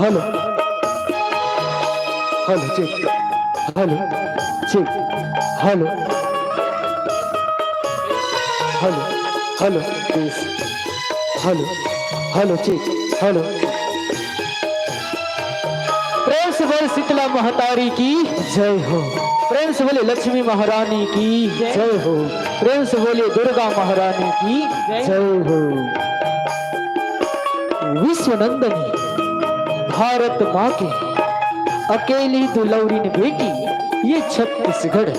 Hello hello check, hello check, hello hello hello please, hello hello check, hello. प्रेम से बोले शीतला महतारी की जय हो, प्रेम से बोले लक्ष्मी महारानी की जय हो, प्रेम से बोले दुर्गा महारानी की जय हो। विश्वनंदनी भारत माँ के अकेली दुलौरीन बेटी ये छत्तीसगढ़,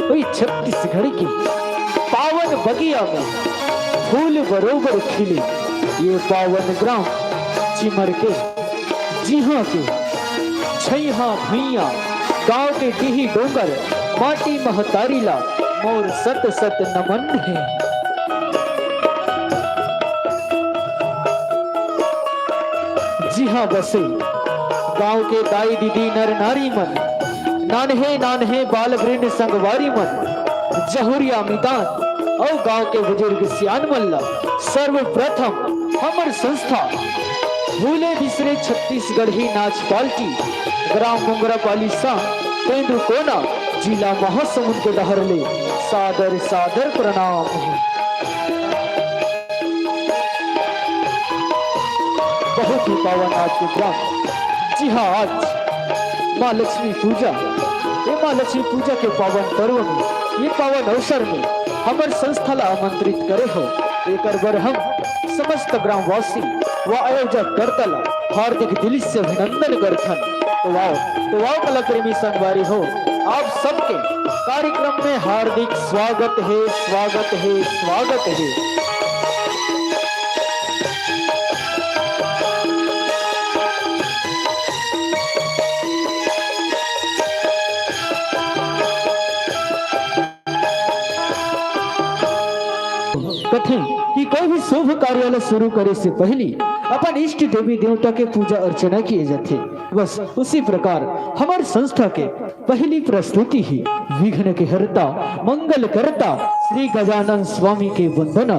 वही छत्तीसगढ़ की पावन बगिया में फूल बरोबर खिले ये पावन ग्राम चिमर के, जी हाँ के छैहा भुइया गांव के डिही डोंगर माटी महतारी ला मोर सत सत नमन है। जी हाँ बसे गांव के दाई दीदी नर नारी मन, नानहे नानहे बाल वृंद संगवारी मन, जहुरिया मितान और गांव के बुजुर्ग सियान मल्ला सर्वप्रथम हमर संस्था भूले बिसरे छत्तीसगढ़ ही नाच पाल्टी ग्राम मुंगरा पालिसा तेंदु कोना जिला महासमुंद के डहरले सादर सादर प्रणाम है। बहुत ही पावन आज के ग्राम, जी हाँ आज माँ लक्ष्मी पूजा, ये माँ लक्ष्मी पूजा के पावन पर्व में, ये पावन अवसर में हमारे संस्था ला आमंत्रित करे हो। एक बार हम समस्त ग्रामवासी व आयोजक करता ला हार्दिक दिल से अभिनंदन करथन। तो वाओ कला प्रेमी संगवारी हो, आप सबके कार्यक्रम में हार्दिक स्वागत है, स्वागत है, स्वागत है। कथें कि कोई भी शुभ कार्यालय शुरू करे से पहले अपन इष्ट देवी देवता के पूजा अर्चना किए जाते, बस उसी प्रकार हमारी संस्था के पहली प्रस्तुति ही विघ्न के हरता मंगल करता श्री गजानन स्वामी के वंदना।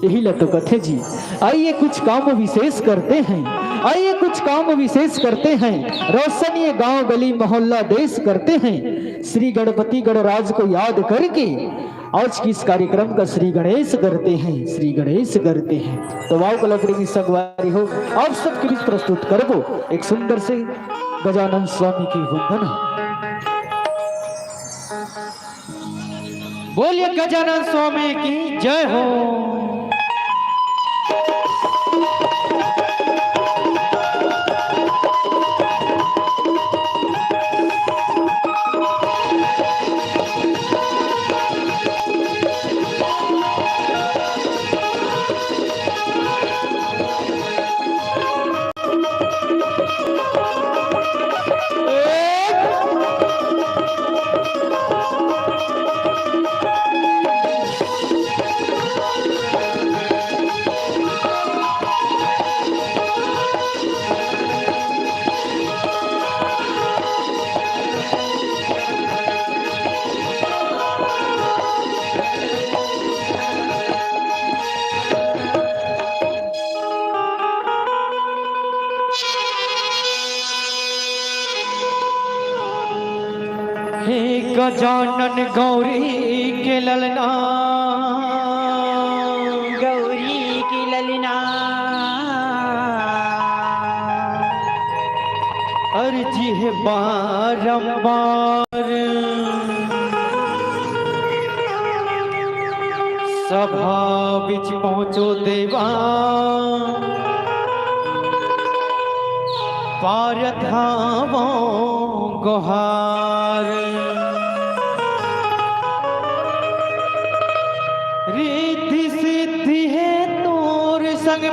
यही लतो कथे जी, आइए कुछ काम विशेष करते हैं, आइए कुछ काम विशेष करते हैं, रोशन ये गांव गली मोहल्ला देश करते हैं, श्री गणपति गणराज को याद करके आज की इस कार्यक्रम का श्री गणेश करते हैं, श्री गणेश करते हैं। तो वाव कला प्रेमी संगवारी हो, आप सबके बीच प्रस्तुत करबो एक सुंदर से गजानन स्वामी की वंदना। बोलिए गजानन स्वामी की जय हो। हे गजानन गौरी के ललना, गौरी की ललना, अर्जी है बारंबार सभा बिच पहुंचो देवा, पारथावो गुहार। रिद्धि सिद्धि है तोर संग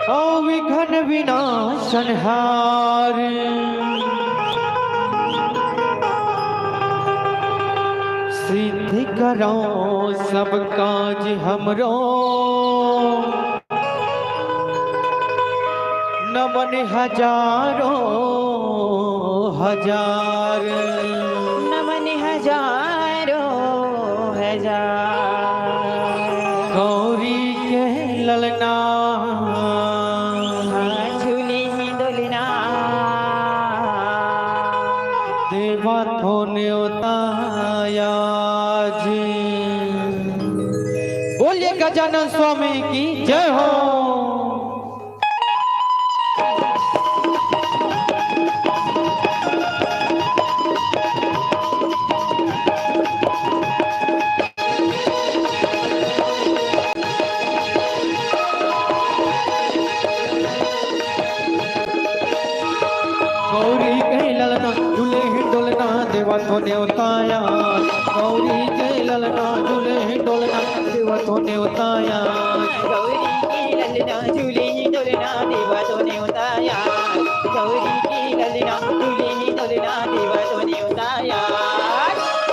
औ विघ्न विनाशन हार। सिद्धि करो सब काज हमरो, नमन हजारों हजार, नमन हजारों हजार। गौरी न्योताया जी। बोलिए गजानन स्वामी की जय हो। गौरी के ललना झूले डोलना देवा तो न्योताया। गौरी के ललना झूले डोलना देवा तो न्योताया। गौरी की ललना झूले डोलना देवा तो न्योताया। गौरी की ललना झूले डोलना देवा तो न्योताया।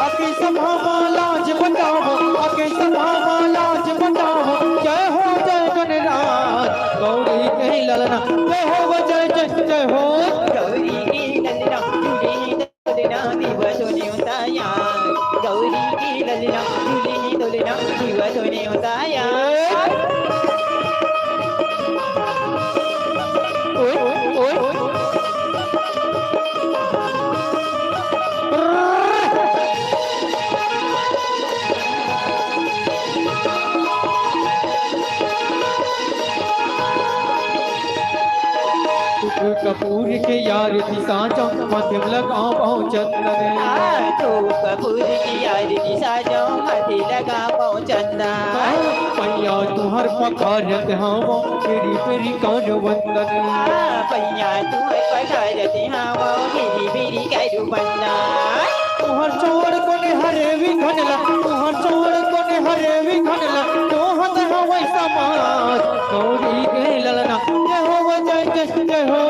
आके सभा लाज बचाओ, आके सभा लाज बचाओ। जय हो जय गणराज। गौरी के ललना जय हो जय जय जय हो। गौरी की ललना झूले डोलना देवा तो न्योताया। गौरी की ललना झूले डोलना देवा तो न्योताया। ओए ओए कपूर के यार दिशा मध्यम लगाओ चंदन। तो कपूर की आरती साजो माथे लगा पाओ चंदा। पैया तुहर पखारत हम तेरी पेरी कर वंदन। पैया तू पखारती हावो मेरी बेरी करू बंदा। तुहर चोर कोने हरे विघनला, तुहर चोर कोने हरे विघनला। तो हत हवै समाज। गौरी के ललना जय हो जय जय जय हो।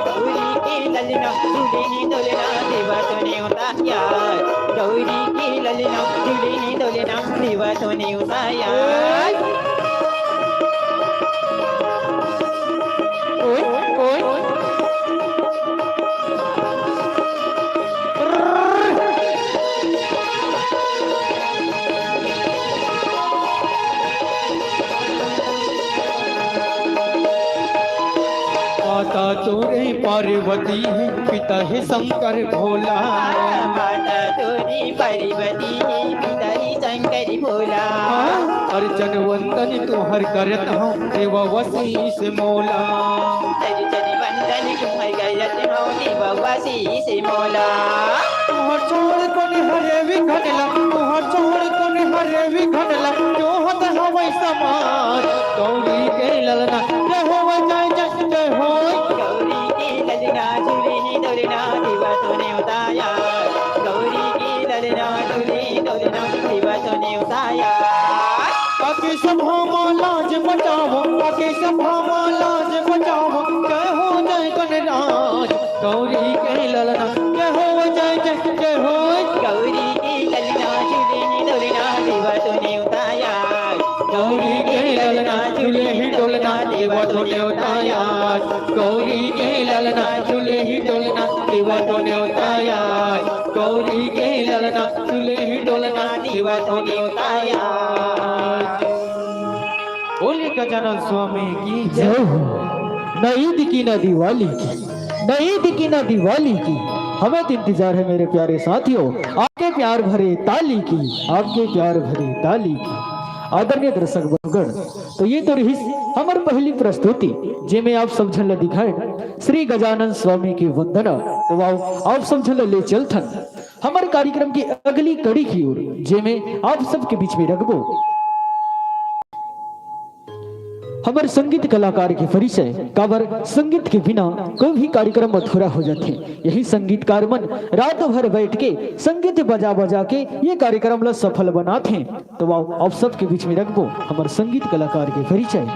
गौरी की ललना झूले डोलना देवा तो न्योताया। गौरी की ललना झूले डोलना देवा तो न्योताया। ओए ओए माता तोरे पार्वती है, पिता है शंकर भोला। माता तोरी पार्वती पिता ही शंकर भोला। अर्चन वंदन तुहर करत हूँ देवा वशीष मोला। अर्चन वंदन तुम्हार करत हूँ देवा वशीष मोला। तुहर चोर कोने हरे विघनला, तुहर चोर कोने हरे विघनला। जो हत हवै समाज। गौरी के ललना जय हो जय जय जय हो। गौरी की ललना झूले डोलना देवा तो न्योताया। गौरी की ललना झूले डोलना देवा तो न्योताया। आके सभा लाज बचाओ, आके सभा लाज बचाओ। जय हो जय गणराज। गौरी के ललना जय हो जय जय जय हो। गौरी की ललना झूले डोलना देवा तो न्योताया। गौरी के ललना झूले ही डोलना देवा तो न्योताया। गौरी के ललना झूले ही डोलना देवा तो न्योताया। गौरी के ललना झूले ही डोलना देवा तो न्योताया। बोलिए गजानन स्वामी की जय। जय हो। न ईद की न दिवाली की, न ईद की न दिवाली की, हमें तो इंतजार है मेरे प्यारे साथियों आपके प्यार भरे ताली की, आपके प्यार भरे ताली की। आदरणीय दर्शक बंधुगण, तो ये तो रही हमार पहली प्रस्तुति जिसमें आप समझल दिखाए श्री गजानन स्वामी की वंदना। तो आओ आप समझल ले चलथन हमारे कार्यक्रम की अगली कड़ी की ओर, जिसमें आप सबके बीच में रखबो हमारे संगीत कलाकार के परिचय। काबर संगीत के बिना कोई भी कार्यक्रम अधूरा हो जाते। यही संगीतकार मन रात भर बैठ के संगीत बजा बजा के ये कार्यक्रम ला सफल बनाते हैं। तो आओ आप सबके बीच में रखबो हमारे संगीत कलाकार के परिचय।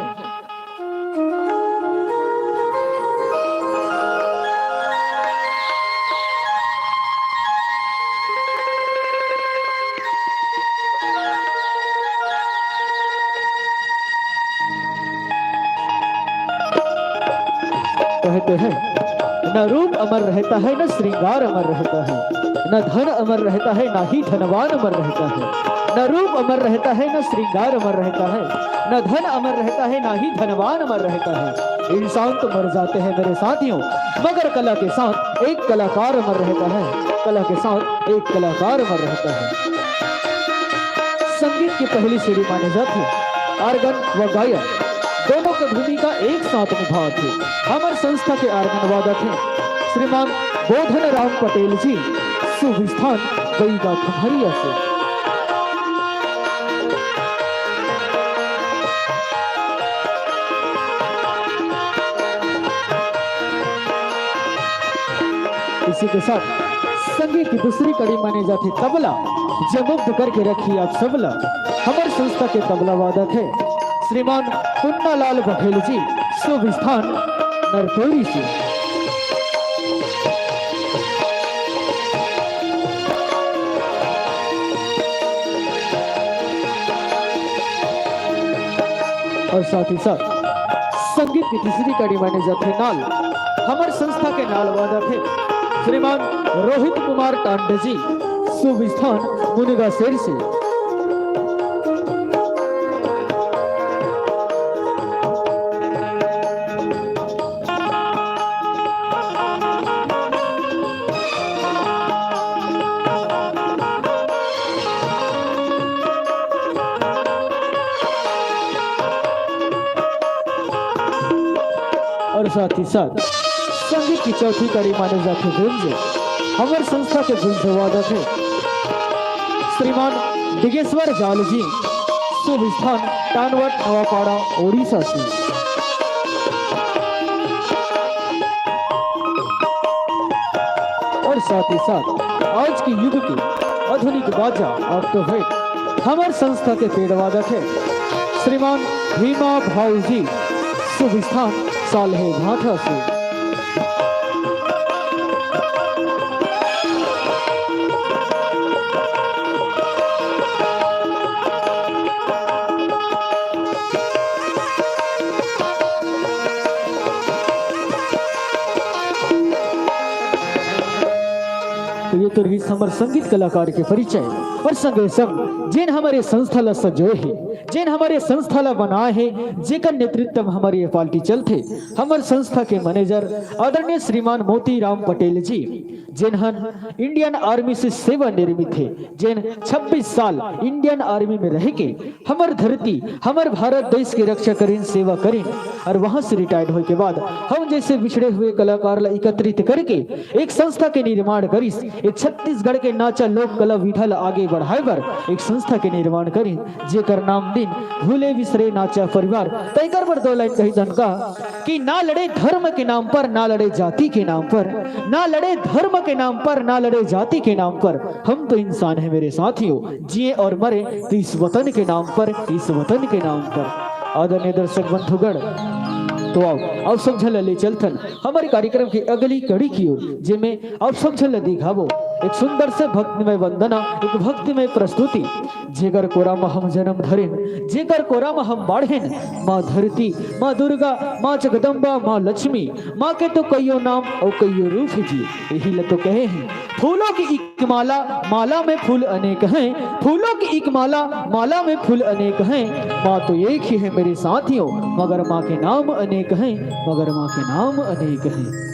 कहते हैं न रूप अमर रहता है, न श्रृंगार अमर रहता है, न धन अमर रहता है, ना ही धनवान अमर रहता है। न रूप अमर रहता है, न श्रृंगार अमर रहता है, न धन अमर रहता है, ना ही धनवान अमर रहता है। इंसान तो मर जाते हैं मेरे साथियों, मगर कला के साथ एक कलाकार अमर रहता है। कला के साथ एक कलाकार अमर रहता है। संगीत की पहली सीढ़ी माने जाते आर्गन व गायन दोनों की भूमिका एक साथ निभाते। हमारे संस्था के आर्गन वादक हैं श्रीमान बोधन राम पटेल जी, शुभ स्थान गईगा खमरिया से। इसी के साथ संगीत की दूसरी कड़ी मानी जाती तबला, जो मुक्त करके रखी आप सबला। हमारे संस्था के तबला वादक है श्रीमान पुन्नालाल बघेल जी, शुभ स्थान नरतौरी से। और साथ ही साथ संगीत की तीसरी कड़ी माने जाते नाल। हमारे संस्था के नाल वादक है श्रीमान रोहित कुमार टांडे जी, शुभ स्थान मुनिगा शेर से। और साथ ही साथ संगीत की चौथी कड़ी माने जाते गुंज। हमारे संस्था के गुंज वादक है श्रीमान दिगेश्वर जाल जी, शुभ स्थान टानवट नवापाड़ा ओडिशा से। और साथ ही साथ आज के युग की आधुनिक बाजा और तो है हमारे संस्था के पेड़ वादक है श्रीमान भीमा भाई जी, शुभ स्थान साल्हे भाटा से। तो ये तो रही हमारे संगीत कलाकार के परिचय। और संगे संग जिन हमारे संस्था ला सजोए है, जिन हमारे संस्था ला बनाए है, जेकर नेतृत्व में हमारी ये पार्टी चलते। हमारे संस्था के मैनेजर आदरणीय श्रीमान मोती राम पटेल जी, जिन्हन इंडियन आर्मी से सेवा निर्मित थे, जिन 26 साल इंडियन आर्मी में रह के हमार धरती हमार भारत देश की रक्षा करें, सेवा करें। और वहां से रिटायर्ड होने के बाद हम जैसे बिछड़े हुए कलाकार ला एकत्रित करके एक संस्था के निर्माण करिस। एक छत्तीसगढ़ के नाचा लोक कला विधा ला आगे बढ़ाए बर एक संस्था के निर्माण करी, जेकर नाम दिन भूले बिसरे नाचा परिवार। तैकर पर 2 लाइन कही जनका कि ना लड़े धर्म के नाम पर, ना लड़े जाति के नाम पर, ना लड़े धर्म के नाम पर, ना लड़े जाति के नाम पर। हम तो इंसान है मेरे साथियों, जिए और मरे तो इस वतन के नाम पर, इस वतन के नाम पर। आदरणीय दर्शक बंधुगण, तो आप समझल ले चलथन हमारे कार्यक्रम की अगली कड़ी की ओर, जिसमें आप समझल दिखाबो एक सुंदर से भक्तिमय वंदना, एक भक्तिमय प्रस्तुति। जेकर कोरा में हम जन्म धरेन, जेकर कोरा में हम बाढ़ेन, माँ धरती, माँ दुर्गा, माँ जगदम्बा, माँ लक्ष्मी, माँ के तो कईयों नाम और कईयों रूप जी। यही ल तो कहे हैं फूलों की एक माला, माला में फूल अनेक हैं, फूलों की एक माला, माला में फूल अनेक हैं। माँ तो एक ही है मेरे साथियों, मगर माँ के नाम अनेक हैं, मगर माँ के नाम अनेक हैं।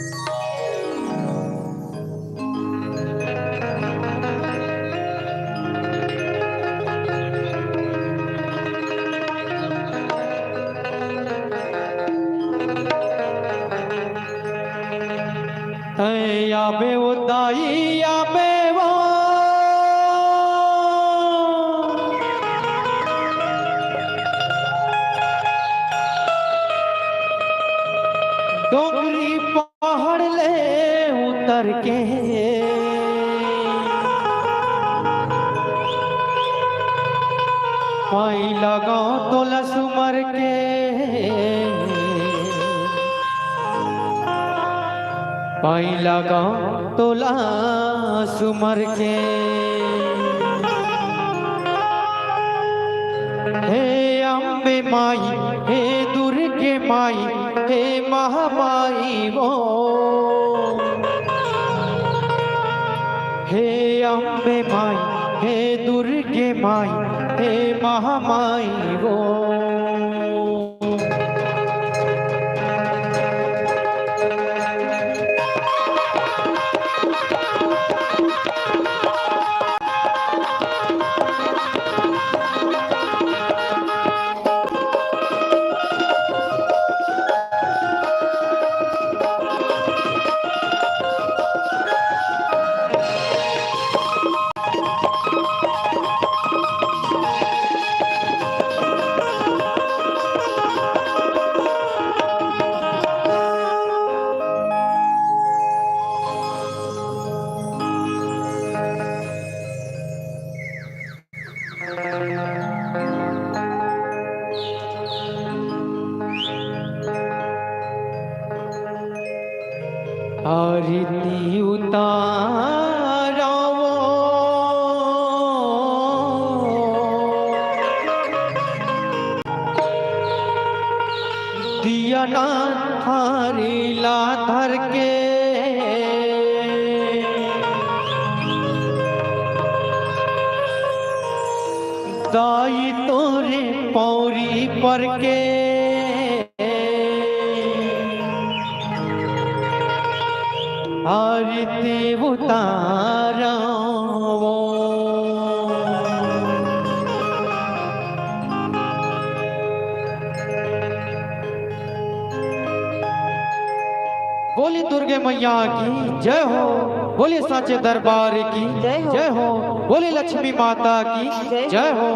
याबे उदाई याबे वो डोंगरी पहाड़ ले उतर के पाई लगाओ तो लसुमर के पाई लगा तोला सुमर के। हे अम्बे माई, हे दुर्गे माई, हे महामाई वो। हे अम्बे माई, हे दुर्गे माई, हे महामाई वो। ना थारी ला धर के दाई तोरे पौरी पर के आरती उतारा बोली दुर्गे मैया की जय हो, बोली साचे दरबार की जय हो, बोली लक्ष्मी माता की जय हो।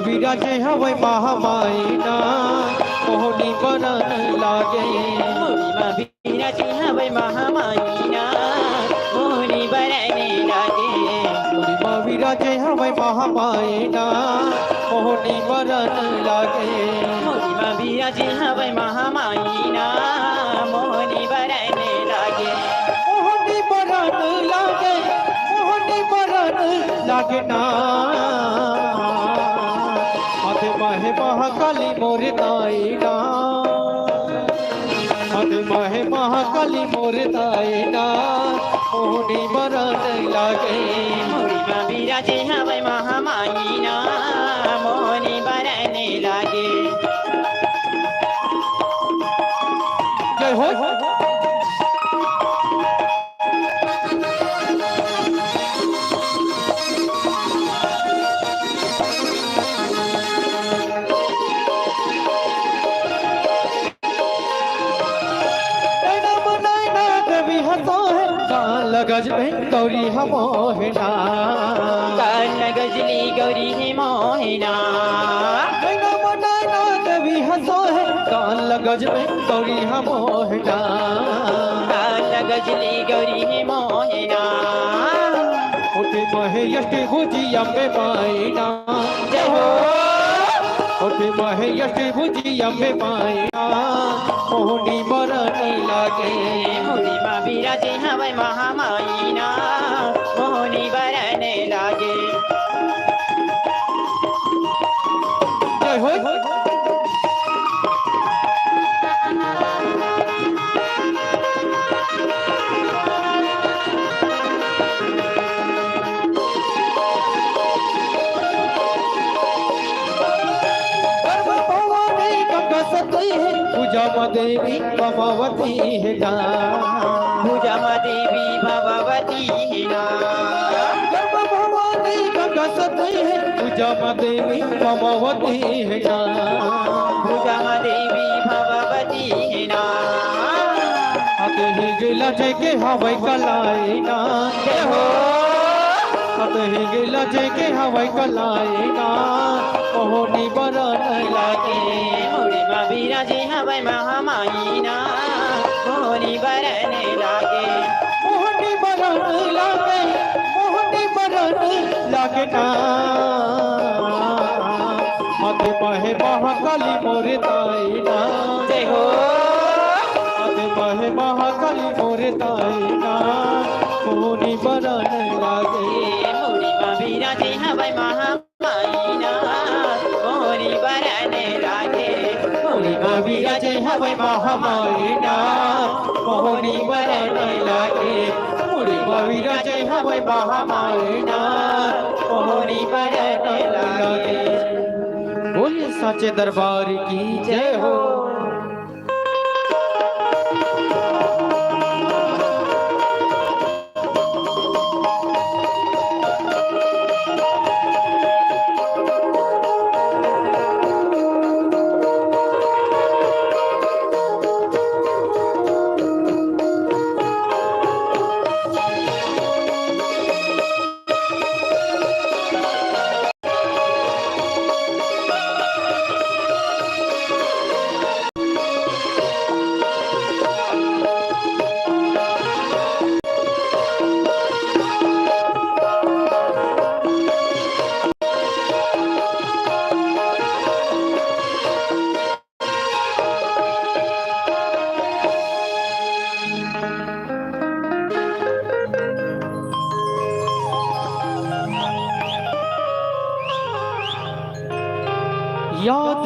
विराजे हवै महामायना मोहनी बरन लागे मोहिमा विराजे हवै महामायना मोहनी बरने लागे मोहिमा विराजे हवै महामायना मोहनी बरन लागे मोहिमा विराजे हवै महामायना मोहनी बरने लागे मोहनी बरन लागे मोहनी बरन लागे ना माहे महाकाली मोर दाईना माहे महाकाली मोर दाईना मोहनी बरन लागे मोहिमा विराजे हवै महामायना मोहनी बरने लागे जय हो गज में गौरी हम मोहना कान गजली गौरी है मोहना देवी हंसो है कान गज में गौरी हम मोहना कान गजली गौरी है मोहना उठे महे यष्टि भुजी अम्बे मायना जय हो उठे महे यष्टि भुजी अम्बे मायना मोहनी बरन लागे मोहिमा विराजे हवै महामायना मोहनी बरने लागे जय हो पूजा देवी भगवती है ना पूजा देवी भगवती है ना गर्भ भवानी गगसती है पूजा देवी भगवती है ना पूजा देवी भगवती है ना अते ही गिला के हवाई कलाई ना जय हो अते ही गिला के हवाई कलाई ना मोहनी बरन लागे मोहिमा विराजे हवै महामायना मोहनी बरने लागे मोहनी बरन लागे मोहनी बरन लागे ना मते महे महाकाली मोर दाईना जय हो मते महे महाकाली मोर दाईना मोहनी बरन लागे मोहिमा विराजे हवै महामायना मोहनी बरने लागे मोहिमा विराजे हवै महामायना मोहनी बरन लागे मोहिमा विराजे हवै महामायना मोहनी बरन लागे। बोलिए साचे दरबार की जय हो।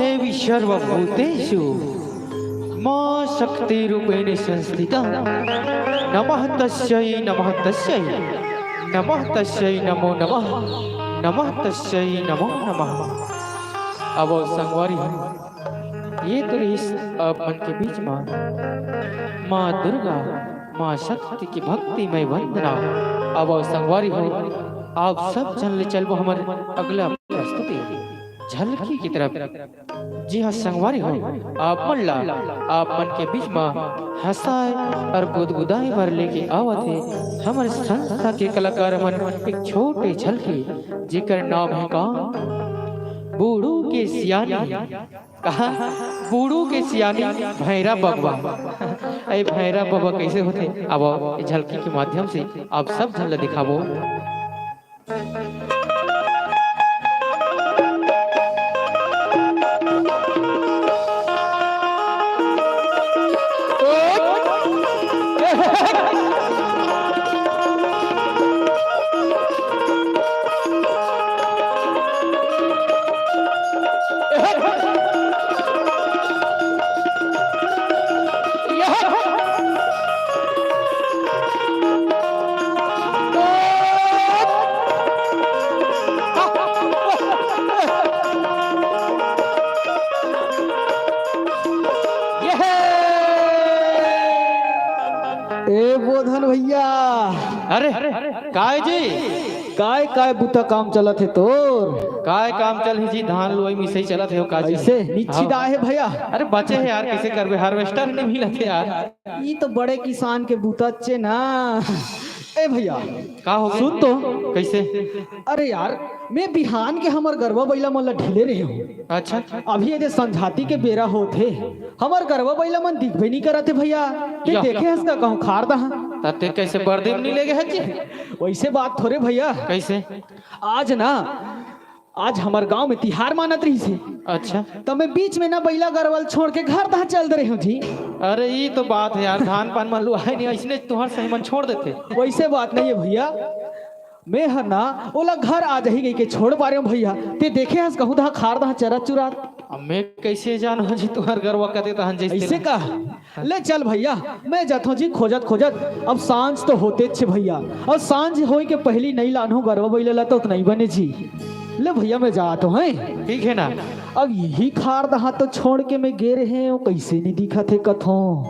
देवी सर्वभूतेषु मां शक्तिरूपेण संस्थिता। नमः तस्यै नमो नमः, नमः तस्यै नमो नमः। अब संगवारी ये तो रही अब मन के बीच माँ दुर्गा, माँ शक्ति की भक्ति में वंदना। अब संगवारी हो आप सब जन ले चलबो हमारे अगला प्रस्तुति झलकी की तरफ। जी हाँ संगवारी हो आप मन के बीच में हंसाए और गुदगुदाए भर लेके आवत है हमारे संस्था के कलाकार मन एक छोटे झलकी जिकर नाम है का बूढ़ू के सियानी। कहा बूढ़ू के सियानी भैरा बबा। अरे भैरा बबा कैसे होते अब झलकी के माध्यम से आप सब झल दिखाबो। ए बोधन भैया, अरे काय जी काय बुता काम चलत है तोर? काय काम चल है जी, धान लुआई मिसई चलत है हो काजी। ऐसे निश्चित है भैया। अरे बचे है यार, कैसे करबे, हार्वेस्टर नहीं मिलत है यार। ये तो बड़े किसान के बुता चे ना। ए भैया का हो सुन तो कैसे? अरे यार मैं बिहान के हमर गरबा बैला मन ला ढीले रही हूँ। अच्छा अभी ये संझाती के बेरा होते हमर गरबा बैला मन दिखबे नहीं करते भैया। ते देखे हस का कहूँ खार दहा तते कैसे बर्दे नहीं ले गए है जी? वैसे बात थोड़े भैया। कैसे? आज हमार गांव में तिहार मानत रही से। अच्छा तो मैं बीच में ना बैला गरवल छोड़ के घर दहा चल दे रही हूँ जी। अरे ये तो बात है यार, धान पान मन लुआए नहीं इसने तुहार सही मन छोड़ देते। वैसे बात नहीं है भैया, मैं हर ना ओला घर आ जाही गई के छोड़ पा रहे हूँ भैया। ते देखे हस कहूँ दहा खार दहा चरा चुरा। अब मैं कैसे जानो जी तुहार गरवा कते तहन जैसे ऐसे का ले चल भैया, मैं जाता जी खोजत। अब सांझ तो होते छे भैया, और सांझ होई के पहली नहीं लानो गरवा बैला तो नहीं बने जी। ले भैया मैं जाता हूँ। ठीक है ना। अब यही खार दहा तो छोड़ के मैं गे रहे हैं, कैसे नहीं दिखा थे कथों।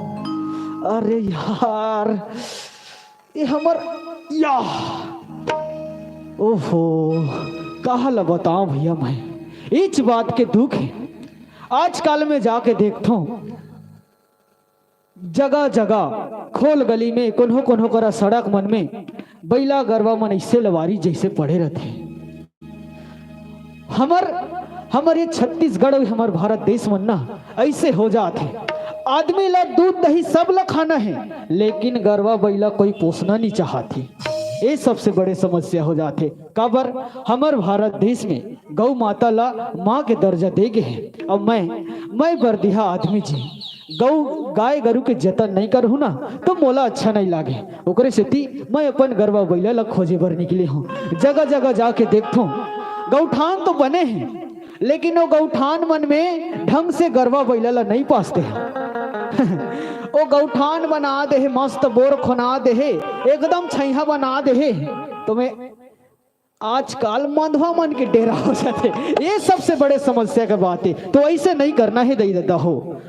अरे यार ये हमर या ओहो कहा ला बताऊं भैया, मैं इस बात के दुख है। आजकल में जाके देखता हूँ जगह जगह खोल गली में कोन्हो करा सड़क मन में बैला गरबा मन ऐसे लवारी जैसे पड़े रहते। हमर ये छत्तीसगढ़ हमार भारत देश मन ना ऐसे हो जाते। आदमी ला दूध दही सब ला खाना है, लेकिन गरबा बैला कोई पोसना नहीं चाहती। ये सबसे बड़े समस्या हो जाते। काबर हमार भारत देश में गौ माता ला माँ के दर्जा दे गए हैं। अब मैं बरदिहा आदमी जी गाय गरु के जतन नहीं करूँ ना तो मोला अच्छा नहीं लागे। ओकरे सेती मैं अपन गरबा बैला ला खोजे बर निकले हूँ। जगह जगह जाके देखता हूँ गौठान तो बने हैं, लेकिन वो गौठान मन में ढंग से गरबा बैला ला नहीं पासते हैं। वो गौठान बना दे है, मस्त बोर खुना दे है, एकदम छैहा बना दे है, तो मैं आजकल मंधवा मन के डेरा हो जाते। ये सबसे बड़े समस्या का बात है। तो ऐसे नहीं करना है दई दादा हो।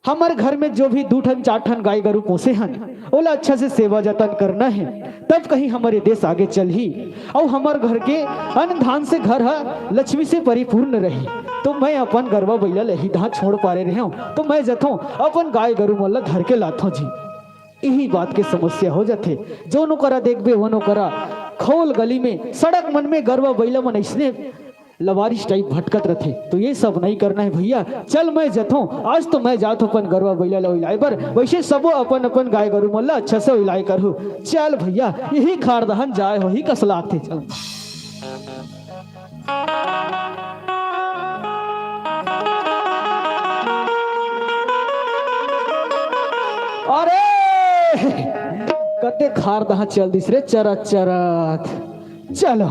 हमारे घर में जो भी 2-4 गाय गरु पोसे हन ओला अच्छा से सेवा जतन करना है, तब कहीं हमारे देश आगे चल ही। और हमारे घर के अन्न धान से घर है लक्ष्मी से परिपूर्ण रही। तो मैं अपन गरबा बैला लही दहा छोड़ पा रहे हूँ, तो मैं जथों अपन गाय गरु मल्ला धर के लाथों जी। यही बात के समस्या हो जाते। जो नो करा देखबे वो नो करा खोल गली में सड़क मन में गरबा बैला मन इसने लवारिश टाइप भटकत रहते। तो ये सब नहीं करना है भैया। चल मैं जथों आज तो मैं जात अपन गरबा बैला ला इलाय बर, वैसे सबो अपन गाय गरु मल्ला अच्छा से इलाय करू। चल भैया यही खार दहन जाए हो ही कसलाते। चल अरे कते खार दहा चल दिस रे चरत चलो।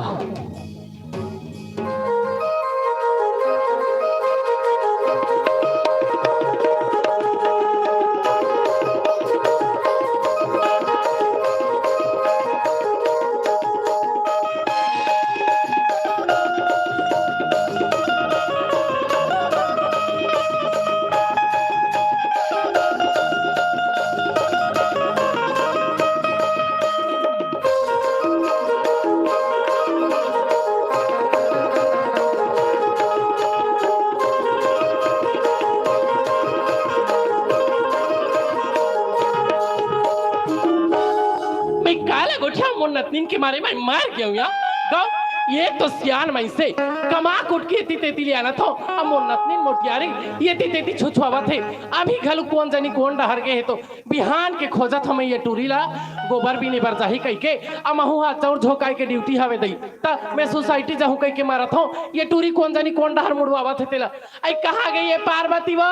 मोर नतनीन के मारे मैं मर गया हूँ यार गाँव ये तो सियान मैं से कमा कुट के इतनी तेती ले आना था अब मोर नतनीन मोटियारी ये तेती छुछुआवा थे अभी घलू कौन जानी कौन डहर गए है तो बिहान के खोजत हमें ये टूरी ला गोबर भी नहीं बरजाही कह के अब महू हाथ चौर झोंकाई के ड्यूटी हवे दई ता मैं सोसाइटी जाऊं कह के मारा था ये टूरी कौन जानी कौन डहर मुड़वावा थे तेला आई कहाँ गई है पार्वती वो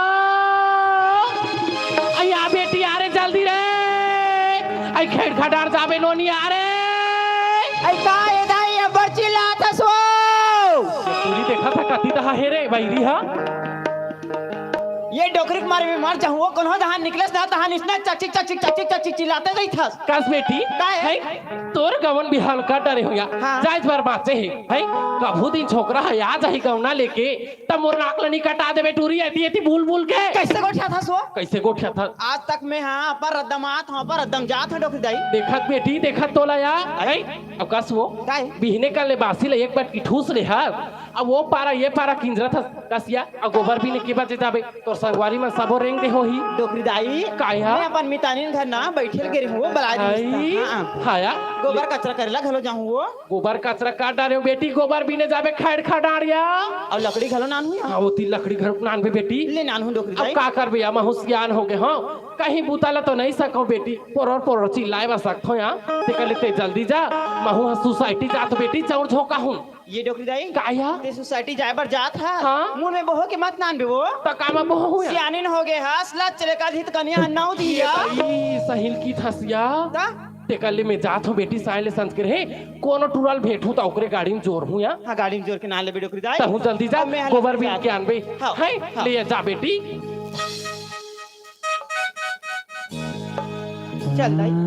आई आ बेटी आ रे जल्दी रे आई खेड़ खडार जाबे नोनी आ रे आई का ए दाई ये बच्ची लात सो टूरी देखा था कती दहा है रे भाई हा ये डोकरी के मारे में मर जाऊं वो कौन दहान निकलस ना दहान इसना चचिक चचिक चचिक चचिक चिल्लाते गई था कास बेटी है तोर गवन बिहान का डरे हो या हाँ। जायज बार बाचे है कभू दिन छोकरा है आ जाही गवना लेके तब मोर नाकलनी कटा देबे टूरी आती आती भूल भूल के कैसे गोठिया था सो कैसे गोठिया था आज तक मैं हां पर रदमात हां पर रदम जात है डोकरी दाई देखत बेटी देखत तोला या है अब कस वो काय बिहने का ले बासी ले एक बार की ठूस ले हा अब वो पारा ये पारा किंजरा था कसिया अब गोबर भी ने के बजे जाबे तोर संगवारी में सबो रेंग दे होही डोकरी दाई काया मैं अपन मितानीन घर ना बैठल गिरे हूं बला दी हां हाया गोबर कचरा करेला घलो जाऊं वो गोबर कचरा काट डारे बेटी गोबर भी ने जाबे खैड़ खडाड़िया और लकड़ी घलो नान हुई हाँ वो ती लकड़ी घर नान बे बेटी ले नान हूं डोकरी अब दाई का कर भैया मैं होशियार हो गए हाँ कहीं बुताला तो नहीं सको बेटी पोरो चिल्लाए बस सकते हो यहाँ ते कर लेते जल्दी जा महू सोसाइटी जा तो बेटी चौर झोंका हूँ ये डोकरी दाई काया ते सोसाइटी जाए बर जात है हाँ। मुंह में बहो के मत नान बे वो तो कामा बहु है सियानिन हो गए हसला चले का धित कन्या नाउ दिया सहिल की थसिया ता तेकल्ले में जात हो बेटी साइले संस्कृत है कोनो टूरल भेटू तो ओकरे गाड़ी में जोर हूँ यहाँ हां गाड़ी में जोर के नान ले बे डोकरी दाई तहु जल्दी जा अब मैं गोबर भी के आनबे हाँ, है हाँ। ले जा बेटी चल दाई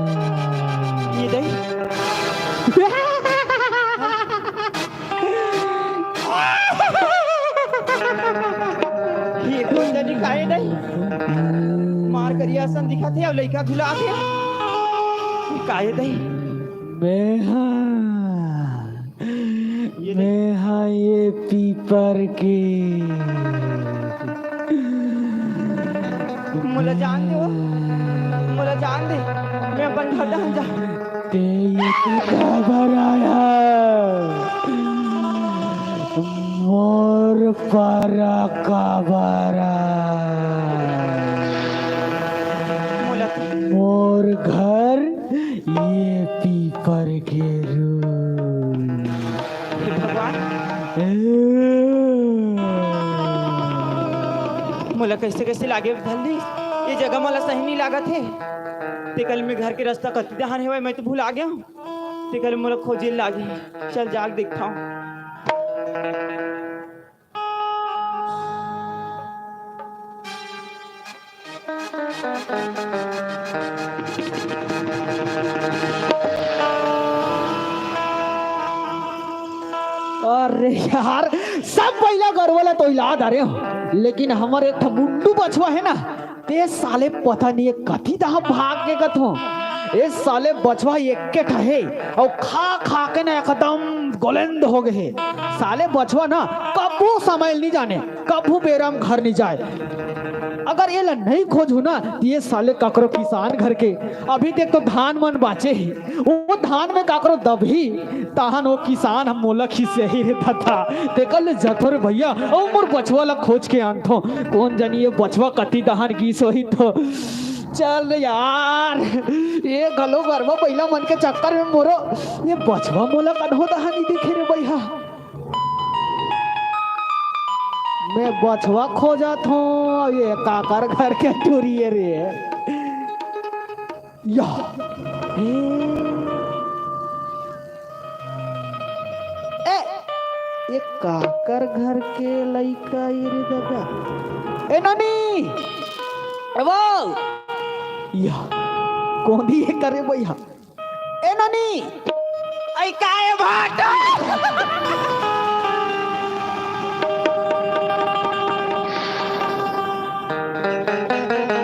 ये दाई ये कौन जानी काहे दाई मार करिया सन दिखा थे अब लइका भुला के ये काहे दाई मैं हाँ ये पीपर के मुला जान दे वो मुला जान दे मैं अपन घर डाल जा ते ये खबर आया मोर पारा काबरा मुला मोर घर ये पीपर के रूम हे भगवान मुला कैसे कैसे लागे धल्ली ये जगह मला सही नहीं लागत है ते कल में घर के रास्ता कति दहान है मैं तो भूल आ गया हूँ ते कल मुला खोजे लागी चल जाग देखता हूँ अरे यार सब पहला गरवाला तो इलाद आ रहे हो लेकिन हमारे एक मुंडू बछवा है ना ते साले पता नहीं है कथी दहा भाग के गत हो ये साले बछवा एक के ठहे और खा खा के ना एकदम गोलेंद हो गए है साले बछवा ना कबू समाइल नहीं जाने कबू बेराम घर नहीं जाए अगर ये नहीं खोजू ना तो ये साले काकरो किसान घर के अभी तक तो धान मन बाचे ही वो धान में काकरो दबही ताहन वो किसान हम मोला खिसे ही रहता था देखल जथर भैया ओ मोर बछवा ला खोज के आनथो कौन जानी ये बछवा कति दहान गीस होही तो चल यार ये गलो गरबा पहिला मन के चक्कर में मोरो ये बछवा मोला कन्हो दहानी दिखे रे भैया मैं बछवा खोजत हूँ ये काकर घर के टूरिए रे या ए एक काकर घर के लइका रे दादा। ए नानी ए वो या कोनी ये करे भैया। ए नानी ऐ काय भाटा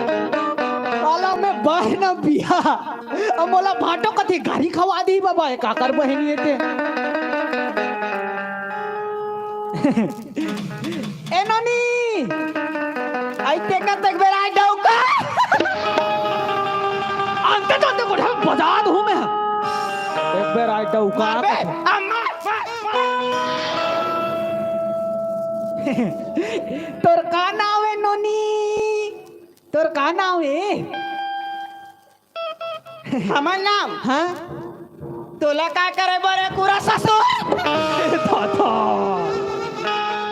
साला में बहन बिया अब मोला भाटो कथे गाड़ी खवा दी बाबा ए काकर बहन ये ते। ए नानी ऐ ते का तक बेरा डौका अंते तो अंते कोठा बजा दूं मैं एक बार आई डौका बे अम्मा तोर का नाम है नोनी तोर का नाम है हमर नाम हाँ तोला का करे बरे पूरा ससुर था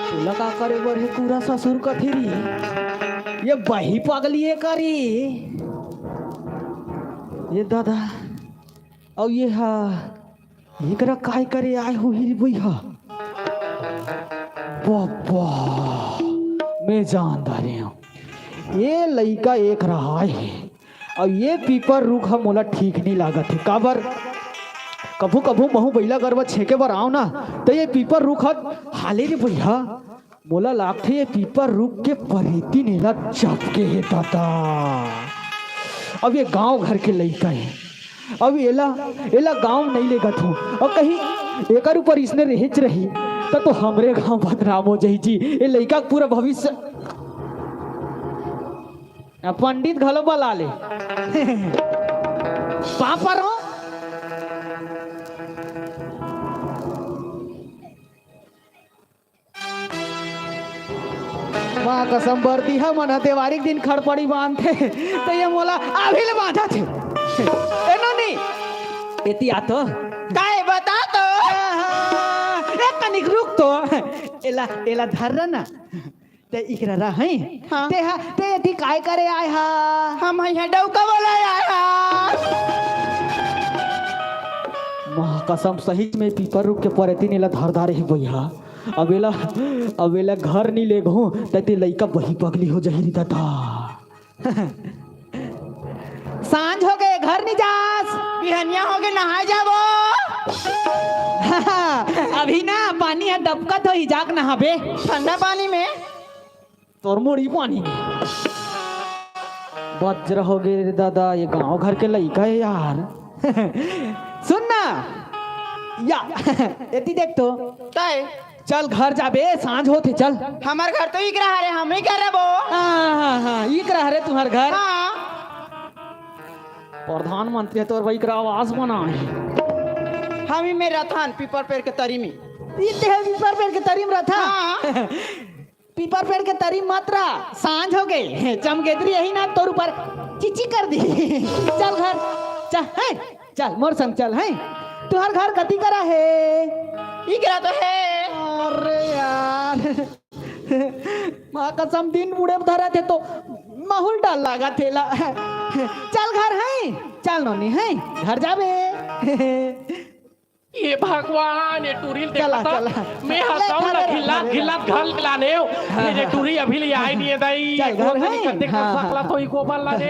तुला का करे बर है पूरा ससुर कथेरी ये बही पगली है करी ये दादा और ये हा एकरा काय करे आए हो ही भैया बाबा मैं जानदार हूँ ये लड़का एक रहा है और ये पीपर रुख हम मोला ठीक नहीं लागत है काबर कभू कभू महू बैला गरबा छेके बर आओ ना तो ये पीपर रुख हाले रे भैया मोला लागथे ये पीपर रुख के परेती नेला चपके है दादा। अब ये गांव घर के लड़का है अब एला एला गांव नहीं ले गत हूँ और कहीं एकर ऊपर इसने रहेच रही तो हमरे गांव बदनाम हो जाई जी। ये लड़का पूरा भविष्य पंडित घलो बला ले पापा रो माँ कसम बरती है मन त्योहारिक दिन खड़पड़ी बांधते तो ये मोला अभी बांधा थे ए नोनी एती आतो काय बता तो एक कनिक रुक तो एला एला धर ना ते इकरा रहा है हाँ। ते एती काय करे आय हा हम यहाँ डौका बोला आया माँ कसम सही में पीपर रुक के परेती नीला धर धारे ही भैया अबेला घर नहीं ले गो ते लइका बही पगली हो जाही दादा। सांझ हो गए घर नहीं जास बिहनिया हो गए नहा जाबो अभी ना पानी है डबकत हो ही जाक नहाबे ठंडा पानी में तोर मोड़ी पानी में वज्र हो गए रे दादा। ये गांव घर के लइका है यार सुन ना या एती देख तो तय चल घर जाबे सांझ होते चल। हमार घर तो इक रहा रे हम ही कर रहे हाँ इक रहा रे तुम्हार घर हाँ प्रधानमंत्री है तोर भाई का आवाज बना है हम ही में रथान पीपर पेड़ के तरी में पीपर पेड़ के तरीम रथा हाँ। पीपर पेड़ के तरीम मात्रा सांझ हो गई चमगेदरी यही ना तोर ऊपर चिची कर दी चल घर चल है चल मोर संग चल है तुहार घर कति करा है इकरा तो है अरे यार माँ कसम दिन बूढ़े धरा थे तो माहौल डाल लगा थेला चल घर है चल नोनी है घर जाबे ये भगवान ये टूरी चला, देखता चला। मैं हंसाऊं ना ले, खिला ले, खिला घर लाने हो ये टूरी अभी ले आई नहीं है दाई चल, ये घर को है? दिक्कत हाँ, कर सकला हाँ। तो इको बल लाने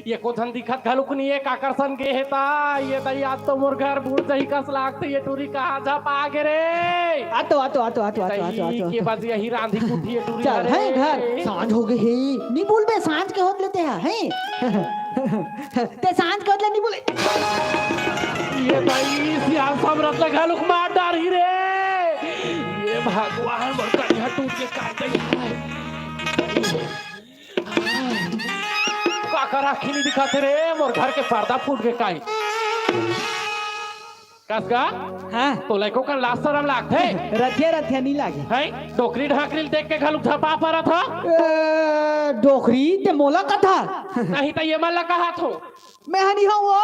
ये को धन दिखत घलुक नहीं है काकरसन के हेता ये दाई आज तो मोर घर बूढ़ जही कस लागते ये टूरी कहां जा पागे रे आतो दाई के बाद यही रांधी कुठी ये टूरी चल है घर सांझ हो गई है नहीं बोल बे सांझ के होत लेते हैं ते सांझ के होत ले नहीं बोले ये दाई सियाल सब रत घलुक मार डारी रे ये भगवान मोर कन्या टूट के काट दई काकर आखी नहीं दिखाते रे मोर घर के पर्दा फूट के काई कसगा हाँ तो लइको का लास्ट शरम लागथे रथिया नहीं लागे है डोकरी ढाकरी देख के घलुक झपा पड़ा था डोकरी ते मोला कथा नहीं तो ये मल्ला कहा थो मैं हनी हूँ वो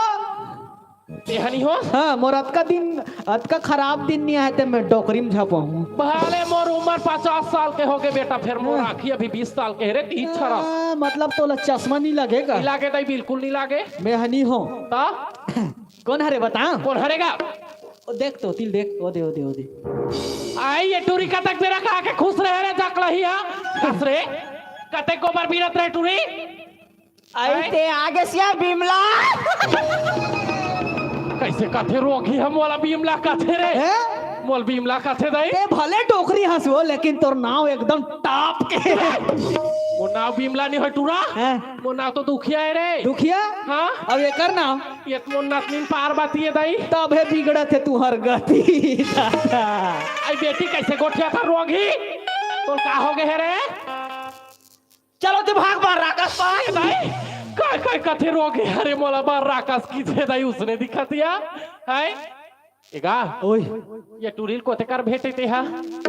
तेहनी हो हाँ मोर अतका खराब दिन नहीं आए थे मैं डोकरी में झापा हूँ भले मोर उम्र 50 साल के हो गए बेटा फिर मोर आखी अभी 20 साल के रे 30 छरा मतलब तो चश्मा नहीं लगेगा नहीं लागे ताई बिल्कुल नहीं लागे मैं हनी हूँ ता कौन हरे बता कौन हरेगा देख तो तिल देख ओ दे आई ये टूरी कतक तेरा खा के खुश रहे रे जाकला ही हा हंस रे कते गोबर बीरत रहे टूरी आई ते आगे सिया बिमला कैसे कथे रोगी हम वाला बीमला कथे रे मोल बीमला कथे दई ते भले टोकरी हंसो लेकिन तोर नाव एकदम टॉप के वो नाव बीमला नहीं है टूरा हैं? वो नाव तो दुखिया है रे दुखिया हाँ अब ये करना ये तो नतनीन पार्वती है दई तबे बिगड़त है तू हर गति दादा आई बेटी कैसे गोठिया था रोगी तो का हो गए है रे चलो तू भाग बार राकस पाए दई काय काय कथे रोगी अरे मोला बार राकास की थे दई उसने दिखा दिया है एगा ओए ये टूरिल को ते कर भेटे ते हा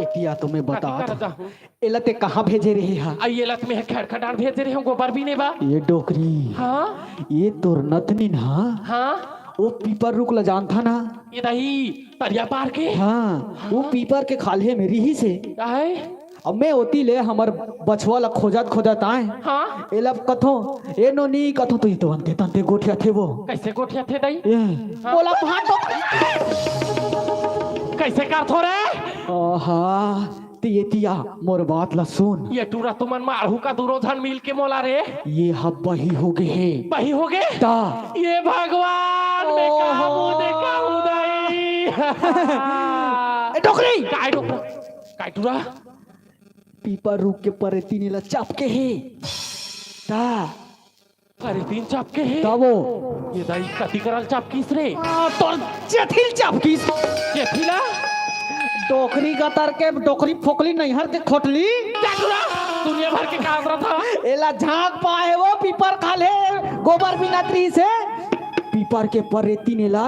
एतिया तुम्हें बता कथी कर जाहूं? एला ते कहाँ भेजे रहे हा आई ये लत में खड़खड़ार भेज रहे हो गोबर भी ने बा ये डोकरी हाँ ये तोर नतनी ना हाँ वो पीपर रुक ल जान था ना ये दही तरिया पार के हाँ वो पीपर के खाले मेरी ही से आए अब मैं होती ले हमर बछवा ला खोजत खोजत आए हाँ एला कथो ए नो नी कथो तो तो अंते तंते गोठिया थे वो कैसे गोठिया थे दई ये बोला भाटो कैसे कर थो रे आहा तिया मोर बात ला सुन ये टूरा तुमन मारू का दुरोधन मिल के मोला रे ये हब्बा ही हो गए है बही हो गए ता ये भगवान मैं कहा मुंह देखा हूं दई ए डोकरी काय डोकरा काय टूरा पीपर रुक के परे तीन ला चाप के है ता अरे तीन चापके है तबो ये दई कति करल चापकीस रे तोर जथिल चाप की ये थिला डोकरी गतर के डोकरी फोकली नैहर के खोटली क्या टूरा दुनिया भर के कामरा था एला झांक पाए वो पीपर खाले गोबर बिनात्री से पीपर के परे तीन ला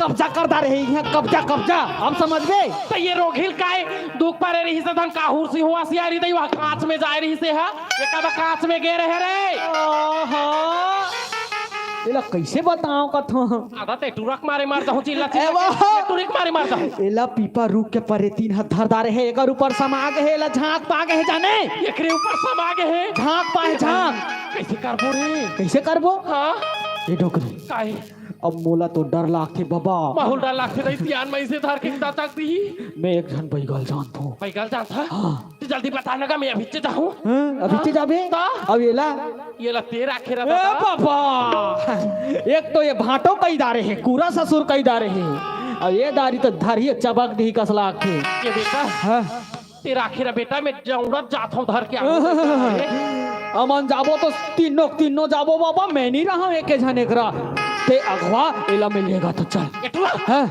कब्जा करता रहे हैं कब्जा हम समझ गए तो ये रोगिल काय दुख पारे रही से धन काहूर सी हुआ सी आ रही थी वहां कांच में जा रही से हा ये कब कांच में गे रहे रे आहा एला कैसे बताऊं कथो आधा ते टुरक मारे मारता हूं चिल्ला ए वाह! चिल्ला टुरक मारे मारता हूं एला पीपर रुक के परे तीन हाथ धरदार है एकर ऊपर समा के है एला झांक पा के है जाने एकरे ऊपर समा गए है झांक पाए झांक कैसे करबो रे कैसे करबो हां ये डोकरी काय अब मोला तो डर लागते बाबा माहौल डर लागते नहीं ध्यान में से धर के दाता दी मैं एक जन बैगल जानता हूँ भाई गल जानता हाँ तो जल्दी बता लगा मैं अभी से जाऊं अभी से जाबे ता? अब एला ये ला तेरा खेरा ए बाबा एक तो ये भाटो कई दारे है कूरा ससुर कई दारे है अब ये दारी तो धरी चबक दी कसला के ये बेटा हाँ तेरा आखिर बेटा मैं जरूरत जाता हूं धर के आऊं अमन जाबो तो तीनों जाबो बाबा मैं नहीं रहा एक जन एकरा ते अगवा एला मिलेगा तो चल ये टुरा हाँ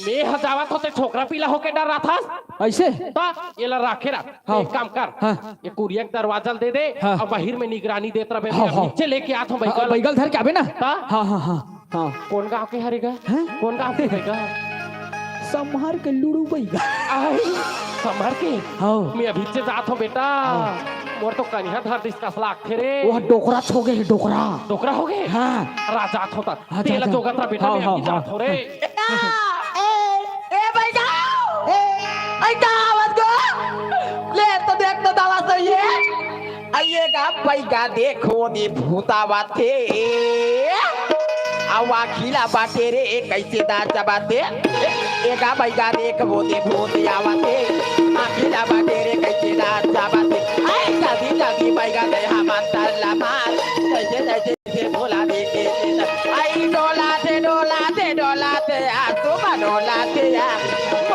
मैं हजावत होते छोकरा पीला होके डर रहा था ऐसे ता ये ला राखे रख हाँ। एक काम कर हाँ। ये कुरिया के दरवाजा दे दे हाँ। और बाहर में निगरानी देता रहे हाँ, हाँ। नीचे लेके आता हूं हाँ, भाई बैगल धर के आबे ना ता? हाँ हाँ हाँ हाँ कौन गांव के हरेगा हैं? कौन गांव के हरेगा संहार के लुड़ू बैगा आई संभर के हाँ मैं अभी से जात हूं बेटा मोर तो कन्या धर दिस का लाख थे रे वो डोकरा छो गए डोकरा डोकरा हो गए हाँ राजात होता हाँ, तेला जा, जा। जोगत रहा बेटा हाँ, मैं हाँ, अभी जात हो रे ए भाई जाओ आई दावत गो ले तो देख तो दावा सही है आइएगा भाई का देखो नी भूता बाते आवा खिला बाटे रे कैसे दाचा बाते एगा भाई का देख वो दे भूत आवाते खिला बाटे रे कैसे दाचा बाते आई दादी दादी भाई का दे हम अंतर मार कैसे कैसे बोला दे के आई डोलाते आ तुम डोलाते आ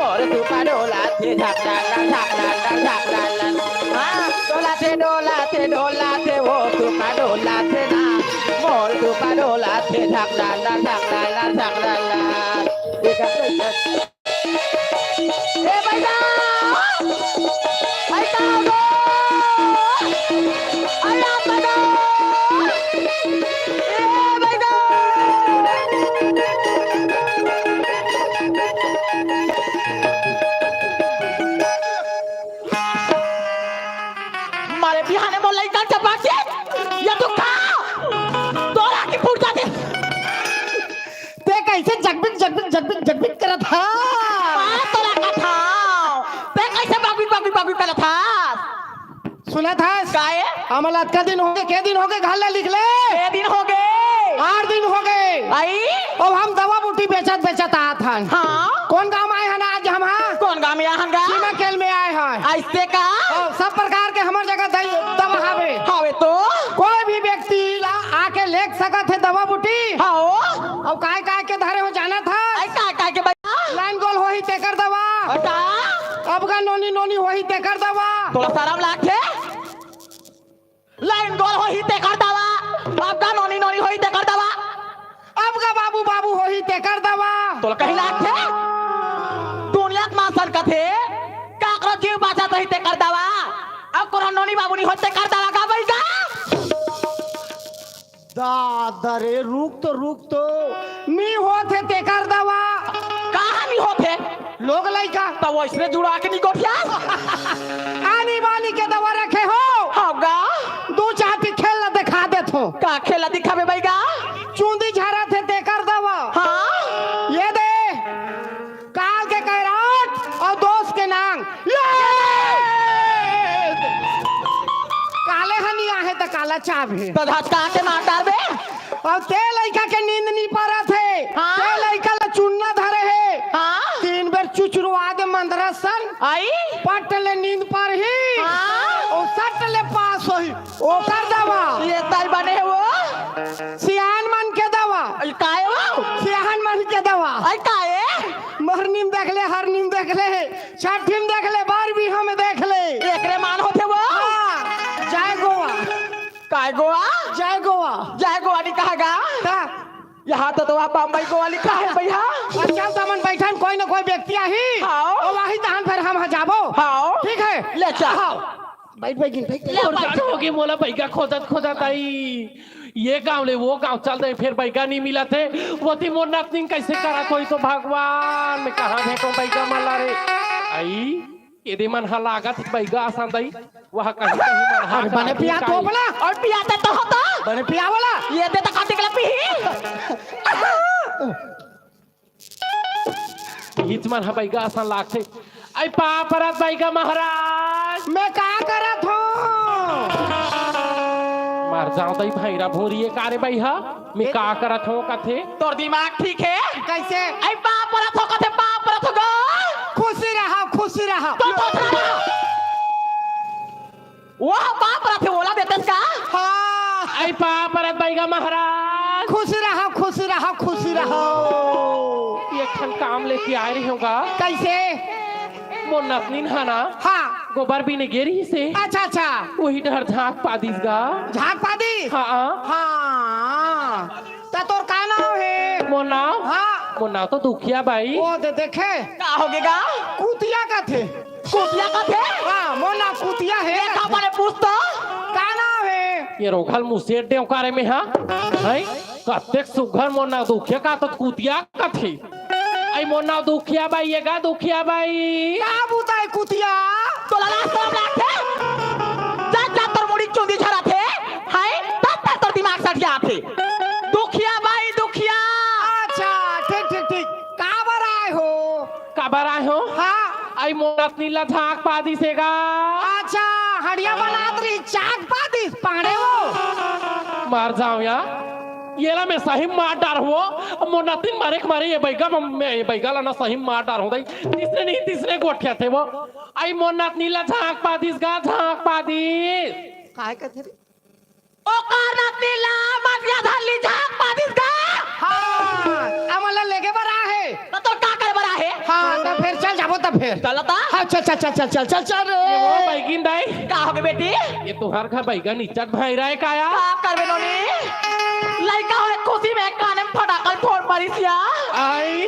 और तुम डोलाते झकला हां डोलाते वो तुम डोलाते ना मोर तुम डोलाते झकला ए बेटा आई ताओ आई आपदा ए बेटा मारे बिहाने बोल लइका चपासे या तो का तोरा की फूट जाते ते कैसे जगबिन करत था तोरा का था ते कैसे बागी करत था सुना था काए अमलात का दिन हो गए के दिन हो गए घाला लिख ले 6 दिन हो गए 8 दिन हो गए आई अब हम दवा बूटी बेचत आत हन हाँ कौन गांव आए हन आज हम कौन गाँव में हंगा सीमा केल में आए हैं ऐसे का और सब प्रकार के हमार जगह दवा हवे हवे तो कोई भी व्यक्ति आके लेख सकत है दवा बूटी हाओ और काय के धारे हो जाना था आई का के भैया लाइन गोल होही तेकर दवा हटा अबगा नोनी नोनी होही तेकर दवा थोड़ा शर्म लागे लाइन गोल होई ते कर दवा आपका नोनी नोनी होई ते कर दवा अबगा बाबू बाबू होही तेकर दवा तोला कहीं लागे दुनियात मासन कथे काकरो जीव बाचा तही ते कर दवा अब कोरा नोनी बाबूनी होते कर दवा का भैया दादा रे रुक तो मी होते तेकर दवा कहानी होते लोग लइका तो वो इसने जुड़ा के नहीं गोठिया आनी बानी के दवा रखे हो होगा दो चाटी खेल ना दिखा देत हो का खेला दिखावे भैया चूंदी झारा थे तेकर दवा हाँ ये दे काल के कैराट और दोस्त के नांग ये काले हनी आहे त काला चाभ है तो धक्का के मार डाल बे और ते लइका के नींद नहीं पड़ा थे हाँ? ते लइका ला चुन्ना धरे है हाँ 3 बेर चुचुरवा दे मंदरा सन आई पटले नींद पर ही हाँ और सटले पास होई ओ कर दवा ये ताल बने है वो सियान मन के दवा आई काहे वो सियान मन के दवा आई काहे मर नीम देख ले हर नीम देख ले छठीम देख ले बार भी हम देख ले एकरे मान होते वो हाँ, जय गोवा काय गोवा जय गोवा जय गोवा नहीं कहागा ता यहाँ तो आप बम्बई गोवा लिखा है भैया अच्छा तमन बैठन कोई ना कोई व्यक्ति आही हाँ। और वही तहन फिर हम जाबो हाँ ठीक है ले चल हाँ। बैठ और जान होगी मोला बैगा खोजत आई ये गांव ले वो गांव चल दे फिर बैगा नहीं मिला थे वो थी मोर नकनिंग कैसे करा कोई तो भगवान मैं कहाँ भेटो बैगा मला रे आई ये मन हलागत बैगा आसान दई वहाँ कहीं मन हाँ अरे बने पिया तो बोला और पियाते तो होता बने पिया बोला ये दे तो काटे के लिए पी हिच मन बैगा आसान लागते आई पापरत बैगा महाराज मैं का करत हूँ मार जाओ दई भैरा भोरिए कारे बैहा मैं का करत हूँ कथे तोर दिमाग ठीक है कैसे आई बाप पर थो कथे बाप पर थो गो खुशी रहा तो रहा वो बाप पर थे बोला देते का हाँ आई पापरत बैगा महाराज खुशी रहा ये खन काम लेके आ रही होगा कैसे मोर नतनीन हाना हाँ गोबर भी ने गेरी से अच्छा वही डर झाक पादिस गा झाक पादी हाँ हाँ ता तोर का नाम है मोर नाम हाँ मोर नाम तो दुखिया बाई वो देखे का होगेगा कुतिया का थे कुतिया का थे हाँ मोना कुतिया है ये का बने पूछ तो का नाम है ये रोघल मुसेट देव कारे में हाँ है कत्तेक सुघर मोर नाम दुखिया का तो कुतिया का थे आई मोर नाम दुखिया बाई ये गा दुखिया बाई का बुताई कुतिया तो लला सब लाते जा तोर मुड़ी चोंदी झरा थे हाय तब तोर दिमाग सट गया थे दुखिया भाई दुखिया अच्छा ठीक का बराए हो काबर आए हो हाँ आई मोर नीला झाक पादी से गा अच्छा हड़िया बनात रही चाक पादिस पाड़े वो मार जाओ या ये ला मैं सही मार डार हो मोनातिन मारे ये बैगा ला ना सही मार डार हो तीसरे गोठिया थे वो आई मोनात नीला झाक पादिस गा झाक पादिस काय कहते रे ओ कारनात नीला माफिया धाली झाक पादिस गा हाँ आम्हाला लेके बरा है तो का करे बरा है हाँ तो फिर चल जाबो तो फिर चलता हाँ चल रे वो बैगिन दाई का होगे बेटी ये तुहार घर बैगा नीचट भाई रहा है काया का करबे नोनी लइका है खुशी में काने में फटाकल फोड़ परिसिया आई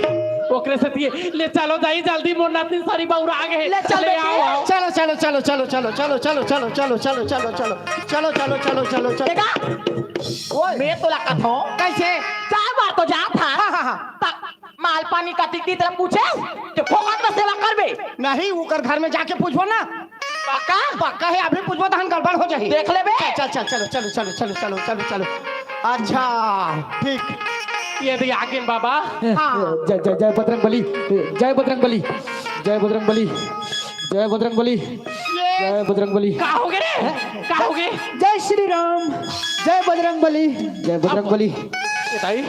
ओकरे से दिए ले चलो दाई जल्दी मोनातिन सारी बाउर आगे है ले चल आओ चलो देखा मैं तो लगा था कैसे 4 बार तो जा था हाँ माल पानी का टिकटी तरफ पूछे कि फोकट में सेवा करबे नहीं उकर घर में जाके पूछबो ना पक्का है अभी पूछबो तो हम गड़बड़ हो जाही देख लेबे चलो अच्छा ठीक ये दे आगे बाबा हाँ जय बजरंग बली जय बजरंग बली जय बजरंग बली जय बजरंग बली जय बजरंग बली का हो रे का हो जय श्री राम जय बजरंग बली जय बजरंग बली दाई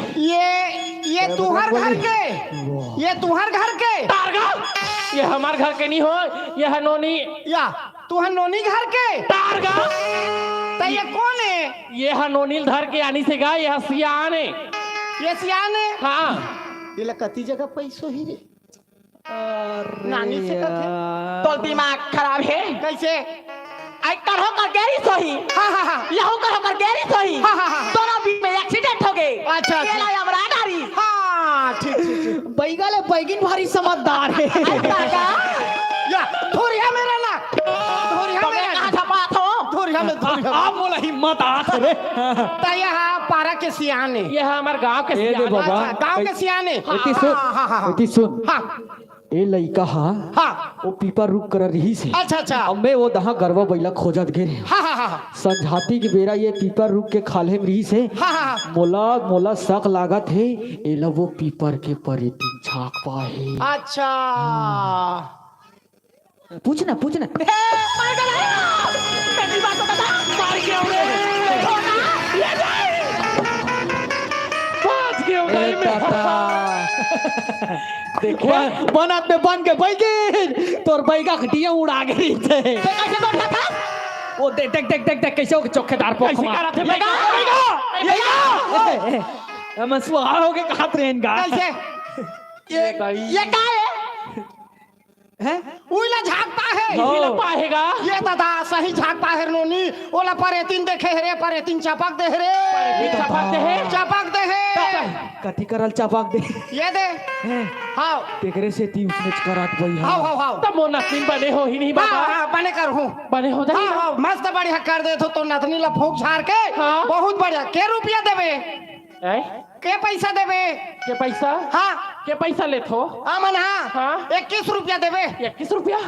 ये तुहर घर के तारगा ये हमार घर के नहीं हो, ये है नोनी या तू है नोनी घर के तार गा। तो ये कौन है? ये है नोनील धर के आनी से गा, ये है सियान है। ये सियान है। हाँ ये कती जगह पैसो ही रे नानी से तो दिमाग खराब है कैसे? आई करो कर गैरी सोही हाँ हाँ हाँ यहू करो कर गैरी सोही हाँ, हाँ, हाँ। दोनों बीच में एक्सीडेंट हो गए। अच्छा, अच्छा। ये ला हमरा गाड़ी हाँ ठीक ठीक ठीक। बैगन बैगिन भारी समझदार है। का या थोरिया मेरा ला थोरिया तो मैं मेरा कहां छपा था थोरिया में थोरिया आप बोला हिम्मत आत रे। तया पारा के सियान है। ये है हमार गांव के ए दे सियान। बाबा। अच्छा गांव के सियान है। इति सुन हाँ हाँ हाँ इति सुन हाँ ए लइका हा हाँ वो पीपर रुक कर रही से अच्छा अच्छा अब मैं वो दहा गरवा बैला खोजत गे हाँ हाँ हाँ संझाती के बेरा ये पीपर रुक के खाले में रही से हाँ हाँ मोला मोला शक लागत है एला वो पीपर के परेती झाक पाए। अच्छा पूछना पूछना पहली बात तो बता मार के उड़े छोटा ये पाँच के उड़ाई में देखो बनात में बन के बैगे तोर बैगा खटिया उड़ा गई थे। कैसे करता था वो देख देख देख देख देख कैसे चौकीदार पोख कैसे करा थे मार हम सुहाओ के कहा ट्रेन गा कैसे? ये क्या है हैं उइला झाकता है यही ना पाएगा। ये दादा सही झाकता है नोनी ओला परेतिन देखे रे परेतिन चपक दे रे चपक दे है। चपक दे है कथी करल चापाक दे ये दे हाँ तेकरे से ती उसने करात बई हाँ हाँ हाँ तब वो नसीब बने हो ही नहीं बाबा। हाँ बने कर हूँ बने हो हाँ जाए हाँ मस्त बढ़िया कर दे तो नथनी ला फूक झाड़ के हाँ। बहुत बढ़िया के रुपया देवे के पैसा देवे के पैसा हाँ के पैसा ले थो अमन हाँ हाँ। 21 रुपया देवे 21 रुपया।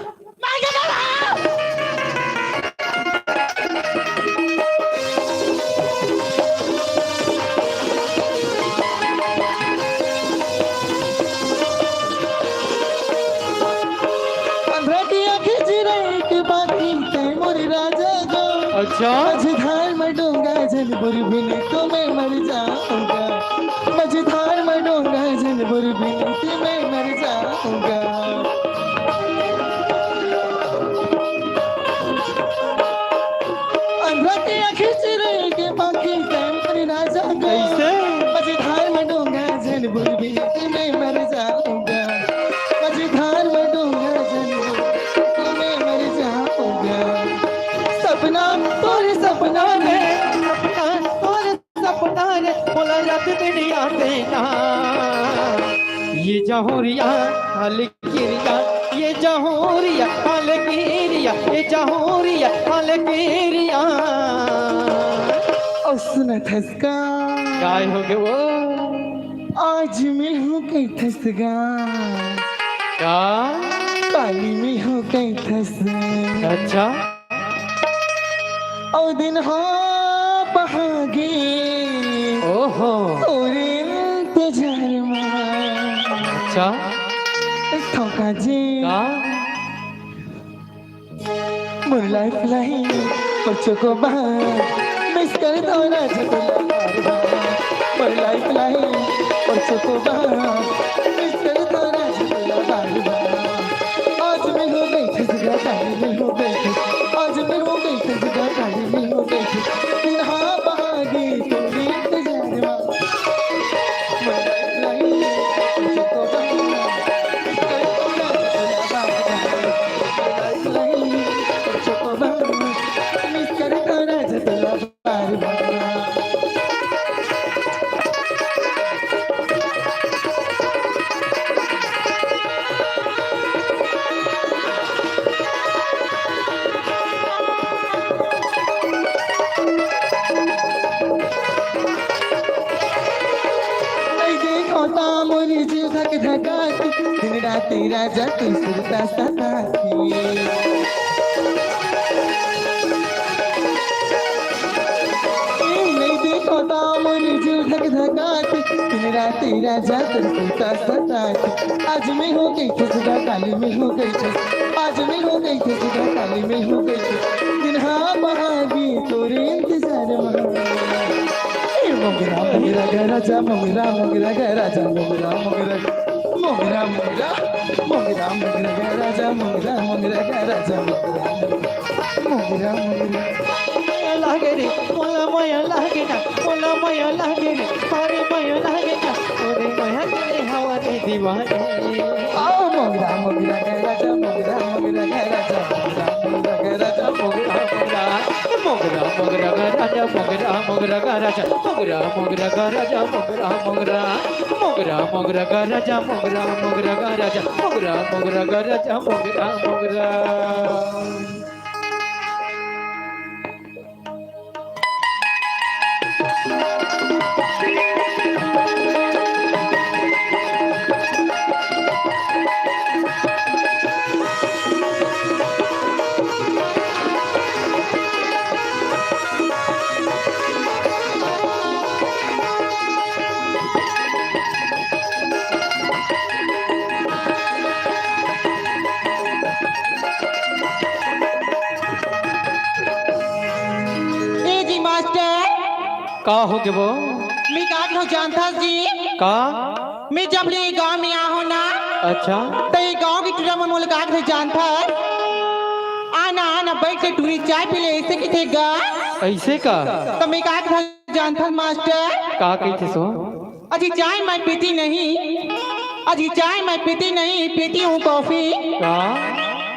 अच्छा मझधार में डोंगा जल बुरबिन तो मैं मर जाऊंगा मझधार में डोंगा जल बुरबिन तो मैं मर जाऊंगा अंधे आंखें चिरे के बाकी कैमरे ना जाऊंगा मझधार में डोंगा जल बुरबिन तो मैं मर जाऊंगा मझधार में डोंगा जल बुरबिन तो मैं मर जाऊंगा सपना तोरे सपना ने बोला रात दुनिया देना ये जहोरिया हलकिरिया ये जहोरिया हलकिरिया ये जहोरिया हलकिरिया और सुना थसका काय हो गए वो आज मैं हूँ कहीं थसगा क्या काली में हूँ कहीं थस अच्छा और दिन हाँ बहागे ओहो और इंतजार में अच्छा ठोका जी क्या मोर लाइफ लाइन बच्चों को बाहर मिस कर दो ना मोर लाइफ लाइन बच्चों को बाहर मिस कर दो ना आज मैं हो गई थसगा काली में हो गई आज मैं हो गई थसगा काली में हो गई दिन हाँ बहागी तुम इंतजार में मोर लाइफ लाइन बच्चों को बाहर मिस कर दो ना लाइफ लाइन बच्चों को बाहर मिस कर दो ना बार बार दिन रात राजा तू सुरता सताती नहीं देखो दामन जो धक धकाती दिन रात राजा तू सुरता सताती आज मैं हो गई थसगा काली में हो गई थी आज मैं हो गई थसगा काली में हो गई थी दिन हाँ बहागी तोरे इंतजार में मोगरा मोगरा राजा मोगरा मोगरा राजा मोगरा मोगरा मोगरा मोगरा मोगरा मोगरा गा राजा मोगरा मोगरा गा राजा मोगरा मोगरा लागे रे मोला माया लागे ना मोला माया लागे रे अरे माया लागे ना अरे माया तेरे हवा रे दीवाने आओ मोगरा मोगरा गा राजा मोगरा मोगरा गा राजा मोगरा गा राजा मोगरा मोगरा मोगरा गा राजा मोगरा मोगरा गा राजा मोगरा मोगरा गा राजा मोगरा मोगरा मोगरा मोगरा गा राजा मोगरा मोगरा गा राजा मोगरा मोगरा गा राजा मोगरा मोगरा ए जी मास्टर का हो गए वो मैं का हो जानता जी का मैं जब ले गांव में आहो ना अच्छा तो ये गांव की टूरा में मुलाकात हो जानता आना आना बैठ के टूरी चाय पी ले ऐसे किथे गा ऐसे का तो मैं का जानता मास्टर का कहते सो अजी चाय मैं पीती नहीं अजी चाय मैं पीती नहीं पीती हूँ कॉफी का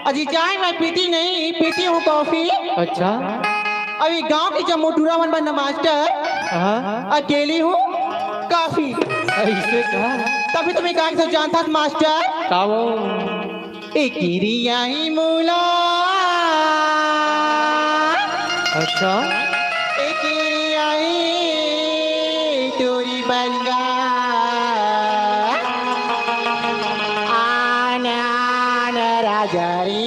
अजी चाय मैं पीती नहीं पीती हूँ कॉफी अच्छा अभी गांव की जब मोटूरा मन बंदा मास्टर हाँ अकेली हूँ काफी ऐसे का तभी तुम्हें कहा तो जानता था मास्टर का वो एक ही मूला अच्छा एक तोरी बंगा आना आना राजा रे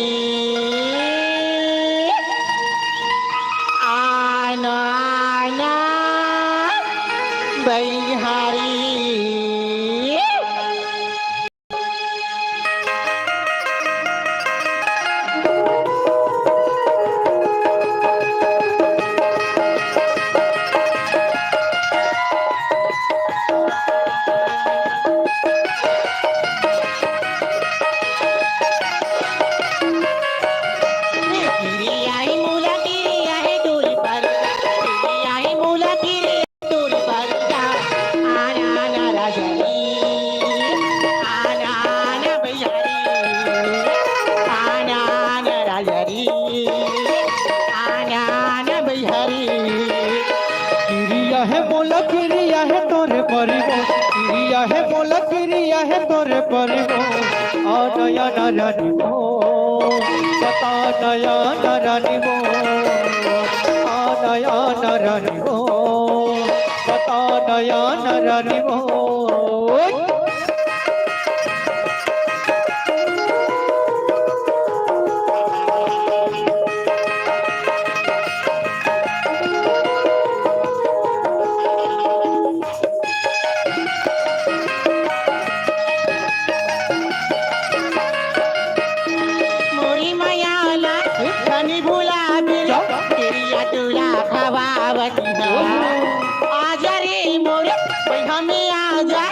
आना आना बलिहारी क्रिया है बोला क्रिया है तोरे परिवो क्रिया है बोला क्रिया है तोरे परिवो आ नया नारानी वो बता नया नारानी वो आ नया नारानी वो बता नया नारानी वो मोरी मयाला धनी भूला बिल तेरिया तुला खवावती आजा रे मोरे भाई हमें आजा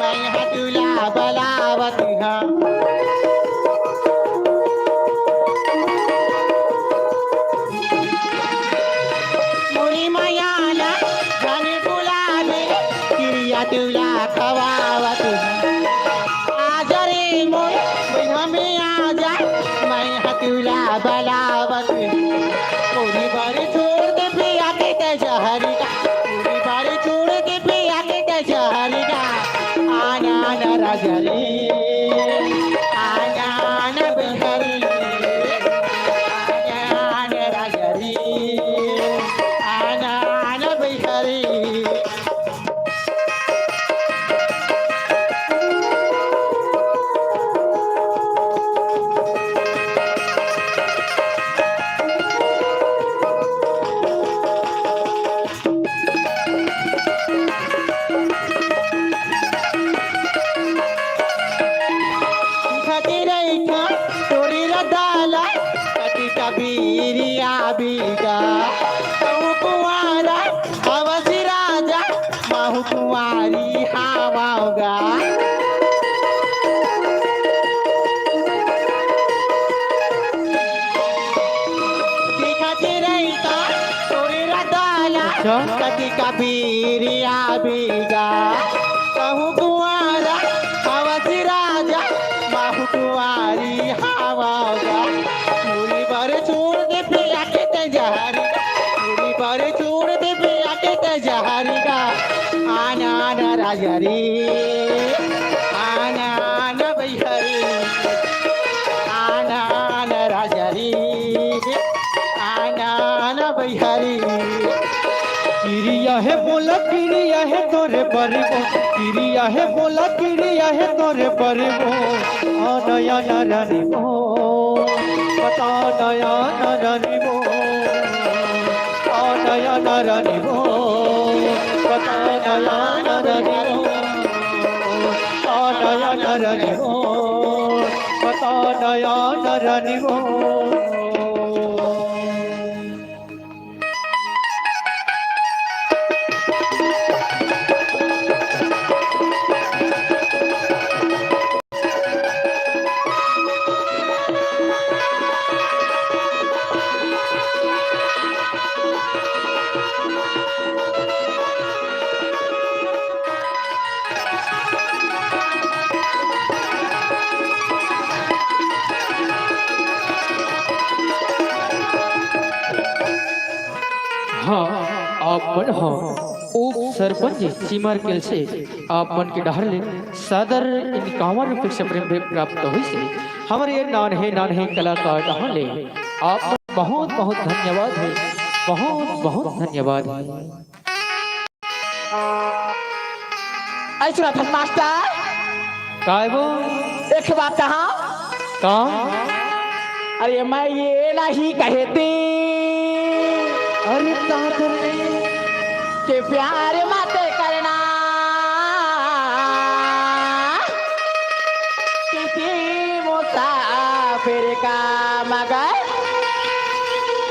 मैं यहाँ तुला बलावती मोरी मयाला धनी भूला बिल तेरिया तुला खवावती आजा रे मोरे भाई हमें आजा मैं हतुला बलावत पूरी बारी छोड़ के पिया के तजहरी का पूरी बारी छोड़ के पिया के तजहरी का आना आना राजरी आना आना बिहरी आना आना राजरी आना आना बिहरी खतिरेखा तोरी रदाला कति कबीरिया बीगा कहूँ कुंवारा हवसी राजा महू कुंवारी हवाऊगा अच्छा कति कबीरिया बीगा कहूँ कुआरा हवा राजा माहू कुआरी हवागा पूरी बार छोड़ दे पिया के तजहरी पूरी बार छोड़ दे पिया के तजहरी का आना आना राजा रे आना आना भैहरी आना आना राजा रे आना आना भैहरी किरिया है बोला किरिया है तोरे बरबो किरिया है बोला किरिया है तोरे बरबो आ नया नारानी बो बता नया नारानी बो आ नया नारानी बो बता नया नारानी बो आ नया नारानी बो बता नया नारानी बो हाँ आप मन हाँ उप सरपंच सीमार केल से आप मन के डहर ले सादर इनकावन रुपये से प्रेम प्राप्त हुई से हमारे ये नान है कलाकार डहर ले आप बहुत बहुत धन्यवाद है बहुत बहुत धन्यवाद है ऐसा था मास्टर काय वो एक बात कहा का अरे मैं ये नहीं कहती अरे ताकर कि प्यार मत करना किसी मुसाफिर का मगर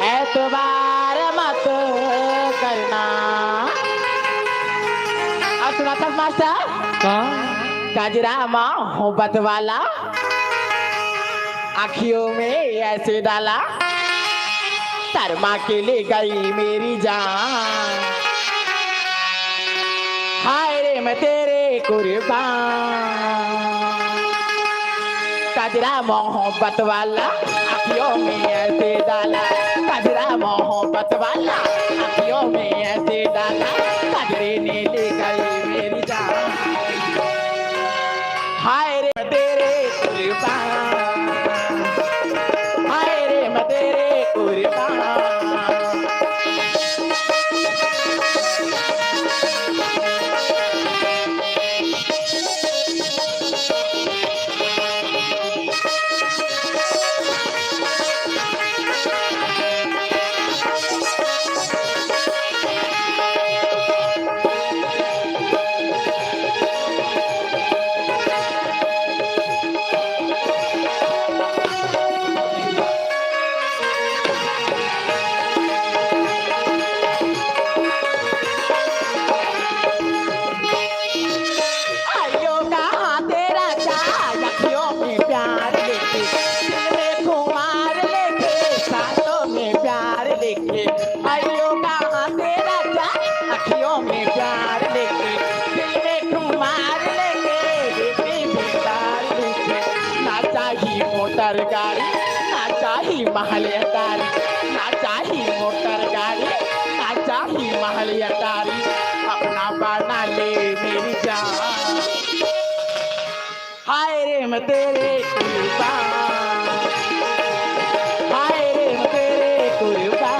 एतबार मत करना। अब सुना था मास्टर का काजरा मोहब्बत वाला आँखियों में ऐसे डाला शर्मा के ले गई मेरी जान हाय रे मैं तेरे कुर्बान काजरा मोहब्बत वाला आँखियों में ऐसे डाला काजरा मोहब्बत वाला आँखियों में ऐसे डाला काजरे ने ले गई मेरी जान हाय रे मैं तेरे कुर्बान हाय रे मैं तेरे कुर्बान मोटर गाड़ी ना चाहिए महल अटारी ना चाहिए मोटर गाड़ी ना चाहिए महल अटारी अपना बना ले मेरी जान हाय रे मैं तेरे कुर्बान हाय रे मैं तेरे कुर्बान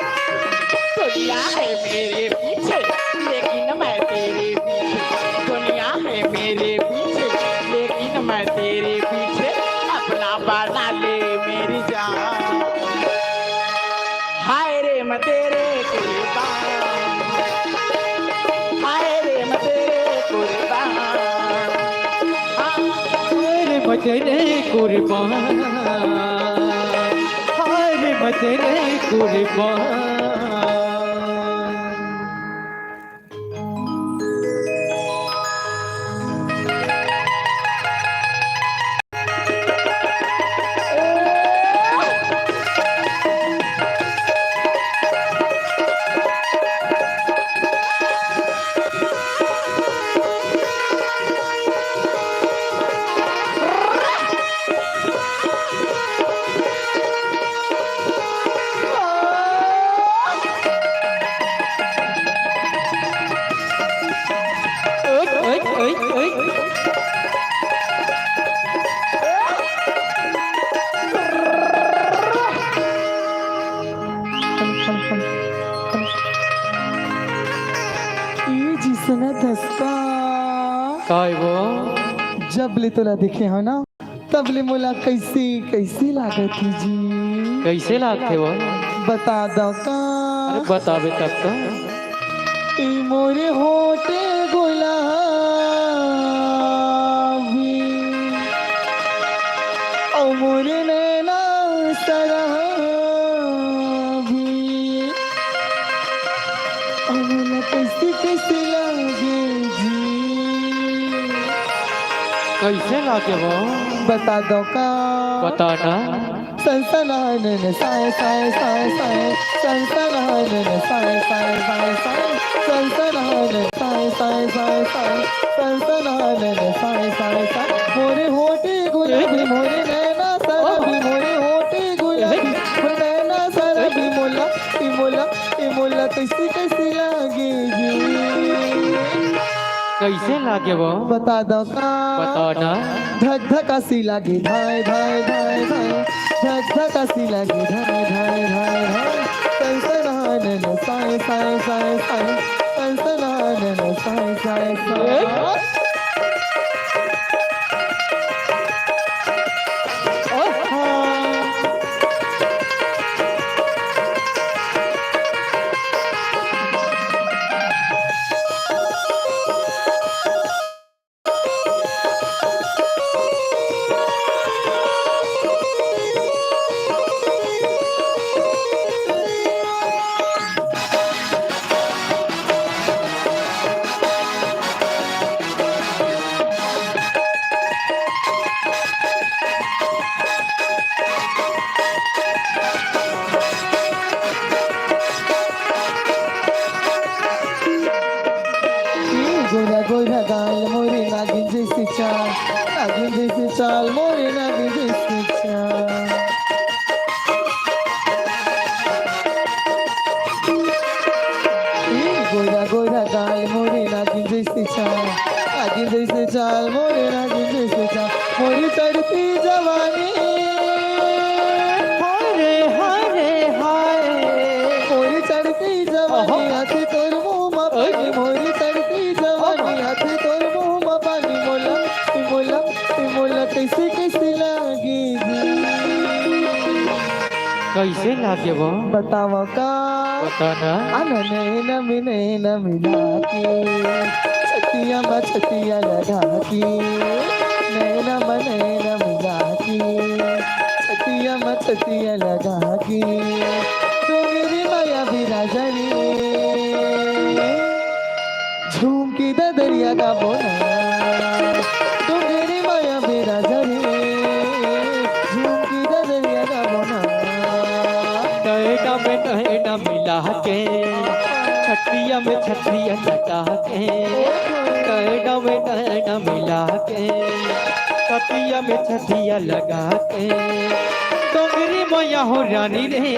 दुनिया है मेरे पीछे लेकिन मैं तेरे पीछे दुनिया है मेरे पीछे लेकिन मैं तेरे पीछे अपना बना ले मेरी जान मत रे कुर्बान, हाय रे मत रे कुर्बान। ये जिसने धसका काय वो जब ले तोला देखे हो ना तब ले मोला कैसी कैसी लागत थी जी कैसे लागते वो? बता दो का अरे बतावे तब तो। ई मोरे होटे गुलाबी ओ मोरे नैना शराबी ओ मोला कैसी कैसी लागे जी कैसे लागे वो? बता दो का बताना। सनसनानन साय साय साय साय सनसनानन साय साय साय साय सनसनानन साय साय साय साय सनसनानन साय साय साय मोरे होठे गुलाबी मोरे नैना शराबी मोरे होठे गुलाबी मोरे नैना शराबी मोला ई मोला कैसी कैसी लागे जी कैसे लागे वो? बता दो का बताना। धक धकासी लागे धाय धाय धाय धाय धक धकासी लागे धाय धाय धाय धाय सनसनानन साय साय साय साय सनसनानन साय साय साय गोरा गोरा गाल मोरे नागिन जैसी चाल मोरे नागिन जैसी चाल गोरा गोरा गाल मोरे नागिन जैसी चाल मोरे नागिन जैसी चाल मोरी चढ़ती जवानी हाय रे हाय रे हाय। मोरी चढ़ती जवानी हाथी तोर मुँह में पानी मोरी चढ़ती जवानी हाथी तोर मुँह में पानी मोला कैसे कैसे लागी जी कैसे लागे वो? बतावा का बताना। नैन मिला के छतिया में छतिया लगा के नैन मिला के छतिया में छतिया लगा के तो मेरी माया विराजनी झूम की दरिया का बोना तो मेरी माया विराजनी झूम की दरिया का बोना नैना मिला के छतिया में छतिया लगा के नैना मिला के छतिया में छतिया लगा के तो मेरी मैया हो रानी रे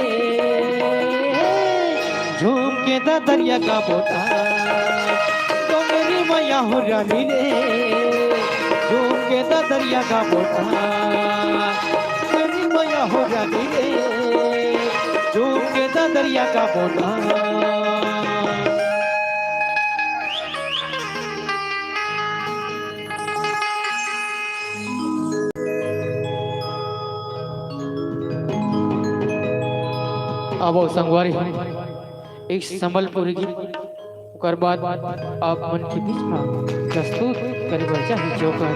झूम के दरिया का बोटा तो मेरी मैया हो रानी रे झूम के दरिया का बोटा मेरी मैया हो रानी रे झूम के दरिया का बोटा। अब संगवारी एक संबलपुरी गीत ओकर बाद आप मन के बीच में प्रस्तुत करे चाहे जोकर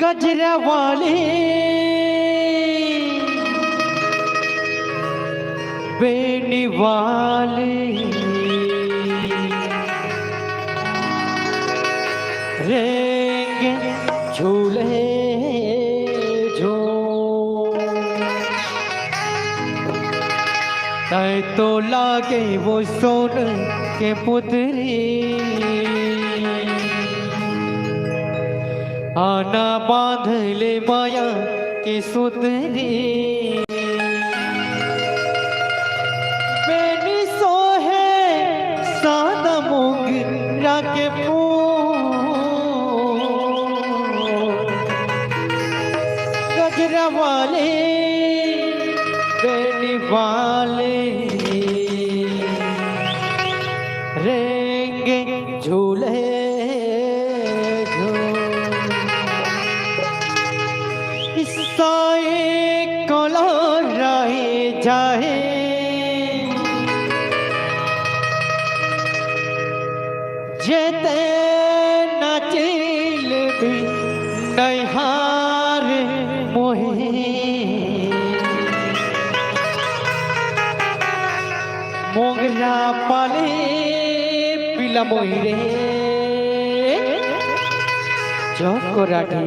गजरा वाले बेनी वाले रेंगे झूले तय तो लागे वो सोन के पुतरी आना बांध ले माया के सुतरी बेनी सोहे सादा मोगरा के गजरा वाले बेनी वाले रेंगे झूले साए कोला राहे जाए जेते नाचिल भी नैहार मोहे मोगरा पाले पिला मोहिरे चौकोराटी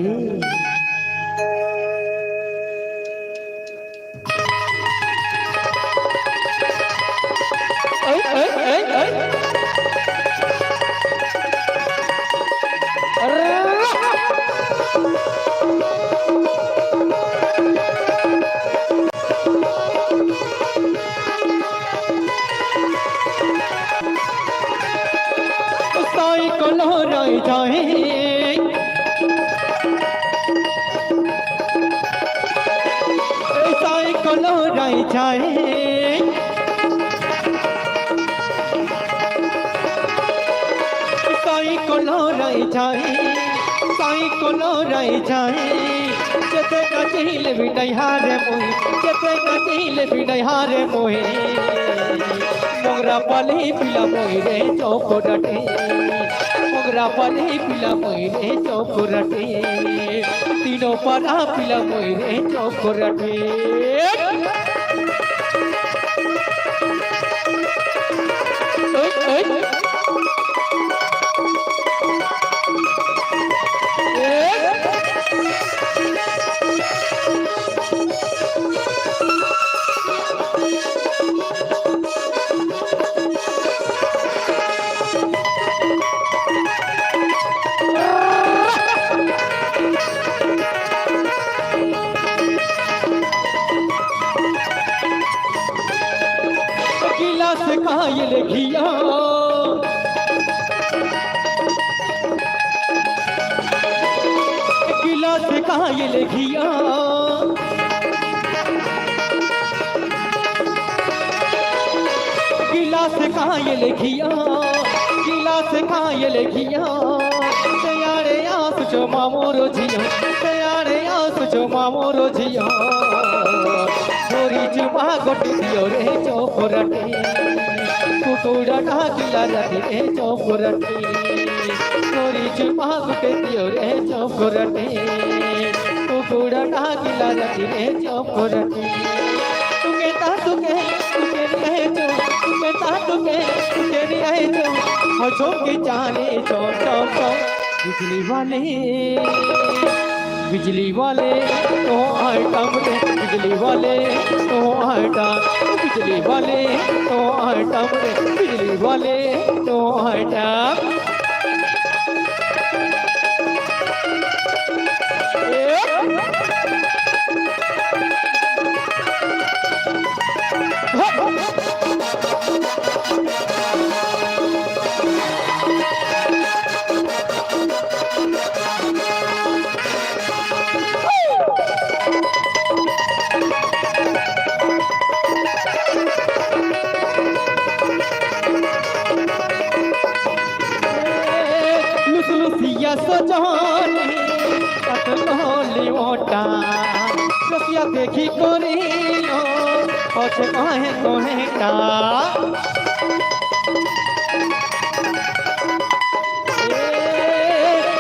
साई को लहराई जाए साई को लहराई जाए साई को लहराई जाए साई को लहराई जाए जते का झील भी नहीं हारे मोहे जते का झील भी नहीं हारे मोहे मोगरा पाले पिला मोहिरे चौकोराटे मोगरा पाले पिला मोहिरे चौकोराटे तीनों पारा पिला मोहिरे चौकोराटे गिलास कायल घिया गिलास कायल घिया गिलास कायल घिया गिलास कायल घिया तैयारे आस जो मामोरो झिया तैयारे आस जो मामोरो झिया गोरी जुबा गोट दियो रे चौकोराटे कुकुड़ा ढाकिला रति रे चौकोराटे गोरी जुबा गोट दियो रे चौकोराटे कुकुड़ा ढाकिला रति रे चौकोराटे तुके ता तुके रहे जो तुके ता तुके रहे जो हजो के चाले चौ चौ चौ बिजली वाले तो आइटम रे बिजली वाले तो आइटम बिजली वाले तो आइटम रे बिजली वाले तो आइटम लुसिया सजाने पतलोली ओटा लुसिया देखी करिलो ओछे कहे कोहेटा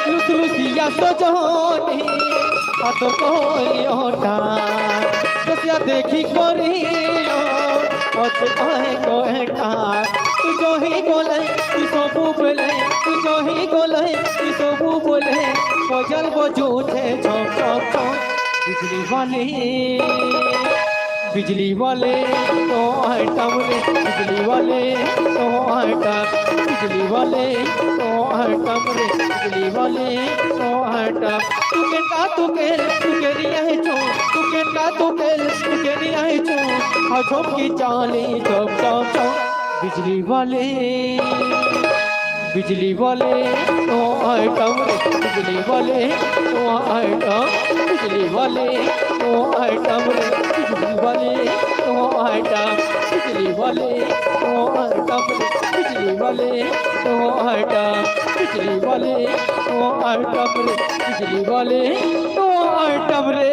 लुसिया सजाने तो कोलियोटा कसिया देखी कोरियो ओते आए कोएटा तू जो ही बोले तू सबू बोले तू जो ही बोले तू सबू बोले बजल बजूते चौक चौक चौक बिजली वाले तो आइटम रे बिजली वाले तो आइटम बिजली वाले तो आइटम रे बिजली वाले तो आइटम तू के रिया है चो तू के रिया है चो आ झोंकी चाली चौक चौक चौक बिजली वाले तो आइटम रे बिजली वाले तो आइटम बिजली वाले तो आइटम रे बिजली वाले तो आइटम बिजली वाले तो आइटम रे बिजली वाले तो आइटम बिजली वाले तो आइटम रे बिजली वाले तो आइटम रे।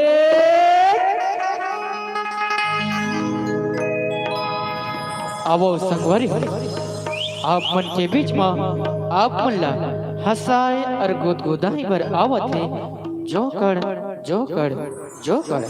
आवो संगवारी आप मन के बीच में आप मन ला हंसाए और गुदगुदाई बर आवत है जोकर जोकर जोकर।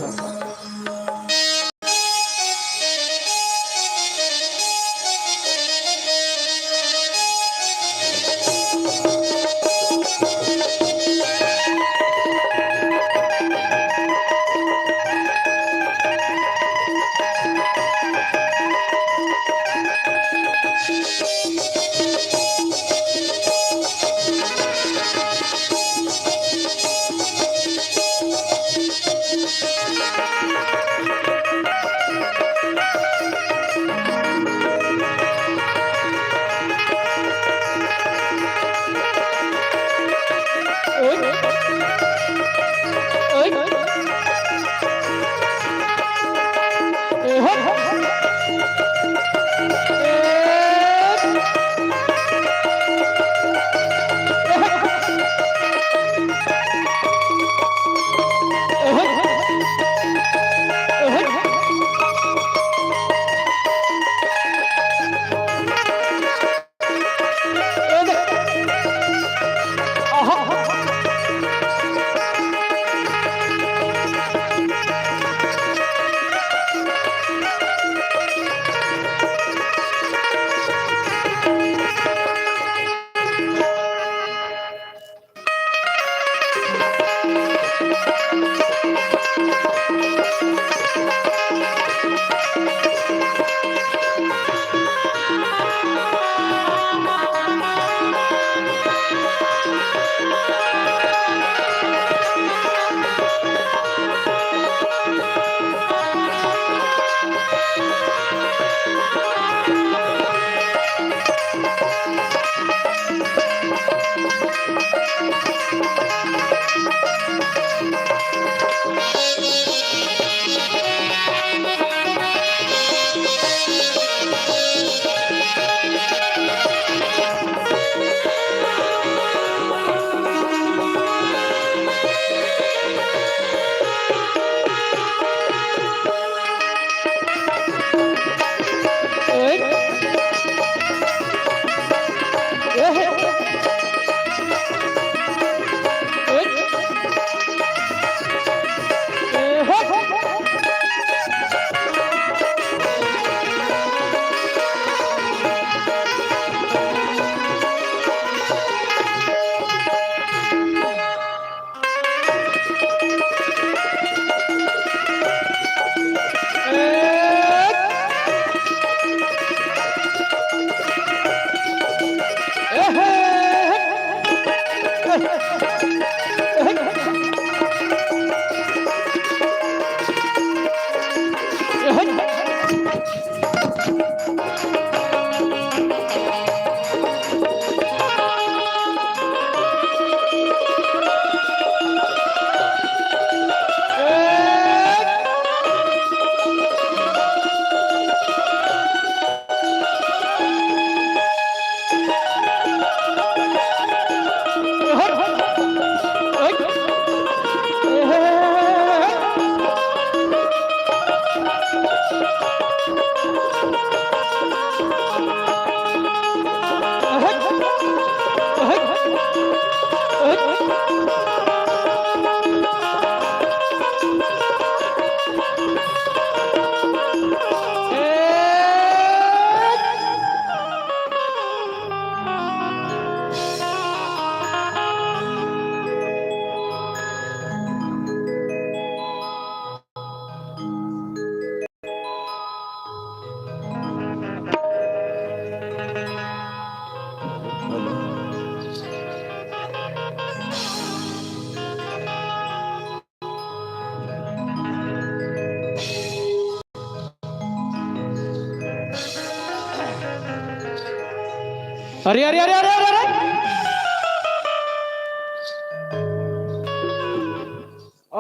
अरे अरे अरे अरे अरे, अरे।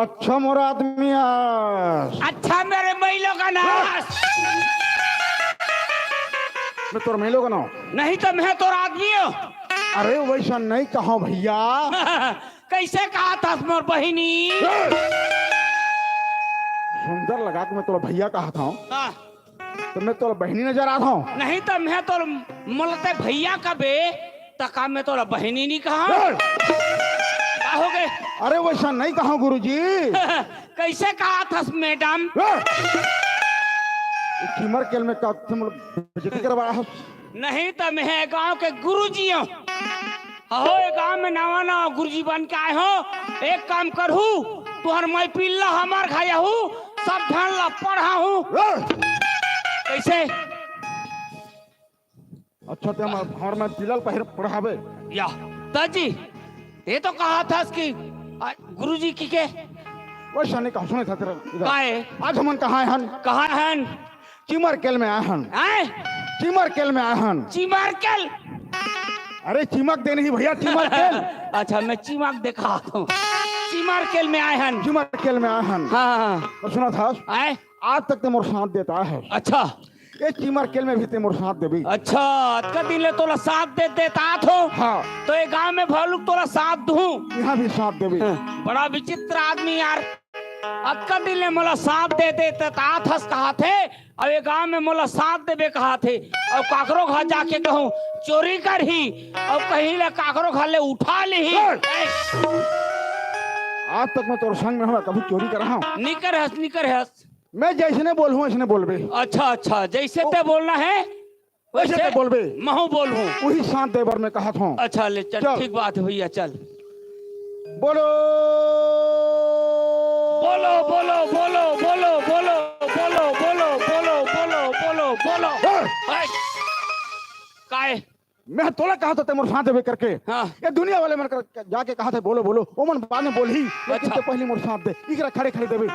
अच्छा मोरा आदमी अच्छा मेरे महिलों का नाश। मैं तोर मेलो का ना नहीं तो मैं तो आदमी हूँ। अरे वैसा नहीं कहा भैया कैसे कहा था मोर बहिनी? सुंदर लगा कि मैं तोरा भैया कहा था हाँ, तो मैं तोरा बहनी नजर आता हूँ नहीं तो मैं तो मलते भैया का बे तका मैं तो बहिनी नहीं कहा। क्या हो गए? अरे वैसा नहीं कहा गुरुजी कैसे कहा था मैडम? कीमर केल में का तुम बेइज्जती करवाया हो नहीं तो मैं गांव के गुरुजी हूँ। हो एक गांव में नवा नवा गुरुजी बन के आए हो। एक काम करू तुहर मैं पिल्ला हमार खाया हूँ सब ध्यान ला पढ़ा हूँ। कैसे? अच्छा ते हम घर में तिलल पहिर पढ़ावे या ताजी ये तो कहा था कि गुरुजी की के वैसा नहीं कहा सुने था तेरा इधर। काहे? आज हमन कहाँ हन कहा हन? कीमर केल में आए हन आए कीमर केल में आए हन चिमारकल। अरे चिमक दे नहीं भैया कीमर केल अच्छा मैं चिमाक देखा हूँ। चिमारकल में आए हन। कीमर केल में आए हन हाँ तो सुना था आए। आज तक ते मोर साथ देता है अच्छा ये कीमर केल में भी ते मोर साथ देबी अच्छा कदी ले तोला साथ दे देता थो। हाँ तो ये गांव में भालू तोला साथ दूं। यहाँ भी साथ देबी बड़ा विचित्र आदमी यार। अक्का दिल ने मोला साथ दे देते ताथस कहा थे और ये गांव में मोला साथ देबे कहा थे और काकरो घर जाके कहूँ चोरी कर ही और कहीं ले काकरो घर ले उठा ली ही। आज तक मैं तोर संग में हूँ कभी चोरी कर रहा हूँ निकर हंस। मैं जैसे ने बोलूँ ऐसे बोलबे अच्छा अच्छा जैसे ते बोलना है वैसे ते बोलबे महू बोलूं। वही साथ देवर में कहा था अच्छा ले चल चल। ठीक बात है भैया चल। बोलो बोलो बोलो बोलो बोलो बोलो बोलो बोलो बोलो बोलो बोलो बोलो। काय? मैं तोला कहा था मोर साथ देवे करके हाँ। ये दुनिया वाले मन कर जाके कहा था बोलो बोलो वो मन बाद में बोल ही लेकिन अच्छा। ते पहले मोर साथ दे इकरा खड़े खड़े देवे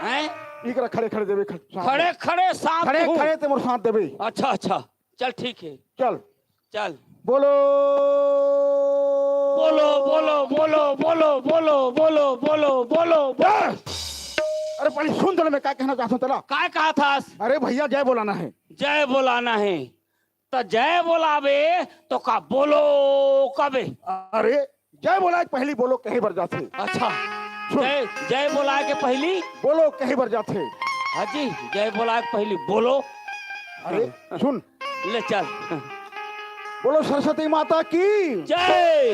हैं? इकरा खड़े खड़े देवे साथ खड़े खड़े साथ खड़े हूँ। खड़े ते मोर साथ देवे अच्छा अच्छा चल ठीक है चल चल। बोलो बोलो बोलो बोलो बोलो बोलो बोलो बोलो बोलो बोलो। अरे पहले सुन तो मैं क्या कहना चाहता हूँ तेरा काय कहा था? अरे भैया जय बोलाना है जय बोलाना है तो जय बोलावे तो का बोलो कबे? अरे जय बोला पहली बोलो कहीं बर जाते अच्छा सुन। जय जय बोला के पहली बोलो कहीं बर जाते हाजी जय बोला के पहली बोलो। अरे सुन ले चल। बोलो सरस्वती माता की जय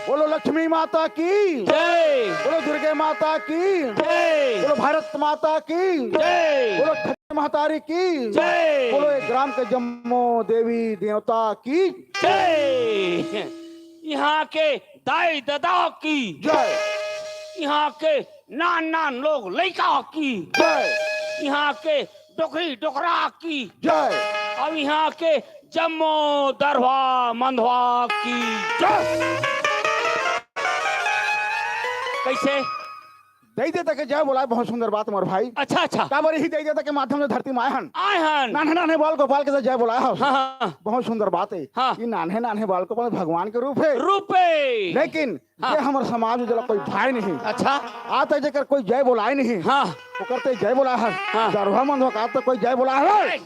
बोलो लक्ष्मी माता की जय बोलो दुर्गे माता की जय बोलो भारत माता की जय बोलो छठी महतारी की जय बोलो एक ग्राम के जम्मो देवी देवता की जय। यहाँ के दाई दादा की जय यहाँ के नान नान लोग लड़का की जय यहाँ के डोकरी डोकरा की जय अब यहाँ के जम्मो दरवा मंधवा की जय कैसे? दे देता के जय बोला बहुत सुंदर बात मोर भाई अच्छा अच्छा का बार ही दे देता के माध्यम से धरती में आए हन आए हन। नान्हे नान्हे बाल गोपाल के साथ जय बोला है हाँ हाँ बहुत सुंदर बात है हाँ। ये नान्हे नान्हे बाल गोपाल भगवान के रूप है रुपए। लेकिन हाँ। ये हमारे समाज में जला कोई भाई नहीं अच्छा आता जेकर कोई जय बोलाए नहीं हाँ वो करते जय बोला है हाँ। दरवा मंदवा का तो कोई जय बोला है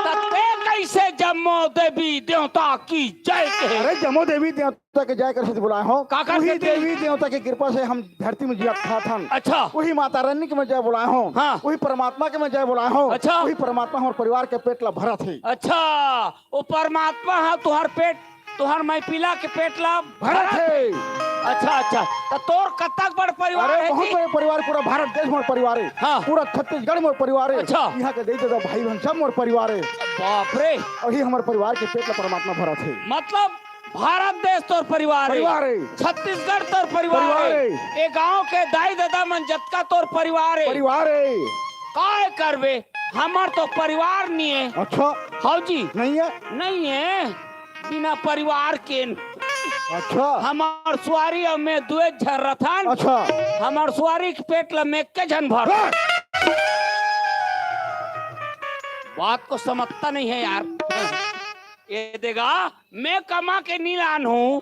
तत्ते कैसे जम्मो देवी देवता की जय कहे? अरे जमो देवी देवता के जय कर से बुलाए हो का कर वही देती? देवी देवता की कृपा से हम धरती में जिया था था अच्छा वही माता रानी के मैं जय बुलाए हो हाँ। वही परमात्मा के मैं जय बुलाए हो अच्छा। वही परमात्मा हमारे परिवार के पेट ला भरा थे अच्छा वो परमात्मा है तुहार पेट तुहार मैं पीला के पेट ला भरा थे अच्छा अच्छा तो तोर कतक बड़ परिवार अरे है बहुत जी? बड़े परिवार पूरा भारत देश में परिवार है हाँ। पूरा छत्तीसगढ़ में परिवार है अच्छा। यहाँ के देश भाई बहन सब मोर परिवार है बाप रे और ही हमारे परिवार के पेट ला परमात्मा भरा थे मतलब भारत देश तोर परिवार परिवार है है छत्तीसगढ़ तोर परिवार परिवार है है। ये गांव के दाई दादा मन जतका तोर परिवार है परिवार है काय करबे हमार तो परिवार नहीं है। अच्छा हाँ जी नहीं है नहीं है बिना परिवार के अच्छा हमार सुआरी और मैं दुए झर रथन अच्छा हमार सुआरी के पेट ला में के जन भर बात को समझता नहीं है यार। ये देगा मैं कमा के नीलान हूँ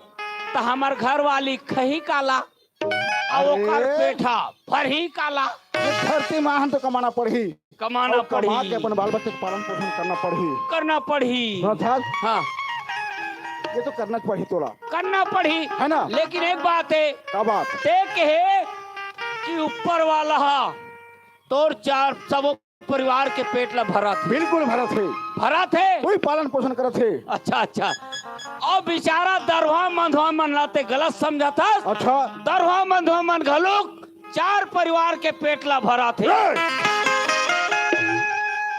तो हमार घर वाली खही काला और ओकर अरे। पेठा फरही काला धरती माहन तो कमाना पड़ी कमाना और कमा पड़ी के अपन बाल बच्चे के पालन पोषण करना पड़ी करना पड़ी अर्थात हाँ ये तो करना पड़ी तोला करना पड़ी है ना? लेकिन एक बात है क्या बात ते कहे कि ऊपर वाला तोर चार सब परिवार के पेट ला भरा थे बिल्कुल भरा थे कोई पालन पोषण करे थे। अच्छा अच्छा और बेचारा दरवा मंधवा मन लाते गलत समझा था अच्छा दरवा मंधवा मन घलुक 4 परिवार के पेट ला भरा थे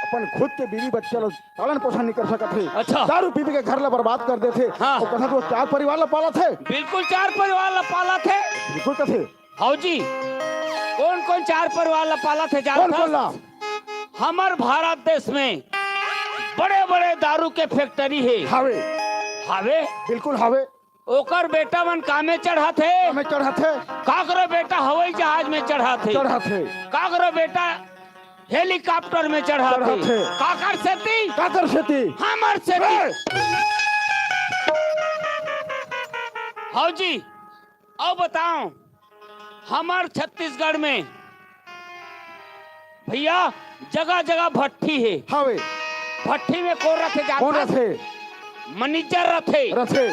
अपन खुद के बीवी बच्चे लोग पालन पोषण नहीं कर सकते थे। अच्छा। दारू पी के घर ला बर्बाद कर देते। हाँ। और कहा तो 4 परिवार ला पाला थे। बिल्कुल 4 परिवार ला पाला थे बिल्कुल कथे हाउ जी कौन कौन 4 परिवार ला पाला थे कौन जानता कौन ला हमार भारत देश में बड़े बड़े दारू के फैक्ट्री है हावे हावे बिल्कुल हावे ओकर बेटा मन कामे चढ़ा थे हमें चढ़ा थे काकरो बेटा हवाई जहाज में चढ़ा थे काकरो बेटा हेलीकॉप्टर में चढ़ा चढ़ा थे थे। काकर सेती काकर खेती हमर सेती हाउ जी अब बताओ हमार छत्तीसगढ़ में भैया जगह जगह भट्टी है हावे भट्टी में कौन रथे कौन जाता रथे मनीजर रथे रथे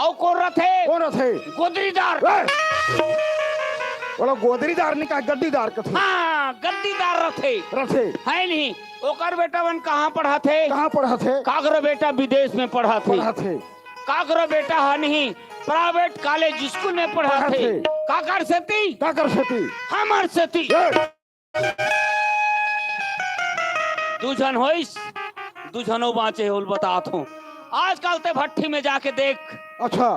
और कौन रथे कौन रथे गोदरीदार बोलो गोदरीदार नहीं कहा गद्दीदार कथे हाँ गद्दीदार रथे रथे है नहीं ओकर बेटा मन कहाँ पढ़ा थे कहाँ पढ़ा थे कागरो बेटा विदेश में पढ़ा थे पढ़ा थे कागरो बेटा है नहीं प्राइवेट कॉलेज स्कूल में पढ़ा पढ़ा थे थे। काकर सेती काकर खेती हमर सेती दूजन होइस दूजनो बाँचे होल बतात हूँ आजकल ते भट्टी में जाके देख अच्छा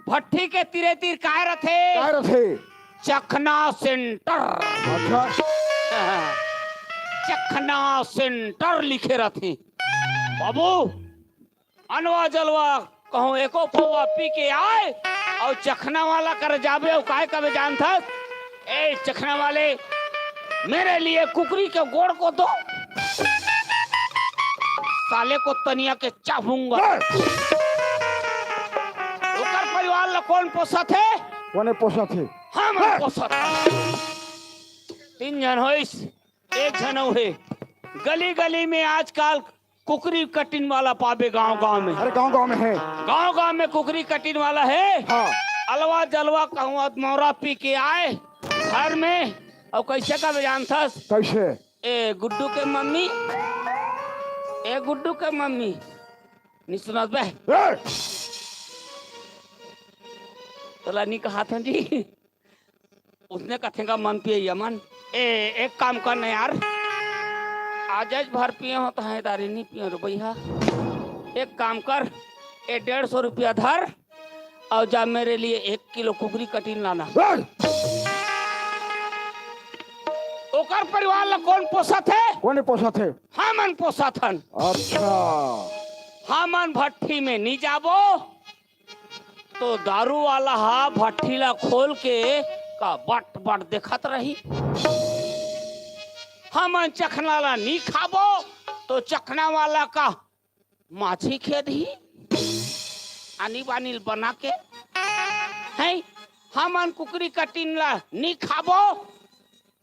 भट्टी के तीरे तीर काय रथे काय रथे चखना सेंटर अच्छा चखना सेंटर लिखे रहते बाबू अनवा जलवा कहूँ एको पौवा पी के आए और चखना वाला कर जाबे और काय कबे जानता ए चखना वाले मेरे लिए कुकरी के गोड़ को दो साले को तनिया के चाहूंगा ओकर परिवार ला कौन पोसा थे कोने पोसा थे हम पोसा थे 3 जन होइस 1 जन है गली गली में आजकल कुकरी कटिन वाला पाबे गांव में अरे गांव में है गांव में कुकरी कटिन वाला है हाँ अलवा जलवा कहूँ मौरा पी के आए घर में और कैसे का जानता कैसे ए गुड्डू के मम्मी नहीं सुनत बे तोला नहीं कहा था जी उसने कथेगा मन पिए यमन ए एक काम करना यार आज भर पिए हो तो है तारी नहीं पिए रुपया एक काम कर ए 150 रुपया धर और जा मेरे लिए 1 किलो कुकरी कटीन लाना ओकर परिवार ला कौन पोसा थे कोने पोसा थे हमन पोसा थन अच्छा हमन भट्टी में नहीं जाबो तो दारू वाला हा भट्टी ला खोल के का बट बट देखत रही हमन चखना ला नहीं खाबो तो चखना वाला का माछी खेद ही आनी बानी बना के है हमन कुकरी कटिन ला नहीं खाबो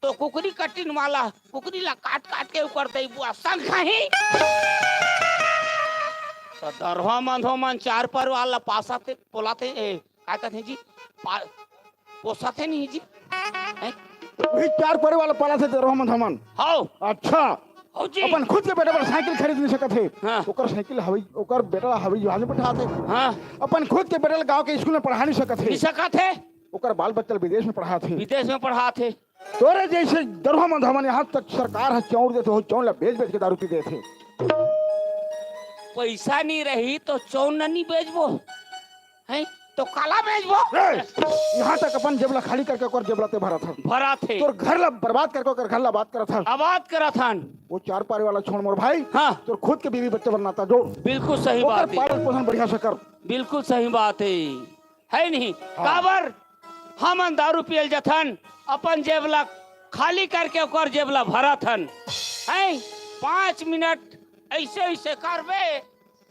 तो कुकरी कटिन वाला कुकरी ला काट काट के ऊपर दे बुआ संग खाही तो दरवा मंधो मन 4 पर वाला पासा थे पोला थे काय कहते जी पोसा थे नहीं जी वही 4 परिवार वाला पाला थे रोहमन हमन हाउ अच्छा हाउ जी अपन खुद के बेटा पर साइकिल खरीद नहीं सकते थे हाँ। ओकर साइकिल हवाई ओकर बेटा हवाई जहाज में बैठा थे हाँ अपन खुद के बेटा गांव के स्कूल में पढ़ा नहीं सकते थे निशका थे ओकर बाल बच्चा विदेश में पढ़ा थे विदेश में पढ़ा थे तोरे जैसे दरवा मंधवन यहाँ तक सरकार है चौड़ देते हो चौड़ ला बेच बेच के दारू पी देते पैसा नहीं रही तो चौन नहीं बेचबो है तो काला बेचबो यहाँ तक अपन जेबला खाली करके ओकर जेबला ते भरा था भरा थे तोर घर ला बर्बाद करके ओकर घर ला बात करा था आबाद करा था वो 4 पारी वाला छोड़ मोर भाई हाँ तोर खुद के बीवी बच्चे बनाता जो बिल्कुल सही ओकर बात है पालन पोषण बढ़िया से कर बिल्कुल सही बात है नहीं काबर हमन दारू पियल जथन अपन जेबला खाली करके ओकर जेबला भरा थन है 5 मिनट ऐसे ऐसे करबे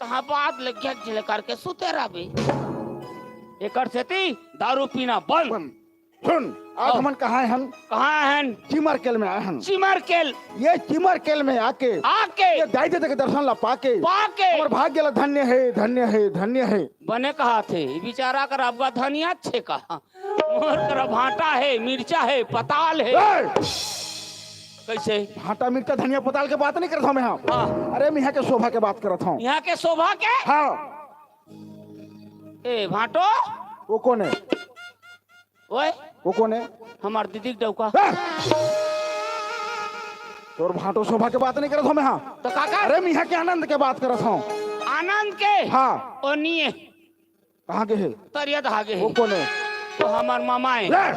तहाँ बाद लग झिल करके सुते रहे। एकर सेती दारू पीना बंद। सुन आज हाँ। हमन कहाँ हैं? कहाँ हैं? चिमर केल में आए हैं। चिमर केल ये चिमर केल में आके आके ये दाई देते के दर्शन ला पाके पाके और भाग्य ला धन्य है, धन्य है, धन्य है। बने कहा थे ई बेचारा कर अबगा धनिया छे कहा मोर कर भाटा है, मिर्चा है, पताल है। ए! कैसे? भाटा मिर्चा धनिया पताल के बात नहीं करता हूँ मैं। हाँ हाँ अरे मैं यहाँ के शोभा के बात करता हूँ। यहाँ के शोभा के। हाँ ए भाटो वो कौन है? ओए वो कौन है? हमार दीदी के डौका। तोर भाटो शोभा के बात नहीं करता हूँ मैं। हाँ तो काका अरे मैं यहाँ के आनंद के बात करता हूँ। आनंद के हाँ ओनिए कहाँ के है? तरिया धागे वो है कौन है? तो हमार मामा है। ले!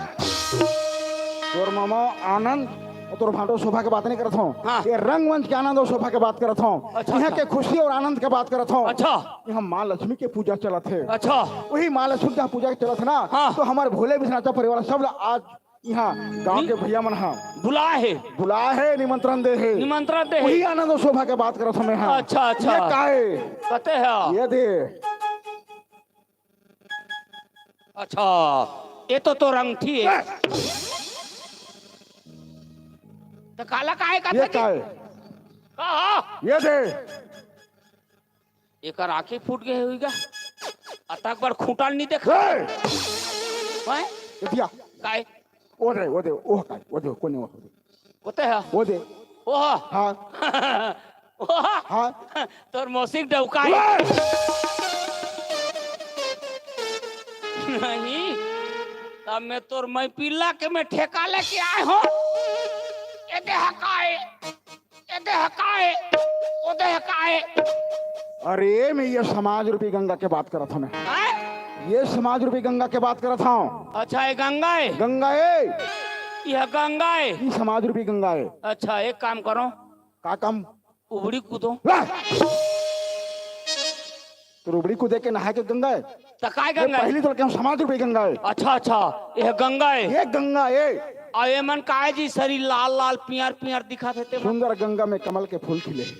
तोर मामा आनंद और तोर भाटो शोभा के बात नहीं करता हूँ। हाँ। ये रंगमंच के आनंद और शोभा के बात करता हूँ। अच्छा, यहाँ अच्छा। के खुशी और आनंद के बात करता हूँ। अच्छा यहाँ माँ लक्ष्मी के पूजा चलत है। अच्छा वही माँ लक्ष्मी का पूजा चलत है ना। हाँ। तो हमारे भोले बिसनाचा परिवार सब लोग आज यहाँ गांव के भैया मन हाँ बुला है, बुला है, निमंत्रण दे है। निमंत्रण दे वही है। आनंद और शोभा के बात करत हूँ मैं। हाँ अच्छा, अच्छा। ये काहे? कते है? ये दे। अच्छा ये तो रंगठी है। तो काला काहे का ये काहे? कहा ये दे। एकर आंखें फूट गए हुईगा अतक बार खूंटाल नहीं देखा ए! हैं? ये दिया। काहे वो दे, वो दे, वो काहे? वो दे, कोने वो दे। कोते है? वो दे। ओहा हाँ ओहा हाँ। तोर मौसिक डौकाई ए! नहीं तब मैं तोर मैं पिल्ला के मैं ठेका लेके आए हो। एदे हकाए एदे हकाए ओदे हकाए। अरे मैं ये समाज रूपी गंगा के बात करत हूँ मैं। हैं? ये समाज रूपी गंगा के बात करत हूँ। अच्छा ये गंगा है, गंगा है, यह गंगा है। ये समाज रूपी गंगा है। अच्छा एक काम करो का काम? उबड़ी कूदो। ला! तो रुबड़ी को देख के नहा के गंगा है। तो काय ये गंगा है? पहली तो क्या समाज रूपी गंगा है। अच्छा अच्छा यह गंगा है। ये गंगा है। और ये मन काय जी शरीर लाल लाल पियर पियर दिखा थे। सुंदर गंगा में कमल के फूल खिले हैं।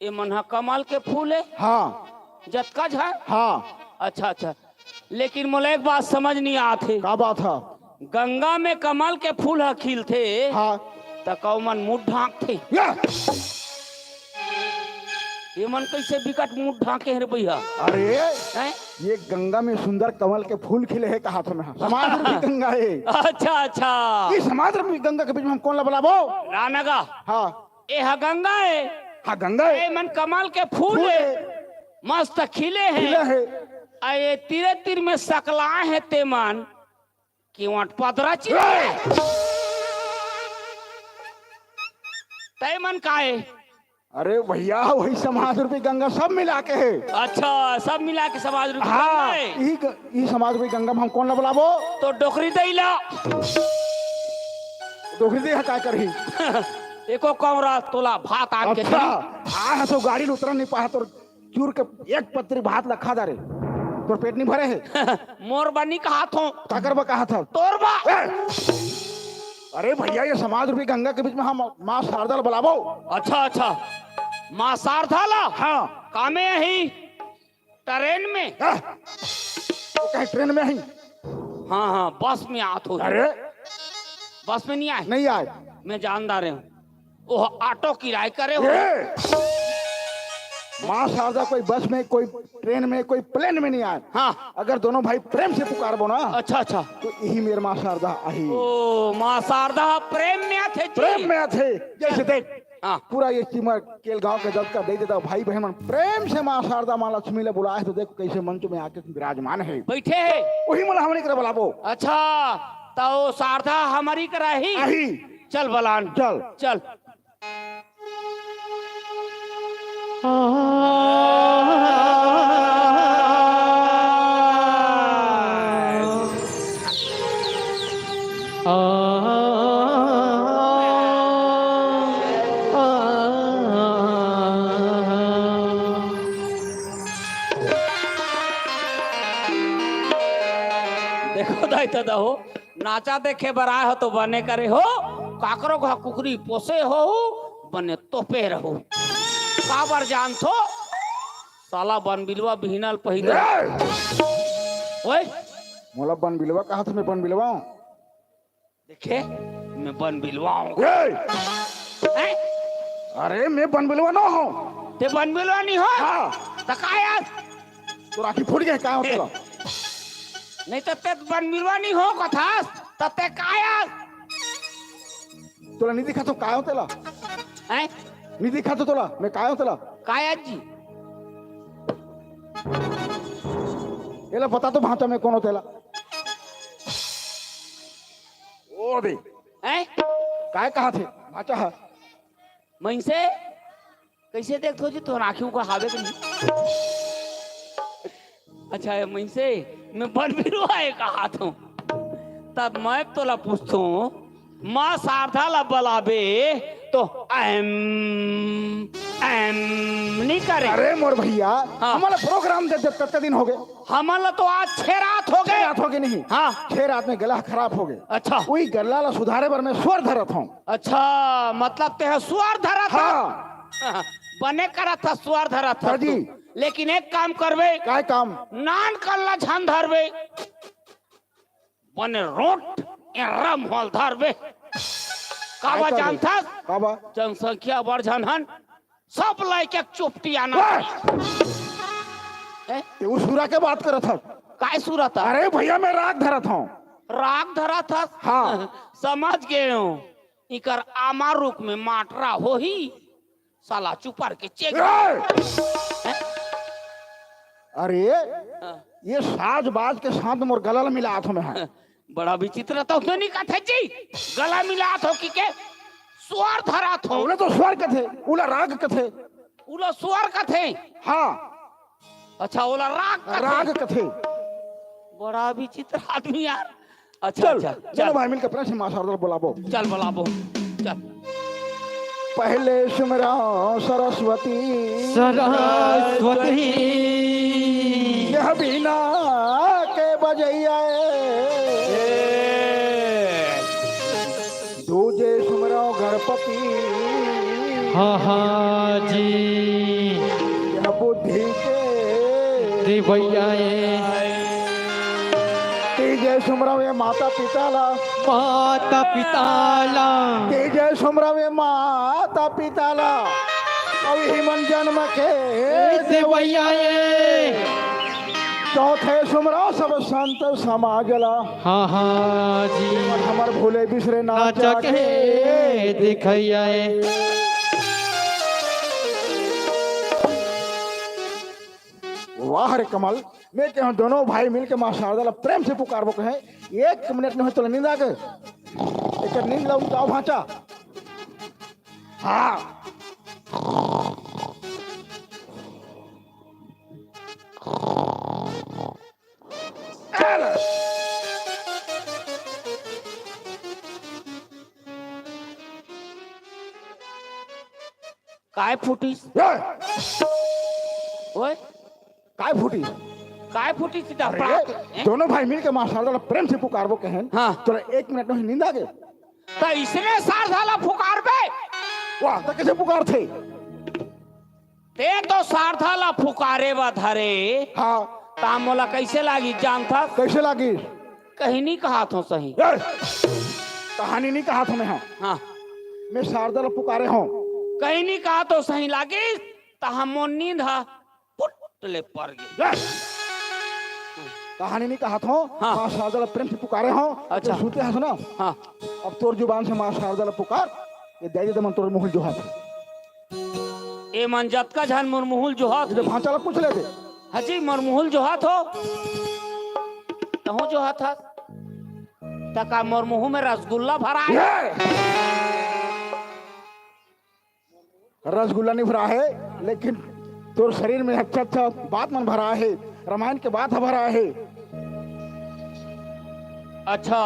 ये मन कमल के फूल है हाँ जतकज है। हाँ। अच्छा अच्छा लेकिन मोला एक बात समझ नहीं आते। का बात है? गंगा में कमल के फूल है खिलते हाँ तो कौ मन मुंह ढांक थे। या! ये मन कैसे विकट मुंह ढांके हैं रे भैया? अरे हैं? ये गंगा में सुंदर कमल के फूल खिले हैं कहा था मैं। समाज रूपी गंगा है। अच्छा अच्छा ये समाज रूपी गंगा के बीच में हम कौन ला बुलाबो? रानगा हाँ ये है गंगा है। हाँ गंगा ये है। मन कमल के फूल फूल है है, मस्त खिले खिले हैं। है। आ ये तीरे तीर में सकलाए हैं ते मन कि वाट पदरा चिरे तय मन का है। अरे भैया वही समाज रूपी गंगा सब मिला के है। अच्छा सब मिला के समाज रूपी गंगा हाँ है। यही समाज रूपी गंगा में हम कौन ला बुलाबो? तो डोकरी दैला दोहरी दे क्या करही? एको कमरा तोला भात आन के अच्छा आ तो गाड़ी उतर नहीं पाया तो चूर के एक पत्री भात लखा दारे तोर पेट नहीं भरे है। मोर बनी का हाथों काकर बा कहा था? तोर बा। अरे भैया ये समाज रूपी गंगा के बीच में हम माँ शारदा ला बुलाबो। अच्छा अच्छा माँ शारदा हाँ कामे ही ट्रेन में। वो कहीं ट्रेन में ही? हाँ हाँ बस में आत हो। अरे बस में नहीं आए? नहीं आए। मैं जानदार हूँ वो ऑटो किराए करे हो। ये माँ शारदा कोई बस में, कोई ट्रेन में, कोई प्लेन में नहीं आए। हाँ अगर दोनों भाई प्रेम से पुकारबो ना अच्छा अच्छा तो यही मेरे माँ शारदा आई। ओ माँ शारदा प्रेम में आते प्रेम में थे जैसे देख हाँ पूरा ये चिमर केल गांव के जब का दे देता भाई बहन मन प्रेम से माँ शारदा माँ लक्ष्मी ले बुलाए तो देखो कैसे मंच में आके विराजमान है। बैठे है। वही मला हमने करे बुलाबो। अच्छा तो शारदा हमारी कराही। आही चल बलान चल। चल देखो दाई दादा हो नाचा देखे बराए हो तो बने करे हो काकरो घा कुकरी पोसे हो बने तोपे रहो। काबर जान थो साला बन बिलवा बिहनल पहिल ओए मोला बन बिलवा कहा था मैं बन बिलवाऊं देखे मैं बन बिलवाऊं अरे मैं बन बिलवा ना हूं ते बन बिलवा नहीं हो हाँ तो का यार तो राखी फूट गए कहा होता नहीं तो ते बन बिलवा नहीं हो कथा तते का यार तोला नहीं दिखा तो काय होतेला हैं नहीं दिखा तो तोला मैं काय होतेला काया जी एला बता तो भाषा में कौन होतेला ओ दे हैं काय कहा थे भाषा है मैं से कैसे देखो जी तो आँखों को हावे के नहीं अच्छा है मैं से मैं बन बिलवा कहा था तब मैं तोला पूछता हूँ माँ शारदा ला बलाबे तो एम नहीं करे अरे मोर भैया हाँ। हमारा प्रोग्राम दे कितने दिन हो गए हमारा तो आज 6 रात हो गए रात हो गए नहीं हाँ 6 रात में गला खराब हो गए अच्छा वही गला ला सुधारे पर मैं स्वर धरत हूँ अच्छा मतलब ते स्वर धरा था हाँ बने करा था स्वर धरा था हाँ जी। तू। लेकिन एक काम करबे काय काम नान कल्ला झन धरबे बने रोट रम होल धरबे काबा काय जान था बाबा जनसंख्या बढ़ झनहन सब लाइक एक चुपटी आना ते उस सूरा के बात करत था काय सूरत है? अरे भैया मैं राग धरत हूँ राग धरा था हाँ। समझ गए हो इकर आमा रूप में माटरा हो ही साला चुपर के चेक अरे ये साज बाज के साथ मोर गला ला मिला हाथों में है बड़ा विचित्र तो नहीं कथे जी गला मिला थो कि के स्वर धरा थो उले तो स्वर कथे उला राग कथे उला स्वर कथे हाँ अच्छा उला राग कथे राग कथे बड़ा विचित्र आदमी यार अच्छा चल अच्छा चलो भाई मिलकर प्रेम से मां शारदा बुलाबो चल बुलाबो चल पहले सिमरा सरस्वती सरस्वती यह बिना के बजैया दूजे सिमरा गणपति हाँ हाँ जी यह बुद्धि के दिवैया तीजे सिमरा में माता पिता ला माता पिताला तीजे सिमरा में माता पिता ला अभी मन जन्म के दिवैया चौथे सुमरा सब संत समाजला हाँ हाँ जी हमर भूले बिसरे ना नाचा जाके के दिखैया वाह रे कमल मैं कहूँ दोनों भाई मिलके माँ शारदा ला प्रेम से पुकारबो कहे 1 मिनट नहीं हो तो नींद आ गए एक नींद ला उनका भाचा हाँ काय फुटीस ओए काय फूटी काय फुटी सीधा अरे, दोनों भाई मिलके माँ शारदा ला प्रेम से पुकारबो कहे हाँ। तो 1 मिनट नहीं नींद आ गए तो इसने सारधाला फुकार बे वाह तो कैसे पुकार थे ते तो सारधाला फुकारे व धरे हाँ तामोला कैसे लागी जानता कैसे लगी कहीं नहीं कहा तो सही कहानी नहीं कहा था मैं हाँ हाँ मैं शारदा ला पुकारे हूँ कहीं नहीं कहा तो सही लागी तो हम नींद पुटले पड़ गए कहानी नहीं कहा था हाँ। माँ शारदा ला प्रेम से पुकारे हूँ अच्छा। तो सुनते हैं ना हाँ अब तोर जुबान से माँ शारदा ला पुकार ये दे दे मन तोर मुहल जो हाथ ए मन जत का झन मुरमुहुल जो हाथ ये भांचा ला पूछ लेते हजी मुरमुहुल जो हाथ हो तहु जो हाथ तका मोर मुंह में रसगुल्ला भरा है रसगुल्ला नहीं भरा है लेकिन तोर शरीर में अच्छा अच्छा बात मन भरा है रामायण के बात भरा है अच्छा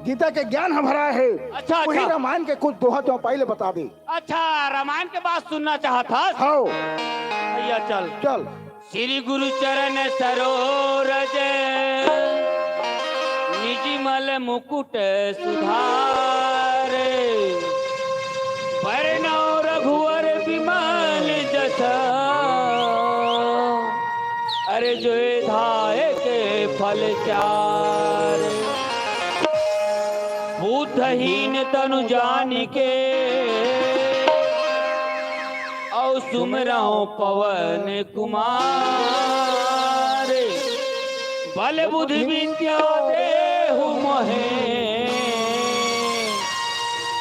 गीता के ज्ञान भरा है अच्छा, वही अच्छा। रामायण के कुछ दोहा तो पहले बता दे अच्छा रामायण के बात सुनना चाहता हाँ भैया चल चल श्री गुरु चरण सरोरज निजिमल मुकुट सुधारे वर्ण रघुवर विमल जस स अरे जो धाये के फल चार बुद्धहीन तनु जान के औ सुमराओ पवन कुमार बल बुद्धि विद्या देहु मोहे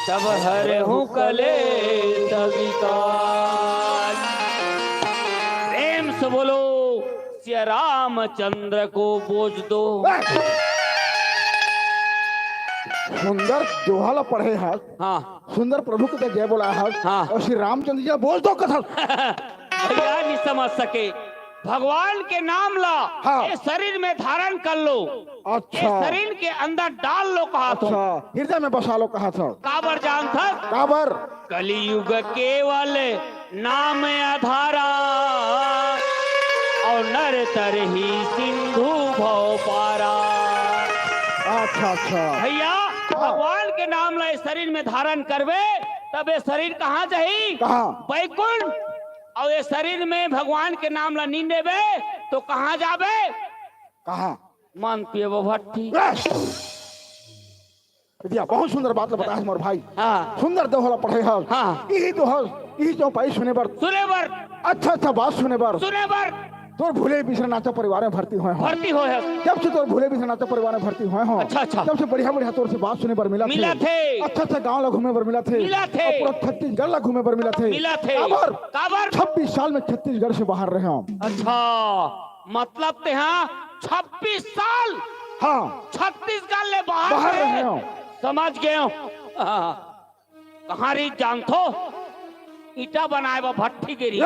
तब हर हूँ कले विकार। प्रेम से बोलो श्री रामचंद्र को बोझ दो। सुंदर दोहाला पढ़े है, हाँ सुंदर प्रभु को जय बोला है, हाँ। और श्री रामचंद्र जी बोल दो कथा। भैया नहीं समझ सके, भगवान के नाम ला, हाँ। ये शरीर में धारण कर लो, अच्छा ये शरीर के अंदर डाल लो कहा तो अच्छा, हृदय में बसा लो कहा था। काबर जान था काबर कलियुग केवल नाम आधारा और नर तर ही सिंधु भव पारा। अच्छा अच्छा भैया भगवान के नाम ला शरीर में धारण करवे तब ये शरीर कहाँ जाही? कहाँ? बैकुंठ। और ये शरीर में भगवान के नाम ला नींद देवे तो कहाँ जावे? कहाँ? मन पिए वो भट्टी। दिया बहुत सुंदर बात बताया हमारे भाई। हाँ सुंदर दोहला पढ़े है। हाँ। यही तो है, यही तो पाई सुने बर। सुने बर अच्छा अच्छा बात सुने बर। सुने बर तो भूले बिसर नाचा परिवार में भर्ती हुए हो। भर्ती हो है। जब से तो भूले बिसर नाचा परिवार में भर्ती हुए हो। अच्छा अच्छा जब से बढ़िया बढ़िया तौर से बात सुने पर मिला थे। अच्छा अच्छा गाँव ला घूमे पर मिला थे। मिला थे। और पूरा छत्तीसगढ़ ला घूमे पर मिला थे। मिला थे। काबर? काबर? 26 साल में छत्तीसगढ़ से बाहर रहे हम। अच्छा मतलब ते हाँ 26 साल हाँ छत्तीसगढ़ ले बाहर बाहर रहे। रहे हो। समझ गए हो। कहाँ रही जानतो? ईटा बनाए वो भट्टी गिरी।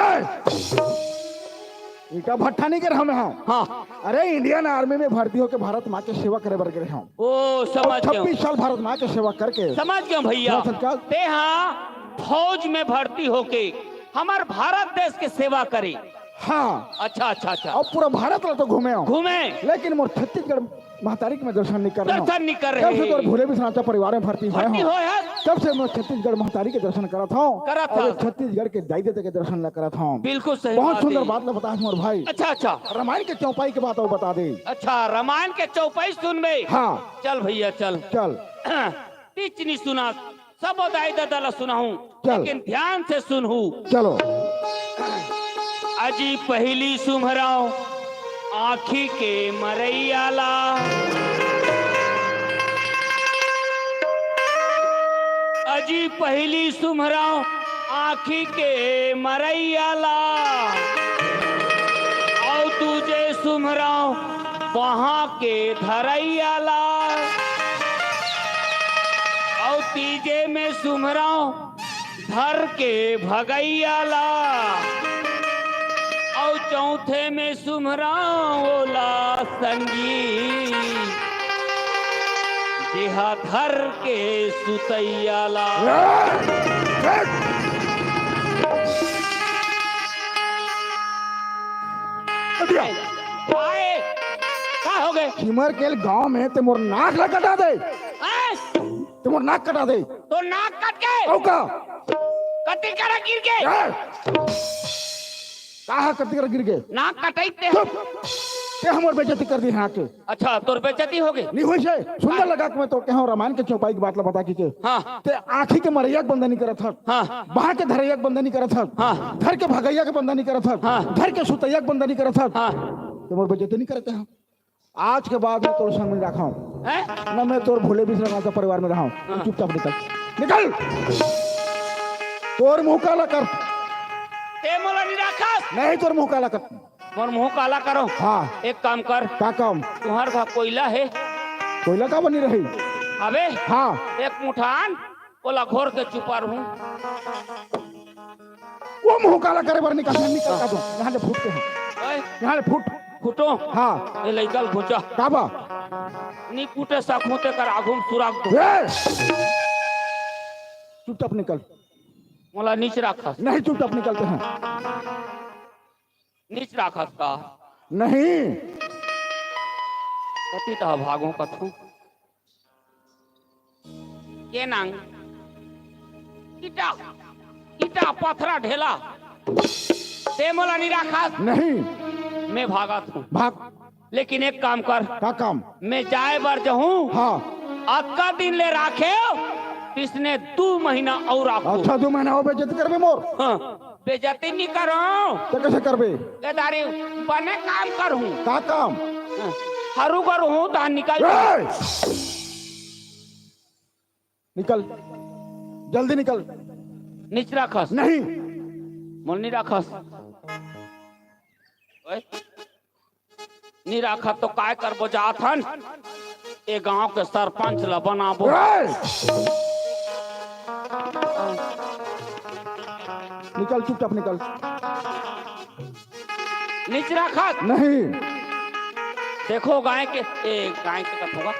ईटा भट्टा नहीं कर हम हैं। हाँ अरे इंडियन आर्मी में भर्ती होकर भारत माँ की सेवा करे बर गए हम। ओ समझ गए 26 साल भारत माँ की सेवा करके समझ गए भैया। सरकार ते हाँ फौज में भर्ती होके हमार भारत देश के सेवा करे। हाँ अच्छा अच्छा अच्छा अब पूरा भारत ला तो घूमे हो। घूमे लेकिन मोर छत्तीसगढ़ महतारी के में दर्शन नहीं कर रहे दर्शन नहीं कर जब से रहे। तो भूले भी सनाचा परिवार में भर्ती हुए भर्ती हो। हो है। तब से मैं छत्तीसगढ़ महतारी के दर्शन करा था करत और था। छत्तीसगढ़ के दाई देते के दर्शन ला करा था। बिल्कुल सही बहुत बात सुंदर है। बात ला बताया मोर भाई। अच्छा अच्छा रामायण के चौपाई की बात और बता दे। अच्छा रामायण के चौपाई सुन में। हाँ चल भैया चल चल टीच नहीं सुना सब दाई दादा सुना हूँ चल। लेकिन ध्यान से सुन हूँ। चलो अजी पहली सुमराओ आखी के मरैयाला अजी पहली सुमराओ आखी के मरैयाला और तुझे सुमराओ वहां के धरैयाला और तीजे में सुमराओ धर के भगैयाला और चौथे में सुमराओला संगी देहा धर के सुतैयाला। आए का हो गए? सिमर के गांव में ते मोर नाक ला कटा दे। ते मोर नाक कटा दे। तो नाक कट गए औ का कटी करा गिर के कहा कति कर गिर गए। नाक कटाइते। ते हमर बेइज्जती कर दी यहाँ के। अच्छा तोर बेइज्जती हो गई। नहीं हुई से सुंदर लगा के मैं तो कहो रामायण के चौपाई की बात ला बता की के। हाँ ते आँखी के मरैया के बंदा नहीं करत था। हाँ बाहर के धरैया के बंदा नहीं करत था। हाँ। घर के भगैया के बंदा नहीं करत था। हाँ। घर के सुतैया के बंदा नहीं करत था। हाँ ते मोर बेइज्जती नहीं करते हैं। आज के बाद मैं तोर संग में रखा हूँ हैं? ना मैं तोर भूले बिसरा नाचा परिवार में रहा हूँ। चुपचाप निकल निकल। तोर मुंह काला कर। ते मोला नहीं रखा नहीं तोर मुंह काला कर। मोर मुंह काला करो। हाँ एक काम कर का काम तुम्हार घर कोयला है कोयला का बनी रही। अबे हाँ एक मुठान कोला घोर के चुपा रहूं। वो मुंह काला करे बर निकल निकल का दो यहाँ से फूट के हैं ओए, यहाँ से फूट। फुटो हाँ ये लइकल घुचा काबा नी फुटे सकूते कर आगुम सुराग दो। चुपचाप निकल। मोला नीच राखस नहीं चुपचाप निकलते हैं। नीच राखस का नहीं कति ता भागों कथू के नांग ईटा ईटा पथरा ढेला ते मोला नहीं रखा। नहीं मैं भागत हूँ, भाग। लेकिन एक काम कर, का काम? मैं जाए बर जाऊँ, हाँ अक्का दिन ले राखे इसने 2 महीना और राखो। अच्छा 2 महीना हो बेइज्जती करबे मोर? हाँ, बेइज्जती नहीं करो तो कैसे करबे? केदारी बने काम करूँ, का काम? हरू करूँ तो निकल। ए! निकल जल्दी निकल। नीच रखस नहीं मोल नहीं रखस, ओए, नहीं रखा तो काय करबो जाथन, ए गांव के सरपंच ला बनाबो। ए! निकल चुपचाप निकल। नीच रखत नहीं देखो गाय के कथ होगा,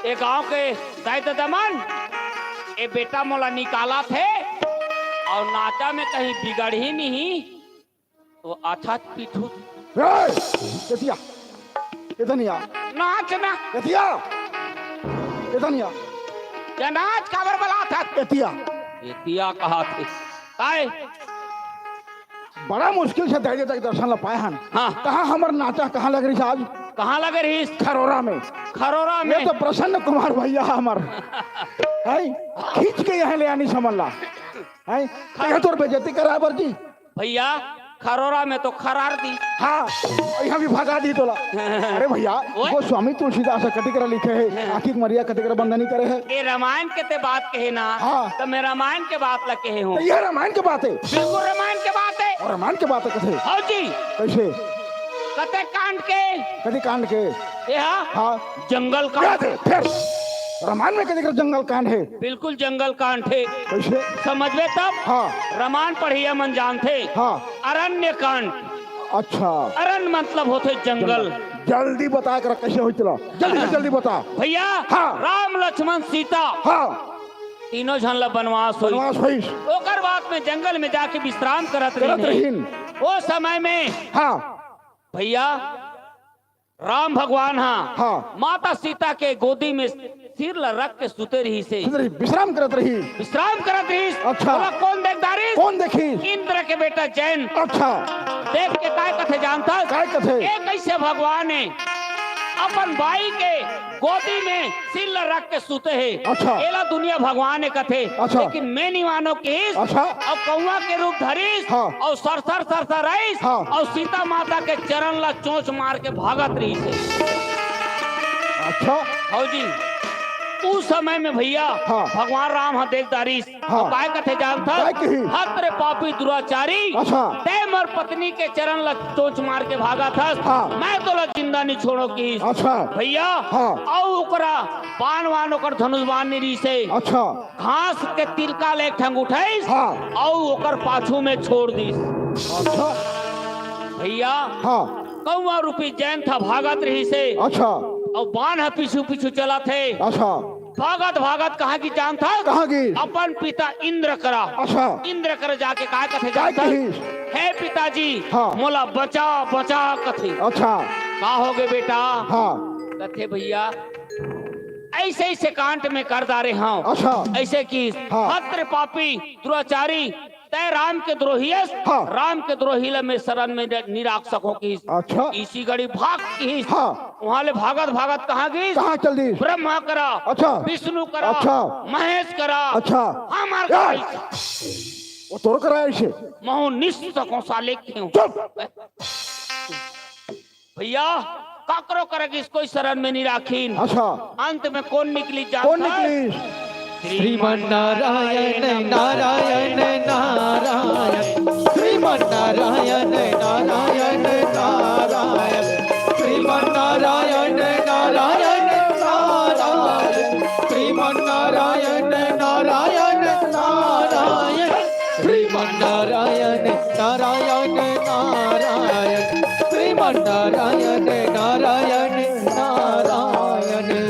ए गांव के गाय दमन ए बेटा मोला निकाला थे और नाचा में कहीं बिगड़ ही नहीं तो अच्छा पीठू ए! केतिया इधर नहीं आ। नाचना केतिया इधर नहीं आ। या नाच काबर बला था केतिया ये दिया कहा थे काय। बड़ा मुश्किल से दर्जे तक दर्शन ला पाए हन। हाँ कहाँ हमर नाचा कहाँ लग रही है आज? कहाँ लगे रही? खरोरा में। खरोरा में ये तो प्रसन्न कुमार भैया हमर है, खींच के यहाँ ले आनी समझला है। कहे तोर बेइज्जती करा बर जी भैया, खरोरा में तो खरार दी। हाँ यहाँ भी भगा दी तोला। अरे भैया वो स्वामी तुलसीदास कटिकरा लिखे है, आखिर मरिया कटिकरा बंदनी करे है। ये रामायण के ते बात कहे ना। हाँ। तो मैं रामायण के बात ला कहे हूँ। तो ये रामायण की बात है। बिल्कुल रामायण के बात है। और रामायण की बात है कैसे? हाँ जी, कैसे? कते कांड के कभी कांड के? ये हाँ जंगल क्या कांड। थे? फिर रामायण में कभी जंगल कांड है? बिल्कुल जंगल कांड थे। कैसे? समझ में तब हाँ रामायण पढ़िए मन जानते। हाँ अरण्य कांड। अच्छा अरण्य मतलब होते जंगल। जल्दी बता कर कैसे हुई चला, जल्दी से जल्दी बता। भैया हाँ। राम लक्ष्मण सीता हाँ तीनों झन ला बनवास हुई। बनवास हुई। ओकर बाद में जंगल में जाके विश्राम करत रहीन। वो समय में हाँ भैया राम भगवान हाँ। माता सीता के गोदी में सिर ला रख के सुते रही से विश्राम करत रही। विश्राम करत रही। अच्छा। बोला कौन देखदारी? कौन देखी? इंद्र के बेटा जैन। अच्छा देख के काय कथे जानता? काय कथे? एक कैसे भगवान है अपन भाई के गोदी में सिर ला रख के सुते है। अच्छा। एला दुनिया भगवान है कथे। अच्छा। लेकिन मैं नहीं मानो कि अच्छा। और कौआ के रूप धरीस। हाँ। और सरसर रहीस। हाँ। और सीता माता के चरण ला चोंच मार के भागत रही से। अच्छा हाँ जी, उस समय में भैया हाँ। भगवान राम देखदारी हाँ। काय कथे जानता? काय कही? हत्र पापी दुराचारी। अच्छा। ते मोर पत्नी के चरण ला चोंच मार के भागा था। हाँ। मैं तो ला जिंदा नहीं छोड़ो की। अच्छा भैया हाँ। औ ओकरा बाण वान ओकर धनुष बाण निरी से अच्छा घास के तिलका ले ठंग उठाईस। हाँ। औ ओकर पाछू में छोड़ दीस। अच्छा भैया हाँ कौआ रूपी जैन था भागत रही से। अच्छा और बाण है पीछू पीछू चला थे। अच्छा भागत भागत कहाँ की जान था? कहाँ की? अपन पिता इंद्र करा। अच्छा इंद्र कर जाके काय कथे काय जानता? कही? हे पिताजी हाँ। मोला बचा बचा कथे। अच्छा का हो गए बेटा? हाँ कथे भैया ऐसे ऐसे कांट में कर डारे हाँ। अच्छा ऐसे की हाँ। हत्र पापी दुराचारी तय राम के द्रोही हाँ। राम के द्रोही ला मैं शरण में नहीं रख सको की। अच्छा इसी घड़ी भाग की। हाँ वहाँ ले भागत भागत कहाँ गई? कहाँ चल दी? ब्रह्मा करा। अच्छा विष्णु करा। अच्छा महेश करा। अच्छा हमार यार, वो तोड़ कराया इसे। महू निश्चकों साले क्यों? चुप। भैया काकरो करेगी इसको शरण में नहीं राखीन। अच्छा अंत में कौन निकली कौन जानता है? निकली? श्रीमन नारायण नारायण नारायण श्रीमन नारायण नारायण नारायण श्रीमन नारायण नारायण नारायण श्रीमन नारायण नारायण नारायण श्रीमन नारायण नारायण नारायण श्रीमन नारायण नारायण नारायण।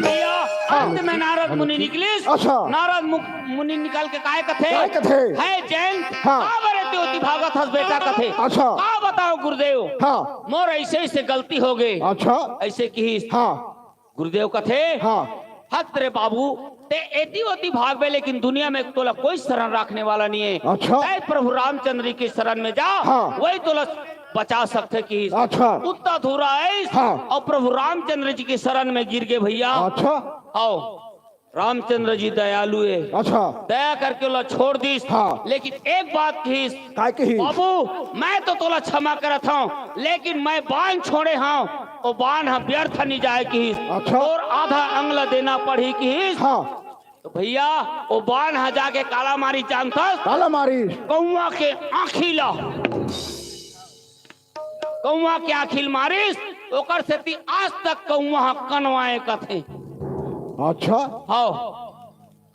भैया अंत में नारद मुनि निकली। अच्छा। नारद मुनि निकाल के काय कथे? काय कथे? है जैन। हाँ। का बरे होती भागत हस बेटा कथे। अच्छा। का बताओ गुरुदेव? हाँ मोर ऐसे ऐसे गलती हो गई। अच्छा ऐसे की हाँ गुरुदेव कथे। हाँ हत रे बाबू ते एती ओती भाग में, लेकिन दुनिया में तोला कोई शरण रखने वाला नहीं है। अच्छा। ऐ प्रभु रामचंद्र की शरण में जा, हाँ। वही तोला बचा सकते की। अच्छा। उतना धूरा है। हाँ। और प्रभु रामचंद्र जी की शरण में गिर गए भैया। अच्छा। आओ, रामचंद्र जी दयालु है, अच्छा। दया करके तोला छोड़ दी। हाँ। लेकिन एक बात की, काय कही? बाबू मैं तो तोला क्षमा करत हूँ, लेकिन मैं बाण छोड़े हूँ, वो बाण व्यर्थ नहीं जाए की। अच्छा। और आधा अंगला देना पड़ी की। हाँ। तो भैया वो बाण जाके काला मारी जानता, काला मारी कौआ के आँखी ला, कौआ के आँखिल मारिस, ओकर से ती आज तक कौआ कनवाए कथे। अच्छा। हाँ,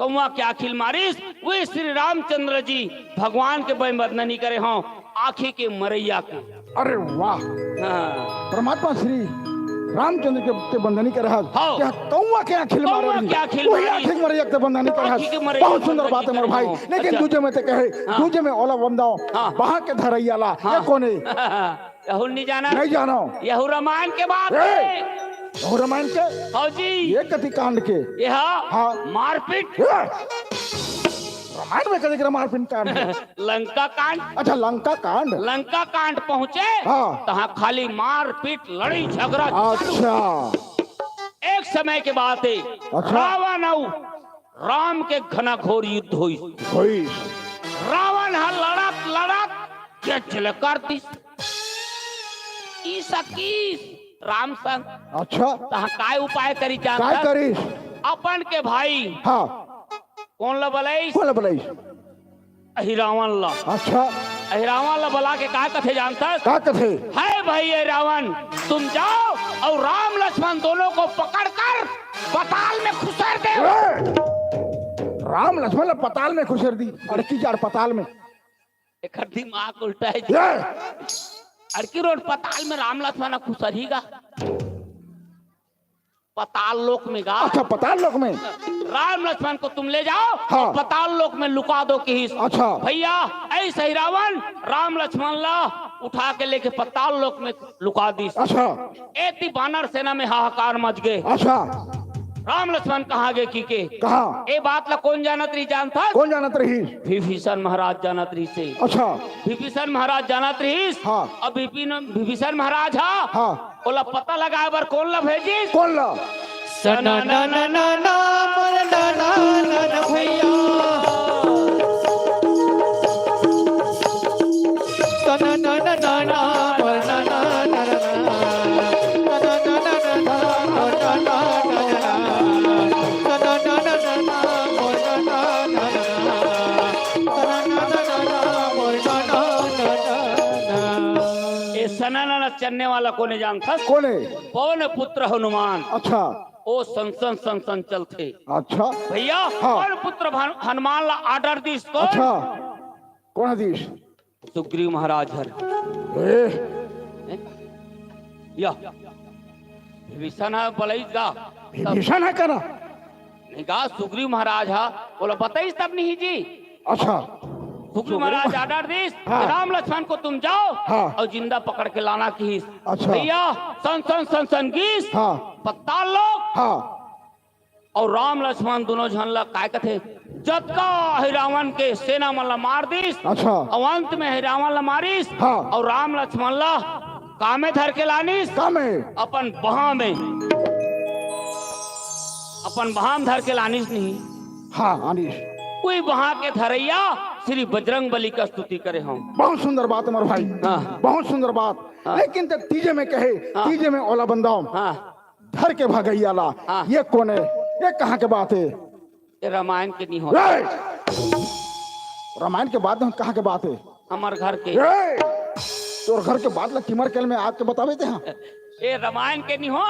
कौआ के आँखिल मारिस, वे श्री रामचंद्र जी भगवान के बंदनी करे हों, आँखी के मरैया के। अरे वाह, हाँ। परमात्मा श्री रामचंद्र के बंधनी कर रहा हाँ। क्या कौआ के आँखिल मारे कौआ रही। के आँखिल वही मारी। आँखिल मरे के बंधनी कर आँखी के रहा। मरे बहुत के सुंदर बात है बंधनी मोर भाई। करे हो। लेकिन अच्छा। दूजे में ते कहे, हाँ। दूजे में ओला बंदाओ हाँ। वहां के धरैयाला ये कोने यहू नहीं जाना, नहीं जानो। यहू रामायण के बात ए! है। और रामायण के हाँ जी, ये कति कांड के यह हाँ। मारपीट, ए! रामायण में कति के मारपीट कांड है। लंका कांड। अच्छा, लंका कांड। लंका कांड पहुँचे, हाँ। तहाँ खाली मारपीट लड़ी झगड़ा चालू। अच्छा। एक समय के बात है, अच्छा। रावण और राम के घनाघोर युद्ध हुई। होई। रावण लड़त लड़त के चले कर दी राम संग। अच्छा। तहाँ काय उपाय करी काय जानता, करी? अपन के भाई हाँ। कौन ला बलाई, कौन बोलाई? अहिरावण ला। अच्छा। अहिरावण ला बला के काय कथे जानता का कथे? है भाई अहिरावण, तुम जाओ और राम लक्ष्मण दोनों को पकड़कर पताल में खुसर दे। राम लक्ष्मण पताल में खुसर दी। अड़की जार पताल में। एक दिमाग उल्टा है। ये अड़की रोड पताल में राम लक्ष्मण खुसर ही गा, पताल लोक में गा। अच्छा, पताल लोक में। राम लक्ष्मण को तुम ले जाओ, हाँ। और पताल लोक में लुका दो कि अच्छा। भैया ऐसे ही रावण राम लक्ष्मण ला उठा के लेके पताल लोक में लुका दी। अच्छा। एती बानर सेना में हाहाकार मच गए। अच्छा। राम लक्ष्मण कहाँ गए की के? कहा? ए बात ला कौन जानत रही जानता? कौन जानत रही? विभीषण महाराज जानत रही से। अच्छा। विभीषण महाराज जानत रही। हाँ। अब विभीषण महाराज हाँ। ओला पता लगाए बर कौन ला भेजी? कौन ला? सना ना ना ना ना मोर ना ना ना ना भैया, सना ना ना ना ना मोर ना ना ना ना, सना ना ना ना ना मोर ना ना ना ना, सना ना ना ना ना मोर ना ना ना ना, सना ना ना ना ना मोर ना ना ना ना। ये सनाना चलने वाला कोने जानता? कौन है? पवन पुत्र हनुमान। अच्छा। ओ संसन संसन चलते अच्छा। भैया। हाँ। पवन पुत्र हनुमान ला आर्डर दी कौन? अच्छा। कौन हदीस? सुग्रीव महाराज हर या विभीषण बलई गा विभीषण है करा? नहीं गा, सुग्रीव महाराज हा बोला बताइस तब नहीं जी। अच्छा। सुग्रीव महाराज आर्डर दी, हाँ। राम लक्ष्मण को तुम जाओ हाँ। और जिंदा पकड़ के लाना की। अच्छा। भैया सन सन सन गीस हाँ। पत्ताल लोग हाँ। और राम लक्ष्मण दोनों झनला काय कथे जतका हिरावण के सेना मन ला मार दीस। अच्छा। और अंत में हिरावण ला मारिस। हाँ। और राम लक्ष्मण ला कामे धर के लानिस, का में? अपन बहा में, अपन बहा में धर के लानिस नहीं। हाँ अनिश। कोई वहां के धरैया श्री बजरंग बली का स्तुति करे हम। बहुत सुंदर बात है मोर भाई। हाँ। बहुत सुंदर बात। हाँ। लेकिन तक तीजे में कहे, हाँ। तीजे में ओला बंदाओ हाँ, धर के भगैया ला। हाँ। ये कौन है? ये कहाँ के बात है? ये रामायण के नहीं हो, ए! रामायण के बाद में कहाँ के बात है? हमार घर के। ए! तोर घर के बात ला किमर केल में आपके बतावे थे। हाँ। ये रामायण के नहीं हो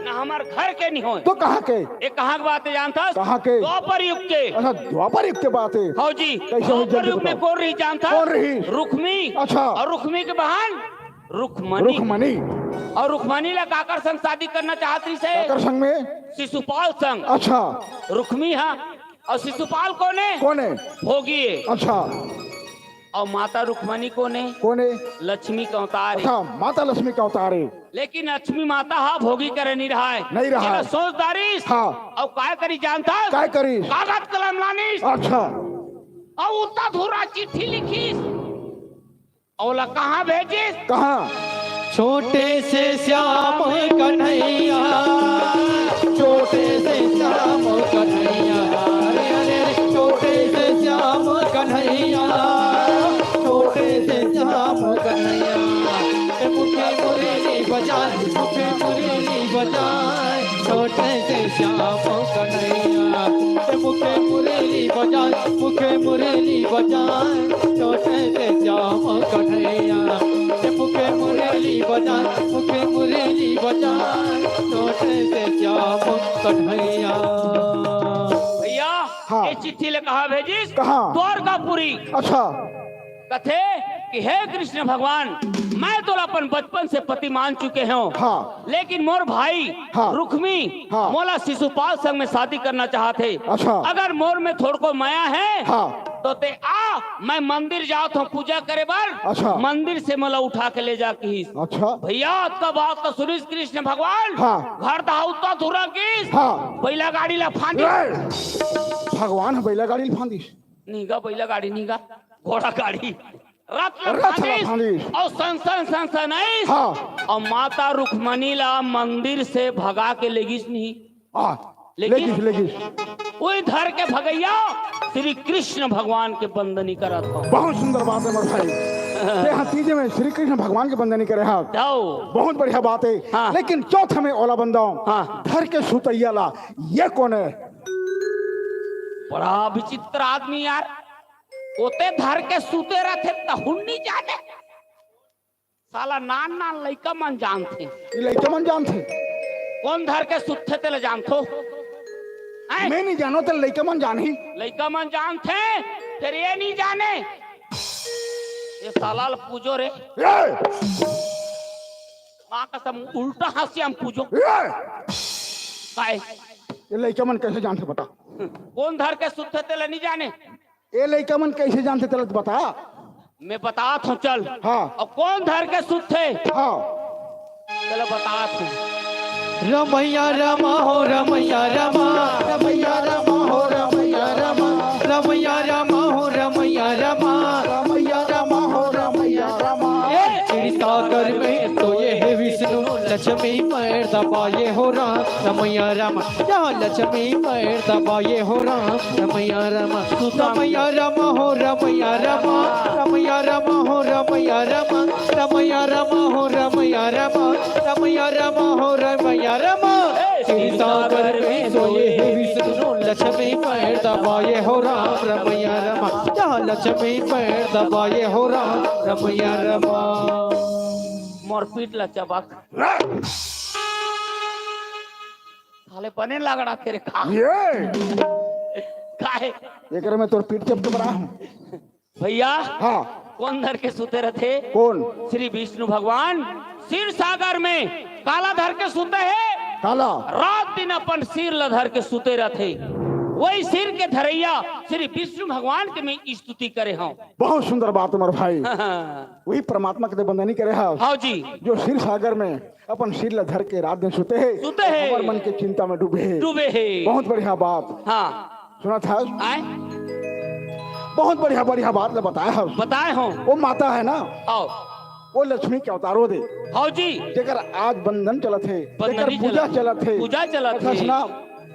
ना हमार घर के नहीं हो। तो कहाँ के? ये कहाँ की बात है जानता? कहाँ के? द्वापर युग के। अच्छा, द्वापर युग के बात है। हाँ जी, कैसे हुई द्वापर जल्दी युग में बताओ। कौन रही जानता? कौन रही? रुक्मी। अच्छा। और रुक्मी के बहन रुक्मणी। रुक्मणी। और रुक्मणी ला काकर संग शादी करना चाहती से? काकर संग में? शिशुपाल संग। अच्छा। रुक्मी हाँ, और शिशुपाल कौन है? कौन है? भोगी है। अच्छा। और माता रुक्मणी कौन है? कौन है? लक्ष्मी का अवतार है। अच्छा, माता लक्ष्मी का अवतार है। लेकिन लक्ष्मी माता हा भोगी करे नहीं रहा है। नहीं रहा है। सोचदारी हाँ। और काय करी जानता? काय करी? कागज कलम लानी अच्छा, और उतना धुरा चिट्ठी लिखी और कहाँ भेजी? कहाँ? छोटे से श्याम कन्हैया, छोटे से श्याम कन्हैया, अरे अरे अरे, छोटे से श्याम कन्हैया, छोटे से श्याम कन्हैया, ए मुखे मुरली बजाए, मुखे मुरली बजाए, छोटे से श्याम कन्हैया, ए मुखे मुरली बजाए, मुखे मुरली बजाए, छोटे से श्याम कन्हैया, ए मुखे मुरली बजाए, मुखे मुरली बजाए, छोटे से श्याम कन्हैया। भैया हाँ। ये चिट्ठी ले कहा भेजी? कहाँ? द्वारकापुरी। अच्छा, कथे कि हे कृष्ण भगवान, मैं तो अपन बचपन से पति मान चुके हूँ। हाँ। लेकिन मोर भाई हाँ। रुक्मी हाँ। मोला शिशुपाल संग में शादी करना चाहते। अच्छा। अगर मोर में थोड़ को माया है हाँ। तो ते आ मैं मंदिर जात हूँ पूजा करे बार। अच्छा। मंदिर से मला उठा के ले जा की। अच्छा, भैया आपका बात तो सुनिस कृष्ण भगवान। हाँ। घर दाउता धुरा की हाँ। बैला गाड़ी ला फांदी। भगवान बैलगाड़ी फांदिश। नीगा बैला गाड़ी नीगा घोड़ा गाड़ी रथ रथ ला फांदिश। और संसन नहीं। हाँ। और माता रुक्मणी ला मंदिर से भगा के लेगिस नहीं। लेगिस लेगिस। वही धर के भगैया श्री कृष्ण भगवान के बंदनी करा था। बहुत सुंदर बात है मोर भाई। ये हतीजे में श्री कृष्ण भगवान के बंदनी करे हाथ। जाओ बहुत बढ़िया बात है। हाँ। लेकिन चौथ में ओला बंदाओ हाँ। धर के सुतैया ला, ये कौन है? बड़ा विचित्र आदमी यार। ओते धर के सूते रहते तहुन नहीं जाने। साला नान नान लइका मन जानते। ये लड़के मन जानते? कौन धर के सुते ते ले जानतो? हैं? मैं नहीं जानो तो लड़के मन जानी। लइका मन जानते फिर ये नहीं जाने। ये साला ला पूजो रे। ये, माँ कसम उल्टा हंसी हम पूजो। ये, काय ये लड़के मन कैसे जानते बता? कौन धर के सुते ते ले नहीं जाने? ये लड़के मन कैसे जानते तेरे बता? मैं बता हूँ चल। हाँ। और कौन धर के सुते? हाँ। चलो बता हूँ। रमैया रमा हो रमैया रमा, रमैया रमा हो रमैया रमा, रमैया रमा हो रमैया रमा, रमैया रमा हो रमैया रमा। श्री सागर में सोए है विष्णु, लक्ष्मी पैर दबाए हो राम, रमैया रमा, या लक्ष्मी पैर दबाए हो राम, रमैया रमा, रमैया रमा हो रमैया रमा, रमैया रमा हो रमैया रमा, रमैया रमा हो रमैया रमा, रमैया रमा हो रमैया रमा। श्री सागर में सोए है विष्णु, लक्ष्मी पैर दबाए हो राम, रमैया रमा, या लक्ष्मी पैर दबाए हो राम, रमैया रमा। मोरपीट ला चबक साले बने लगड़ा तेरे खा ये काहे एक में तोर पीठ चपके बना हूँ। भैया। हाँ। कौन धर के सुते रहते? कौन? श्री विष्णु भगवान सिर सागर में काला धर के सुते है। काला? रात दिन अपन सिर ला धर के सुते रहते। वही सिर के धरैया श्री विष्णु भगवान के मैं स्तुति करे हूँ। बहुत सुंदर बात है मोर भाई। वही परमात्मा के बंदनी करे हाँ। हाँ जी। जो सिर सागर में अपन सिर ला धर के रात दिन सुते है, सुते है। हमारे मन के चिंता में डूबे है। डूबे है। बहुत बढ़िया बात। हाँ सुना था? आए बहुत बढ़िया बढ़िया बात ले बताया है। बताए हो। वो माता है ना, आओ वो लक्ष्मी के अवतारो दे। हाँ जी। जेकर आज बंधन चलत है, जेकर पूजा चलत है, पूजा चलत अच्छा है। सुना,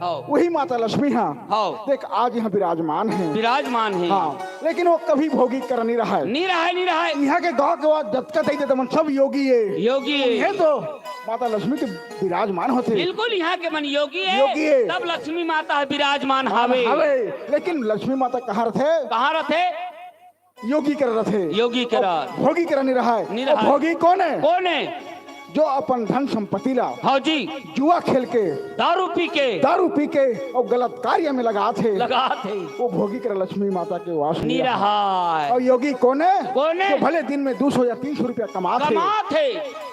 आओ वही माता लक्ष्मी हाँ। आओ देख आज यहाँ विराजमान है। विराजमान है। हाँ, लेकिन वो कभी भोगी कर नहीं रहा है। नहीं रहा है, नहीं रहा है। यहाँ के गाँव के बाद जब तक तमन सब योगी है। योगी है तो माता लक्ष्मी के विराजमान होते। बिल्कुल यहाँ के मन योगी है। योगी है। तब लक्ष्मी माता है विराजमान हवे हावे। लेकिन लक्ष्मी माता कहाँ रहते? कहाँ रहते? योगी कर रहे। योगी के रात। भोगी कर नहीं रहा है। नहीं रहा है। भोगी कौन है? कौन है? जो अपन धन संपत्ति ला हाँ जी जुआ खेल के, दारू पी के और गलत कार्य में लगा थे, वो भोगी कर लक्ष्मी माता के वास नहीं रहा है। और योगी कौन है? कौन है? जो भले दिन में 200 या 300 रुपया कमा थे,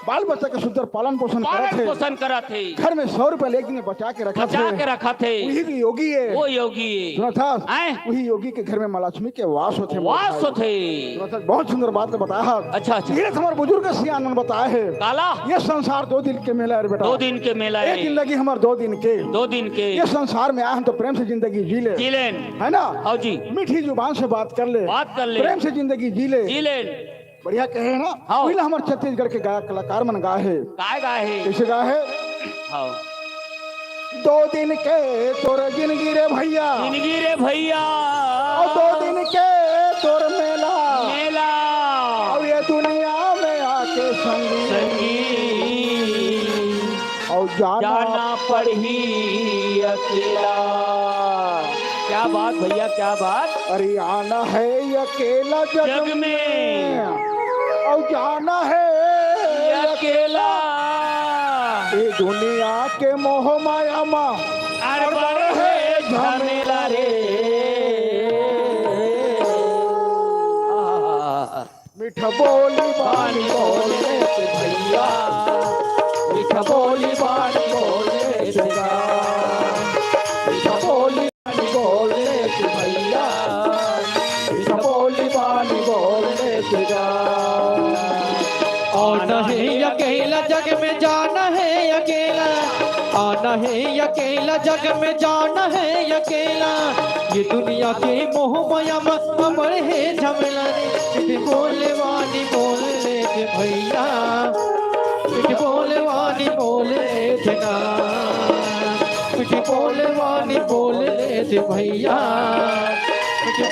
बाल बच्चा के सुंदर पालन पोषण करे पालन थे पोषण करत थे, घर में 100 रुपए एक दिन बचा के रखा बचा के थे रखा थे। वही भी योगी है वो योगी सुना था हैं? वही योगी के घर में माँ लक्ष्मी के वास होते वास थे। सुना था, बहुत सुंदर बात ने बताया अच्छा अच्छा। ये हमारे बुजुर्ग सियान बताया है काला ये संसार 2 दिन के मेला है बेटा 2 दिन के मेला एक दिन है, लगी हमारे 2 दिन के 2 दिन के ये संसार में आए हम तो प्रेम से जिंदगी जी ले जिलेन। है ना हाँ जी, मीठी जुबान से बात कर ले बात कर ले, प्रेम से जिंदगी जी ले जिलेन। बढ़िया कहे ना हाँ। पहले हमारे छत्तीसगढ़ के गायक कलाकार मन गाए है काय गाय है? कैसे गाए है हाँ। 2 दिन के तोर जिंदगी रे भैया जिंदगी रे भैया, और 2 दिन के तोर मेला मेला और ये दुनिया में आके संगी संगी और जाना पड़ी अकेला। क्या बात भैया, क्या बात। अरे आना है अकेला जग जग में में और जाना है अकेला, ये दुनिया के मोह माया माँ अरबर है झमेला रे। मीठा बोली बानी बोले से भैया मीठा बोली बानी बोले से गा मीठा बोली बानी बोले से भैया मीठा बोली बानी बोले से गा आना है अकेला जग में जाना है अकेला, आना है अकेला जग में जाना है अकेला, ये दुनिया के मोह माया में अमर है झमेला रे। बोले वाली बोले थे भैया, बोले वाली बोले थे ना, बोले वाली बोले थे भैया,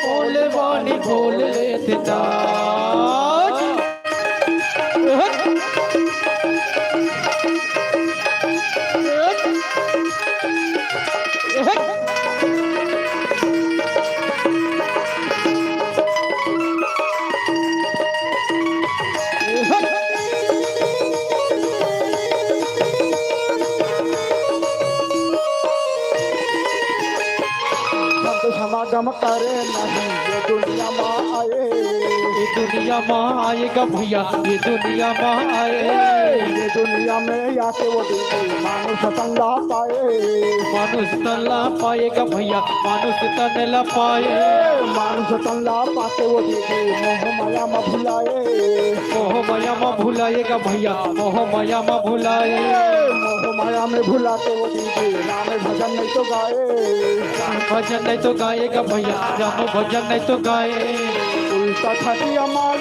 बोले वाली बोले थे ना। समागम करे नहीं ये दुनिया माँ आए ये दुनिया माँ आएगा भैया, ये दुनिया माँ आए, ये दुनिया में आके वो दीदी मानुष तंगा पाए मानुष तल्ला पाएगा भैया, मानुष तनला पाए, मानुष तंगा पाके वो दीदी मोह माया में भुलाए मोह माया में भुलाएगा भैया, मोह माया में भुलाए, मोह माया में भुला के वो दीदी राम भजन नहीं तो गाए भजन नहीं तो गाएगा भैया, राम भजन नहीं तो गाए, उल्टा खटिया मार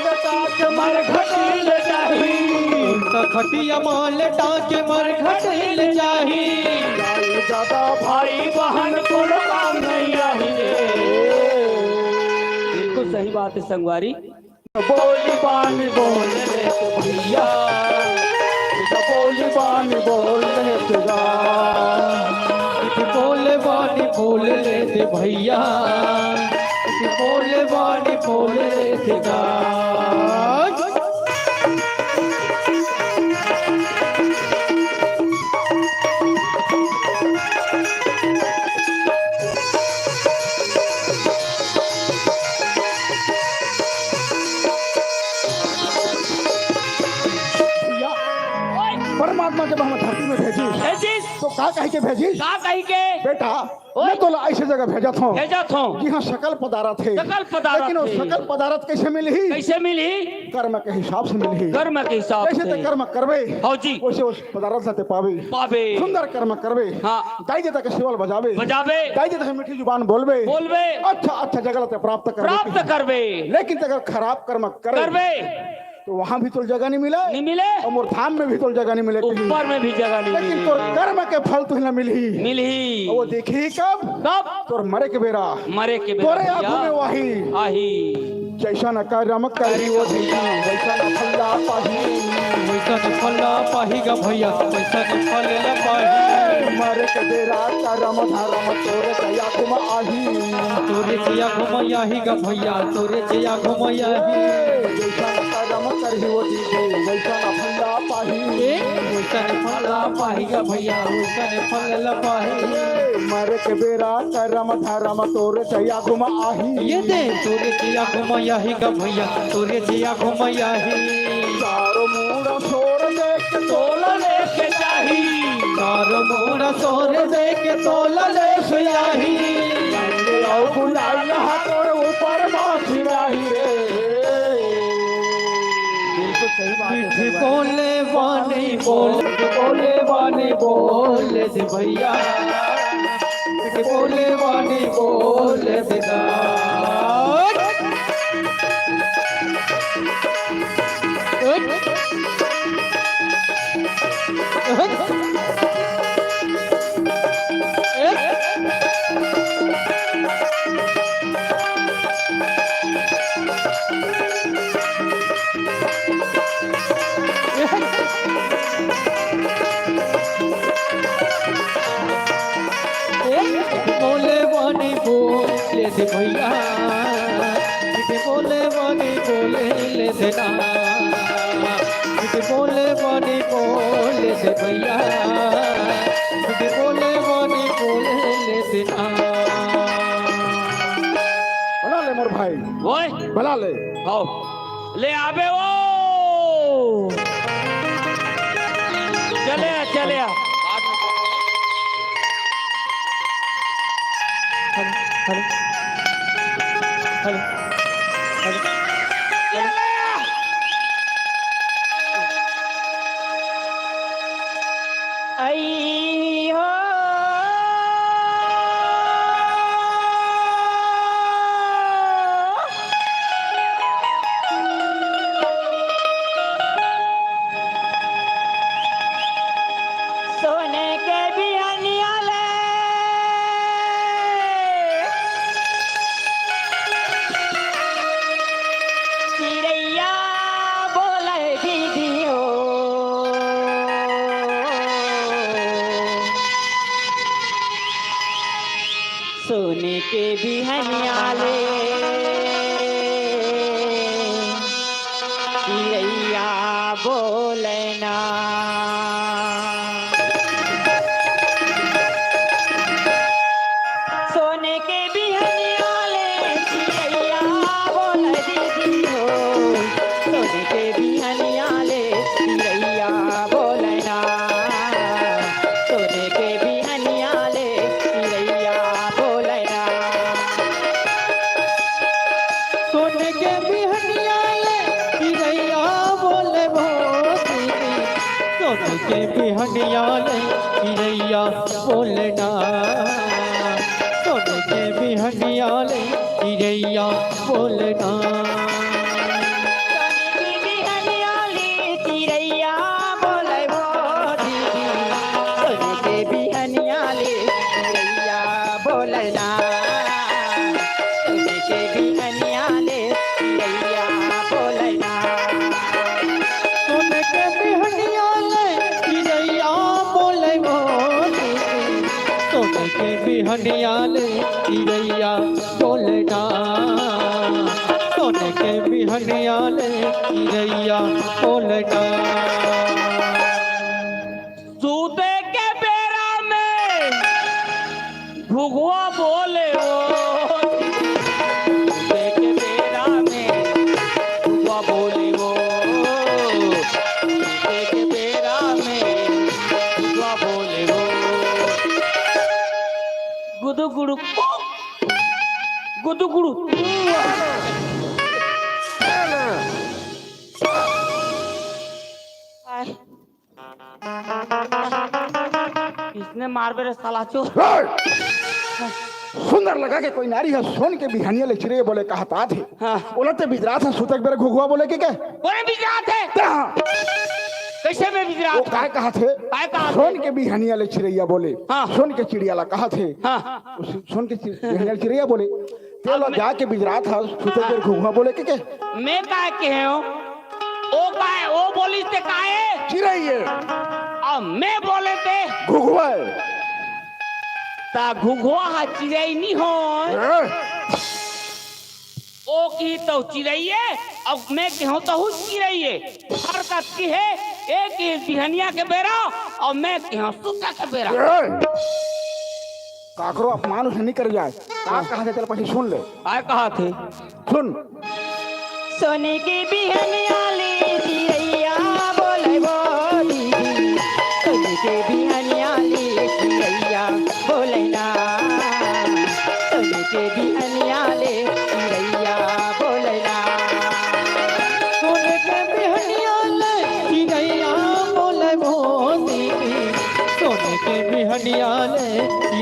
के मर घटील जाही उल्टा खटिया माल टाके मर घटेल जाही, जाई ज्यादा भाई बहन को काम नहीं आही रे। बिल्कुल सही बात है संगवारी। बोली बानी बोल रे तो भैया बोली बानी बोल रे तेरा बोले वाली बोल ले थे भैया, बोले वाली बोल ले थे गा। परमात्मा जब हम धरती में भेजी भेजिस तो का कह के भेजी का कही के बेटा मैं तो ऐसे जगह भेजा था भेजा थो जी हाँ सकल पदार्थ है सकल पदार्थ लेकिन वो थे। सकल पदार्थ कैसे मिली कैसे मिली? कर्म के हिसाब से मिली कर्म के हिसाब जैसे ते से कर्म करवे हाँ जी वैसे उस पदार्थ से पावे पावे सुंदर कर्म करवे हाँ गाय देता के सेवल बजावे बजावे गाय देता के मीठी जुबान बोलवे बोलवे अच्छा अच्छा जगह ते प्राप्त करवे प्राप्त करवे लेकिन अगर खराब कर्म करवे तो वहां भी तो जगह नहीं मिले नहीं मिले, और मोर धाम में भी तो जगह नहीं मिले कहीं। ऊपर में भी जगह नहीं लेकिन मिली। तोर कर्म के फल तुझे मिली मिली और वो देखी कब कब? तोर मरे के बेरा मरे के तोरे बेरा आंखों में वही आही जैसा न कर्म करी वो धैया वैसा न फल्ला पाही वैसा न फला पाहीगा भैया, वैसा न फल न पाही, मरे के बेरा कर्म धर्म तोरे दया तुम आही तोरे जिया घुमैया ही गा भैया, तोरे जिया घुमैया ही, जैसा न कर्म करी वो दीदी वैसा न फल्ला पाही वैसा न फला पाहीगा भैया, वैसा न फल न पाही, मरे के बेरा कर्म धर्म तोरे दया तुम आही ये दे तोरे जिया घुमैया ही गा भैया, तोरे जिया घुमैया ही, चारों मूड़ा सोर देख तोला लेके जाही तारो मोरा सोर दे के तोला ले सुयाही और गुलाल हाथों ऊपर माथी राही रे बिल्कुल सही बात है बोले वानी बोले दे भैया बोले वानी बोले दे बोले वानी बोले दे भैया बोले वानी बोले ले देना बोले वानी बोले दे भैया बोले वानी बोले ले देना बना ले मोर भाई ओए बना ले आओ ले आबे ओ चले आ आई हो सोने के बिहनिया ले चिड़ैया बोले दीदी हो सोने के बिहनिया ले चिड़ैया बोले ना सोने के बिहनिया ले चिड़ैया बोले दीदी हो सोने के बिहनिया ले चिड़ैया बोले ना सोने के बिहनिया ले चिड़ैया बोले ना सोने के बिहनिया ले चिड़ैया बोले भोती सोने के बिहनिया ले चिड़ैया बोलना सोने के बिहनिया ले चिड़ैया बोलना सोने की बिहनिया ले चिड़ैया बोले भोती सोने के बिहनिया ले चिड़ैया बोले ना सोने के बिहनिया ले चिड़ैया बोले ना सोने के बिहनिया ले चिड़ैया बोले भोती सोने के बिहनिया ले चिड़ैया बोलना सोने के बिहनिया ले चिड़ैया बोलना सूते के बेरा में घुघुआ बोले वो सूते के बेरा में घुघुआ बोले वो सूते के बेरा में घुघुआ बोले वो गुदु गुरु गुदु गुरु इसने मार बेरे साला चो सुंदर लगा के कोई नारी है सोन के बिहानिया ले चिड़े बोले कहता थे हाँ। बोलते बिजरात है सुतक बेरे घुघुआ बोले के बोले बिजरात है हाँ। कैसे में वो बिजरात काय कहा थे काय कहा थे? सोन के बिहानिया ले चिड़ैया बोले हाँ। सोन के चिड़िया ला कहा थे हाँ सोन के बिहानिया ले चिड़ैया बोले तेलो जाके बिजरात है सुतक बेरे घुघुआ बोले के मैं काय के हो ओ काय ओ बोली ते काय चिड़ैया अब मैं बोले ते घुघुआ ता घुघुआ हा चिड़ै नहीं हो ओ की तो चिड़ैये अब मैं कहूँ तो हूँ चिड़ैये हरकत की है एक ही बिहनिया के बेरा और मैं कहूँ सुता के बेरा काकरो अपमान उसे नहीं कर जाए आप कहा थे चल पहले सुन ले आए कहा थे सुन सोने की बिहनिया ले चिड़ैया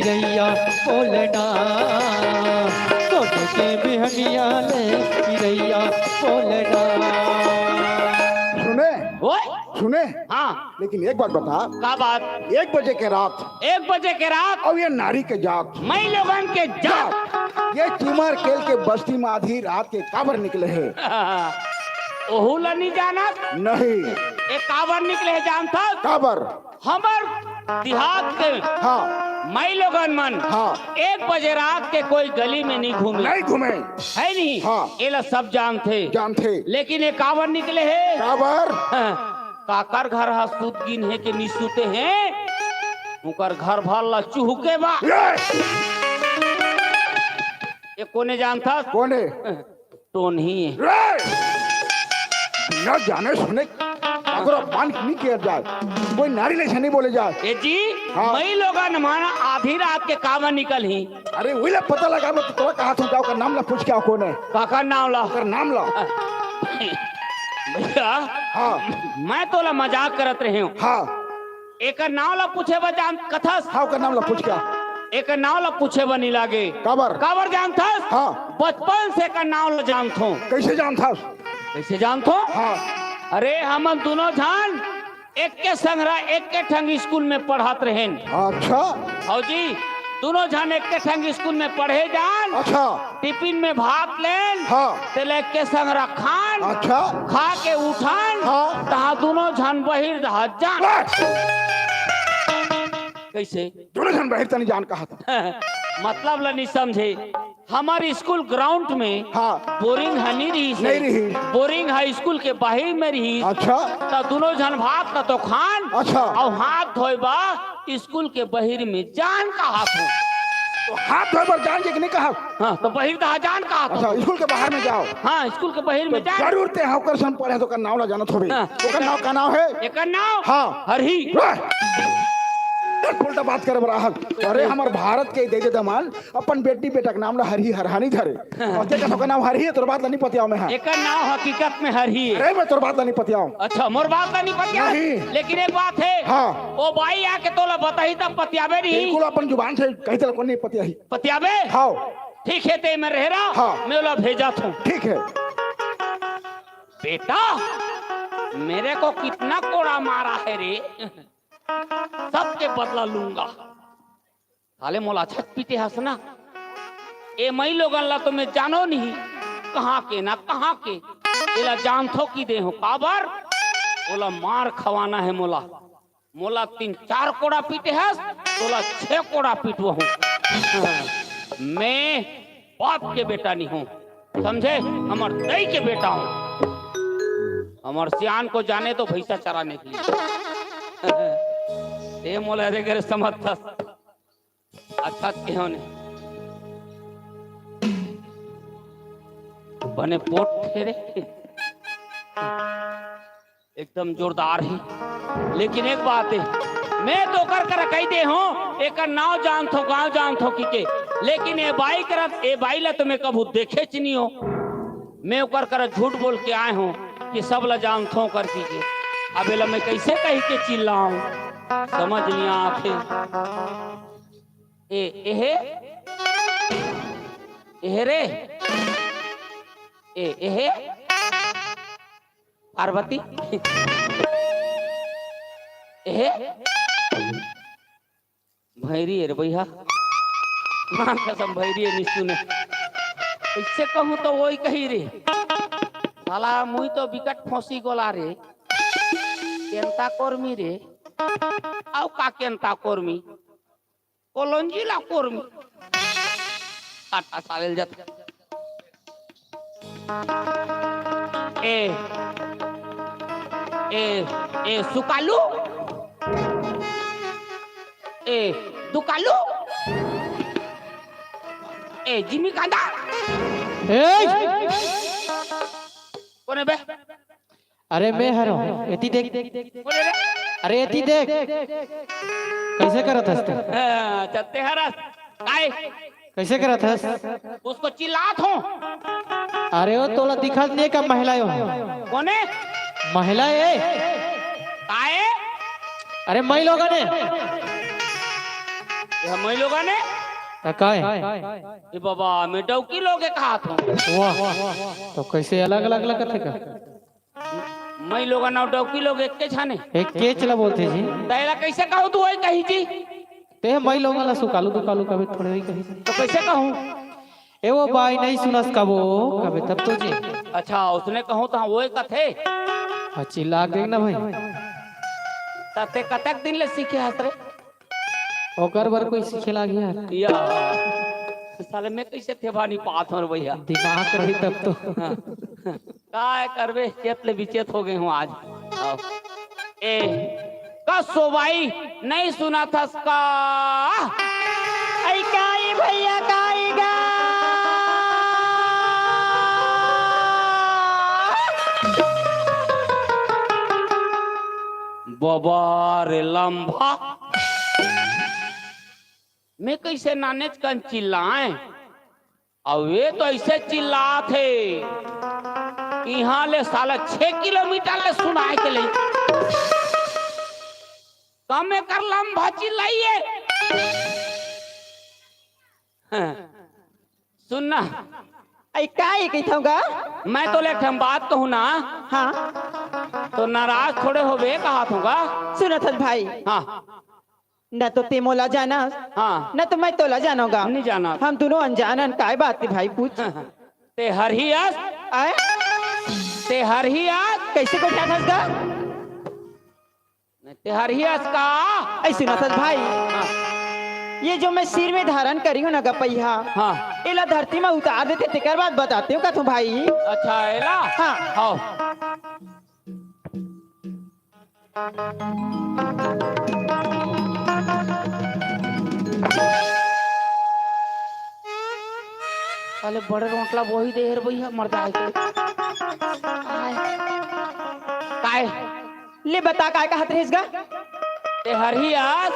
चिड़ैया बोलना सोने के बिहनिया ले चिड़ैया बोलना। सुने ओए सुने, हाँ लेकिन एक बात बता, का बात? 1 बजे के रात 1 बजे के रात और ये नारी के जात मई लोगन के जात ये चीमर केल के बस्ती में आधी रात के काबर निकले है। ओहू ला नहीं जाना, नहीं एक कावर निकले है जानता? काबर, हमर देहात के हाँ मई लोगन मन हाँ 1 बजे रात के कोई गली में नहीं घूमे, नहीं घूमे, है नहीं? हाँ। ये ला सब जानते, जानते। लेकिन ये कावर निकले है काबर काकर घर हसूत गिन है कि नहीं सूते हैं, उनकर घर भर ला चूहके बा। ये कोने जानता? कौन है? टोन ही है। न जाने सुने अगर अपमान नहीं किया जाए, कोई नारी ले नहीं बोले जाए। ए जी हाँ। मई लोगन हमारा आधी रात के कावर निकल ही। अरे वही ला पता लगा, मैं तो कहा था जाओ का नाम ला पूछ क्या कौन है, काका नाम ला अगर नाम ला। भैया हाँ मैं तो ला मजाक करत रहे हूँ। हाँ एक नाव ला पूछे बजान कथा, हाँ का नाम ला पूछ क्या, एक नाव ला पूछे बनी लागे काबर काबर जानता? हाँ। बचपन से का नाव ला जानता हूँ। कैसे जानता? कैसे जानता हूँ? हाँ अरे हम दोनों जान एक के संगरा एक के ठंग स्कूल में पढ़ात रहे। अच्छा हाँ जी, दोनों जान एक के ठंग स्कूल में पढ़े जान, अच्छा टिफिन में भात लेन, हाँ तेल के संगरा खान, अच्छा खा के उठान, हाँ। तहा दोनों जान बहिर दहा जान। कैसे? दोनों जन बाहर तनी जान कहा था। मतलब ला नहीं समझे। हमारे स्कूल ग्राउंड में हाँ बोरिंग नहीं रही से। नहीं रही। बोरिंग हाई स्कूल के बाहर में रही। अच्छा तो दोनों जन भात का तो खान, अच्छा। और हाथ धोए बा स्कूल के बाहर में जान का हाथ हो। तो हाथ धोए पर जान के नहीं कहा? हाँ तो बाहर दहा जान का हाथ हो। अच्छा स्कूल के बाहर में जाओ। हाँ स्कूल के बाहर में जान। जरूर ते होकर सन पढ़े तो का नाम ला जाना थोड़ी। हाँ। तो का नाम का नाम है? एक नाव हाँ। हरही। उल्टा बात करे बड़ा हक। अरे हमार भारत के दे दमान अपन बेटी बेटा के नाम ला हरही हरहानी धरे। और ते का नाम हरही है, तोर बात ला नहीं पतियाओ में। हाँ एक नाव हकीकत में हरही है। अरे मैं तोर बात ला नहीं पतियाओ। अच्छा मोर बात का नहीं पतिया, नहीं। लेकिन एक बात है। हाँ। ओ भाई आके तोला बताही तब पतियाबे नहीं। बिल्कुल अपन जुबान से कही तो कौन नहीं पतिया ही। पतियाबे हाँ ठीक है, ते मैं रह रहा। हाँ। मैं ओला भेजा था। ठीक है। बेटा मेरे को कितना कोड़ा मारा है रे, सबके बदला लूंगा। साले मोला छत पीते हंसना। ए मई लोगन ला तो मैं जानो नहीं कहाँ के ना कहाँ के। एला जान थो की दे हो काबर बोला मार खवाना है मोला। मोला 3-4 कोड़ा पीटे हंस, तोला 6 कोड़ा पीटवा हूँ। मैं बाप के बेटा नहीं हूँ, समझे? हमार दई के बेटा हूँ। हमार सियान को जाने तो भैंसा चराने के लिए। मोला रे करे समझता अच्छा क्यों ने बने पोट फेरे एकदम जोरदार है। लेकिन एक बात है, मैं तो कर कही दे हूँ एक नाव जान थो गाँव जान थो की के, लेकिन ये बाई करत ए बाई ला तो मैं कभी देखे च नहीं हो। मैं ओकर कर झूठ बोल के आए हूँ कि सब ला जान थो कर के। अब एला मैं कैसे कही के चिल्लाऊं, समझ नहीं आते। एहे रे एहे पार्वती एहे भैरी है रे भैया, मां कसम भैरी है निस्तु ने। इससे कहूँ तो वही कही रे साला मुई तो विकट फंसी गोला रे। केंता कर्मी रे आउ का केंता कर्मी कोलंजीला कर्मी काटा सालेल जात। ए ए ए सुकालू ए दुकालू ए जिमी कांदा कोने बे? अरे मैं हरो एती देख। कोने रे? अरे एती देख कैसे करत हस तू? चलते हरस काय कैसे करत हस? उसको चिल्लात हो। अरे वो तोला दिखत नहीं का महिला हो? कोने महिला है काय? अरे मई लोग ने ये मैं लोग ने काय ये बाबा मैं डौकी लोगे कहा था वाह तो कैसे अलग अलग लगत है का मैं लोग ना डौकी लोग एक के छाने एक के चला बोलते जी तैला कैसे कहूँ तू वही कही जी ते मई लोग ला सुकालू दुकालू कभी थोड़े ही कही तो कैसे कहूँ ए वो बाई नहीं सुनस कबो कभी तब तो जी अच्छा उसने कहूँ तो वही कथे अच्छी लाग गई ना भाई तते कतक दिन ले सीखे हस रे ओकर बर कोई सीखे लागी यार या साले में कैसे थे भानी पात और भैया दिमाग रही तब तो काय करबे चेत ले विचेत हो गए हूँ आज आओ। ए कसो भाई नहीं सुना था इसका आई काई भैया काईगा बाबा रे लंबा मैं कैसे नानेच कन चिल्लाए और वे तो ऐसे चिल्ला थे यहाँ ले साला 6 किलोमीटर ले सुनाए के लिए कम कर लंबा चिल्लाइए सुनना आई काय कहूँगा मैं तो लेट हम बात कहूँ ना हाँ तो नाराज थोड़े हो बे कहा थूंगा सुनो थस भाई हाँ न तो ते मोला जाना हाँ न तो मैं तोला जानूंगा नहीं जाना हम दोनों अनजानन काय बात थी भाई पूछ ते हर ही आस आए ते हर ही आस कैसे को क्या थसगा ते हर ही आस का ऐ सुनो थस भाई ये जो मैं सिर में धारण करी हूँ ना गपैया हाँ इला धरती में उतार देते तेकर बाद बताते हो का तू भाई अच्छा एला हाँ हाँ अरे बड़े रोटला वही देर भैया मर जाए काय ले बता काय का हाथ रहेगा ते हर ही आस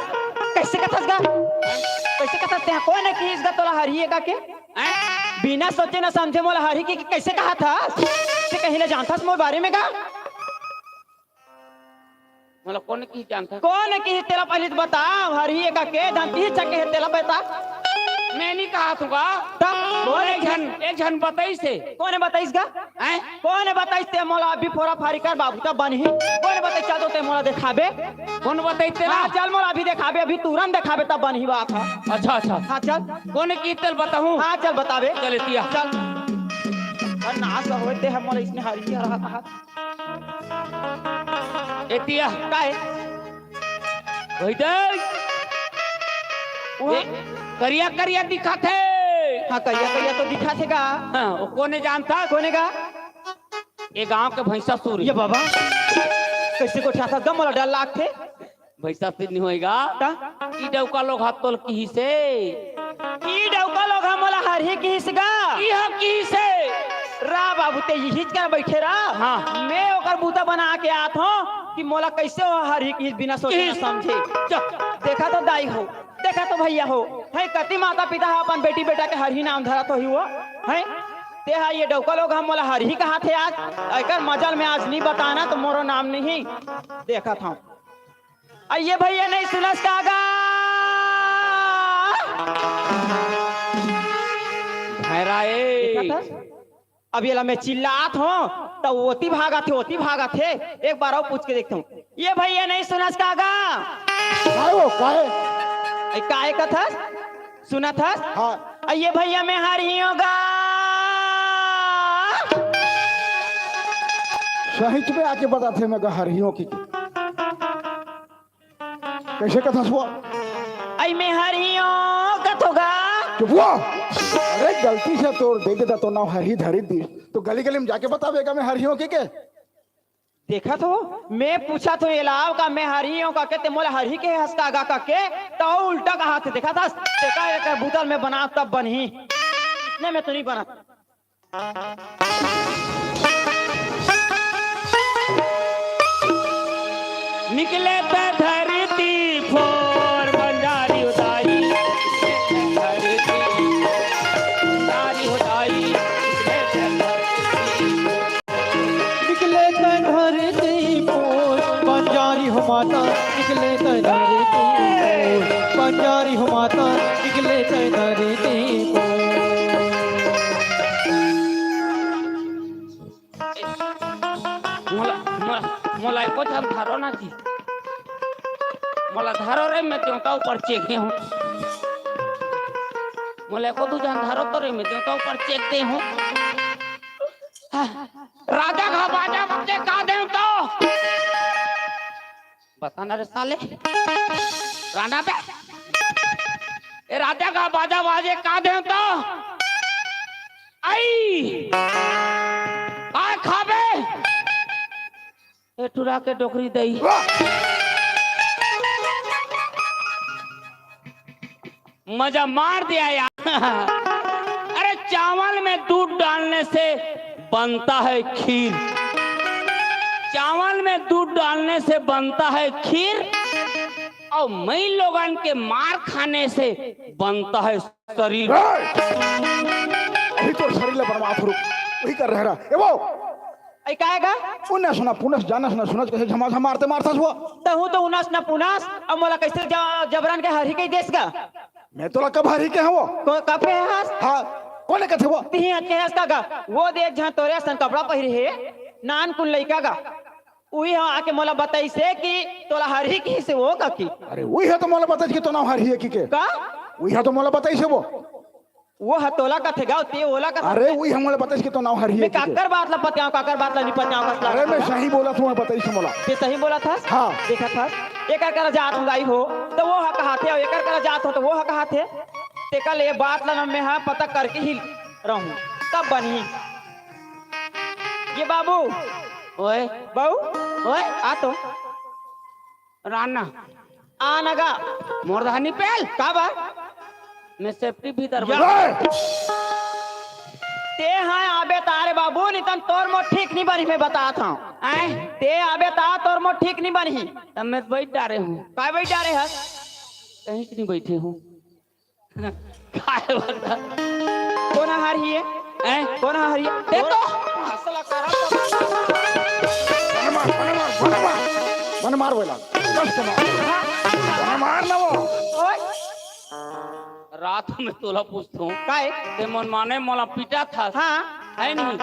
कैसे का थसगा कैसे का थसते हैं कौन है कि इसका तोला हरिए का के बिना सोचे ना समझे मोला हरी की कैसे कहा था से कहीं ले जानता मोर बारे में का मतलब कौन की जानता कौन है कि तेरा पहले तो बता हरिए का के धमकी चके है तेरा बता मैं नहीं कहा तुगा कौन एक जन बताई से कौन है बताइस का हैं कौन है बताइस ते मोला अभी फोरा फारी कर बाबू तब बन ही कौन है बताइस चल तो ते मोला दिखाबे कौन बताई तेरा हां चल मोला अभी दिखाबे अभी तुरंत दिखाबे तब बन ही बात है अच्छा अच्छा हां चल कौन की तेल बताऊं हां चल बतावे चल तिया चल और नाश होते हम मोला इसने हरिए रहा था एतिया काहे वही दे करिया करिया दिखाते हाँ करिया करिया तो दिखा थे का हाँ वो कोने जानता कोने का ये गांव के भैंसा सूर ये बाबा कैसे को ठासा गम वाला डर लाग थे भैंसा से नहीं होएगा ता ई डौका लोग हाथ तोल की से ई डौका लोग हम वाला हर ही की हिसगा ई हम की से रा बाबू ते यही कर बैठे रा हाँ। मैं ओकर बूता बना के आत हूं कि मोला कैसे हो हर ही की बिना सोचे न समझे देखा तो दाई हो देखा तो भैया हो है कति माता पिता है अपन बेटी बेटा के हर ही नाम धरा तो ही वो है ते हा ये डौका लोग हम मोला हर ही कहा थे आज अगर मजल में आज नहीं बताना तो मोरो नाम नहीं देखा था आइए भैया नहीं सुनस कागा भैराए अभी मैं चिल्लात हूँ तो ओती भागा थे एक बार और पूछ के देखता हूँ ये भैया नहीं सुनस कागा आओ काहे काय का था सुना था हाँ ये भैया मैं हार ही होगा सहित में आके बताते मैं हरियों की कैसे कथा हुआ आई मैं हार ही होगा चुप हुआ अरे गलती से तो दे देता तो ना हरी धरी दी तो गली गली में जाके बतावेगा मैं हरियों की के देखा तो मैं पूछा तो इलाव का मैं हरियों का के ते मोला हरी के हंसकागा का के तो उल्टा कहा थे देखा था देखा एक बोतल में बना तब बनी इतने में तो नहीं बना निकले पे धरती फोर बंजारी उदाई धरती उदारी उदाई निकले धरती पोर बंजारी हो माता निकले धरती पोर बंजारी हो माता तो निकले धरती को। मोला एको जन धारो ना जी, मोला धारो रे मैं देवता ऊपर चेक हूँ, मोला एको दू जन धारो तो रे मैं देवता ऊपर चेक दे हूँ। राजा का बाजा बच्चे का देवता बताना रे साले राणा पे ए राजा का बाजा बाजे का देवता आई आ खाबे ए टुरा के डोकरी दई मजा मार दिया यार। अरे चावल में दूध डालने से बनता है खीर, चावल में दूध डालने से बनता है खीर, और मई लोगन के मार खाने से बनता है शरीर। अभी तो शरीर ले बर्बाद हो वही कर रहा है ए वो ऐ काएगा पुनः सुना पुनः जाना सुना सुना कैसे झमाझम मारते मारता हुआ तो हूं तो उनास ना पुनास अब मोला कैसे जबरन के हरी के देश का मैं तोला कब हारी के हैं वो कपे हस हाँ कौन है कहते वो तिही के हस का वो देख जहां तोरे सन कपड़ा पहिरे है नान कुल लइका का उही हां आके मोला बताई से कि तोला हरी की से वो का की अरे वही है तो मोला बताई कि तो ना हारी है कि के का वही है तो मोला बताई से वो हतोला का थे गाव ते ओला का अरे वही हम मोला बताई कि तो ना हारी है मैं काकर बात ला पत्याओ काकर बात ला नहीं पत्याओ का अरे मैं सही बोला था मैं बताई से मोला ते सही बोला था हाँ देखा था एकर कर जात हूं गाई हो तो वो हक हाथे और एकर कर जात हो तो वो हक हाथे ते कल ये बात ला मैं हां पता करके ही रहूं तब बनी ये बाबू ओए बाबू ओए आ तो राणा आनगा मोरधानी पेल का बा मैं सेफ्टी भीतर ते हां आबे तारे बाबू नितन तोर मो ठीक नहीं बनी मैं बताता हूं आए ते आबे ता तोर मो ठीक नहीं बनी तब मैं बैठ डारे हूँ काय बैठ जा रे हस कहीं से नहीं बैठे हूँ काय बता कौन हारी है हैं कौन हारी है दे तो असला करा मन मार बोला कष्ट मार मार ना वो ओए रात में तोला पूछता हूँ काय ते मन माने मोला पीटा था हां है नहीं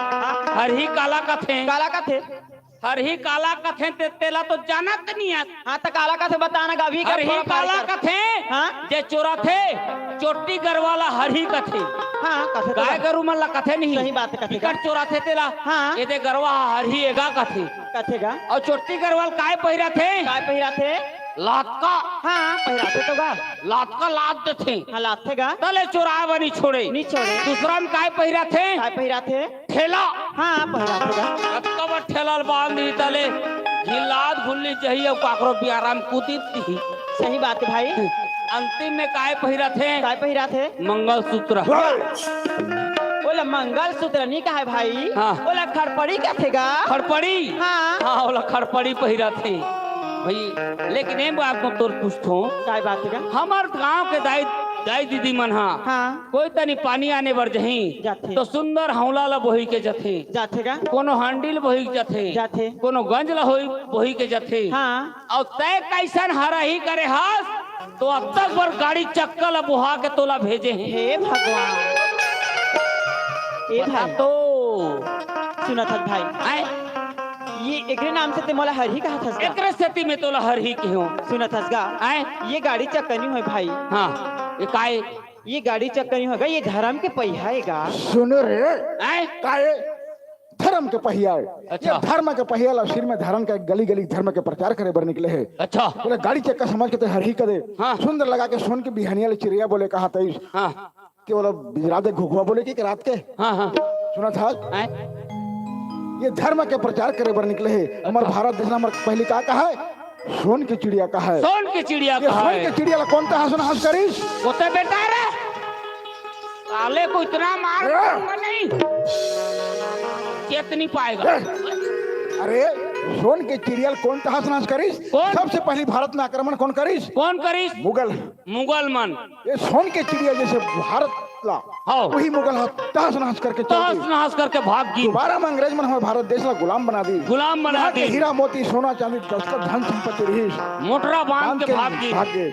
हर ही काला कथे काला का थे हर ही काला कथे ते तेला तो जानत नहीं है हां तो काला का थे बताना गावी हर ही काला कथे हाँ? जे चोरा थे चोटी गरवाला हर ही कथे हां कथे तो गाय गरु मन ला कथे नहीं सही बात है, कथे का। टिकट चोरा थे तेला हाँ। ये दे गरवा हर ही एगा कथे कथेगा और चोटी गरवाल काय पहिरा थे काय पहिरा थे लातका हां पहिरा थे तो गा लातका लात थे हां लाथेगा तले चोराए बनी छोड़े नी छोड़े दूसरा में काय पहिरा थे काय पहिरा थे ठेला हां पहिरा थेगा कब ठेला बांध दी तले घिलाद घुल्ली चाहिए काकरो भी आराम कूदी थी सही बात है भाई अंतिम में काय पहिरा थे काय पहिरा थे मंगलसूत्र बोला मंगल सूत्र नहीं कहा है भाई हाँ। बोला खड़पड़ी का थेगा खड़पड़ी हाँ। हाँ बोला खड़पड़ी पहिरा थे भाई लेकिन एक बात को तोर पूछतो काय बात है हमार गांव के दाई दाई दीदी मन हाँ। कोई तनी पानी आने बर जही जाथे। तो सुंदर हौला ला बोही के जथे जाथेगा कोनो हांडिल बोही के जथे जाथे। कोनो गंज ला बोही के जथे हाँ। और तय कैसन हरा ही करे हास तो अब तक बर गाड़ी चक्कल बुहा के तोला भेजे हैं हे भगवान ए बता भाई तो सुना था भाई आए ये एकरे नाम से ते मोला हरी कहा था एकरे सेती में तोला हर ही के हो सुना था आए ये गाड़ी चक्कनी है भाई हाँ ये काय ये गाड़ी चक्कनी होगा ये धर्म के पहियाएगा सुन रे आए काए धर्म के पहिया है अच्छा। ये धर्म के पहिया ला सिर में धर्म का गली गली धर्म के प्रचार करे बर निकले है अच्छा बोले गाड़ी चक्का समझ के तो हर ही करे हाँ। सुंदर लगा के सोन के बिहानिया ले चिड़िया बोले कहा तईस हाँ कि बोला बिजरादे घुघुआ बोले कि रात के हाँ हाँ सुना था आए ये धर्म के प्रचार करे बर निकले है हमारे भारत देश में पहले का कहा है सोन की चिड़िया कहा है सोन की चिड़िया ये कहा सोन है की चिड़िया ला कौन ता हंस हंस करीस होते बेटा रे साले को इतना मार दूंगा नहीं चेत नहीं पाएगा अरे सोन के चिड़िया ला कौन ता हंस हंस करीस कौन? सबसे पहले भारत में आक्रमण कौन करीस कौन करीस मुगल मुगल मन ये सोन के चिड़िया जैसे भारत ला हाँ। वही मुगल तहस नहस करके चल तहस गई नहस करके भाग गई दोबारा में अंग्रेज मन हमारे भारत देश ला गुलाम बना दी गुलाम बना यहाँ के दी हीरा मोती सोना चांदी दस्तर धन संपत्ति रही मोटरा बांध के भाग गई भाग गए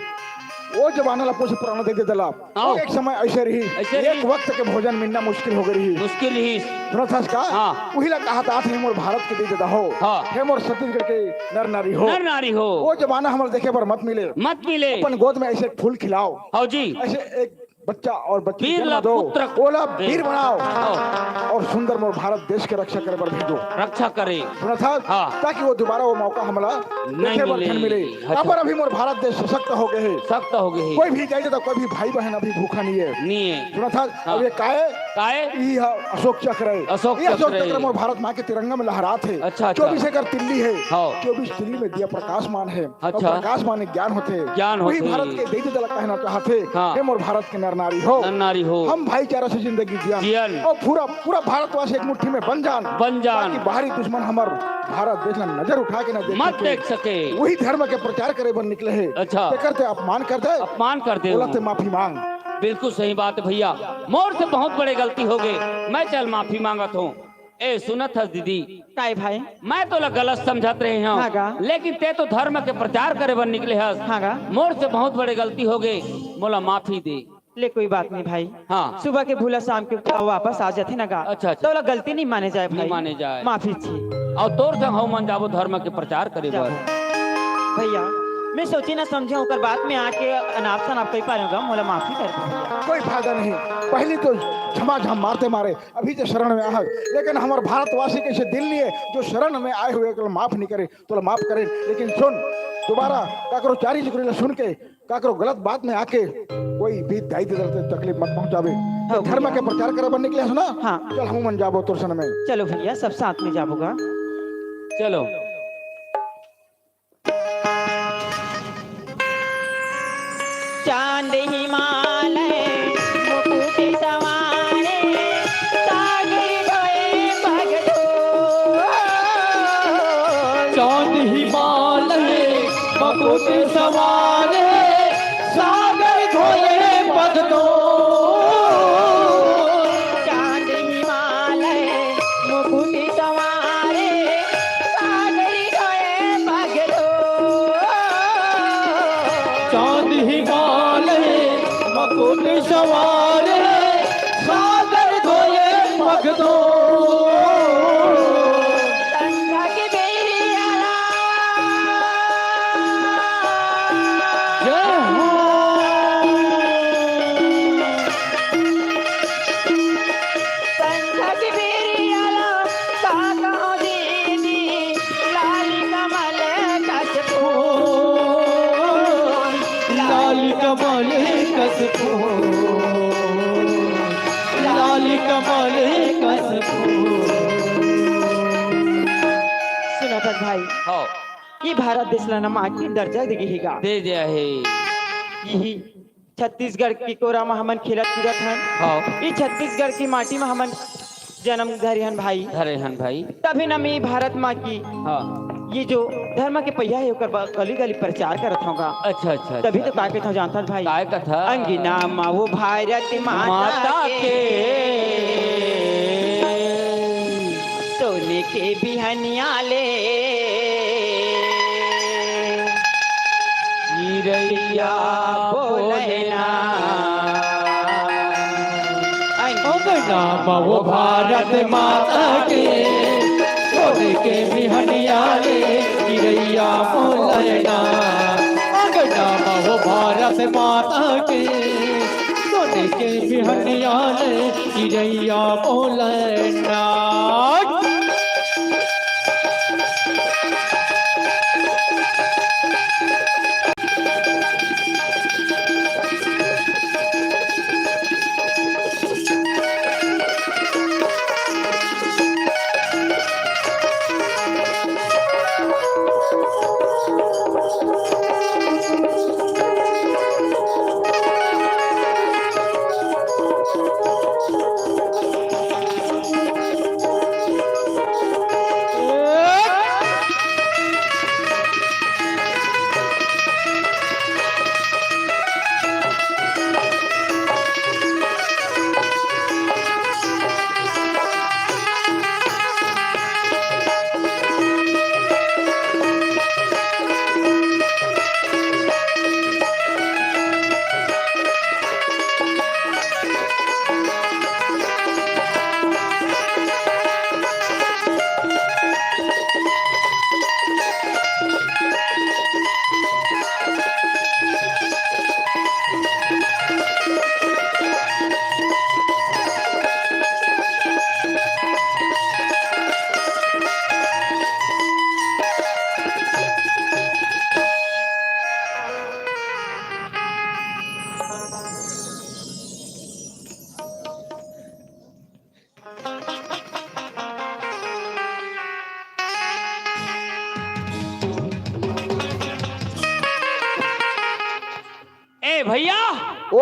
वो जमाना ला पूछ पुराना दे दिला आओ। एक समय ऐसे रही ऐसे रही। एक वक्त के भोजन मिलना मुश्किल हो गई मुश्किल ही सुना था इसका हाँ। वही ला कहा था हे मोर भारत के दे देता हो हाँ। हे मोर छत्तीसगढ़ के नर नारी हो नर नारी हो वो जमाना हमारे देखे पर मत मिले मत मिले अपन गोद में ऐसे एक फूल खिलाओ हाँ जी ऐसे एक बच्चा और बच्ची वीर जन्म ला दो पुत्र ओला दे। वीर बनाओ हाँ, और सुंदर मोर भारत देश के रक्षा करे पर भेजो रक्षा करे सुना था हाँ। ताकि वो दोबारा वो मौका हमला नहीं देखे पर मिले। धन मिले अच्छा। अब अभी मोर भारत देश सशक्त हो गए है सख्त हो गए कोई भी जाए तो कोई भी भाई बहन अभी भूखा नहीं है नहीं है सुना था हाँ। अब ये काहे काहे ई अशोक चक्र है अशोक ये अशोक चक्र है। चक्र मोर भारत माँ के तिरंगा में लहरात है अच्छा, अच्छा। 24 एकर तिल्ली है हाँ। 24 तिल्ली में दिया प्रकाशमान है और अच्छा। प्रकाशमान ज्ञान होते ज्ञान वही होते। भारत के देते दल कहना चाहते हाँ। हे मोर भारत के नर नारी हो नर नारी हो हम भाईचारा से जिंदगी जियन। जियन और पूरा पूरा भारतवासी एक मुट्ठी में बन जान बन जान। ताकि बाहरी दुश्मन हमार भारत देश ला नजर उठा के न देख मत सके। देख सके वही धर्म के प्रचार करे बन निकले है अच्छा। ते करते अपमान कर दे अपमान कर दे बोलते माफी मांग बिल्कुल सही बात है भैया मोर से बहुत बड़े गलती हो गई मैं चल माफी मांगत हूँ ए सुनत हस दीदी काय भाई मैं तो गलत समझत रहे हाँ गा। हूँ लेकिन ते तो धर्म के प्रचार करे बन निकले हस हाँ गा। मोर से बहुत बड़े गलती हो गई बोला माफी दे ले कोई बात नहीं भाई हाँ। सुबह के भूला शाम के वापस आ जाते ना गा अच्छा, अच्छा। तो गलती नहीं माने जाए भाई नहीं माने जाए। माफी चाहिए और तोर संग हो मन जाबो धर्म के प्रचार करे जाओ। बर भैया मैं सोची ना समझे होकर बात में आके अनाप शनाप कही पा रहा मोला माफी कर दो भैया कोई फायदा नहीं पहले तो झमाझम मारते मारे अभी तो शरण में आए लेकिन हमारे भारतवासी के से दिल नहीं है जो शरण में आए हुए को माफ नहीं करे तो माफ करे लेकिन सुन दोबारा काकरो चारी चुकरी सुन के काकरो गलत बात में आके कोई भी दाई दे तकलीफ मत पहुंचावे हाँ, धर्म के प्रचार करे बनने के लिए सुना हाँ। चल हम मन जाबो तोर सन में चलो भैया सब साथ में जाबोगा चलो चांद हिमालय मुकुट सवारे सागर ढोए भगतो चांद हिमालय मकुट सवारे सागर धोए भगतो चांद हिमालय मुकुट सवारे सागर ढोए भगतो चांद हिमालय मकुट सवारे सागर धोए भगतो गंगा के बेरियाला जय हो गंगा के बेरियाला काका दीदी लाल कमल कस लाल कमल कस लाल कमल कस सुनो तो भाई हाँ ये भारत देश ला नाम आके दर्जा देगा दे दिया है यही छत्तीसगढ़ की कोरा में हमन खेलत कूदत हन हाँ ये छत्तीसगढ़ की माटी में हमन जन्म धरे हन भाई धरे हन भाई तभी न मैं भारत माँ की हाँ ये जो धर्म के पहिया है ओकर गली गली प्रचार करत होगा अच्छा अच्छा तभी तो का कहता जानता हूं भाई काय कथा अंगिना माँ भारत माता माता के के सोने के बिहनिया ले चिड़ैया बोलेना अंगिना वो भारत माता के सोने के बिहनिया ले चिड़ैया बोलेना अंगना वो भारत माता के सोने के बिहनिया ले चिड़ैया बोलेना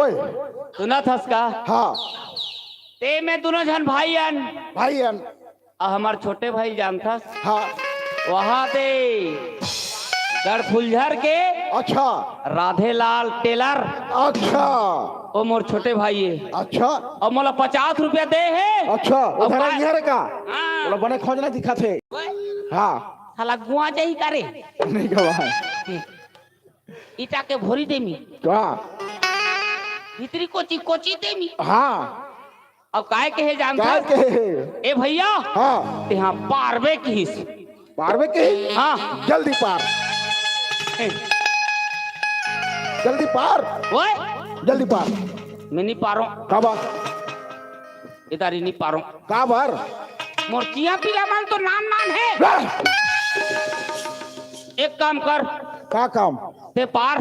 ओए सुना थस का हाँ ते में दोनों जन भाईयन भाई अन हमार छोटे भाई जानथस हाँ वहां दे गढ़ फुलझर के अच्छा राधेलाल टेलर अच्छा वो मोर छोटे भाई है अच्छा और मोला 50 रुपया दे है अच्छा उधर का- इधर का हाँ। बोला बने खोजना दिखा थे हाँ साला गुआ जाई करे नहीं गवा ईटा के भोरी देमी क्या भीतरी कोची कोची देमी हाँ अब काहे के है क्या जानता के ए भैया हाँ यहाँ पारवे की पार में के हाँ जल्दी पार जल्दी पार ओए जल्दी पार मैं नहीं पारो काबा इधर ही नहीं पारो काबर मोरचिया पीला मान तो नान नान है एक काम कर का काम ते पार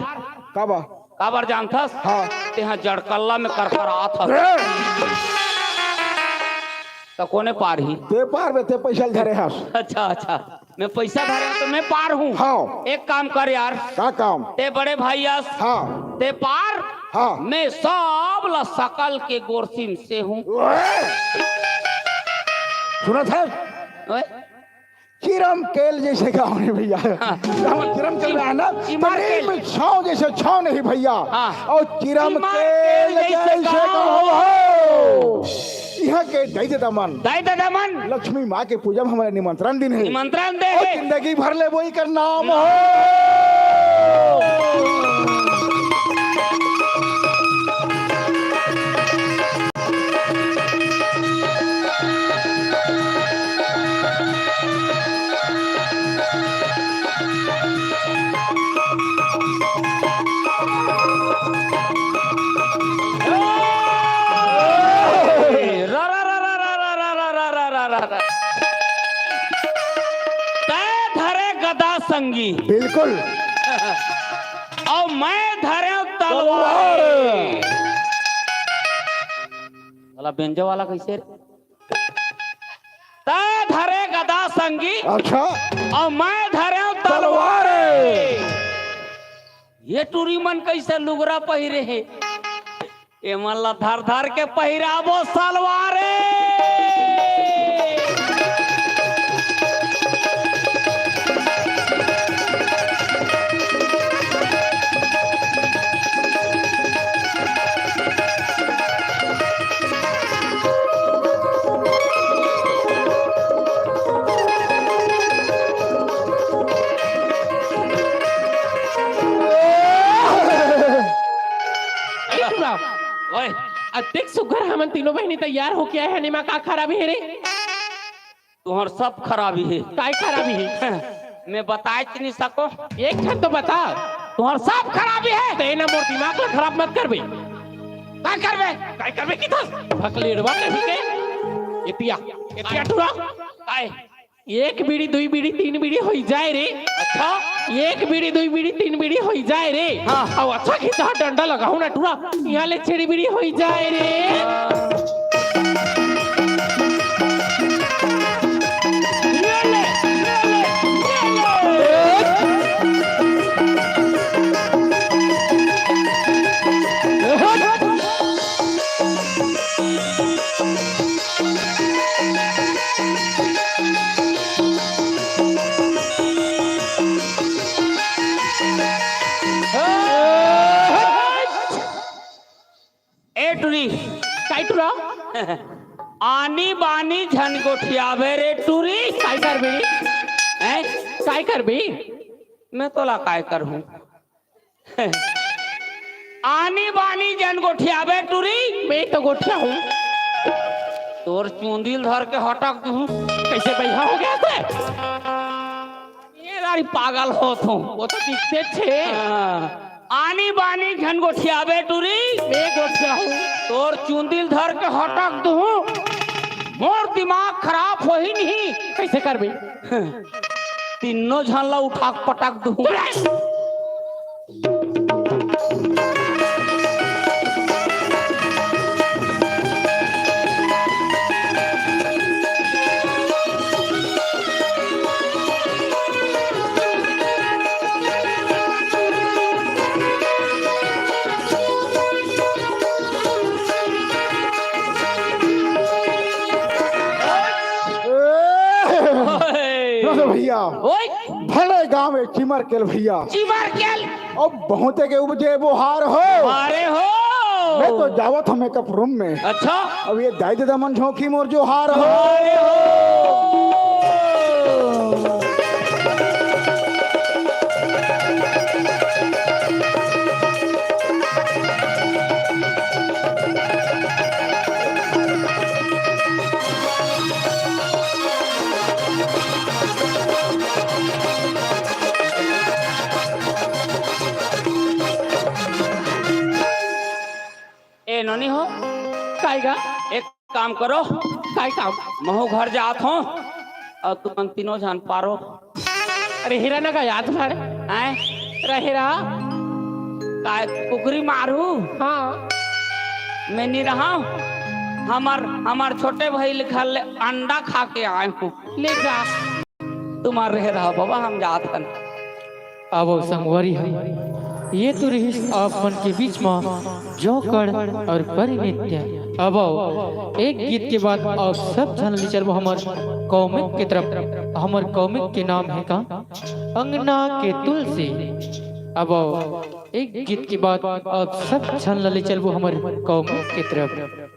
काबा काबर जानथस हाँ ते यहाँ जड़कल्ला में कर आत हस रे तो कोने पार ही ते पार में ते पैसा धरे हस अच्छा अच्छा मैं पैसा धरे तो मैं पार हूँ हाँ एक काम कर यार का काम ते बड़े भाई यस हाँ ते पार हाँ मैं सब ला सकल के गोरसिम से हूँ सुना था ओए, चिरम केल जैसे गाँव नहीं भैया चिरम केल है ना चिमार केल। में छाव जैसे छाव नहीं भैया हाँ। और चिरम चिमार केल केल जैसे जैसे गाँव गाँव हो यहाँ के दई देता मन दाई दादा मन लक्ष्मी माँ के पूजा में हमारे निमंत्रण दिन है निमंत्रण दे और है। जिंदगी भर ले वही का नाम हो रा रा रा रा रा रा रा रा रा रा रा रा। तै धरे गदा संगी बिल्कुल और मैं धरे तलवार वाला बेंजो वाला कैसे रे? तै धरे गदा संगी अच्छा और मैं धरे तलवार ये टूरी मन कैसे लुगरा पहिरे है ये मन ला धर धर के पहिराबो सलवारे ओए देख सुगर हमन तीनों बहनी तैयार हो क्या है निमा का खराबी है रे तुहर सब खराबी है काय खराबी है मैं बताए नहीं सको एक क्षण तो बता तुहर सब खराबी है तेना मोर दिमाग ला खराब मत कर बे काय करबे की था भकलेड़वा कहीं के इतिया टुरा काय एक बीड़ी दुई बीड़ी तीन बीड़ी होई जाए रे अच्छा एक बीड़ी दुई बीड़ी तीन बीड़ी होई जाए रे हाँ। और अच्छा खींचा डंडा लगाऊ ना टुरा यहाँ ले छेड़ी बीड़ी होई जाए रे ए टूरी काय टुरा आनी बानी झन गोठियावे रे टूरी काय कर बे हैं काय कर बे मैं तोला काय कर हूँ आनी बानी जन गोठियावे टूरी मैं तो गोठिया हूँ तोर चूंदिल धर के हटक दूं कैसे बैठा हो गया थे ये गाड़ी पागल हो तू वो तो दिखते थे आनी बानी झन गोठियावे टूरी मैं गोठिया हूँ तोर चूंदिल धर के हटक दूं मोर दिमाग खराब हो ही नहीं कैसे कर बे तीनों झनला उठा के पटक दूं से भैया ओए भले गांव में चिमर केल भैया चिमर केल अब बहुते के उपजे बोहार हो अरे हो मैं तो जावत हूँ मेकअप रूम में अच्छा अब ये दाई दमन झोंकी मोर जो हार हो अरे हो ए नोनी हो काईगा एक काम करो काई काम महू घर जात हो और तुम तीनों जान पारो अरे हीरा ना का याद फाड़े आए अरे हीरा काय कुकरी मारू हाँ मैं नहीं रहा हमार छोटे भाई लिखल अंडा खा के आए हूँ ले जा तुम्हार रह रहा बाबा हम जात हन अब संगवारी है ये तो रही आपन के बीच में जोकर और परिनित्य। अब एक गीत के बाद आप सब जन चलबो हमर कॉमिक के तरफ। हमर कॉमिक के नाम है का अंगना के तुलसी। अब एक गीत के बाद आप सब जन चलबो हमर कॉमिक के तरफ।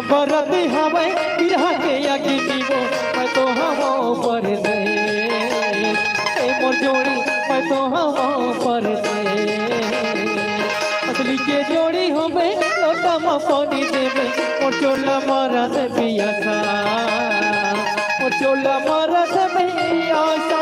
बरत हवे बिरहा के अग्निवो मैं तो हवा पर दे ए मोर जोड़ी मैं तो हवा पर दे असली के जोड़ी हवे लोटा में पानी देवे मोर चोला मरत पियासा मोर चोला मरत पियासा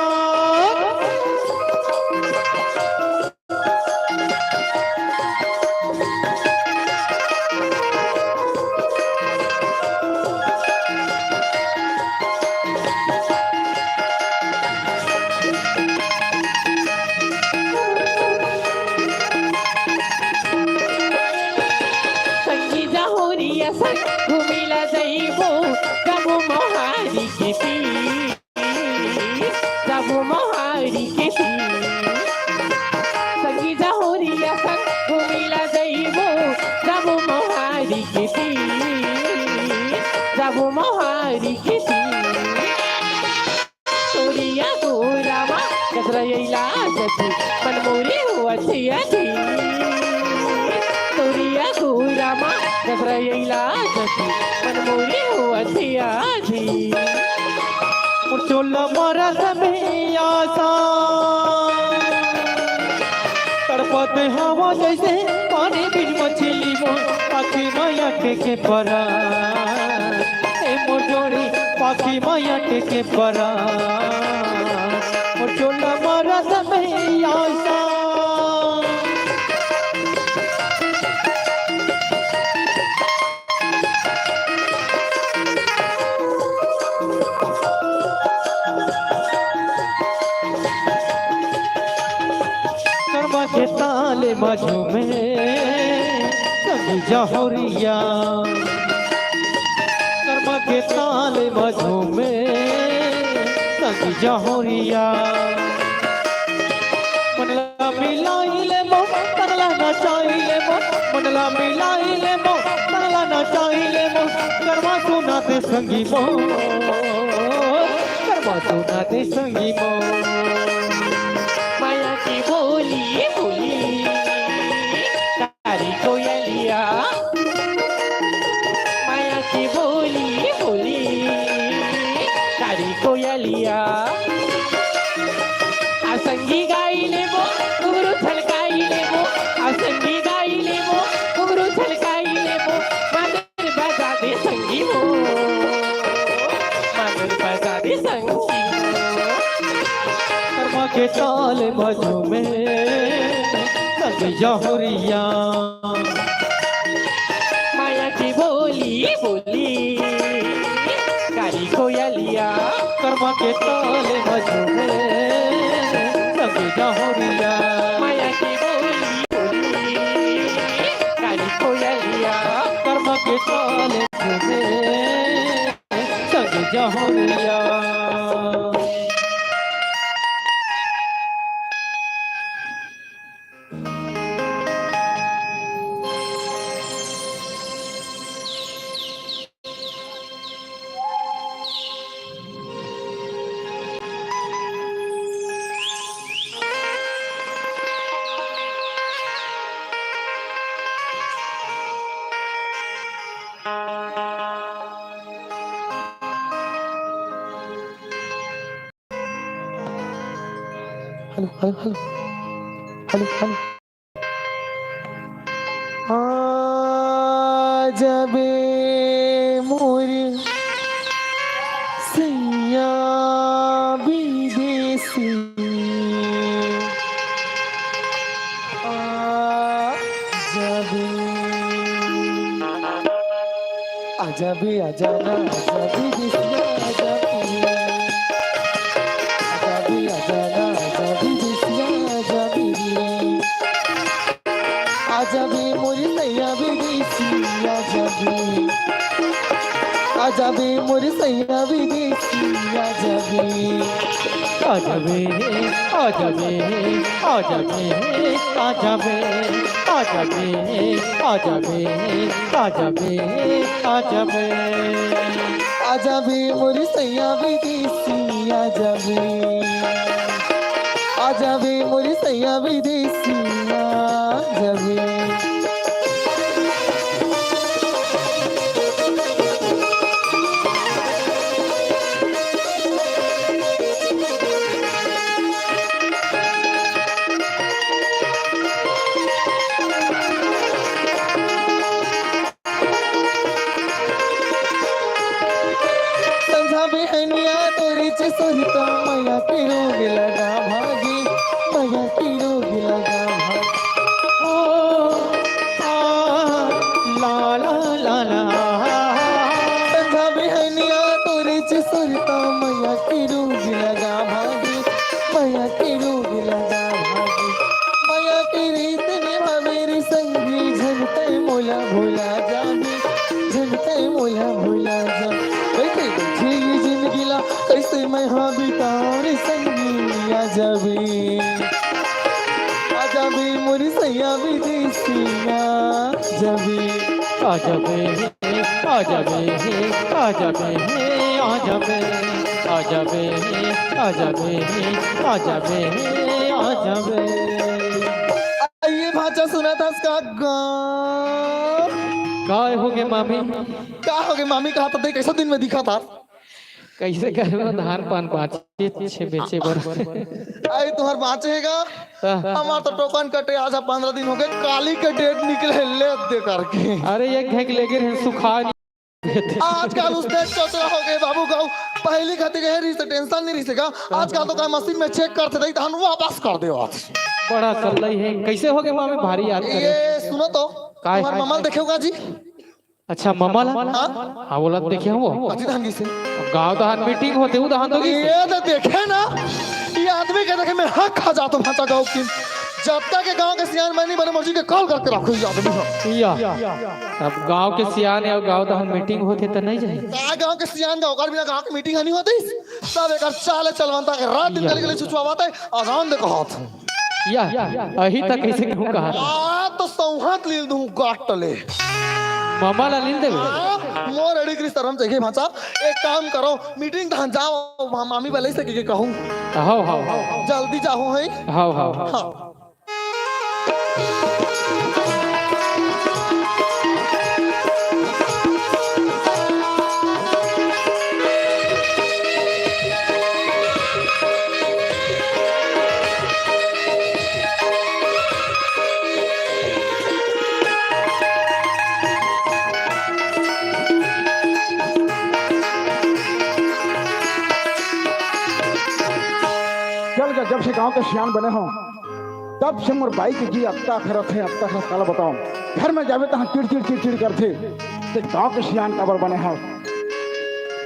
तड़पते हवा जैसे पानी बीच मछली पाखी मैया के परा ए मोर जोड़ी पाखी मैया के परा मोर चोला मरत मैया ताल मजू में संगी जहुरिया कर्म के ताल मजू में संगी जहुरिया मनला मिलाइले मो तगला नचाइले मो मनला मिलाइले मो तगला नचाइले मो कर्मा सुनाते संगी मो कर्मा सुनाते संगी मो माया की बोली बोली तारी कोयलिया माया की बोली बोली तारी कोयलिया संगी गाइले वो घुंघरू छलकाइले वो संगी गाइले वो घुंघरू छलकाइले वो मादर बजा दे संगी वो मादर बजा दे संगी कर्मा के ताल मजू में संगी जहुरिया माया की बोली बोली कारी कोयलिया कर्मा के ताल मजू में संगी जहुरिया माया की बोली बोली कारी कोयलिया कर्म के ताल में संगी जहुरिया hello hello hello hello hello जबे मोर सैया विदेशी जबे आजाना आजा विदेशी आजा आजाबे मोरी सैया विदेशी आजाबे मोरी सैया विदेशी आजाबे आजाबे आजाबे आजाबे आजाबे आजाबे आजाबे आजाबे आजाबे मोरी सैया विदेशी आजाबे मोरी सैया विदेशी आजाबे बहनिया तोरी चे सोहिता मैया की रोग लगा भागी मैया की रोग लगा भागी ला ला ला ला संधा बहनिया तोरी चे सोहिता मैया की रोग लगा भागी मैया की रोग लगा भागी मैया की रीत ने मेरी संगी झनते मोला भोला जाबी झनते मोला भोला जा जिंदगीला कैसे मैं हाँ बिताऊं रे संगी आजाबे आजाबे मोरी सैया विदेशी आजाबे आजाबे आजाबे आजाबे आजाबे आजाबे आजाबे आजाबे आजाबे ये भाषा सुना था उसका गाँव काय हो गए मामी क्या हो गए मामी कहा था कैसा दिन में दिखा था कैसे घर में धान पान पाचे छे बेचे बर आई तुम्हार बाँचेगा हमार तो टोकन कटे आज 15 दिन हो गए काली के डेट निकले ले दे करके अरे एक घंटे लेके रहे सुखा आजकल उसने चौचरा हो गए बाबू गाँव पहली खाती गए रही टेंशन नहीं रही आजकल तो क्या मशीन में चेक करते थे धान वापस कर दे आज बड़ा चल रही है कैसे हो गए मामी भारी याद करे ये सुनो तो तुम्हार मामा देखेगा जी अच्छा ममल हाँ? हाँ बोला देखे वो अति धान से गांव दहान मीटिंग होते हूँ दहान तो ये तो देखे ना ये आदमी के देखे मैं हक खा जाता भाचा गाँव की जब तक के गांव के सियान मैंने बने मर्जी के कॉल करके रखो ही आदमी हो या अब गांव के सियान और गांव तो हम मीटिंग होते तो नहीं जाए का गांव के सियान का ओकर बिना गांव की मीटिंग नहीं होती सब एक चाले चलवंता के रात दिन गली गली छुछवाते आजान दे कहत या अही तक कैसे कहूं कहा आ तो सौहात लील दूं गाटले मामा ला लीन देबे मोर अड़ी क्रिस तरम चाहिए भाचा एक काम करो मीटिंग धान जाओ मामी वाले से के कहूं हां हां हां जल्दी जाओ है हां हां हाँ चल गया जब से गांव के सियान बने हो तब से मोर बाई के जी अक्ता खरत है अक्ता खरत काला बताओ घर में जावे तो चिड़ करते ते गांव के सियान काबर बने हो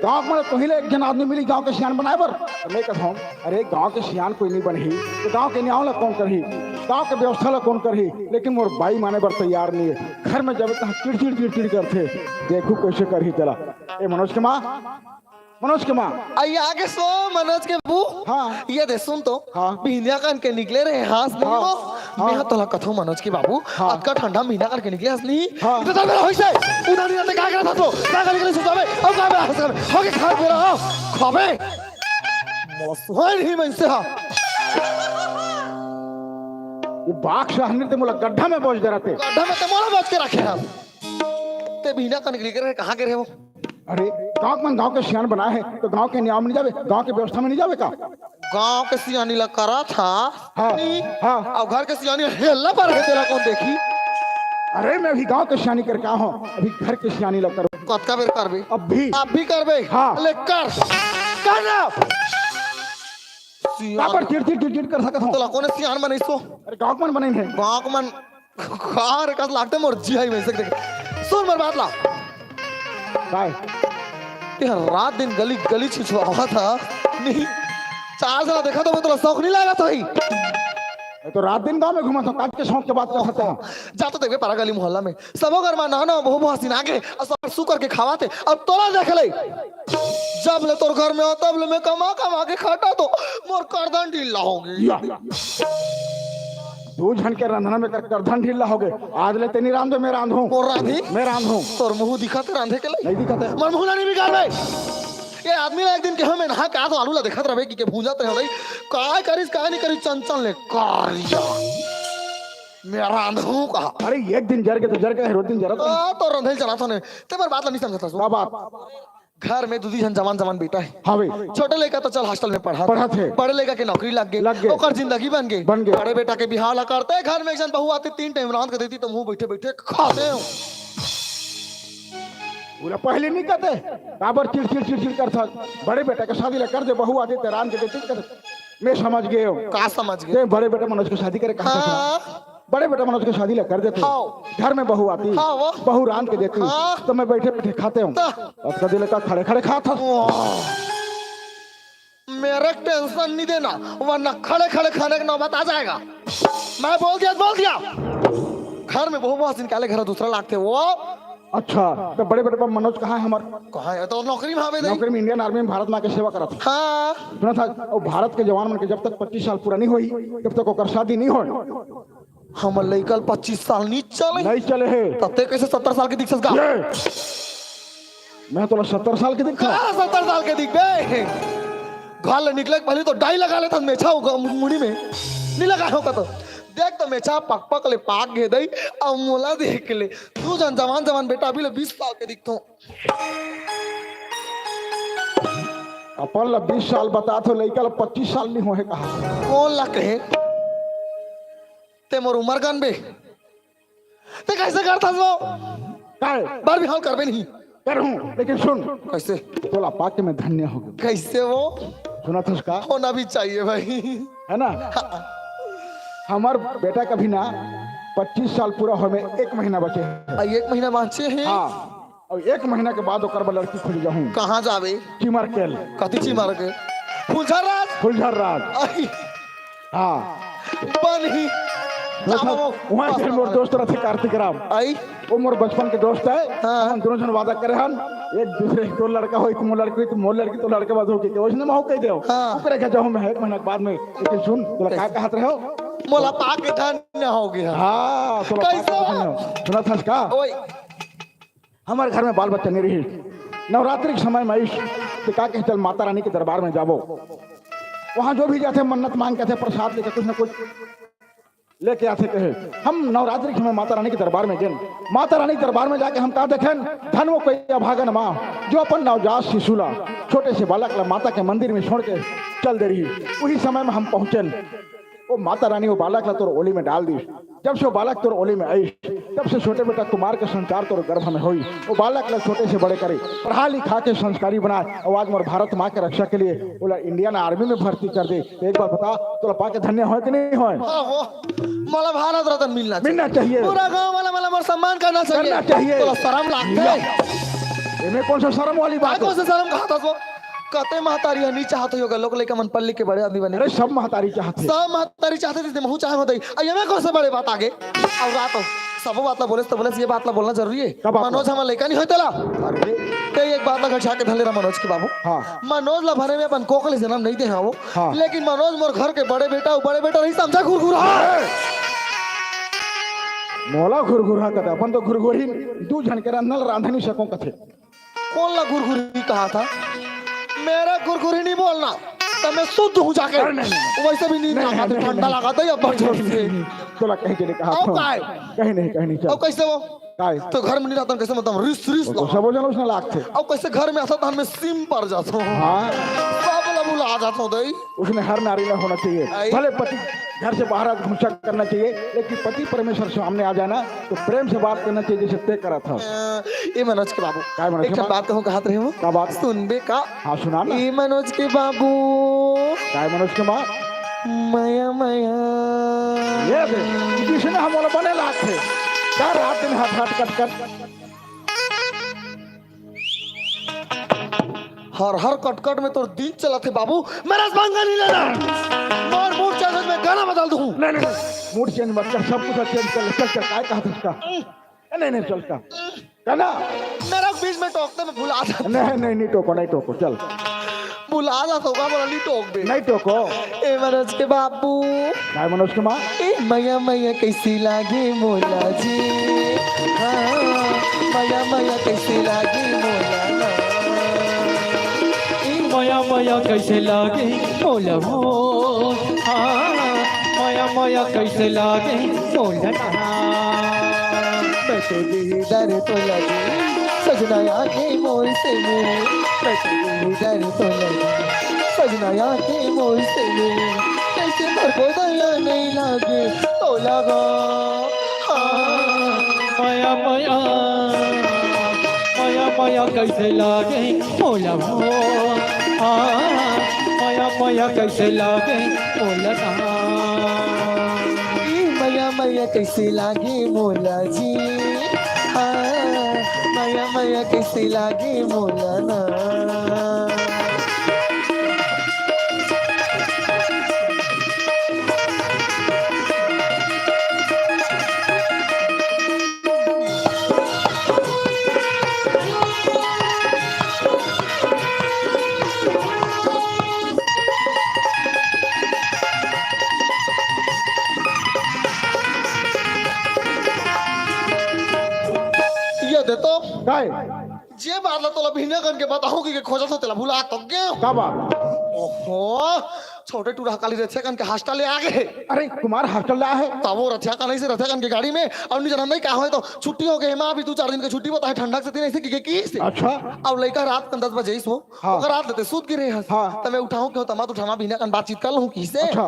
गांव में पहले एक जन आदमी मिली गांव के सियान बनाए बर मैं कहता हूँ अरे गांव के सियान कोई नहीं बनी तो गांव के न्याय ला कौन करही गांव के व्यवस्था ला कौन करही लेकिन मोर बाई माने बर तैयार नहीं है घर में जावे तो चिड़ करते देखू कैसे करही चला ए मनोज के माँ आई आगे सो मनोज के बू हाँ। ये दे सुन तो हाँ। महीना कान के निकले रहे हास नहीं हाँ। हो मैं तोला कथो मनोज के बाबू हाँ। आज का ठंडा महीना कान के निकले हस नहीं हाँ। तो मेरा होइसे उधर नहीं आते का करत हसो का गली गली सुतावे अब का मेरा हस हो के खा मेरा हो खावे मसुहाई नहीं मैं से हा ये बाघ शाहनी ते मोला गड्ढा में बोझ दे रहते गड्ढा में ते मोला बच के रखे हम ते महीना कान के निकले रहे कहां के रहे वो अरे गांव के सियान बनाए हैं तो गांव के नियम में नहीं जावे गांव के व्यवस्था में नहीं जावे का गांव के सियानी ला करा था हाँ, नहीं हाँ। अब घर के सियानी हेला पर है तेरा कौन देखी अरे मैं अभी गांव के सियानी करके आया हूँ अभी घर के सियानी लग कर कतका बेर करबे अब भी आप भी करबे हाँ। ले कर करना काबर चिड़ कर सकत हूँ तो कोने सियान में नहीं सो अरे गांव में बने हैं गांव मन कार कस लागते मोर जी आई वैसे देख सुन मोर बात ला काय ते रात दिन गली गली छिछवा था नहीं चार जना देखा तो मैं तो शौक नहीं लगा था ही मैं तो रात दिन गांव में घुमा था काट के शौक के बात कर सकता हूँ जा तो देखे पारा गली मोहल्ला में सबो घर में ना बहु हसीन आगे और सब सु करके खावाते अब तोला देख ले जब ले तोर घर में हो तब ले मैं कमा के खाता तो मोर करदन ढीला होगी या दो झन के रंधना में करधन ढीला हो गए आज ले तेनी रांधो मैं रांधूं मोर रांधी मैं रांधूं तोर मुंह दिखाते रांधे के लिए नहीं दिखत है मोर मुंह नहीं बिगाड़ बे ये आदमी ला एक दिन के हम नहा का तो आलू ला देखत रहे कि के भूंजाते हो भाई काय करिस काय नहीं करिस चंचल ले कारिया मैं रांधूं का अरे एक दिन जर के तो जर के रोज दिन जरा तो रंधे चला था ने ते पर बात ला नहीं समझता क्या बात घर में दूधी जन जवान बेटा है हाँ भाई छोटे लड़का तो चल हॉस्टल में पढ़ा थे। बड़े लड़का के नौकरी लग गई ओकर जिंदगी बन गई बड़े बेटा के बिहार ला करते घर में एक जन बहू आती 3 टाइम रांध के देती तो मुंह बैठे बैठे खाते हो पूरा पहले नहीं कहते काबर चिड़ कर था बड़े बेटा के शादी ला कर दे बहू आती तेरान के देती कर मैं समझ गए हो का समझ गए बड़े बेटा मनोज को शादी करे कहा हाँ। बड़े बेटा मनोज को शादी ला कर देते हाँ। घर में बहू आती हाँ, वो। बहू रांध के देती हाँ। तो मैं बैठे बैठे खाते हूँ अब कभी लगा खड़े खड़े खाता मेरे टेंशन नहीं देना वरना खड़े खड़े खाने का नौबत आ जाएगा मैं बोल दिया घर में बहू बहुत निकाले घर दूसरा लागते वो अच्छा तो बड़े बेटे मनोज कहाँ है हमारे कहा है तो नौकरी में हमें नौकरी में इंडियन आर्मी में भारत में आके सेवा करा था हाँ सुना था और भारत के जवान मन के जब तक 25 साल पूरा नहीं हुई तब तक ओकर शादी नहीं हो हम लइकल 25 साल नहीं चले नहीं चले है तते कैसे 70 साल के दिख सका मैं तो 70 साल के दिखा 70 साल के दिख बे घर ले निकले पहले तो डाई लगा लेता मेछा मुड़ी में नहीं लगा होगा तो देख तो मेछा पक पक ले पाक गे दई अब मोला देख ले तू जन जवान बेटा अभी ले 20 साल के दिखतो अपन ला 20 साल बता तो लइका ला 25 साल नहीं होए कहा कौन ला कहे ते मोर उम्र गन बे ते कैसे करता सो काय बार भी हाल करबे नहीं करूं लेकिन सुन कैसे तोला पाके में धन्य हो गया कैसे वो सुना था उसका होना भी चाहिए भाई है ना हमार बेटा का भी ना 25 साल पूरा हो में 1 महीना बचे है। 1 महीना बाँचे हैं हाँ और 1 महीना के बाद ओकर लड़की खुल जाऊं कहाँ जावे चिमर केल कथी ची मार के फुलझर रात फुलझर राज आई हाँ बनी वहाँ से मोर दोस्त रहे कार्तिक राम आई वो मोर बचपन के दोस्त है। हाँ। हम दोनों जन वादा करे हन एक दूसरे तो लड़का हो तुम लड़की तुम मोर लड़की तो लड़के बाद हो के उसने मैं हो कह दो हाँ। ओकरे के जाऊं मैं 1 महीना के बाद में लेकिन सुन तोला का कहत रहे हो मोला पाके धन्य हो गया। हाँ तोला कैसे? सुना था का ओए हमारे घर में बाल बच्चा नहीं रही नवरात्रि के समय में आयुष तो का कहे चल माता रानी के दरबार में जाबो वहां जो भी जाते मन्नत मांग के थे प्रसाद लेके कुछ न कुछ लेके आते कहे हम नवरात्रि के समय माता रानी के दरबार में गए माता रानी के दरबार में जाके हम कहा देखें धन वो कोई अभागन माँ जो अपन नवजात शिशुला छोटे से बालक ला माता के मंदिर में छोड़ के चल दे रही उसी समय में हम पहुंचे वो माता रानी वो बालक ला तोर ओली में डाल दी जब से वो बालक तोर ओली में आई तब से छोटे बेटा कुमार के संस्कार तोर गर्भ में हुई वो बालक ला छोटे से बड़े करे पढ़ा लिखा के संस्कारी बनाए और आज मोर भारत माँ के रक्षा के लिए बोला इंडियन आर्मी में भर्ती कर दे तो एक बार बता तो पाके धन्य हो कि नहीं हो मला भारत रत्न मिलना चाहिए पूरा गांव वाला मला मोर सम्मान करना चाहिए तो शर्म लागते इनमें कौन सा शर्म वाली बात कौन सा शर्म कहा था वो कते महतारी हनी चाहत होगा लोग लेके मन पल्ली के बड़े आदमी बने अरे सब महतारी चाहते सब महतारी चाहते थे महू चाहे होते ये कौन से बड़े बात आगे और रात सब बात ला बोले तो बोले ये बात ला बोलना जरूरी है मनोज हमारा लेका नहीं होता ला अरे एक बात ला घटा के धले मनोज के बाबू हाँ। मनोज ला भरे में अपन कोकल जन्म नहीं दे हाँ वो हाँ। लेकिन मनोज मोर घर के बड़े बेटा नहीं समझा घुरघुरा मोला घुरघुरा कथे अपन तो घुरघुरी दू जन के रंधल रांध नहीं सको कथे कौन ला घुरघुरी कहा था मेरा घुरघुरी नहीं बोलना तो मैं शुद्ध हूँ जाके वैसे भी नींद ना खाते ठंडा लगा दे अब जोर से तोला कहीं के लिए कहा अब काय कहीं नहीं अब कैसे वो काय तो घर में नहीं रहता कैसे मतलब रिस तो सब जन उसने लाग थे अब कैसे घर में आता था मैं सिम पर जाता हूँ हाँ सब बुला आ जाता हूँ दई उसने हर नारी में होना चाहिए भले पति घर से बाहर घुसा करना चाहिए लेकिन पति परमेश्वर सामने आ जाना तो प्रेम से बात करना चाहिए जैसे तय करा था ये मनोज के बाबू काय मनोज एक के बात कहूँ कहा रहे हो क्या बात सुन बे का हाँ सुना ना ये मनोज के बाबू काय मनोज के माँ माया माया ये दे किसने हम वाला बने लाग थे क्या रात दिन हाथ कट कट हर कटकट में तो दिन चला थे बाबू मेरा पंगा नहीं लेना और मूड चेंज में गाना बदल दूं नहीं मूड चेंज मत कर सब कुछ चेंज कर चल काय कहा था उसका नहीं चल का कहना मेरा बीच में टोकते में भुला था नहीं टोको चल भुला जा होगा बोला नहीं टोक दे नहीं टोको ए मनोज के बाबू काय मनोज के माँ ए मैया कैसी लागे मोला जी हाँ मैया कैसी लागे मोला माया कैसे लागे मोला हो हाँ माया कैसे लागे मोला बैठे दीदार तो लगे सजना आके मोर से मेरे बैठे दीदार तो लगे सजना आके मोर से मेरे कैसे घर को दया नहीं लागे तो लगा माया कैसे लागे मोला हो माया कैसे लागे मोला मैया कैसे लागे मोला जी मैया कैसे लागे मोला ना काय जे बात तो भिन्न करके बताऊं कि खोजा तो तेला भुला तब गए का बात ओहो छोटे टूरा काली रथिया कन के हॉस्टल ले आ गए अरे कुमार हॉस्टल ला है तब वो रथिया का नहीं से रथिया कन के गाड़ी में और नहीं जन्म क्या हो तो छुट्टी हो गई मां अभी 2-4 दिन की छुट्टी बताए ठंडा से तीन ऐसे की से अच्छा अब लड़का रात के 10 बजे सो हाँ। ओकर रात लेते सूत गिरे हस हाँ। त मैं उठाऊं क्यों तमा तो उठाना बिना कन बातचीत कर लूं किसे अच्छा।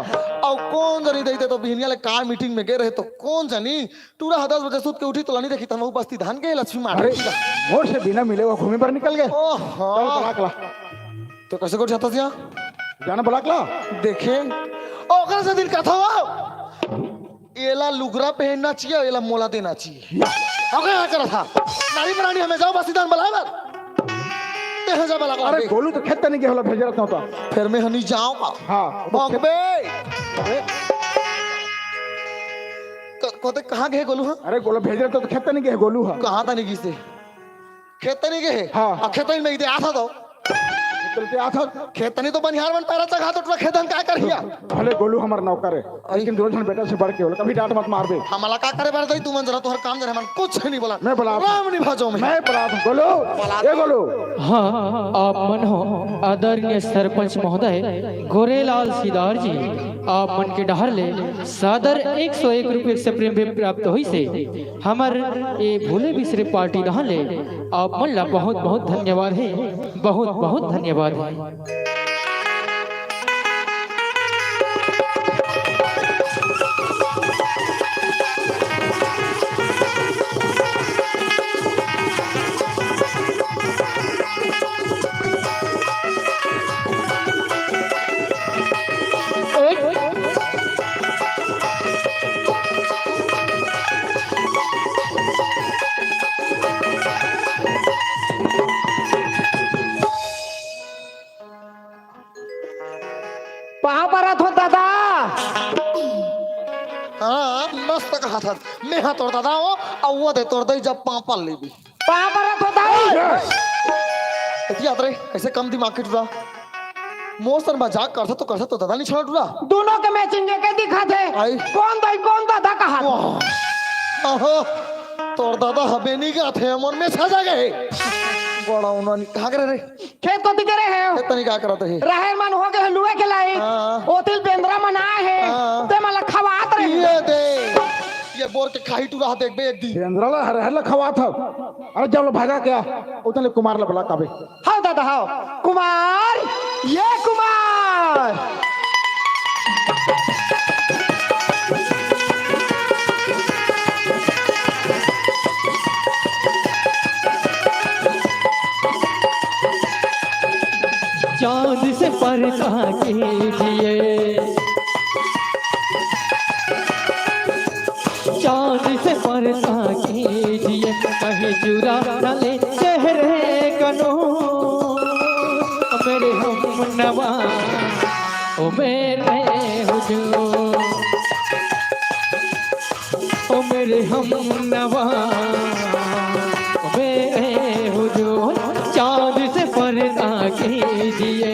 अब कौन जनी देते तो बिहनिया ले कार मीटिंग में गए रहे तो कौन जनी टूरा 10 बजे सूत के उठी तो नहीं देखी तम उपस्थित धान के लक्ष्मी मार अरे मोर से बिना मिले वो घूमे पर निकल गए ओहो चल बलाकला तो कैसे को चाहता था जाना बलाकला देखे ओकर से दिन कथा हो एला लुगरा पहनना चाहिए एला मोला देना चाहिए ओके क्या करा था नारी बनानी हमें जाओ बसीदान बलावर ते कहे जा लगा अरे गोलू तो खेत नहीं के होला भेज रहता होता। फिर मैं हनी जाऊंगा हाँ बॉम्बे कोते कहाँ गए गोलू हाँ अरे गोलू भेज रहता तो खेत नहीं के गोलू है कहाँ था नहीं किसे खेतनी गए हाँ। खेतनी में इधर आता तो चलते आता खेतनी तो बनिहार बन पैरा चढ़ा तो खेतन क्या करिया भले गोलू हमार नौकर है लेकिन दो जन बेटा से बढ़ के होला कभी डांट मत मार दे। हमला का करे बार तू मन जरा तोहर काम जरा मन कुछ नहीं बोला मैं बोला राम नहीं भाजो मैं बोला गोलू ए गोलू हाँ आप मन हो आदरणीय सरपंच महोदय गोरेलाल सिदार जी आप मन के डहर ले सादर 101 रुपये से प्रेम प्राप्त हुई से हमार ये भूले बिसरे पार्टी दहन ले आप मन ला बहुत बहुत धन्यवाद है बहुत बहुत धन्यवाद है। पहा परत हो दादा हाँ मस्त कहा था मैं हाँ तोड़ दादा हो और वो दे तोड़ दे जब पापा ले भी पहा परत हो दादा याद रहे ऐसे कम दिमाग के टूरा मोसन मजाक करता तो दादा नहीं छोड़ा टूरा दोनों के मैचिंग के दिखा थे आई। कौन दादा कहा आहो तोड़ दादा हमें नहीं गया थे मन में सजा गए बड़ा उन्होंने कहा करे रे खेत को दिखे रहे हो इतनी क्या करते हैं रहे मन हो गए लुए के लाई हाँ। ओतिल बेंद्रा मनाए है हाँ। ते मला खवात रहे ये दे ये बोर के खाई टूरा देख बे एक दी केंद्राला हर खवा था अरे जब लोग भागा क्या उतने कुमार ला बोला काबे हाँ दादा हाँ कुमार ये कुमार चांद से पर्दा कीजिए चांद से पर्दा कीजिए कहीं चुरा न ले चेहरे कनो मेरे हम नवा ओ मेरे हुजूर ओ मेरे हम नवा ओ मेरे हुजूर चांद से पर्दा कीजिए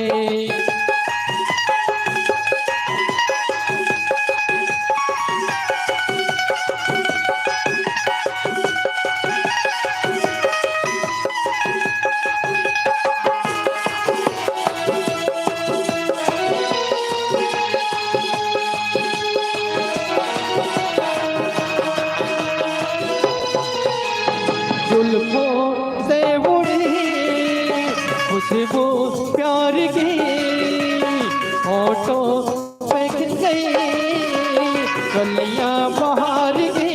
जुल्फों से उड़ी खुशबू प्यार की होठों पे खिल गई कलियां बाहर की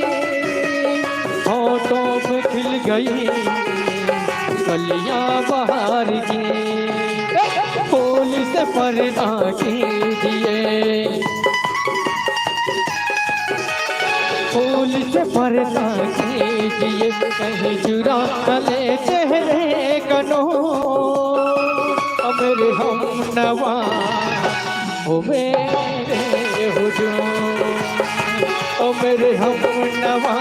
होठों पे खिल गई कलियां बाहर की फूल से पर्दा कीजिए फूल से पर्दा कीजिए कहीं चुरा न ले चेहरे कनो मेरे हम नवा ओ मेरे हुजूर ओ मेरे हम नवा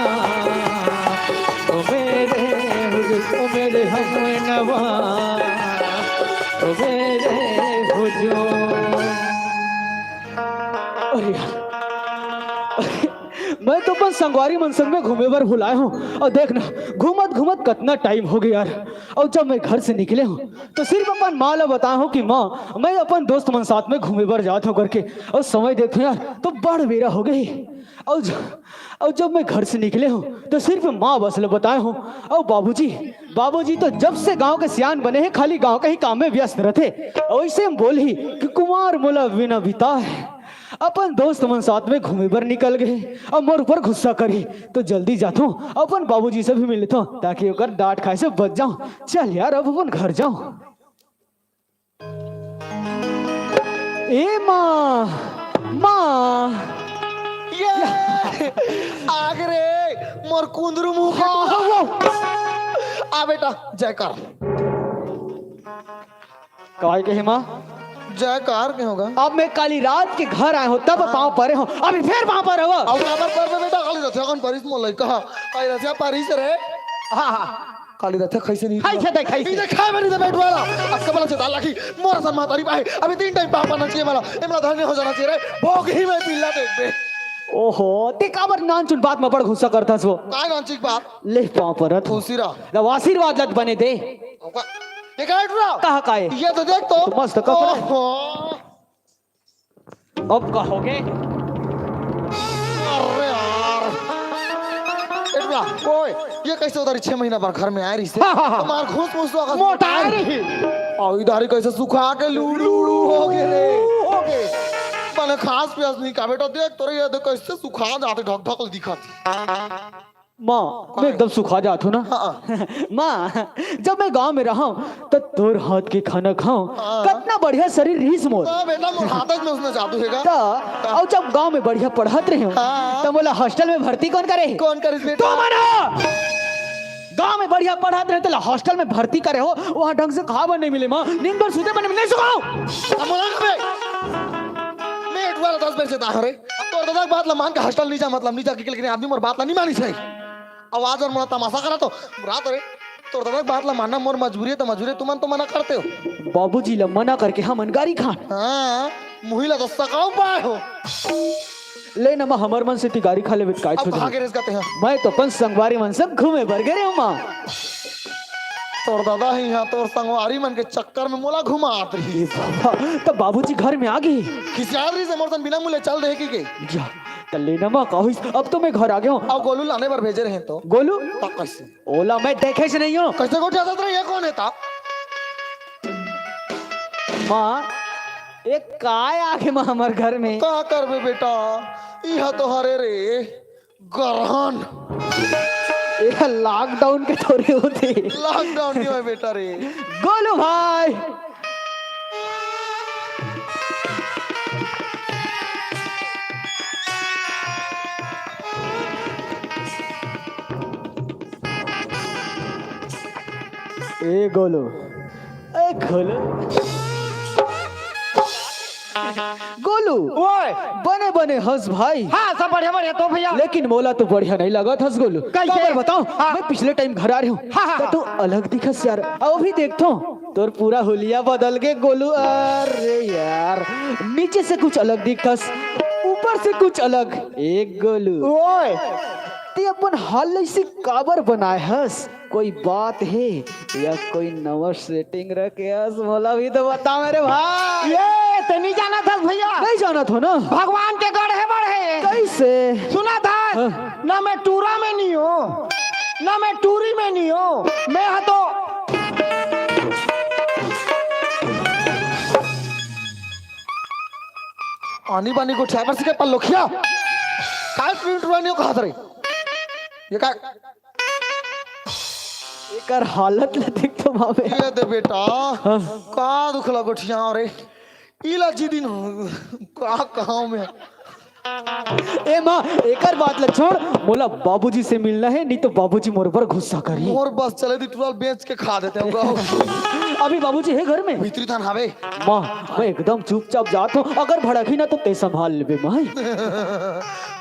ओ मेरे हुजूर ओ मेरे हम नवा ओ मेरे हुजूर। अरे यार मैं तो बस संगवारी मनसंग में घूमे बर भुलाए हूँ और देखना घूमत घूमत कितना टाइम हो गया यार। और जब मैं घर से निकले हूँ तो सिर्फ अपन माँ ला बताया हूँ कि माँ मैं अपन दोस्त मन साथ में घूमे बर जाता हूँ करके और समय देखो यार तो बड़ बेरा हो गई। और जब मैं घर से निकले हूँ तो सिर्फ माँ बस ला बताए हूँ और बाबूजी तो जब से गांव के सियान बने हैं खाली गांव के ही काम में व्यस्त रहते। वैसे हम बोल ही कि कुमार मोला बिना बिता है अपन दोस्त मन साथ में घूमे बर निकल गए और मोर ऊपर गुस्सा करी तो जल्दी जाता हूँ अपन बाबूजी से भी मिल लेता हूँ ताकि ओकर डांट खाए से बच जाऊं। चल यार अब अपन घर जाऊं। ए माँ ये आग रे मोर कुंदरू मुंह आ बेटा जयकार काय कहे माँ? जयकार के होगा अब मैं काली रात के घर आया हूँ तब पाँव परे हूँ, अभी फिर वहां पर हो। अब काबर पर बेटा काली रथिया कौन परिस मोल कहा काली रथिया परिस रे हाँ हाँ काली रथिया कैसे नहीं खाई थे खाई इधर खाए बनी से बैठ वाला अब कबला से डाला की मोर सन मातारी पाए अभी 3 टाइम पापा ना चाहिए वाला इमला धन्य हो जाना चाहिए रे भोग ही में पिल्ला देख बे ओहो ते काबर नान चुन बात में बड़ गुस्सा करता वो। काय नांचिक बात ले पाँव पर खुशीरा लो आशीर्वाद लग बने दे। ये काय उठरा कहा काए ये तो देख तो मस्त कपड़ा। ओहो, अब कहोगे? अरे यार इतना ओए ये कैसे उधर 6 महीना पर घर में आ रही से मार घूस मुस तो मोटा आ रही और इधर कैसे सुखा के लूड़ू हो गए रे हो गए मैंने खास प्यास नहीं का बेटा देख तोरे ये देख कैसे सुखा जाते ढक ढक दिखत माँ मैं एकदम सुखा जात हूँ ना। हाँ। माँ जब मैं गांव में रहा हूँ तो तोर हाथ के खाना खाऊं कितना बढ़िया शरीर रीस मोर। तो बेटा मोर हाथक में उसने जादू हैगा तो और जब गांव में बढ़िया पढ़त रहे हूँ हाँ। तो बोला हॉस्टल में भर्ती कौन करे? कौन करिस बेटा तो मना गांव में बढ़िया पढ़त रहे तो हॉस्टल में भर्ती करे हो, वहाँ ढंग से खावा नहीं मिले माँ, नींद भर सूते बने नहीं सुखाओ। अमोला कबे मैं एक बार 10 बजे ता रे तो दादा बात ला मान के हॉस्टल नहीं जा मतलब नहीं जा के लेकिन आदमी मोर बात ला नहीं मानी सही आवाज और मोला तमाशा करा तो रात रे तो दादा बात ला मानना मोर मजबूरी है तो मजबूरी तुम तो मना करते हो बाबूजी ला मना करके हम अनगारी खान हां मुहिला तो सकाऊ पाए हो ले ना माँ हमार मन से तिगारी खा ले काय अब छो कहां के रेस करते हैं मैं तो अपन संगवारी मन से घूमे बर गए हूँ माँ। तोर दादा ही यहाँ तोर संगवारी मन के चक्कर में मोला घुमात रही तो बाबूजी घर में आ गई खिसियाल रही से मोर सन बिना मुले चल रहे की के जा तो लेना माँ कहो अब तो मैं घर आ गया हूँ। अब गोलू लाने पर भेजे रहे तो गोलू कैसे ओला मैं देखे से नहीं हूँ। कैसे को जाता रहे ये कौन है ता माँ एक काय आके माँ हमारे घर में का करबे बेटा यह तो हरे रे गरहन ये लॉकडाउन के थोड़े होते। लॉकडाउन नहीं है बेटा रे गोलू भाई ए गोलू ए गोलू गोलू ओए बने बने हंस भाई। हाँ सब बढ़िया बढ़िया तो भैया लेकिन मोला तो बढ़िया नहीं लगा था गोलू। कैसे? खबर बताऊं हाँ। मैं पिछले टाइम घर आ रही हूँ हाँ, हाँ, तो तू अलग दिखस यार अब भी देखता हूँ तोर पूरा हुलिया बदल के गोलू। अरे यार नीचे से कुछ अलग दिखस ऊपर से कुछ अलग। एक गोलू ओए ते अपन हाल से काबर बनाए हस कोई बात है या कोई नवा सेटिंग रखे हस मोला भी तो बता मेरे भाई। ये तो नहीं जाना था भैया नहीं जाना था ना भगवान के गढ़े बढ़े कैसे सुना था हाँ। ना मैं टूरा में नहीं हूँ ना मैं टूरी में नहीं हूँ मैं हाँ तो आनी बानी को ड्राइवर से के पल्लो खिया काल प्रिंट वानियो कहा रे ये का एकर हालत ले देख तो भावे। ये दे बेटा का दुखला गोठिया रे इला जी दिन का गांव में ए माँ एकर बात ल छोड़ बोला बाबूजी से मिलना है नहीं तो बाबूजी मोर पर गुस्सा करी। मोर बस चले दी टूरल बेच के खा देते हैं अभी बाबूजी है घर में? भीतरी थान हावे माँ मैं एकदम चुपचाप जाता हूँ अगर भड़की ना तो ते संभाल लेबे माँ।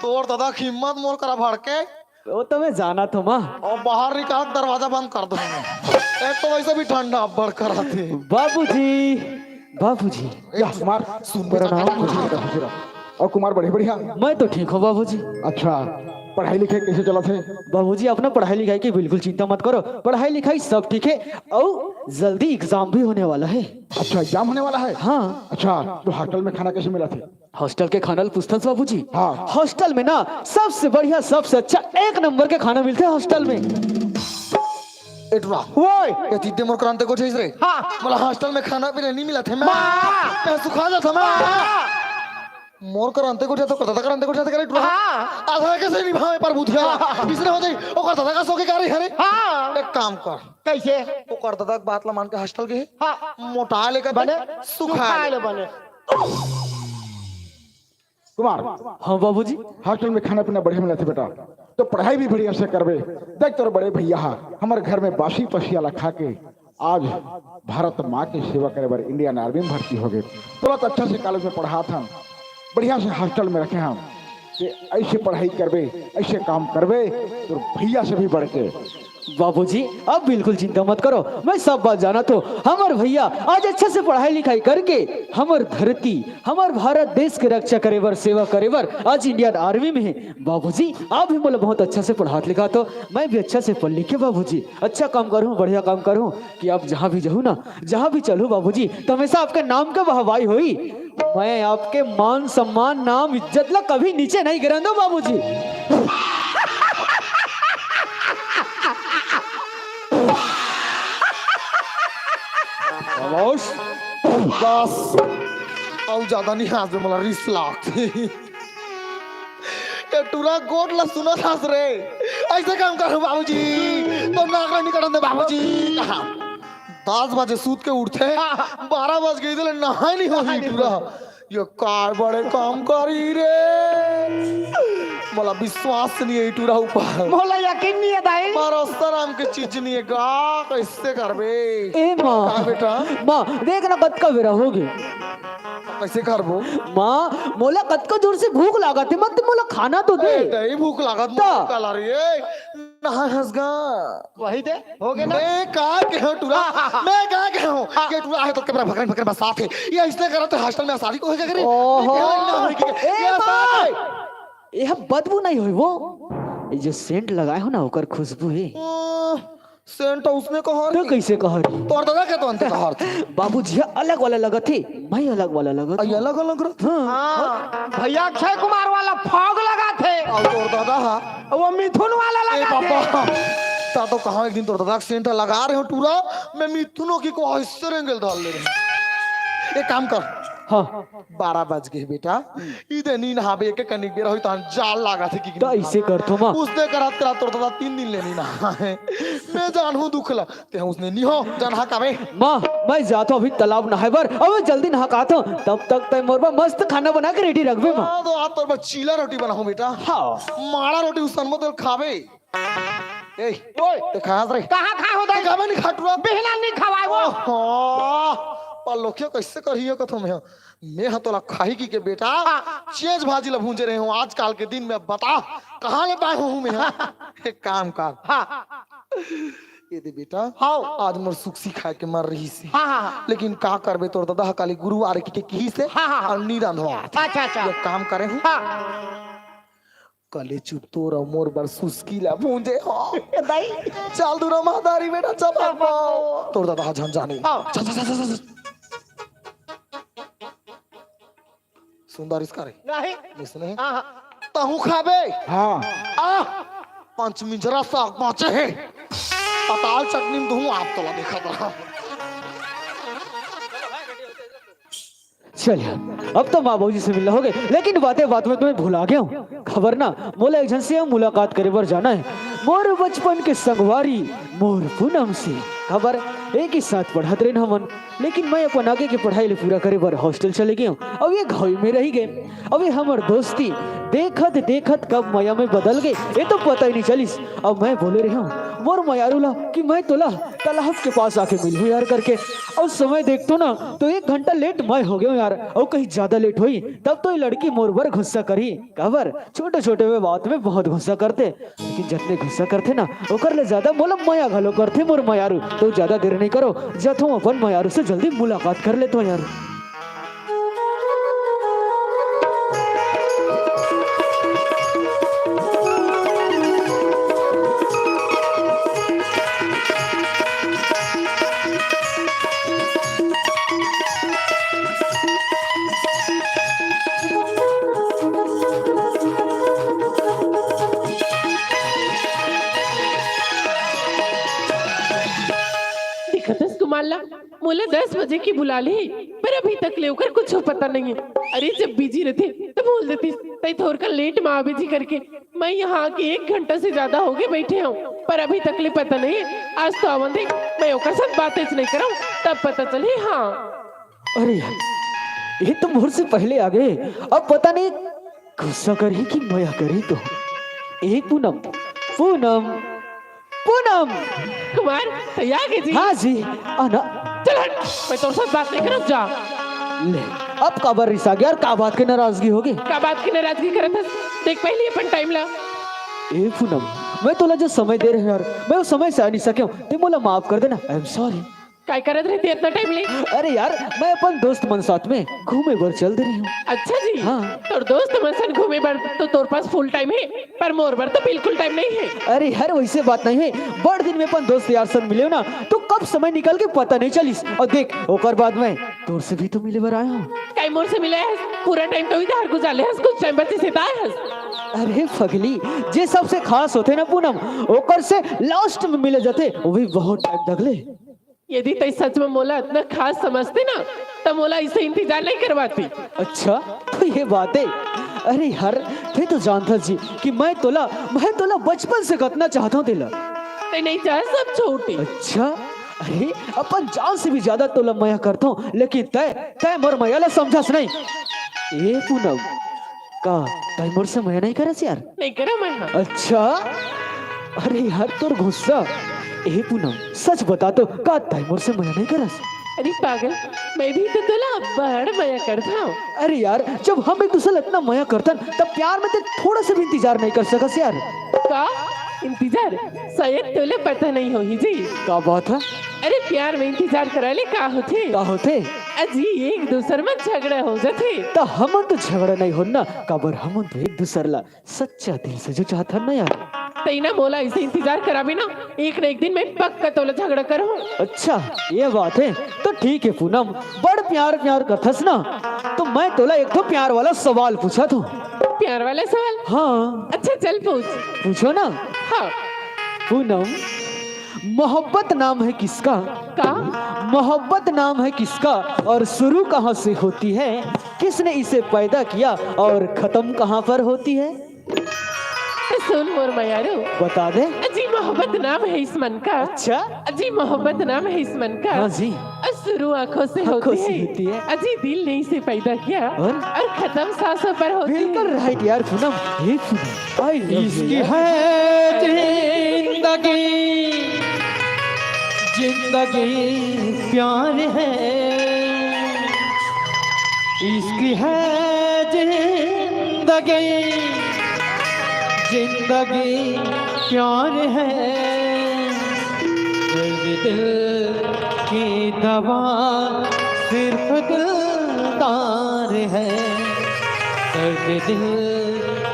तोर दादा की हिम्मत मोर करा भड़के वो तो मैं जाना था माँ। और बाहर निकाल दरवाजा बंद कर दो एक तो वैसे भी ठंडा बढ़ कर आते बाबूजी बाबूजी या कुमार सुन मेरा नाम और कुमार बढ़िया बढ़िया मैं तो ठीक हूँ बाबूजी। अच्छा पढ़ाई लिखाई कैसे चला थे? बाबूजी अपना पढ़ाई लिखाई की बिल्कुल चिंता मत करो पढ़ाई लिखाई सब ठीक है और जल्दी एग्जाम भी होने वाला है। अच्छा एग्जाम होने वाला है? हाँ अच्छा तो हॉस्टल में खाना कैसे मिला थे? हॉस्टल के खाना पुस्तक बाबूजी हाँ। हॉस्टल में ना सबसे बढ़िया सबसे अच्छा 1 नंबर के खाना मिलते हैं हॉस्टल में। एटवा ओए ये तीते मोर क्रांति को चाहिए रे हाँ मला हॉस्टल में खाना पीना नहीं मिला थे माँ। मैं सुखा जाता मैं मोर क्रांति को जाता करता क्रांति को जाता करे एटवा हाँ आधा कैसे नहीं भावे पर बुधिया इसने हो जाई ओ करता था का सो के करे हरे हाँ एक काम कर कैसे ओ करता था बात ला मान के हॉस्टल के हाँ मोटा लेकर बने सुखा ले बने कुमार हाँ बाबूजी हॉस्टल में खाना पीना बढ़िया मिला थे बेटा तो पढ़ाई भी बढ़िया से करबे। देख तोर बड़े भैया हमारे घर में बासी पसियाला खा के आज भारत माँ की सेवा करे बार इंडियन आर्मी में भर्ती हो गए। तुरंत अच्छा से कॉलेज में पढ़ा था, बढ़िया से हॉस्टल में रखे हम कि ऐसे पढ़ाई करबे, ऐसे काम करबे तो भैया से भी बढ़ के। बाबूजी अब बिल्कुल चिंता मत करो, मैं सब बात जाना तो हमार भैया आज अच्छा से पढ़ाई लिखाई करके हमार धरती हमार भारत देश के रक्षा करे बर सेवा करे बर आज इंडियन आर्मी में है। बाबूजी आप भी मतलब बहुत अच्छा से पढ़ा लिखा तो मैं भी अच्छा से पढ़ लिख के बाबूजी अच्छा काम करूँ, बढ़िया काम करूँ कि आप जहाँ भी जाऊँ ना, जहाँ भी चलूँ बाबूजी तो हमेशा आपके नाम का वाहवाही हुई। मैं आपके मान सम्मान नाम इज्जत ला कभी नीचे नहीं गिरा दो बाबूजी। बस और ज्यादा नहीं हाथ में मला रिस लागते। ये टूरा गोट ला सुना था रे, ऐसे काम करो बाबूजी तो नाक नहीं कटन दे बाबूजी। 10 बजे सूत के उठते 12 बज गई तो नहाई नहीं होगी टूरा। ये कार बड़े काम करी रे, मला विश्वास नहीं है टूरा ऊपर, मोला यकीन नहीं है दाई। भरोसा नाम के चीज नहीं है गा, कैसे करबे ए माँ का बेटा? माँ देखना कद का बेरा हो गए। कैसे करबो माँ मोला कद का जोर से भूख लागत है, मत मोला खाना तो दे। नहीं भूख लागत ता। कला रे नहा हंसगा वही दे हो गए ना। मैं कहा के हूं टूरा, मैं कहा के हूं कि टूरा है तो कैमरा भगन भगन बस साथ है ये इसने करा तो हॉस्टल में शादी को हो जाएगा रे। ओहो। ये ए साथ है। यह बदबू नहीं हुई वो, ये जो सेंट लगाए हो ना ओकर खुशबू है। सेंट उसने कहा तो कैसे कह रही तोर दादा के तो अंत कहा बाबूजी अलग वाला लगा थे, मैं अलग वाला लगा था। ये अलग अलग रहा हाँ। हाँ, भैया अक्षय कुमार वाला फॉग लगा थे और तोर दादा हा वो मिथुन वाला ए लगा थे। पापा ता तो कहां एक दिन तोर दादा सेंट लगा रहे हो टूरा, मैं मिथुनों की को हिस्से रेंगल डाल ले रहे। एक काम कर हाँ 12 बज गए बेटा, इधर नींद हाबे के कनिक बेर होई त जाल लागा थे कि तो ऐसे कर तो माँ उसने करा तेरा तोर दादा 3 दिन लेनी ना है। मैं जानू दुखला ते उसने नहीं हो जान हा कावे माँ मैं जाता हूँ अभी तालाब नहाए बर, अब जल्दी नहा का आता हूँ, तब तक तय मोरबा मस्त खाना बना के रेडी रखबे माँ। हां तो आज तोर बा चीला रोटी बनाऊं बेटा। हाँ माड़ा रोटी उसन मत खावे। ए ओए ते खा रे कहाँ खा हो दाई? खावे नहीं खाटुआ बिहला नहीं खवाए वो। पर लोखियो कैसे करियो कथो मैं हाँ तोला खाई की के बेटा चेज भाजी ला भूंजे रहे हूँ आजकल के दिन में, बता कहाँ ले पाए हूँ मैं। एक काम कर ये दे बेटा आज मोर सुखसी खाए के मर रही सी, लेकिन का करबे तोर दादा काली गुरुवार की की से और नी रांधवा। अच्छा अच्छा एक काम करे हूँ कले चुप तोर मोर बर सुस्की ला भूंजे दाई चल दूरा मादारी बेटा चल तोर दादा आज हम जाने चल चल चल चल सुंदर इसका रे नहीं इसने तहु खाबे हाँ आ पंचमिंजरा साग पाचे है पताल चटनी में दूं आप तोला देखा था। चलिए अब तो माँ बाबूजी से मिलना हो गए, लेकिन बातें बात में तुम्हें भुला गया हूँ। खबर ना मोला एक जन से मुलाकात करे बर जाना है, मोर बचपन के संगवारी मोर पूनम से। खबर एक ही साथ पढ़ाते रहे हमन, लेकिन मैं अपन आगे की पढ़ाई ले पूरा करे बर हॉस्टल चले गए हूँ। अब ये घर में रह गए, अब ये हमार दोस्ती देखत देखत कब माया में बदल गए ये तो पता ही नहीं चलिस। अब मैं बोले रही हूँ मोर मयारूला कि मैं तोला तालाब के पास आके मिलूं यार करके, और समय देखतो ना तो 1 घंटा लेट मैं हो गया यार, और कहीं ज्यादा लेट हुई तब तो ये लड़की मोर बर गुस्सा करी। खबर छोटे छोटे में बात में बहुत गुस्सा करते, लेकिन जितने गुस्सा करते ना ओकर ले ज्यादा मोला माया घलो करते मोर मयारू। तो ज्यादा देर नहीं करो, जतो अपन मयारू से जल्दी मुलाकात कर लेते हो यार। दिखतस तुम्हाला मुले 10 बजे की बुला ली, पर अभी तक लेकर कुछ पता नहीं है। अरे जब बिजी रहते तो बोल देती तई थोड़ कर लेट माँ बिजी करके मैं यहाँ के 1 घंटा से ज्यादा हो गए बैठे हूँ, पर अभी तक ले पता नहीं है। आज तो आवन देख मैं ओकर साथ बातें नहीं कराऊं तब पता चले। हाँ अरे यार ये तो मोर से पहले आ गए, अब पता नहीं गुस्सा करी कि मया करी। तो एक पूनम पूनम पूनम। कुमार तैयार है जी। हाँ जी आना। चल हट, मैं तेरे साथ बात नहीं करब जा। ले अब का बार रिसा गया और का बात की नाराजगी होगी। का बात की नाराजगी करत हस? देख पहले अपन टाइम ला। ए पूनम मैं तोला जो समय दे रहे यार मैं उस समय से आ नहीं सके ते मोला माफ कर देना। I am sorry. काय करत रहती इतना टाइम ले? अरे यार मैं अपन दोस्त मन साथ में घूमे बर चल दे रही हूँ। अच्छा जी। हाँ। तोर दोस्त मन सन घूमे बर तो तोर पास फुल टाइम है, पर मोर बर तो बिल्कुल टाइम नहीं है। अरे यार वैसे बात नहीं है। बड़ दिन में अपन दोस्त यार सन मिले हो ना तो कब समय निकल के पता नहीं चलिस। और देख ओकर बाद में तोर से भी तो मिले बर आया हूँ। काय मोर से मिले हस? पूरा टाइम तो इधर गुजारे हस, कुछ टाइम बचे से ताए हस। अरे फगली जे सबसे खास होते ना पूनम ओकर से लास्ट में मिले जाते वो भी बहुत टाइम तक ले। यदि तई सच में मोला इतना खास समझते ना तो मोला इसे इंतजार नहीं करवाती। अच्छा तो ये बात है। अरे यार थे तो जानता जी कि मैं तोला बचपन से कतना चाहता हूँ तेला। ते नहीं चाहे सब छोटे। अच्छा अरे अपन जान से भी ज्यादा तोला माया करता हूँ लेकिन तय तय मोर माया ला समझास नहीं। ए पूनम का तय मोर से माया नहीं करस यार? नहीं करा मैं। हाँ। अच्छा अरे यार तोर गुस्सा। ए पूनम सच बता तो का तय मोर से माया नहीं करस? अरे पागल, मैं भी तो तुला बड़ माया करता हूँ। अरे यार जब हम एक दूसरे इतना माया करतन तब प्यार में तो थोड़ा सा भी इंतजार नहीं कर सकस यार। का इंतजार? शायद तुले पता नहीं हो ही जी। का बात है? अरे प्यार में इंतजार कराले का होते? का होते? अजी एक दूसरे में झगड़ा हो जाते। तो हम तो झगड़ा नहीं हो ना काबर हम तो एक दूसरे ला सच्चा दिल से जो चाहता ना यार। तईना मोला इसे इंतजार करा भी ना एक दिन में पक्का तोला झगड़ा करो। अच्छा ये बात है तो ठीक है पूनम बड़ प्यार प्यार करथस ना तो मैं तोला एक तो प्यार वाला सवाल पूछा था। प्यार वाला सवाल? हाँ अच्छा चल पूछ। पूछो ना। हाँ। पूनम मोहब्बत नाम है किसका? का? मोहब्बत नाम है किसका और शुरू कहाँ से होती है? किसने इसे पैदा किया और खत्म कहाँ पर होती है? तो सुन मोर मयारो बता दे। अजी मोहब्बत नाम है इस मन का। अच्छा अजी मोहब्बत नाम है इस मन का। हाँ जी। और शुरू आंखों से आँखों होती से होती है। अजी दिल ने इसे पैदा किया और? खत्म सांसों पर होती बिल्कुल है। राइट यार पूनम। ये पूनम आई इसकी है जिंदगी प्यार है, इसकी है जिंदगी प्यार है। दर्द दिल की दवा सिर्फ दिलदार है, दर्द दिल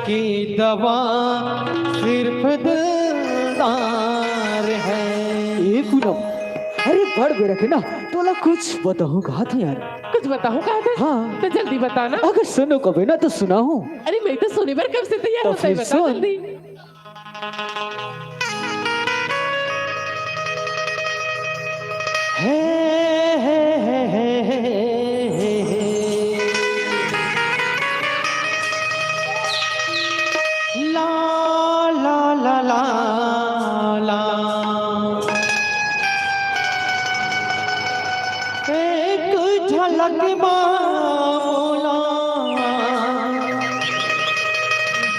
की दवा सिर्फ दिलदार है। ये पूनम अरे बड़ बे रखे ना तोला कुछ बताऊं कहा था यार। कुछ बताऊं कहा था? हाँ। तो जल्दी बताना। अगर सुनो कभी ना तो सुना हूँ। अरे मैं तो सुनी पर कब से तैयार तो होता है, फिर बता सुन। जल्दी। ला ला ला ला ला, एक झलक मामोला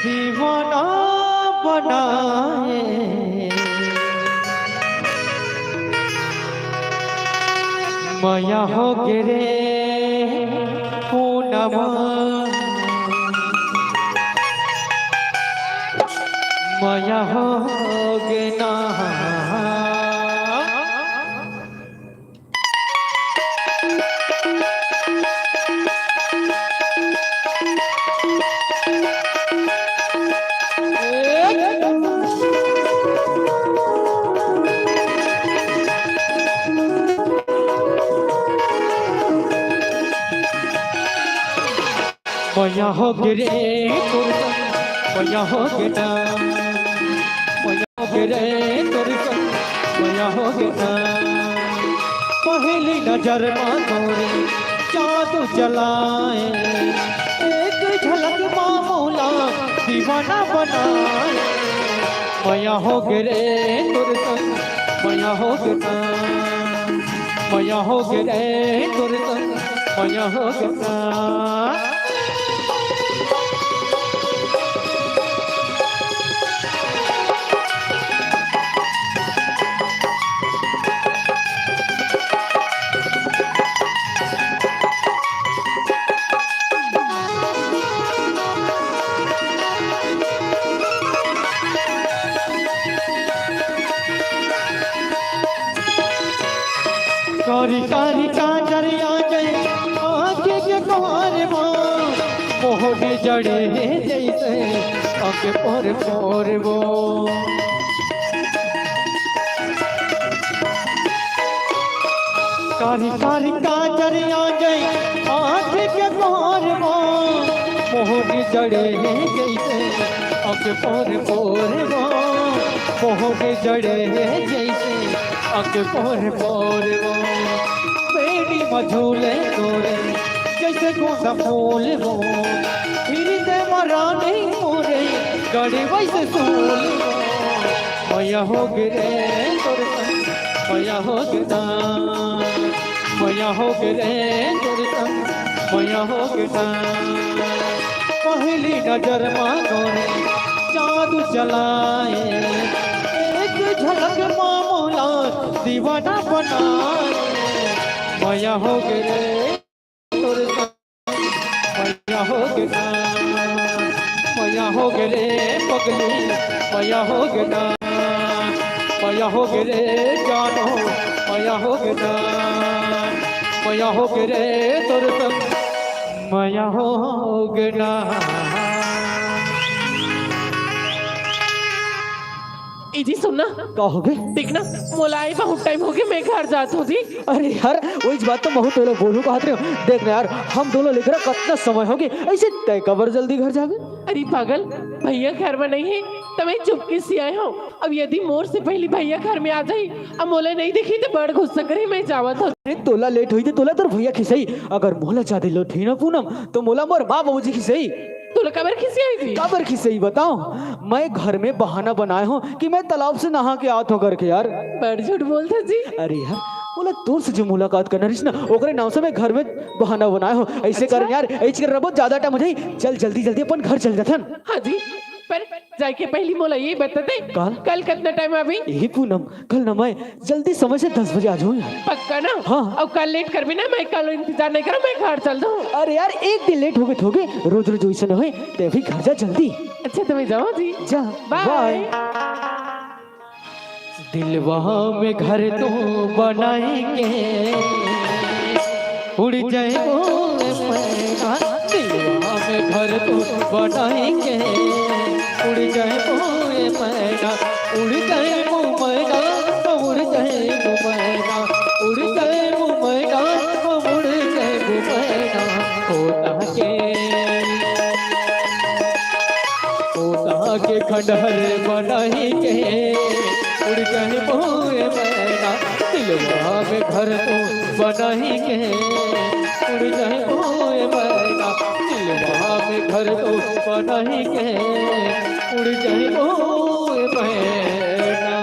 दीवाना बनाए, माया हो गिरे पूनम, माया हो गना। माया हो गिरे माया हो गिना, माया हो गिरे माया हो गिना। पहली नजर मां तोरे जादू जलाए, एक झलक मामूला दीवाना बनाए। माया हो गिरे माया हो गिना, माया हो गिरे माया हो गिना। जड़े जैसे अंग पर पोर वो कारी कारी काजर आ गई आँख के पोर वो मोहनी जड़े जैसे अंग पर पोर वो मोहनी जड़े जैसे अंग पर पोर वो बेड़ी मझूले तोरे जैसे गोंदा फूल वो फिरते मराने मोरे गड़े वैसे सूल वो मया हो गिरे तोरे संग मया हो गिरा मया हो गिरे तोरे संग मया हो गिरा पहली नजर मांगोरे जादू चलाए एक झलक मामूला दीवाना बनाए मया हो गिरे तोरे संग मया हो गिरा मया हो गिरे पगली मया हो गिरा मया हो गिरे जानो मया हो गिरा मया हो गिरे तोरे संग मया हो गिरा इजी सुनना कहोगे देखना मोलाई बहुत टाइम हो गया मैं घर जात हूँ जी। अरे यार वो इस बात तो बहुत तो बोलू कहत रहे हो। देख ना यार हम दोनों लेकर कितना समय हो गए ऐसे तय कबर जल्दी घर जावे। अरे पागल भैया घर में नहीं है तो मैं चुपके से आए हूँ। अब यदि मोर से पहले भैया घर में आ जाई अब मोला नहीं दिखी तो बड़ गुस्सा करी मैं जावत हूँ। अरे तोला लेट हुई थी तोला तो भैया खिसई अगर मोला ज्यादा लेट हुई ना पूनम तो मोला मोर माँ बाबूजी खिसई तू कबर खिसी आई थी काबर खिसई बताओ। मैं घर में बहाना बनाए हूँ कि मैं तालाब से नहा के आत हूँ करके यार। बड़ झूठ बोलते जी। अरे यार बोला तोर से जो मुलाकात करना रही ना ओकरे नाम से मैं घर में बहाना बनाए हो ऐसे अच्छा? कर यार ऐसे कर बहुत ज्यादा टाइम हो जाई चल जल्दी जल्दी अपन घर चल जाथन। हाँ जी पर जाके पहली मोला ये बताते कल कितना टाइम अभी यही पूनम कल ना मैं जल्दी समय से 10 बजे आ जाऊँ यार। पक्का ना। हाँ। अब कल लेट कर भी ना मैं कल इंतजार नहीं करूँ मैं घर चल दूँ। अरे यार एक दिन लेट हो गए थोगे रोज रोज वैसे न होए ते भी घर जा जल्दी अच्छा तुम्हें जाओ जी जा बाय। दिलवा में घर तो बनाएंगे उड़ जाए दिलवा में घर तो बनाएंगे उड़ जाए मोए मैना उड़ जाए वो मैना उड़ जाए वो मैना उड़ जाए वो मैना उड़ जाए वो मैना होता के खंडहर बनाएंगे उड़ जाए मोए मैना दिलवा में घर तो बनाएंगे उड़ जाए मोए मैना दिलवा में घर तो बनाएंगे उड़ जाए मोए मैना।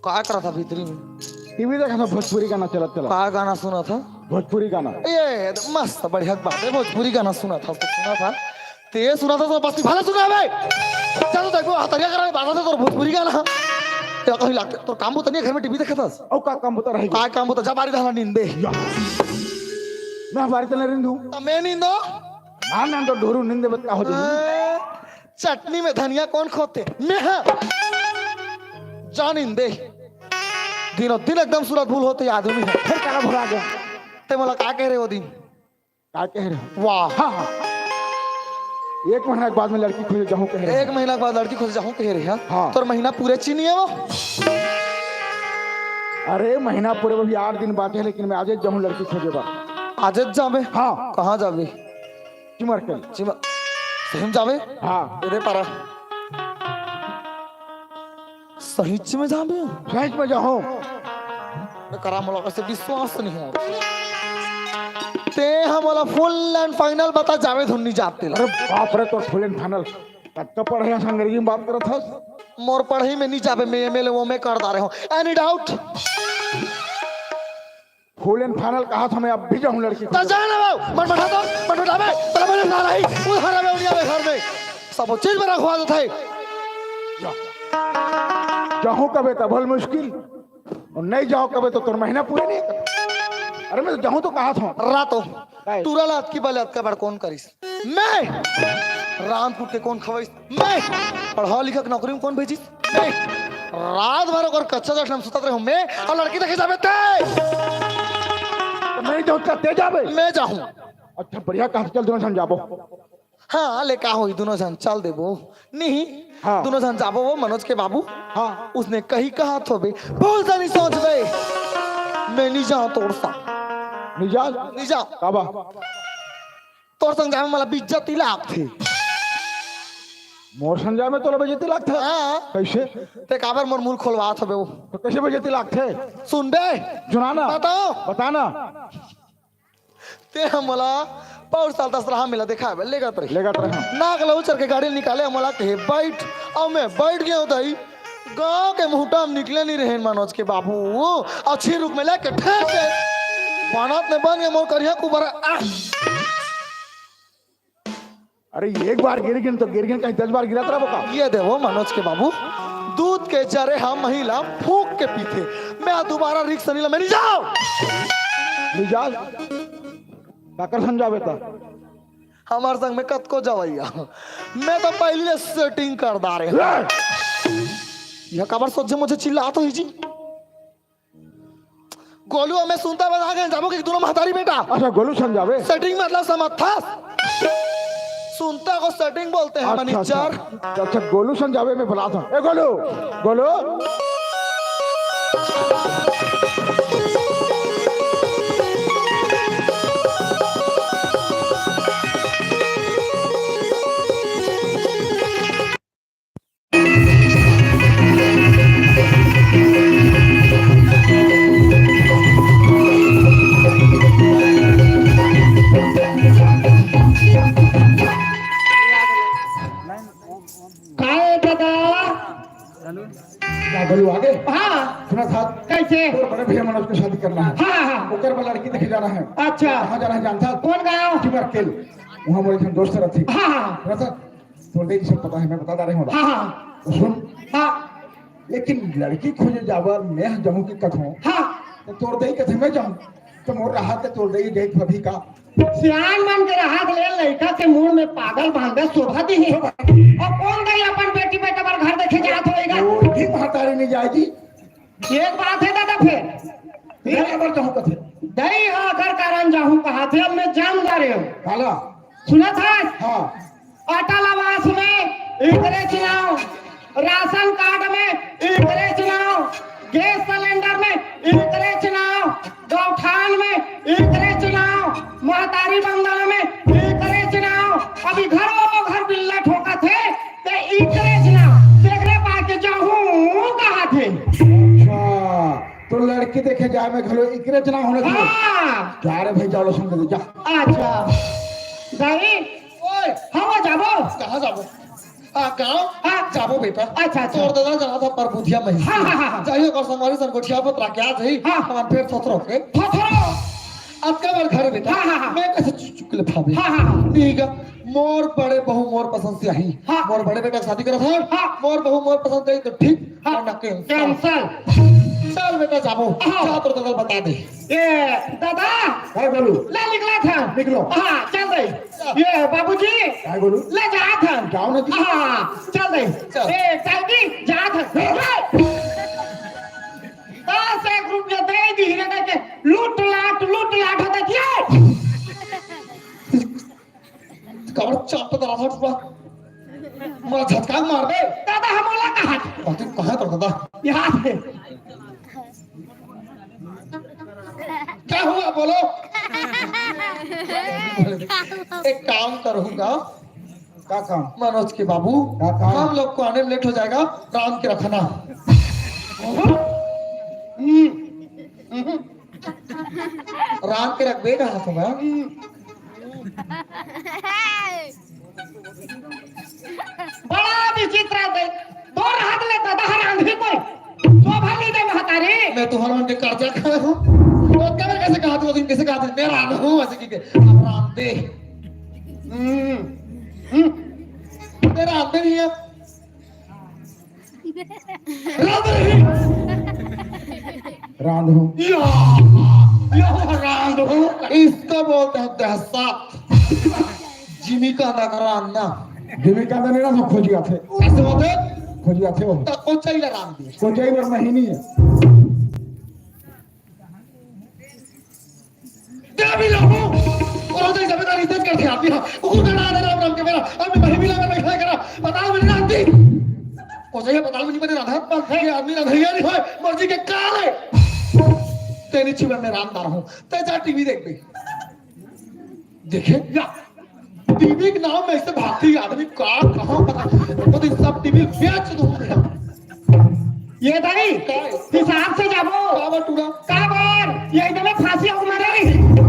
क्या कर रहा था भीतरी में? टीवी देखा था भोजपुरी गाना चला चला क्या गाना सुना था? भोजपुरी गाना ये मस्त बढ़िया बात है भोजपुरी गाना सुना था तो सुना था ते सुना था तो बस भाला सुना भाई चलो देखो हतरिया करा बात है तो भोजपुरी गाना या कहीं लगता तो काम होता नहीं घर में टीवी देखा था औ का काम होता रहेगा क्या काम होता जब बारी धाना नींदे मैं हमारी तले रिंदू तो मैं नींदो ना ना तो ढोरू नींदे बता हो जाए चटनी में धनिया कौन खोते मैं जा नींदे दिनों दिन एकदम सूरत भूल होते आदमी है फिर काला भरा गया ते मोला क्या कह रहे हो दिन क्या कह रहे हो वाह हाँ हाँ एक महीना के बाद में लड़की खोज जाऊँ कह रहे एक महीना के बाद लड़की खोज जाऊँ कह रही है हाँ। तो महीना पूरे चीनी है वो अरे महीना पूरे भी 8 दिन बाकी है लेकिन मैं आज जाऊँ लड़की खोजे बा आज जावे हाँ कहाँ जावे चिमर के सही जावे हाँ इधर पारा सही में जावे फ्लाइट में जाओ करा मोला से विश्वास नहीं हो ते हमला फुल एंड फाइनल बता जावे धुन्नी जाते अरे बाप रे तो फुल एंड फाइनल कब पढ़े हैं अंग्रेजी में बात करत हस मोर पढ़ाई में नहीं जावे मैं एमएलए वो मैं कर दा रहे हूं any doubt full and final कहा था मैं अब भी जाऊँ लड़की ता जाना बाबू मन बैठा दो मन बैठा बे तला मैंने ना रही वो हरा में उनिया में घर में सब चीज में रखवा दो थे जाऊँ कबे तो भल मुश्किल और नहीं जाओ कबे तो तुम महीना पूरे नहीं कर अरे मैं तो जाऊँ तो कहा था रातो तुरा लात की बलात का बड़ कौन करिस मैं रामपुर के कौन खवाइस मैं पढ़ा लिखा के नौकरी में कौन भेजिस मैं रात भर और कच्चा जट हम सुतत रहे मैं और लड़की देखे जावे ते तो मैं जाऊँ ते जावे मैं जाऊँ अच्छा बढ़िया कहा चल दोनों जन जाबो हाँ ले का होई दोनों जन चल देबो नहीं हाँ। दोनों जन जाबो वो मनोज के बाबू हाँ उसने कही कहा तो बे बोल सा नहीं सोच बे मैं नहीं जाऊं तोड़ सा निजाज नहीं जाऊं काबा तोड़ संग जावे मला बेइज्जती लाग थे मोर संजय में तो बजती लाग थे हाँ कैसे ते काबर मोर मुंह खोलवा तो बे वो तो कैसे बजती लाग थे सुन बे सुनाना बताओ बताना ते हमला पाउर साल 10 रहा मिला देखा है लेगा पर लेगा रहा नाक लऊ चल के गाड़ी निकाले हमला के बैठ और मैं बैठ गया हूं दाई गांव के मुहटा में निकले नहीं रहे मनोज के बाबू अच्छी रुक में लेके ठेक के बानात ने बन गए मोर करिया को बरा अरे एक बार गिर गिन तो गिर गिन कहीं 10 बार गिरा तेरा बोका ये देखो मनोज के बाबू दूध के जरे हम महिला फूक के पीते मैं दोबारा रिक्शा नहीं ला मैं नहीं जाओ निजाज काकर समझावे था हमारे संग में कत को जवैया मैं तो पहले सेटिंग कर दा रहे यह खबर सोचे मुझे चिल्ला तो ही जी गोलू हमें सुनता बता गए जाबो कि दोनों महतारी बेटा अच्छा गोलू समझावे सेटिंग मतलब समझ था सुनता को सेटिंग बोलते हैं मैनेजर अच्छा गोलू समझावे में बुला था ए गोलू गोलू गोलू आगे हाँ सुना था कैसे तो बड़े भैया मनोज की शादी करना है हाँ हाँ ओकर में लड़की देखे जाना है अच्छा कहाँ जाना है जानता कौन गाँव टिमरकेल वहाँ मेरे दोस्त रहती हाँ हाँ सुना था तो देख सब पता है मैं बता रहा हूँ हाँ हाँ तो सुन हाँ लेकिन लड़की खोजे जावा मैं जमू की कथों हाँ तो तोड़ दे कथे मैं जाऊँ तो मोर रहा के तोड़ दे गई भाभी का सियान मन के रहा ले लड़का के मुंह में पागल बांधे शोभा दी है और कौन गई अपन बेटी बेटा पर घर देखे जात होएगा कोई भी महतारी नहीं जाएगी एक बात है दादा फिर मैं अगर जाऊँ कथे दही अगर कारण जाऊं कहा थे अब मैं जान जा रहे हूँ काला सुना था हाँ अटल आवास में इतने चुनाव राशन कार्ड में इतने चुनाव गैस सिलेंडर में इतने चुनाव गौठान में इतने चुनाव महतारी बंगला में इतने चुनाव अभी घरों घर बिल्ला ठोका थे ते इतने चुनाव देखने पाके जाऊं कहा थे अच्छा तो लड़की देखे जाए मैं घलो इकरे जना होने दो हाँ जा रे भाई जाओ सुन दे जा अच्छा दाई ओए हम जाबो कहाँ जाबो गाँव हाँ जाबो बेटा अच्छा तोड़ अच्छा दादा जाना था पर बुधिया में हाँ हाँ हाँ चाहिए कर संगवारी सन गोठिया पर राख्या जई हाँ। हमार पेट थोथरो के थोथरो अब का बार घर बेटा हाँ, हाँ, हाँ। मैं कैसे चुकले भाभी हाँ, हाँ, हाँ। ठीक है मोर बड़े बहू मोर पसंद से आई हाँ। मोर बड़े बेटा शादी करा था हाँ। मोर बहू मोर पसंद आई तो ठीक हाँ। वरना कैंसल चल बेटा जाबो हाँ। जा तो दादा बता दे ये दादा काय बोलू ले निकला था निकलो हाँ चल दे ये बाबूजी काय बोलू ले जा था जाओ ना जी हाँ चल दे चल। ए चलगी जा था 10 रुपया दे दी रे के लूट लाट होता क्या कवर चाप तो रहा था मार झटका मार दे दादा हमला कहा तू कहां तो दादा यहाँ से क्या हुआ बोलो एक काम करूंगा का काम मनोज के बाबू क्या काम? हम लोग को आने में लेट हो जाएगा राम के रखना राम के रख बेगा हाथों में बड़ा विचित्र है दो हाथ ले दादा हर आंधी कोई शोभा नहीं दे महतारी मैं तुम्हारा मन के कर्जा खाया हूँ तो क्या कैसे कहा तू दिन कैसे कहा मैं राम हूँ ऐसे की अब राम दे तेरा राम दे नहीं है राम दे नहीं रांध हूँ यो राम हूँ इसको बोलते हैं दहशत जिमी का नगराना जीविका ने ना सब खोजिया थे कैसे बोलते खोजिया थे वो तब को चाहिए राम दे खोजाई वर महीनी है देवी लोगों और उधर जब आदमी है कुकुर का नाम है राम राम के मेरा अब मैं भी लगा बैठा करा बताओ मेरी आंटी ओ सही बताओ मुझे मेरे राधा पर है आदमी ना भैया नहीं है मर्जी के काल है तेरी जीवन में रामदार हूं ते जा टीवी देख बे देखे या टीवी के नाम में ऐसे भागती आदमी का कहां पता वो तो सब टीवी बेच दूंगा ये दाई हिसाब से जाबो काबर टूरा काबर ये एकदम फांसी हो मारे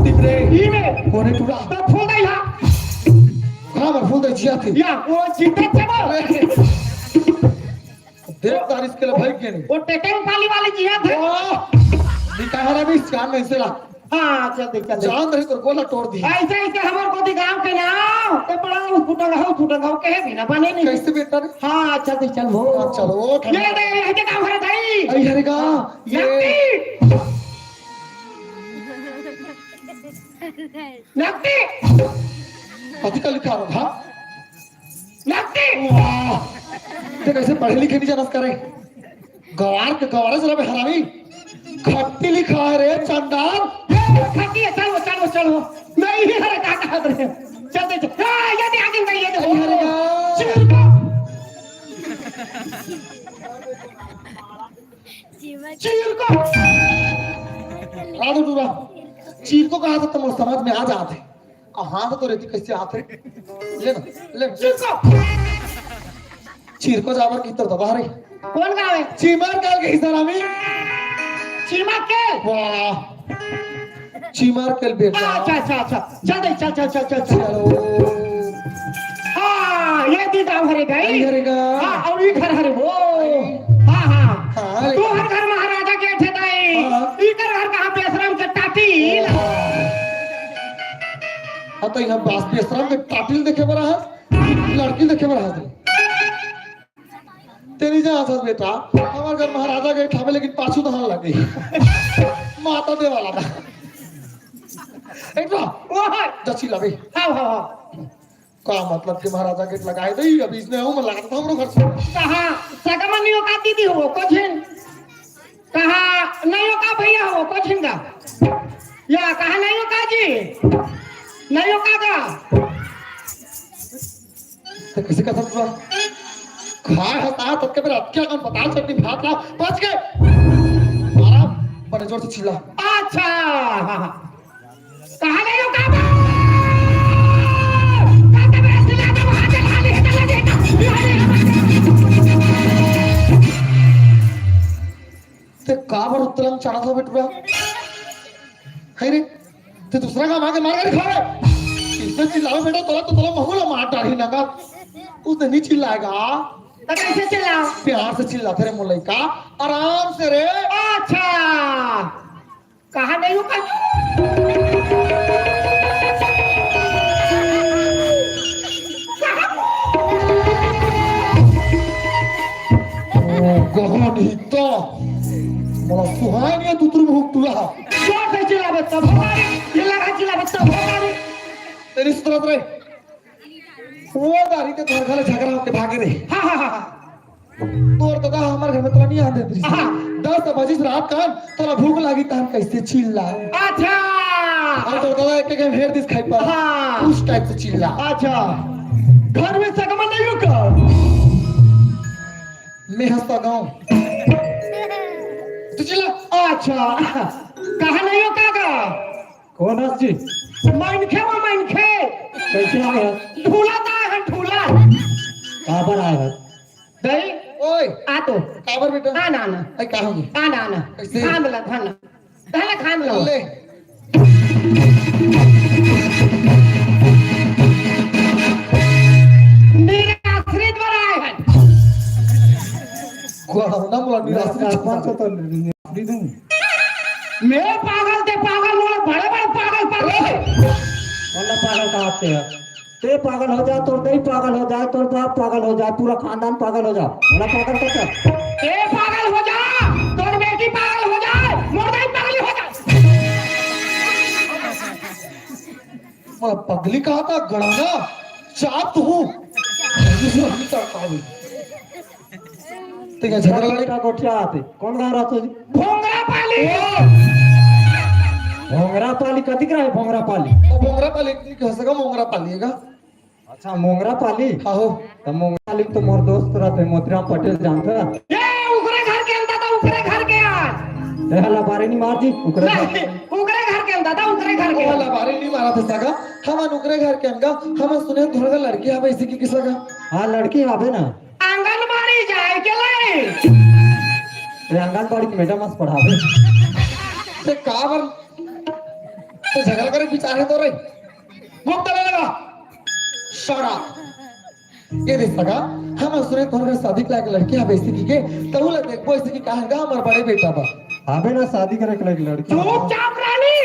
कति रे ई में कोने टूरा तो फूल दे या काबर फूल दे जिया थी या वो जीते चलो देवदार इसके लिए भाई के नहीं वो टेटम पाली वाली जिया थे निकाह भी जान नहीं से ला हां चल जान रही तो गोला तोड़ दी ऐसे ऐसे हमर को दिखाओ के ना ते बड़ा फुटंगा के है ना बने नहीं कैसे बेटा रे हां चल वो चलो ये दे ये काम है दाई आई हरेगा ये नक्ति पति का लिखा रहा नक्ति ते कैसे पढ़े लिखे नहीं जानस करे गवार के गवारा जरा में हरामी खट्टी लिखा है रे चंदान खट्टी है चलो नहीं ही हरे काका रे चल ये दे आगे भाई ये दे हरेगा चीर को राधो टूरा चीर को कहा था तुम समझ में आ जाते हाथ तो रहती कैसे हाथ ले ना ले चीर को जावर की तरफ दबा रही कौन गाँव है चीमर काल के हिस्सा रामी चीमा के वाह चीमर कल बेटा अच्छा चल चलो हाँ ये दी गाँव हरे गई हरेगा हाँ और ये घर हरे वो हाँ हाँ तू हर घर महाराजा के थे दाई इधर घर कहाँ बेसराम के टाटी हाँ तो यहाँ बास बेसराम के टाटिल देखे बड़ा है लड़की देखे बड़ा है तेरी जहाँ सास बेटा हमारे घर महाराजा गए ठामे लेकिन पाछू दहान लग गई माता दे वाला था एक वो है जची लगे हाँ का मतलब कि महाराजा गेट लगाए दई अभी इसने हूं मैं लगाता था हमरो घर से कहाँ सगमनियों का दीदी हो कोचिन कहाँ नयो का भैया हो कोचिन का या कहाँ नयो का जी नयो का तो कैसे का था खाए हता तब के मेरा क्या काम पता चटनी भात ला बच गए मारा बड़े जोर से चिल्ला अच्छा कहाँ नयो का ते काबर उत्तरम चाणा था बेटुआ है रे ते दूसरा काम आके मार कर खा इसने चिल्लाओ बेटा तो महूला मार डाली नगा उसने नहीं चिल्लाएगा तो कैसे चिल्लाओ प्यार से चिल्लाते रे मुल्ला का आराम से रे अच्छा कहाँ नयो का गहन हितो मला सुहाय नहीं तुतुर भूख तुला क्या पे चिल्ला बच्चा भगवान ये लगा चिल्ला बच्चा भगवान तेरी सुतरत रे वो दारी के तोर खाले झगड़ा होके भागे रे हाँ तोर तो का हमारे घर में तोला नहीं आते तेरी 10 बजे रात का तोला भूख लागी तहन कैसे चिल्ला अच्छा और तो दादा एक हेर दिस खाई पा हाँ। उस टाइप से चिल्ला अच्छा घर में सगमन नहीं रुका मैं हंसता गाँव तो चिल्ला अच्छा कहाँ नहीं हो काका कौन हंस जी माइन खे कैसे आए हैं ढूला ता है ढूला कहाँ पर आए हैं दही ओए आ तो काबर बेटा आना आई कहाँ होगी आना कैसे? खान ला खान लो ले मेरे आश्रित पर आए हैं कोरोना मुला निराश मैं पागल थे पागल लोग बड़े पागल वरना पागल कहाँ से है ते पागल हो जाए तो नहीं पागल हो जाए तो बाप पागल हो जाए पूरा खानदान पागल हो जाए वरना पागल का क्या ए पागल हो जा तोर बेटी पागल हो जाए मोरदाई पागल हो जा मला पगली कहा था गड़ाना चाप तू ठीक है झगड़ा लड़े का कोठिया आते कौन गा रहा था जी भोंगड़ा पाली भोंगरा पाली कथी करा है भोंगरा पाली? और मोंगरा पाली कह सका मोंगरा पालिएगा। अच्छा मोंगरा पाली। आहो तो मोंगरा पाली तो मोर दोस्त रहते मोतीराम पटेल जानता। ये उकरे घर के अंदर था, उकरे घर के आज ए हला बारे नहीं मार दी उकरे नहीं, उकरे घर के अंदर था, उकरे घर के वाला बारे नहीं मारा था सका। हम नुकरे घर के अंगा हम सुने थोड़ा लड़की आवे इसी की किसा का। हाँ लड़की आवे ना आंगनबाड़ी जाए के ले ते आंगनबाड़ी की मैडम मस्त पढ़ावे। ते काबर तो झगड़ा करे बिचारे तो रे मुक्त लगा शड़ा ये दे सका। हम सुने थोड़ा शादी के लायक लड़की आवे इसी की के तहु ल देखबो इसी की कहां हमर बड़े बेटा बा आवे ना शादी करे के लड़की। चुपचाप रानी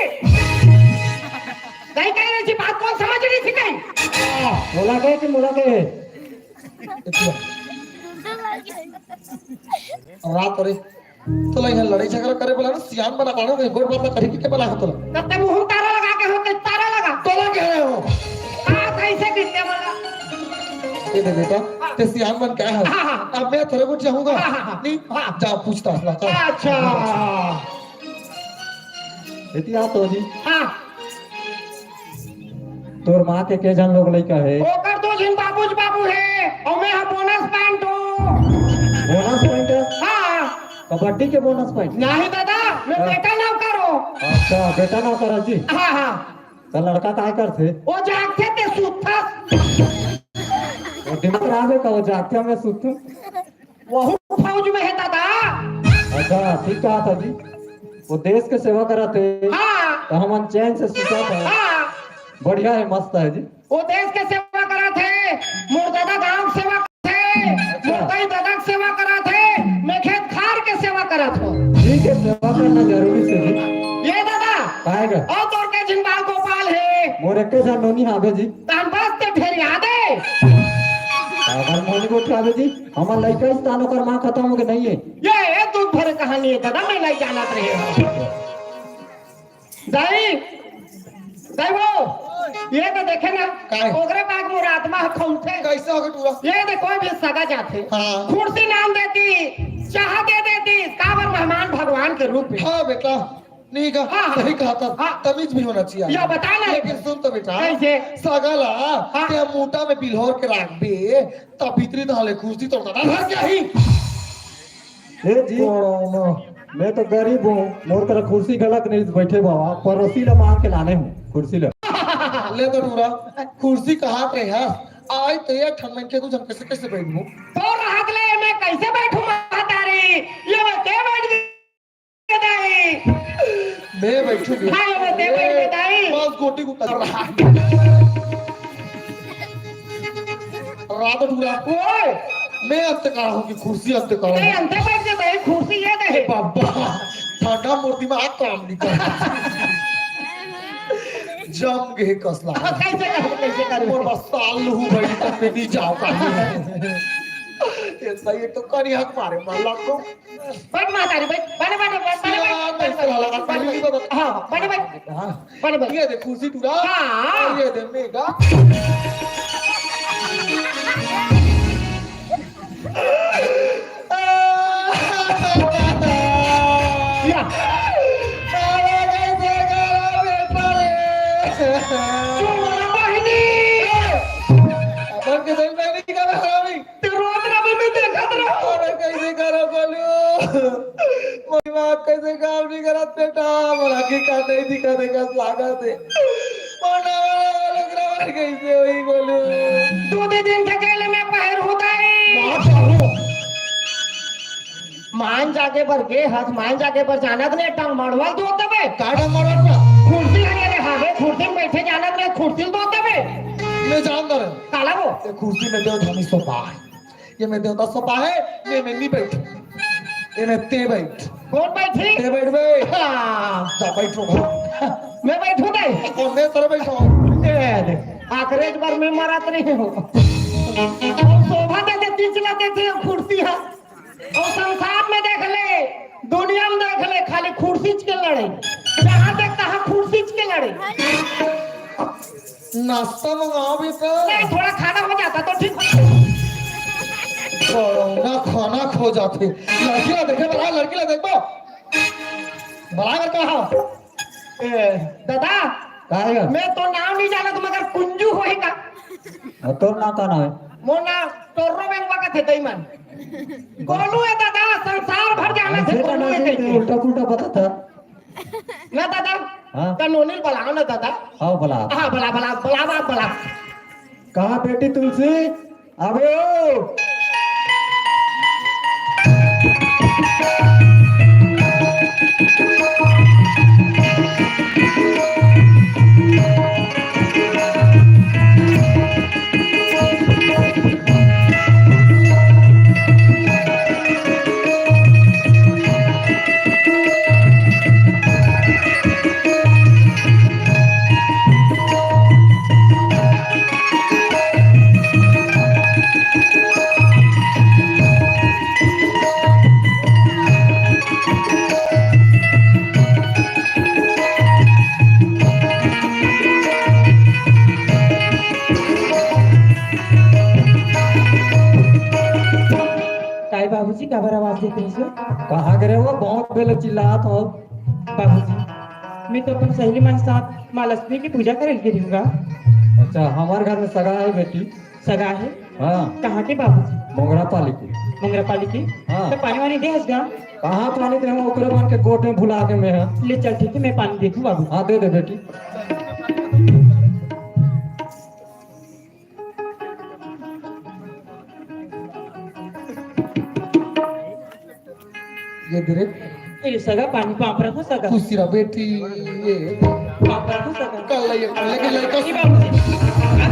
नहीं कह रही थी बात कौन समझ रही थी कहीं बोला के कि मोला के रात रे तो लई लड़ाई झगड़ा करे बोला ना सियान बना पानो के गोड़ बात करी के बोला तो तब तक मुंह तारा लगा के होते तारा लगा तो लगे रहे हो हां कैसे कितने बोला ये दे बेटा ते सियान बन क्या है। अब मैं थोड़े कुछ चाहूंगा नहीं जा पूछताछ ला चल। अच्छा इतिया तो जी हां तोर मां के जन लोग लइका है? ओकर तो जिन बाबूज बाबू है और मैं हम बोनस पॉइंट हूं। बोनस पॉइंट है? हां कबड्डी के बोनस पॉइंट? नहीं दादा मैं बेटा ना करो। अच्छा बेटा ना करा जी। हां हां तो लड़का काय करते? वो जागते थे सुता वो दिमाग आवे का वो जागते में सुत। वो फौज में है दादा। अच्छा ठीक कहा था जी। वो देश के सेवा कराते हां तो हम चैन से सुता था। हां बढ़िया है मस्त है जी। वो देश के सेवा करा थे, मोर दादा गांव के सेवा थे, मोर कई दादा के सेवा करा थे, मैं खेत खार के सेवा करा था। ठीक है सेवा करना जरूरी से जी। ये दादा पाएगा और तोर के जिंबाल गोपाल है मोर एक जन नोनी आवे जी। तान बस ते फिर याद है अगर मोनी को आवे जी हमार लइका स्थानों कर मां खत्म हो गए नहीं है। ये दूध भरे कहानी है दादा मैं नहीं जाना रहे दाई दाई वो ये तो देखे ना काय? ओकरे बाग मोर आत्मा खौंथे कैसे हो गए टूरा ये दे कोई भी सगा जाते हाँ। कुर्सी नाम देती चाह दे देती काबर मेहमान भगवान के रूप में। हाँ बेटा नहीं कहा हाँ, हाँ। सही कहा था। हाँ। तमीज भी होना चाहिए। या बता ना लेकिन सुन तो बेटा कैसे? सगला हाँ। ते मोटा में बिल्होर के राख बे तब भीतरी धाले कुर्सी तो घर क्या ही ए जी मैं तो गरीब हूँ मोर कर कुर्सी गलत नहीं बैठे बाबा पड़ोसी ला मांग के लाने हूँ कुर्सी ला। ले तो टूरा कुर्सी कहाँ पे है आज तो ये ठंड के तू जम कैसे कैसे बैठूं तो रात ले मैं कैसे बैठूं तारी ये मैं के बैठ के दाई मैं बैठू भी हां ये मैं ते बैठ के दाई बस गोटी को कर रहा रात टूरा ओए मैं अब तक हूँ कि कुर्सी अब तक ते अंते बैठ के दाई कुर्सी ये दे बाबा ठंडा मूर्ति में हाथ काम नहीं कर जम गए कसला कैसे कर और बस साल लहू बड़ी तक में नहीं जाओ का ऐसा ये तो करी हक मारे माला को बैठ मातारी बैठ बने हां बने ये दे कुर्सी टूरा हाँ। ये दे मेगा या चुमा बहनी अपन के दिल में नहीं कर रहा भाई ते रोज रबे में देखत रहो अरे कैसे करो बोलो मेरी मां कैसे काम नहीं करत बेटा बोला कि का नहीं दिखा देगा लागत है मोना लग रहा है कैसे वही बोलो दो दिन के केले में पहर होता है मान जाके पर गे हाथ मान जाके पर जानत ने टंग मड़वा दो तबे काटा मरवा कुर्सी लगे रे हावे कुर्सी में बैठे जानत ने कुर्सी दो तबे मैं जानता हूं काला वो ये कुर्सी में दो धनी सोफा है ये मैं देवता सोफा है ये मैं नहीं बैठू ये मैं ते बैठ कौन बैठी ते बैठ बे हाँ, जा बैठो मैं बैठू नहीं और मैं तेरे बैठो आखिरी बार मैं मरत नहीं हूँ शोभा देते तीसरा देते कुर्सी है और संसार में देख ले दुनिया में देख ले खाली कुर्सी के लड़े जहाँ देख तहाँ कुर्सी के लड़े नाश्ता मंगाओ भी तो नहीं थोड़ा खाना हो जाता तो ठीक ना खाना खो जाते लड़की ला देखे बड़ा लड़की ला देखो बड़ा कर कहा दादा काय ग? मैं तो नाम नहीं जाना तुम अगर कुंजू होएगा तोर नाव का नाव है? मो नाम टोर्रो बेंगवा का थे तईमन गोलू है दादा संसार भर जाना थे गोलू है कहते उल्टा पुल्टा बताता। ना दादा हाँ? कानूनी बुलाओ ना दादा हाँ बोला। हाँ बुला बुला बुला बुला बुला कहाँ बेटी तुलसी? अबे ओ काय बाबूजी का बरं आवाज देते हैं सर? कहाँ गिरे वो? बहुत बेल चिल्लात हो। बाबूजी मैं तो अपन सहेली मन साथ माँ लक्ष्मी की पूजा करे के रहूँगा। अच्छा हमारे घर में सगा है बेटी। सगा है हाँ कहाँ के बाबूजी? मोगरा पाली की। मंगरापाली की। हाँ। तो पानी वानी दे हसगा। कहाँ पानी दे? ओकरे बन के गोट में भुला के मैं हाँ। ले चल ठीक है मैं पानी देखूँ बाबू। हाँ दे दे बेटी। ये धीरे ये सगा पानी पाप रखो सगा। खुशी रहा बेटी। ये पाप रखो सगा। कल ये लेकिन लड़का ये बाबूजी आ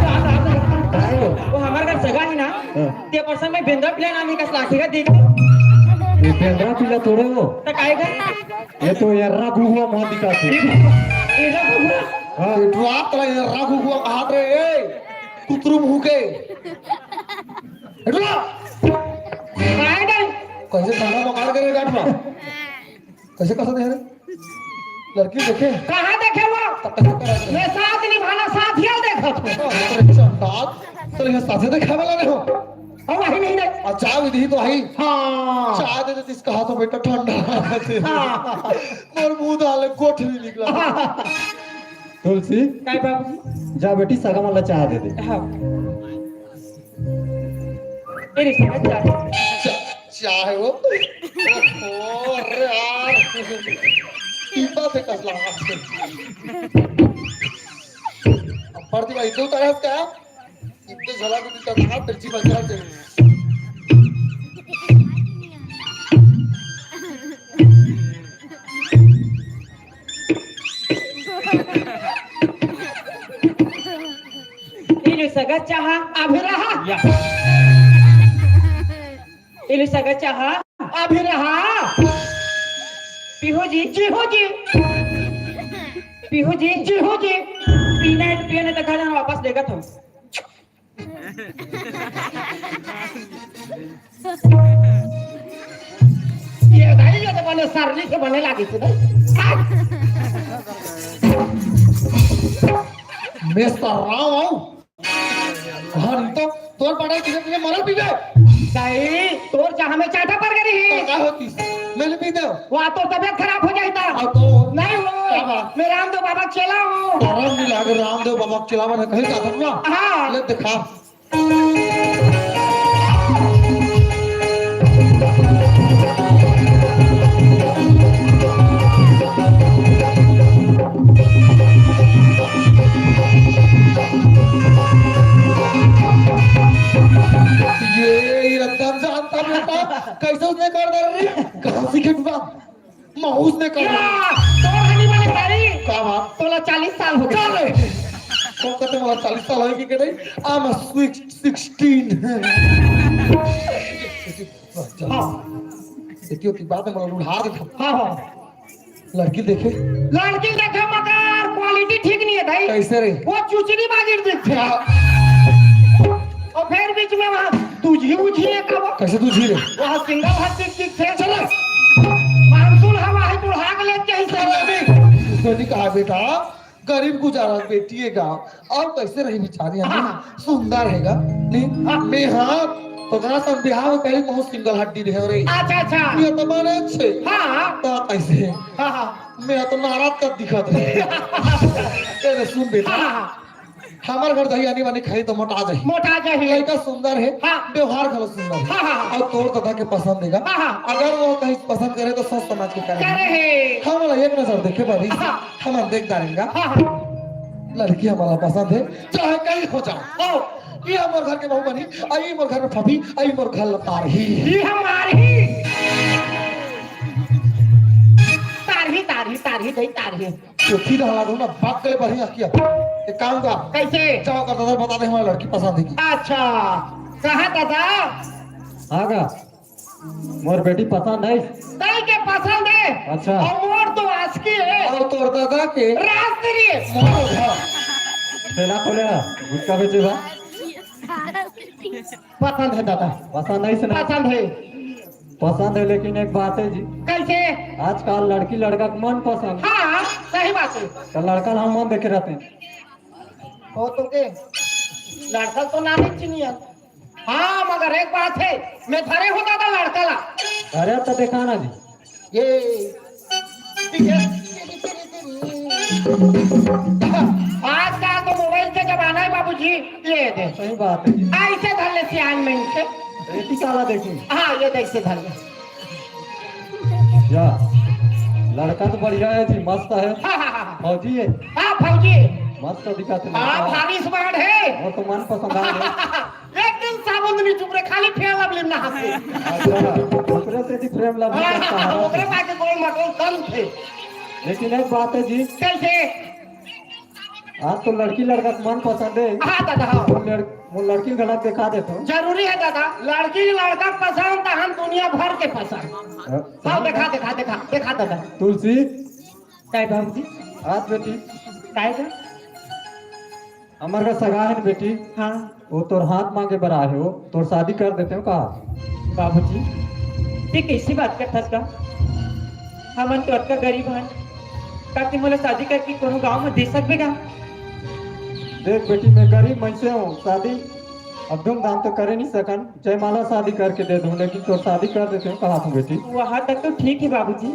काय हो? वो हमारे घर सगा है ना। हाँ। ते पर्सन में बेंद्रा पिला नाम का लाठी का देख। ये पेंद्रा पीला थोड़े हो। तो काय कर? ये तो यार हुआ मोदिका से। ये ना बाबू। हाँ रात ला राखू हुआ हाथ रे ए कुतरू भूके इतना काय नहीं? कैसे खाना पकाड़ के रे गाठ में कैसे कैसे दे रे लड़की देखे कहाँ देखे वो मैं साथ निभाना साथ ही देखा था अरे चंदात तो ये साथे देखा वाला नहीं हो और वही नहीं नहीं अच्छा विधि तो आई हाँ चाय दे दे इसका हाथों बेटा ठंडा मोर मुंह डाले गोठ नहीं निकला तुलसी काय बाबूजी? जा बेटी सगा मला चाय दे दे। हाँ। ये सगा चाय। चाय वो ओहो अरे यार टीपा पे कसला पड़ती भाई तो तरह का इतने झला को दिखता था मिर्ची बजा के ये सगा चाहा अभी रहा या ये सगा चाहा अभी रहा पीहो जी जी हो जी पीहो जी जी हो जी पीने तक खाना वापस देगा तुम। ये भाई ये तो बने सरली से बने लगी थी मैं सराव आऊं हाँ तो तोर पढ़ाई किसे तुझे मरल पी गए सही तोर जहाँ में चाटा पर गई तो क्या होती मैंने पी दे वहाँ तो तबियत खराब हो जाता अब तो नहीं क्या हो बात? मैं रामदेव बाबा चला हूँ आराम नहीं लागे रामदेव बाबा के खिलाफ कहीं का था ना हाँ ले दिखा ये रद्दम जानता बेटा कैसे उसने कर दे रही कहाँ सीखे तू माउस ने कर तोर हनी वाले गाड़ी क्या बात तोला 40 साल हो गए तो कहते मला 40 साल होगी कि नहीं आई एम स्वीट 16 हाँ देखियो की बात है मला उड़ा दे हाँ हाँ लड़की देखे लड़की देखा मगर क्वालिटी ठीक नहीं है भाई कैसे रे वो चुचरी बागिर दिखते और फिर बीच में वहाँ तुझी उझी लेकर वो कैसे तू झीले वहाँ सिंगल हाथ दिख थे चलो मानसून हवा है बुढ़ा के लेके ही चलो उसने कहा बेटा गरीब गुजारा बेटी है गाँव और कैसे रही बेचारी हमें सुंदर हैगा नहीं मैं हाँ तो कहा सब बिहार में पहले बहुत सिंगल हड्डी रहे रे अच्छा अच्छा ये तो बने अच्छे हाँ तो कैसे हाँ हाँ मेरा तो नाराज कर दिखत रहे ए सुन बेटा हमार घर दही आनी वानी खाई तो मोटा जाही मोटा जाही लड़का सुंदर है हाँ। व्यवहार गलत सुंदर है हाँ। और तोड़ दादा के पसंद देगा अगर वो कहीं पसंद करे तो सोच समझ के करे करे हमारा एक नजर देखे बारी हमारा देख डालेगा लड़की हमारा पसंद है चाहे कहीं हो जाओ ये हमारे घर के बहू बनी आई मोर घर में फबी आई मोर घर लतार ही ये हमारी तारही तारही तारही गई तारही तो फिर हला दो ना बात करे बढ़िया किया एक काम का कैसे जाओ कर दादा बता दे हमारी लड़की पसंद है की अच्छा कहा दादा आगा मोर बेटी पसंद है दही के पसंद है अच्छा। और मोर तो आसकी है और तोड़ दादा के रास्ते मोर घर ठेला खोले गुटका बेचे बा पसंद है दादा पसंद है से ना पसंद है पसंद है लेकिन एक बात है जी कैसे आजकल लड़की लड़का का मन पसंद हाँ सही बात है तो लड़का हम मन देखे रहते हैं हो तो के लड़का तो ना नहीं चिनिया हाँ मगर एक बात है मैं धरे होता था लड़का ला अरे तो देखा ना जी आजकल तो मोबाइल के जमाना है बाबूजी ये दे सही बात है जी ऐसे धर ले सियान में इनसे बेटी काला देखी हाँ ये देख से धर ले या लड़का तो बढ़िया है जी मस्त है हाँ हाँ हाँ फौजी है हाँ फौजी मस्त दिखाते हाँ भारी स्मार्ट है वो तो मन पसंद आ गया एक दिन साबुन नहीं चुप रहे खाली फेल अब लेना हाथे अच्छा दूसरे से जी प्रेम लव करता है ओकरे पाके गोल मटोल कम थे लेकिन एक बात है जी कैसे आज तो लड़की लड़का का मन पसंद है हाँ दादा हाँ वो लड़की गलत दिखा देता हूँ जरूरी है दादा लड़की लड़का पसंद तो हम दुनिया भर के पसंद हाँ देखा देखा देखा देखा दादा तुलसी काय बाबूजी आज बेटी काय का हमारे का सगा है न बेटी हाँ वो तोर हाथ मांगे बरा है वो तोर शादी कर देते हो कहा बाबूजी ये कैसी बात करता का हमन तो अटका गरीब हन ताकि मोला शादी करके कोनो गांव में दे सकबेगा देख बेटी मैं गरीब मन से हूँ शादी अब धूमधाम तो करे नहीं सकन जयमाला शादी करके दे दूँ लेकिन तो शादी कर देते हो कहा तू बेटी वहाँ तक तो ठीक है बाबूजी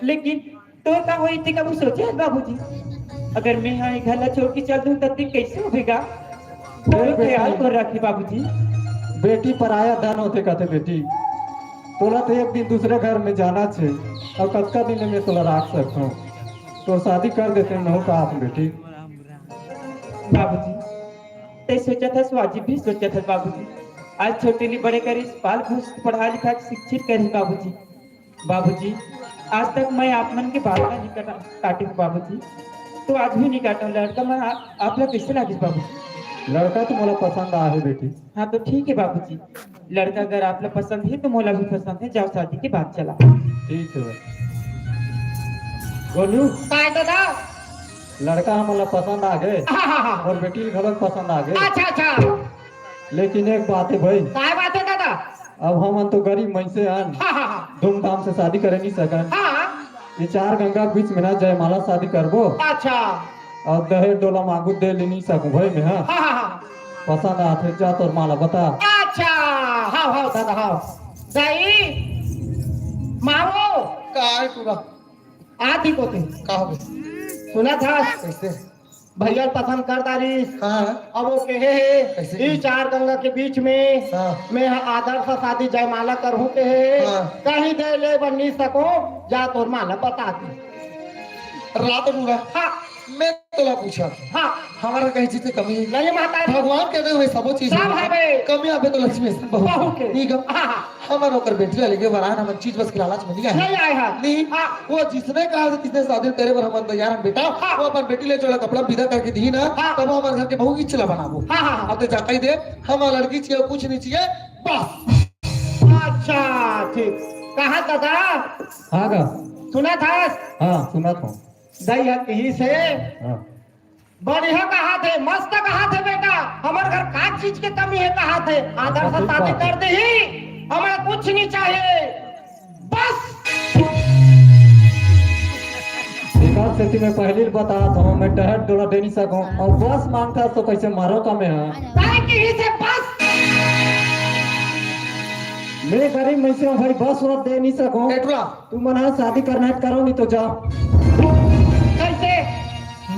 लेकिन तो का होई थी कब सोचे है बाबूजी अगर मैं यहाँ घर ला छोड़ के चल दूँ तब तक कैसे होगा तो ख्याल कर रखी बाबूजी बेटी पराया धन होते कहते बेटी तोला तो एक दिन दूसरे घर में जाना छे और कतका दिन में तोला रख सकता हूँ तो शादी कर देते हैं नहीं कहा तू बेटी बाबूजी ते सोचा था स्वाजी भी सोचा था बाबूजी आज छोटे लिए बड़े करी पाल भूस पढ़ा लिखा के शिक्षित करी बाबूजी बाबूजी आज तक मैं आप मन के बात नहीं काटी हूँ बाबूजी तो आज भी नहीं काटा लड़का मैं आप लोग कैसे लागिस बाबूजी लड़का तो मोला पसंद आ है बेटी हाँ तो ठीक है बाबूजी लड़का अगर आप लोग पसंद है तो मोला भी पसंद है जाओ शादी की बात चला ठीक है बोलू काय दादा लड़का हमारा पसंद आ गए हाँ हाँ हाँ और बेटी गलत पसंद आ गए अच्छा अच्छा लेकिन एक बात है भाई काय बात है दादा अब हम तो गरीब मन से आन हाँ हाँ हाँ धूमधाम से शादी करे नहीं सकन हाँ ये चार गंगा के बीच में ना जयमाला शादी करबो अच्छा और दहेज डोला मांगू दे ले नहीं सकूं भाई मैं हाँ हाँ हाँ पसंद आते जा तोर माला बता अच्छा हाँ हाँ दादा हाँ दाई मारो काय पूरा आती को थे का हो सुना था कैसे भैया पसंद कर दारी कहाँ है अब वो कहे कैसे? है इस चार गंगा के बीच में हाँ। मैं आदर्श शादी जयमाला करूँ के है हाँ। कहीं दे ले बनी सको जा तोर माला बता दे रात पूरा हाँ मैं तोला पूछा हाँ हमारा कहीं चीज से कमी है नहीं माता भगवान कहते हुए सबो चीज सब हवे। कमी आवे तो लक्ष्मी से बहू बहु के। ठीक है हाँ, हाँ। हमारा ओकर बेटी ला लेके बरान हम चीज बस खिलाना में नहीं नहीं है आए हैं नहीं हाँ। वो जिसने कहा था किसने शादी तेरे पर हम तैयार हम बेटा हाँ। वो अपन बेटी ले चला कपड़ा विदा करके दी ना हाँ। तब हमारे घर के बहू की चला बनाबो हाँ, हाँ, हाँ। अब तो जाकर ही दे हमारा लड़की चाहिए कुछ नहीं चाहिए बस अच्छा ठीक कहा दादा हाँ का सुना था हाँ सुना था दैया कहीं से हाँ बढ़िया कहा थे मस्त कहा थे बेटा हमारे घर का चीज की कमी है कहा थे आदर से शादी कर दी ही हमें कुछ नहीं चाहिए बस एकाध सेती में पहली बता था मैं दहेज डोला दे नहीं सकूं और बस मांगता तो कैसे मारो का मैं हाँ ताकि ही से बस मैं गरीब मैं से भाई बस और दे नहीं सकूं एटला तू मना शादी करना है करो नहीं तो जा कैसे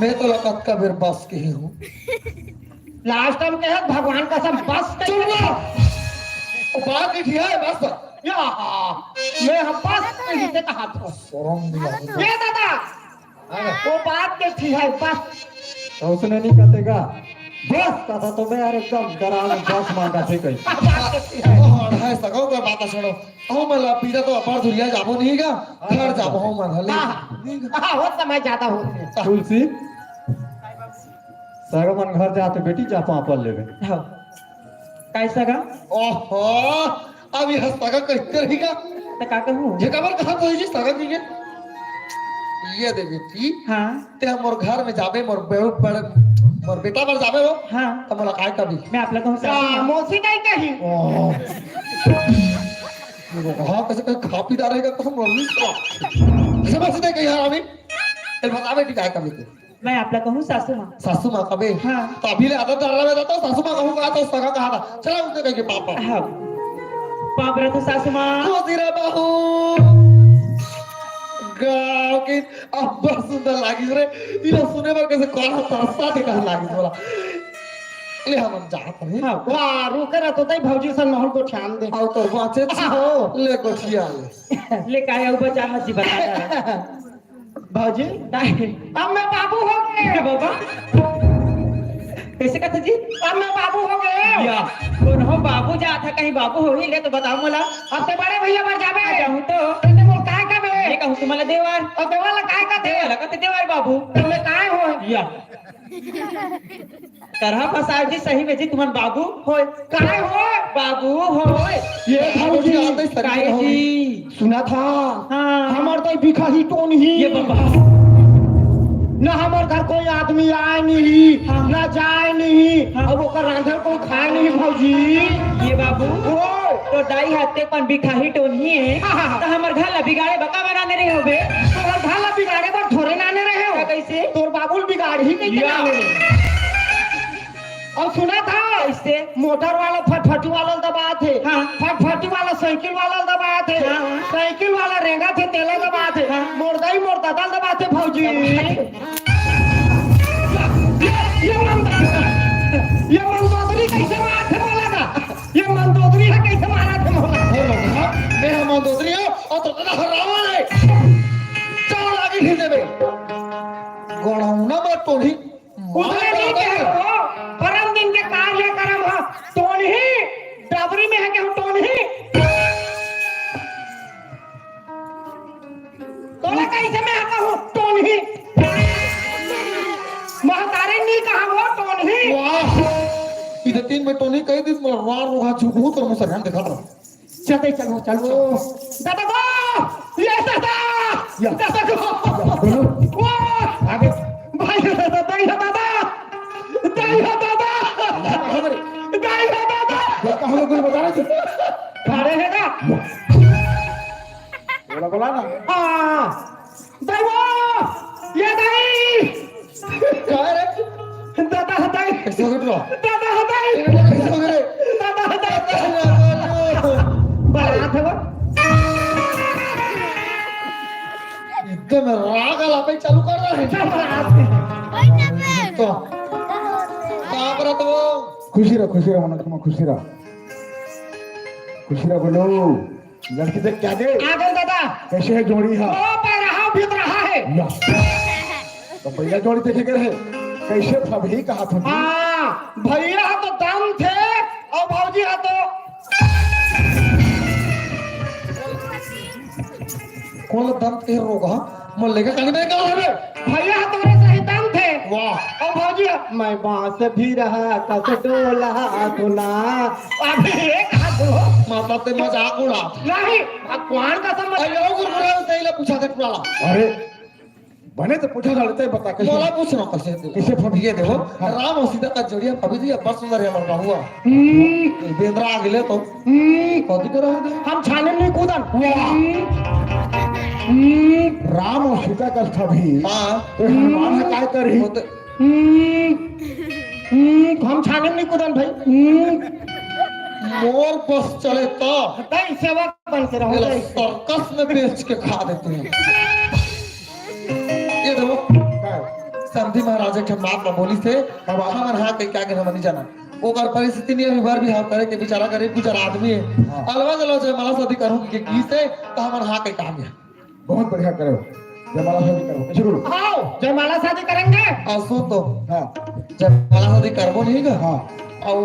मैं तो लकत का बेर बस के ही हूँ लास्ट टाइम कहे भगवान का सब बस बात की है बस या मैं हम बस के ही कहा था शर्म नहीं आता ये दादा वो बात के थी है बस तो उसने नहीं कहेगा बस कहा तो मैं यार एकदम डराव बस मांगा थे कहीं बात के थी है है सको का बात सुनो ओ मैं लापीदा तो अपार दुनिया जाबो नहीं का घर जाबो हूं मैं हले हाँ वो समय ज्यादा होते तुलसी सागमन घर जाते बेटी जा पापल लेवे कैसा का ओहो अब ये सगा कहते रहेगा तो का कहूँ ये कबर कहां कोई जी सगा की के ये दे बेटी हाँ ते मोर घर में जाबे मोर बेहू बड़े मोर बेटा पर जाबे हो हाँ तो मोला काय कभी मैं आप लोगों से मौसी नहीं कही हाँ कैसे कैसे खा पी रहेगा कसम मरनी ऐसे बस नहीं कही यार अभी ते बता बेटी काय कभी के मैं आप लोगों हूँ सासू माँ सासू माँ कभी हाँ। तो अभी ले आदत डाल रहा था सासू माँ कहूँ कहा तो सगा कहा था चला उसने कह के पापा हाँ पाप रहे तो सासू माँ तेरा बाहू गाँव के अब बस सुंदर लागी रे इला सुने पर कैसे कौन तरसता थे कहाँ लागी बोला ले हम जाते हैं हाँ वाह रुके रहो तो तई भौजी सन महल को ध्यान दे आओ तो बाँचे हो ले गोठिया ले ले काय बचा मत जी बता भौजी अब मैं बाबू हो गए बाबा कैसे कहते जी अब मैं बाबू हो गए या कौन हो बाबू जा था कहीं बाबू हो ही ले तो बताओ मला अब ते बड़े भैया पर जाबे जाऊं तो तेने मोर काय का बे ये कहूं तुम्हाला देवार और देवाला काय का देवाला का देवार बाबू तुम्हें काय हो या तरह फसाव जी सही में जी तुम्हार बाबू होय काय हो बाबू होय ये भौजी आते काय जी सुना था हाँ हमार तो बिखा ही टोन ही ये बाबा ना हमार घर कोई आदमी आए नहीं ना जाए नहीं अब ओकर रांधल कोई खाए नहीं भौजी ये बाबू तो दाई हाथे पण बिखाही टोनी है तो हमर घर ला बिगाड़े बका बनाने रहे होबे तोहर भाला बिगाड़े पर थोड़े नाने रहे हो कैसे तोर बाबुल बिगाड़ ही नहीं या। और सुना था कैसे मोटर वाला फटफटी वाला दबा थे हाँ। फटफटी वाला साइकिल वाला दबा थे हाँ। साइकिल वाला रेंगा थे तेला दबा थे हाँ। मोरदाई मोरदादा दबा थे भौजी ये मंदोदरी कैसे मारा थे बोला था ये मंदोदरी है कैसे मारा थे बोला मेरा मन दोदरी हो और तो तेरा हरावा ले चलो लागी ही देवे गोड़ाउना मत टोली उसने नहीं कहा परम दिन के कार्य करम हो टोन ही डबरी में है कि हम टोन ही तोला कैसे मैं आता हूँ टोन ही महतारे नहीं कहा वो टोन ही वाह इधर 3 में टोनी कही दिस मैं रार रोहा झुकू तो मुझसे ध्यान दिखा रहा चलते चलो चलो दादा गो ये दादा या। दादा गो वो आगे भाई दादा दाई दादा दाई दादा दाई दादा देखा हम लोग बता रहे थे खड़े हैं ना बोला बोला ना हाँ दाई वो ये दाई क्या रे दादा दाई कैसे कर रहा दादा दाई कैसे कर रे दादा दाई बारात है वो एकदम राग आला पे चालू कर रहा है चल बारात तो बाप रे तो खुशी रहो मन तुम खुशी रहो बोलो लड़की से क्या दे आ गए दादा कैसे है जोड़ी है ओ पे रहा बीत रहा है या तो भैया जोड़ी देखे के रहे कैसे फबही कहा था हां भैया तो दम थे और भौजी है तो कौन दम के रोगा मैं लेके कहीं में कहा है भैया तुम्हारे सही दम थे वाह और भौजी मैं बांस भी रहा कस डोला धुला अभी एक हाथ दो मतलब ते मजाक उड़ा नहीं भगवान का समझ अयो गुरगुरा तेला पूछा दे पुराला अरे बने तो पूछा जाते बता कैसे मोला पूछ रहा कैसे किसे ये देखो राम और सीता का जोड़िया कभी भी बहुत सुंदर है मरना हुआ बेंद्रा आ गए तो कौन कर रहे थे हम छाने नहीं कूदन राम और सीता का था भी हां तो हनुमान है काय करी वो तो हम छाने नहीं कूदन भाई मोर बस चले तो तई सेवा बन के रहो ये सर्कस में बेच के खा देते हैं। ये देखो संधि महाराजा के मात में बोली से अब हमन हाथ के क्या के हम नहीं जाना ओकर परिस्थिति नहीं अभी बार भी हाथ करे के बेचारा गरीब गुजर आदमी है अलवा जलो जे मला शादी करूं कि की से तो हमन हाथ के काम है। बहुत बढ़िया करो जयमाला शादी करो शुरू आओ जयमाला शादी करेंगे। असु तो हाँ जब मला शादी करबो नहीं का हाँ और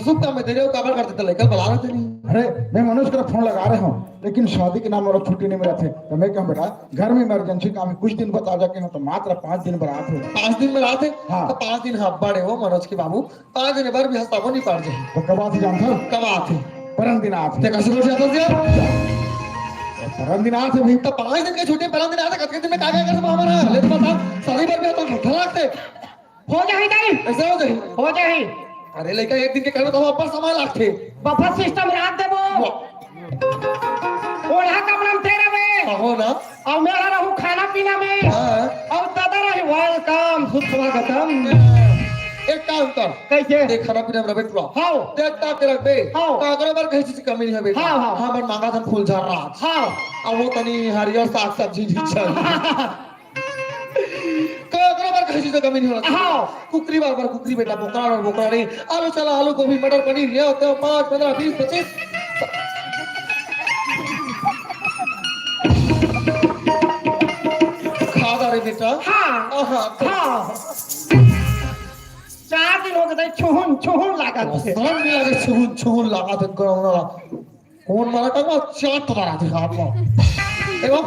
सुख का में तेरे को काबर करते थे लेकर बुला रहे थे नहीं। अरे मैं मनोज का फोन लगा रहा हूँ लेकिन शादी के नाम और छुट्टी नहीं मिला थे तो मैं कहूँ बेटा घर में इमरजेंसी काम है कुछ दिन बता जाके ना तो मात्र 5 दिन बरात है 5 दिन में रात है हाँ। तो 5 दिन हाँ बड़े हो मनोज के बाबू 5 दिन बार भी हस्ता नहीं पड़ जाए तो कब आते जानता कब आते परम दिन आते ते कैसे रोज आता से परम दिन आते भाई तो 5 दिन के छुट्टी परम दिन आता कितने दिन में कागज कर हमारा ले तो बता सारी बार भी तो ठला लगते हो जाएगी ऐसे हो जाए हो जाएगी। अरे लेकर एक दिन के करने तो वापस समय लगते बफर सिस्टम रात देबो ओढ़ा कपड़ा में तेरे में हो ना और मेरा रहूं खाना पीना में हाँ। और दादा रही वेलकम सुस्वागतम। एक काम कर कैसे देख खाना पीना में बेटवा हाँ देखता के रख बे हाँ। तो अगर बार कहीं चीज की कमी नहीं है बेटा हाँ, हाँ। हां बन मांगा था फूल झाड़ रहा हाँ अब वो तनी हरियर साग सब्जी नहीं चाहिए अगर बार कहीं चीज की कमी नहीं होना हाँ। कुकरी बार कुकरी बेटा बोकरा और बोकरा नहीं आलू चला आलू गोभी मटर पनीर ये होते हैं 5 15 20 25 खा रे बेटा हाँ हाँ हाँ 4 दिन हो गए छुहुन छुहुन लागत है। शर्म नहीं लगे छुन छुन लगा दे कौन कौन मारा का चाट मारा दे हाथ में एवं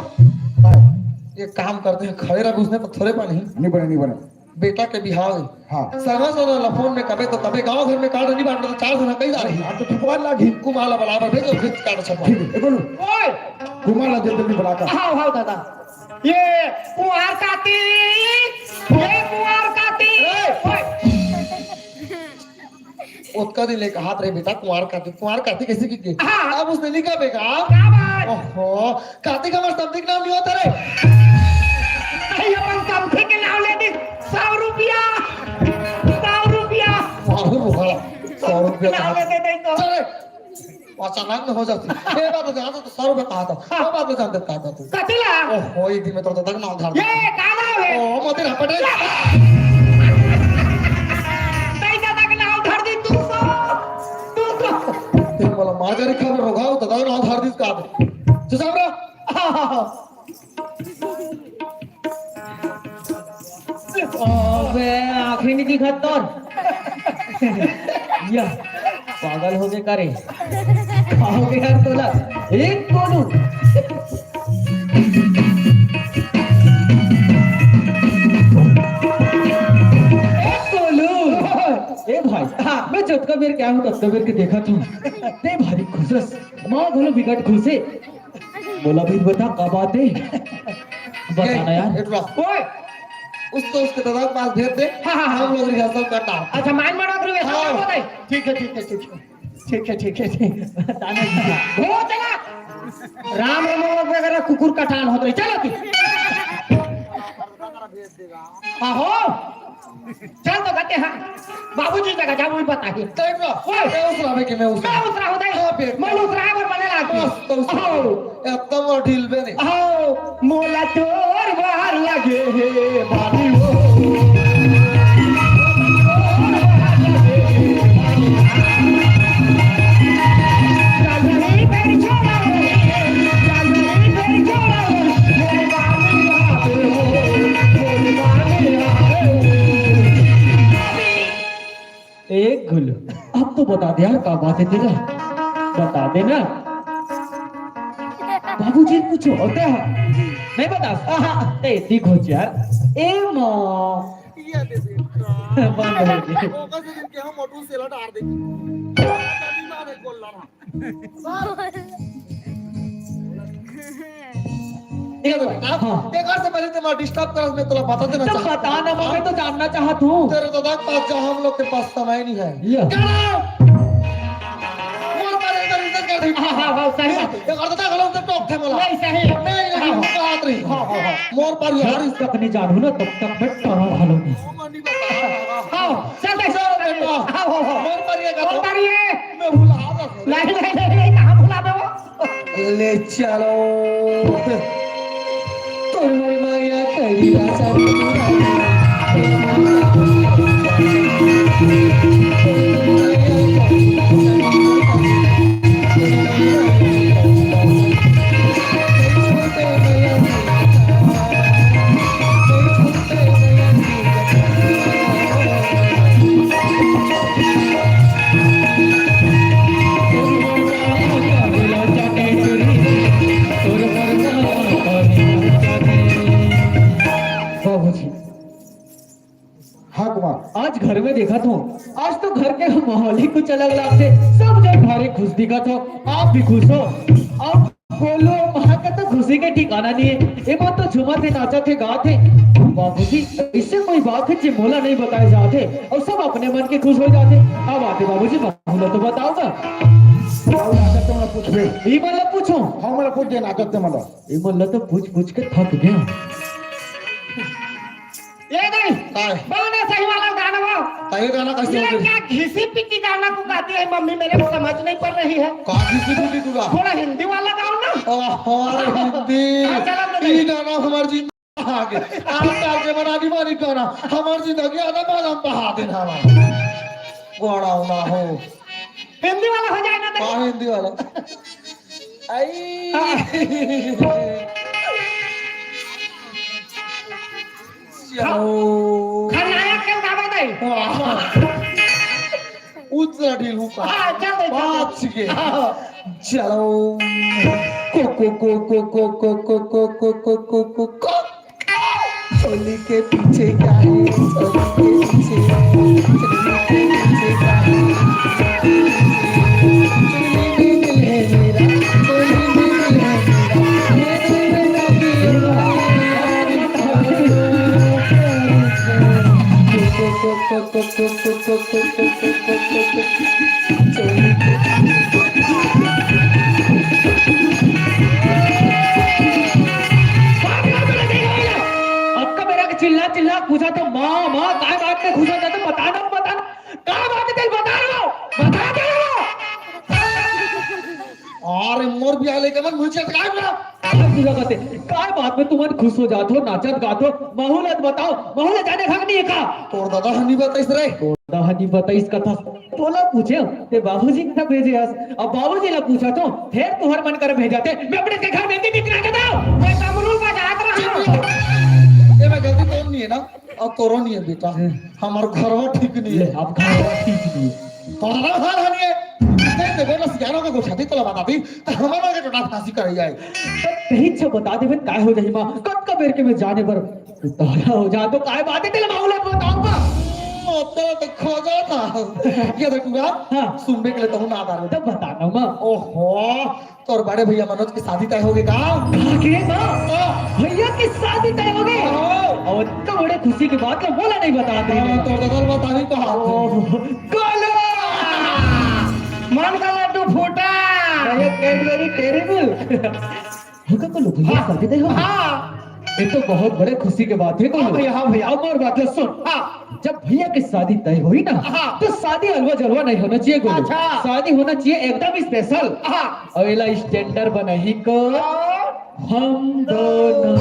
ये काम करते हैं खड़े रह उसने तो थोड़े पानी नहीं बने बेटा के बिहाव है हाँ सगा सगा लफोन में कबे तो कबे गांव घर में कार्ड नहीं बांटते तो 4 जना कई जा रही आज तो ठुकवा लागी कुमाला बराबर भेजो फिर कार्ड छपा ठीक है बोलो ओए कुमार जल्दी बुलाता हाँ हाँ दादा ये कुंवार कार्तिक ये कुंवार कार्तिक उसका दिन लेकर हाथ रहे बेटा कुमार कार्तिक कैसे की हाँ। अब उसने लिखा बेगा क्या बात ओहो कार्तिक हमारा समथिंग नाम नहीं होता रे नहीं अपन समथिंग के नाम ले दे 100 रुपया मालूम होगा 100 रुपया नाम ले दे तो चले अचानक में हो जाती ये बात जानता तो 100 रुपया कहा था वो बात जानते कहा था तू कतिला ओहो एक दिन में तो तक ना उधार ये काला है ओ मोती रपटे पैसा तक ना उधार दी 200 ते मला मार्गारी खबर रोगाव तो ना उधार दिस का जो सामरा अबे आखिर नहीं दिखा तोर या पागल हो गए करे खाओगे यार तोला एक बोलू ए भाई मैं चटका बेर क्या हूँ तत्का बेर के देखा तू ते भारी खुशस माँ घलो बिगट खुशे बोला भी बता कब आते बताना यार इतना ओए उसको उसके दादा के पास भेज दे हाँ। हम लोग रिहर्सल करता अच्छा मान मारो तो ये हाँ। बताए ठीक है बताना जी हो चला राम राम वगैरह कुकुर कटान होत रही चलो की आहो चल तो कहते हैं बाबूजी जगह जा वही बताइए देख लो मैं उस रावे के मैं उस मैं उतरा होता हाँ, है पेट। मैं उतरा है और बने बस तो लाती आओ एकदम और ढील पे नहीं आओ मोला तोर बाहर लगे हे बानी हो जागरी बेरी छोड़ा जागरी बेरी छोड़ा मेरे बानी आवे हो मेरे बानी आवे एक गुल्लू अब तो बता दे यार क्या बात है तेरा बता दे ना बाबूजी कुछ होता है नहीं बता ए ठीक हो यार ए माँ ये दे बेटा बंद हो गई वो का दिन के हम मोटू से लटा दे तभी माने बोल रहा ये तो बेटा हाँ। एक और से पहले तो मैं डिस्टर्ब कर मैं तुला बता देना तो चाहता बता ना मैं तो जानना चाहता हूँ तेरे दादा के पास जहाँ हम लोग के पास समय नहीं है या। मोर पर इधर इधर कर रही हाँ सही बात ये कर देता गलो से टॉक थे मला नहीं सही नहीं बात रही मोर पर यार जब तक नहीं जानू ना तब तक मैं टरा भालो नहीं मनी बता हाँ चल दे बेटा हाँ मोर पर ये और का बारी है मैं भूला नहीं नहीं नहीं नहीं कहाँ भुला दे वो ले चलो तुम्हारी माया करीला बाबूजी, हाँ कुमार आज घर में देखा था, आज तो घर के माहौल ही कुछ अलग अलग थे। सब जब घरे खुश दिखा था, आप भी खुश हो। आप बोलो वहाँ का तो खुशी के ठिकाना नहीं है। एक बात तो झूमा थे, नाचा थे, गा थे। बाबूजी, इससे कोई बात है जो मोला नहीं बताए जाते और सब अपने मन के खुश हो जाते। अब आते बाबूजी, मोला तो बताओगा। नाचत मला पूछ बे ये मतलब पूछो, हाँ मला पूछ दे नाचत मला ये मतलब तो पूछ पूछ के थक गया। ये नहीं काय कौन है सही वाला गाना वो ताई गाना कैसे ये होते क्या घिसी पिटी गाना को गाती है मम्मी, मेरे को समझ नहीं पड़ रही है। काफी सीधी तुला थोड़ा हिंदी वाला गाओ ना। अरे हिंदी हाँ, चलो तो ये गाना हमारी जिंदगी आगे आज के मनानी मानी गाना हमारी जिंदगी आधा मालूम बहा देना हमारा गोड़ा ना हो हिंदी वाला हो जाए ना तो कहाँ हिंदी वाला आई चलो खलनायक क्यों गावा नहीं? उजरा ढीलू का हाँ, चल दे, चल दे। बात सीखे चलो को चोली के पीछे क्या है चोली के पीछे चोली के पीछे क्या है चोली में दिल है मेरा चोली में दिल है आपका मेरा चिल्ला चिल्ला पूछा तो माँ माँ काय बात में घुसा जाता, बताना बताना काय बात है, बता रहा हूँ, बता दे रहा हूँ। अरे मोर भी आले के मन मुझे काय बोला पूजा करते काय बात में तुम खुश हो जाते हो, नाचत गाते हो। माहौल बताओ, माहौल जाने खाक नहीं है का तोर दादा हनी बताइस रे दहानी बता इस कथा तोला पूछे ते बाबूजी का भेजे आज। अब बाबूजी ने पूछा तो फिर तुहर मन कर भेजाते। मैं अपने के घर में बिकना के दो, मैं कमरू बजात रहा हूँ। ये मैं गलती तो नहीं है ना अब तोरो नहीं है बेटा हमार घरवा ठीक नहीं है अब खाना ठीक नहीं। तोरा हाल हनी है नहीं देखो ना सियानो का गोछाती तो लगा दी तो हमारा के टोटा फांसी कर जाए कहीं से बता दे काय हो जाही मां कब का बेर के में जाने पर तोला हो जा तो काय बात है तेरे मामला बताऊंगा। तो खोजा था ये देखूंगा हाँ। सुनने के लिए तो ना आ रहा तब बताना मां। ओहो तोर बड़े भैया मनोज की शादी तय होगी का आखिर मां भैया की शादी तय हो गई और इतना बड़े खुशी की बात है बोला नहीं बताते तो दगल बतानी तो हाथ गोलो मन का लड्डू फूटा। ये कैडबरी टेरिबल होगा को लोग भैया शादी तय हो हाँ ये तो बहुत बड़े खुशी की बात है। हाँ भैया, हाँ भैया। अब और बात है सुन। हाँ जब भैया की शादी तय हुई ना हाँ। तो शादी अलवा जलवा नहीं होना चाहिए गोलू। अच्छा। शादी होना चाहिए एकदम स्पेशल। हाँ और इला स्टैंडर्ड बना ही को हम दोनों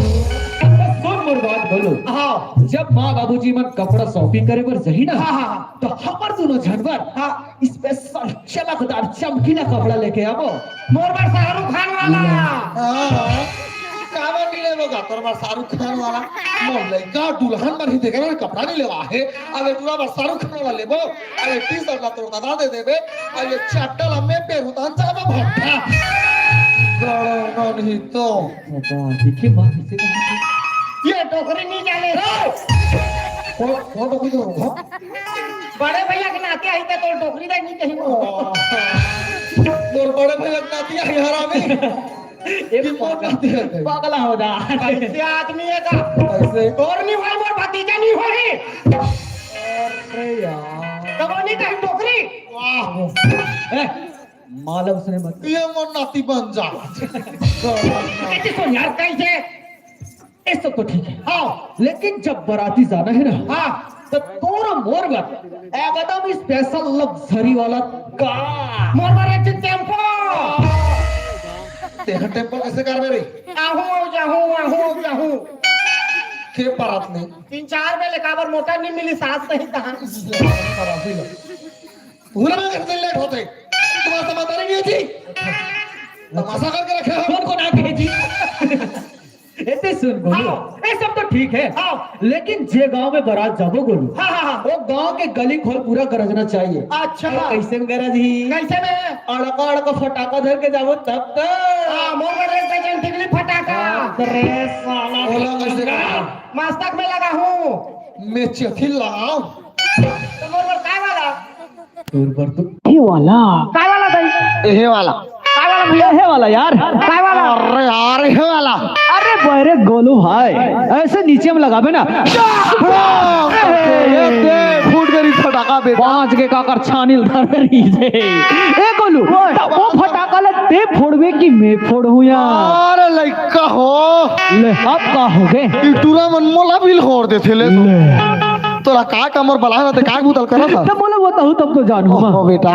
सुन मोर बात बोलो। हाँ जब माँ बाबूजी मन कपड़ा शॉपिंग करे पर जही ना हाँ, हाँ। तो हमार दोनों जानवर हाँ स्पेशल चमकदार चमकीला कपड़ा लेके आवो। मोर बार शाहरुख खान वाला। हाँ कावा नहीं ले लोगा तोर बार शाहरुख खान वाला मोर लइका दुल्हन पर ही देखे ना कपड़ा नहीं लेवा है अबे तोरा बार शाहरुख खान वाला लेबो अबे टी-शर्ट ला तोर दादा दे देबे अबे चट्टल हमें पे उतान जाबो भट्टा गड़ो नहीं तो देखिए माँ किसे कहा ये टोकरी नहीं जाने वो तो कुछ हो बड़े भैया के नाते आई थे तो टोकरी दे नहीं कहीं तोर बड़े भैया नाती है हरामी पागला हो जा कैसे आदमी है का ऐसे और नहीं हुआ मोर भतीजा नहीं हुआ है अरे यार तो नहीं कहीं टोकरी। वाह मालूम सुने मत ये मोर नाती बन जा कैसे सुन यार कैसे। ये सब तो ठीक है हाँ लेकिन जब बाराती जाना है ना हाँ तो तोरा मोर बर एकदम स्पेशल लग्जरी वाला कार मोर बारे टेम्पो तेरा टेम्पल कैसे कर रे आहू के पारत नहीं 3-4 में लेकाबर मोटर नहीं मिली साथ नहीं कहा पूरा में करते लेट होते तुम्हारा समाधान नहीं थी तमाशा करके रखे हो कौन को ना भेजी ऐसे सुन गोलू ये सब तो ठीक है लेकिन जे गांव में बारात जाबो गोलू वो गांव के गली खोल पूरा गरजना चाहिए अच्छा कैसे में गरज ही कैसे में अड़का अड़का फटाका धर के जाबो तब तक मोर बारे प्रेजेंटिवली फटाका रे साला बोला कैसे कर मस्तक में लगा हूँ मैं चथी लाओ तो मोर बार काय वाला तोर पर तो ये वाला काय वाला भाई ये वाला काय वाला भैया ये वाला यार काय वाला अरे यार ये वाला अरे बहरे गोलू भाई ऐसे नीचे में लगाबे ना ये दे फूट गई फटाका बे पांच के काकर छानिल धर रही है ए गोलू तब वो फटाका ले ते फोड़वे की मैं फोड़ू यार अरे लइका हो ले अब का हो गए ई टूरा मन मोला बिल होर दे थे ले तोरा का कमर बला ते का बुतल करा था तब बोला बताऊं तब तो जानू ओ बेटा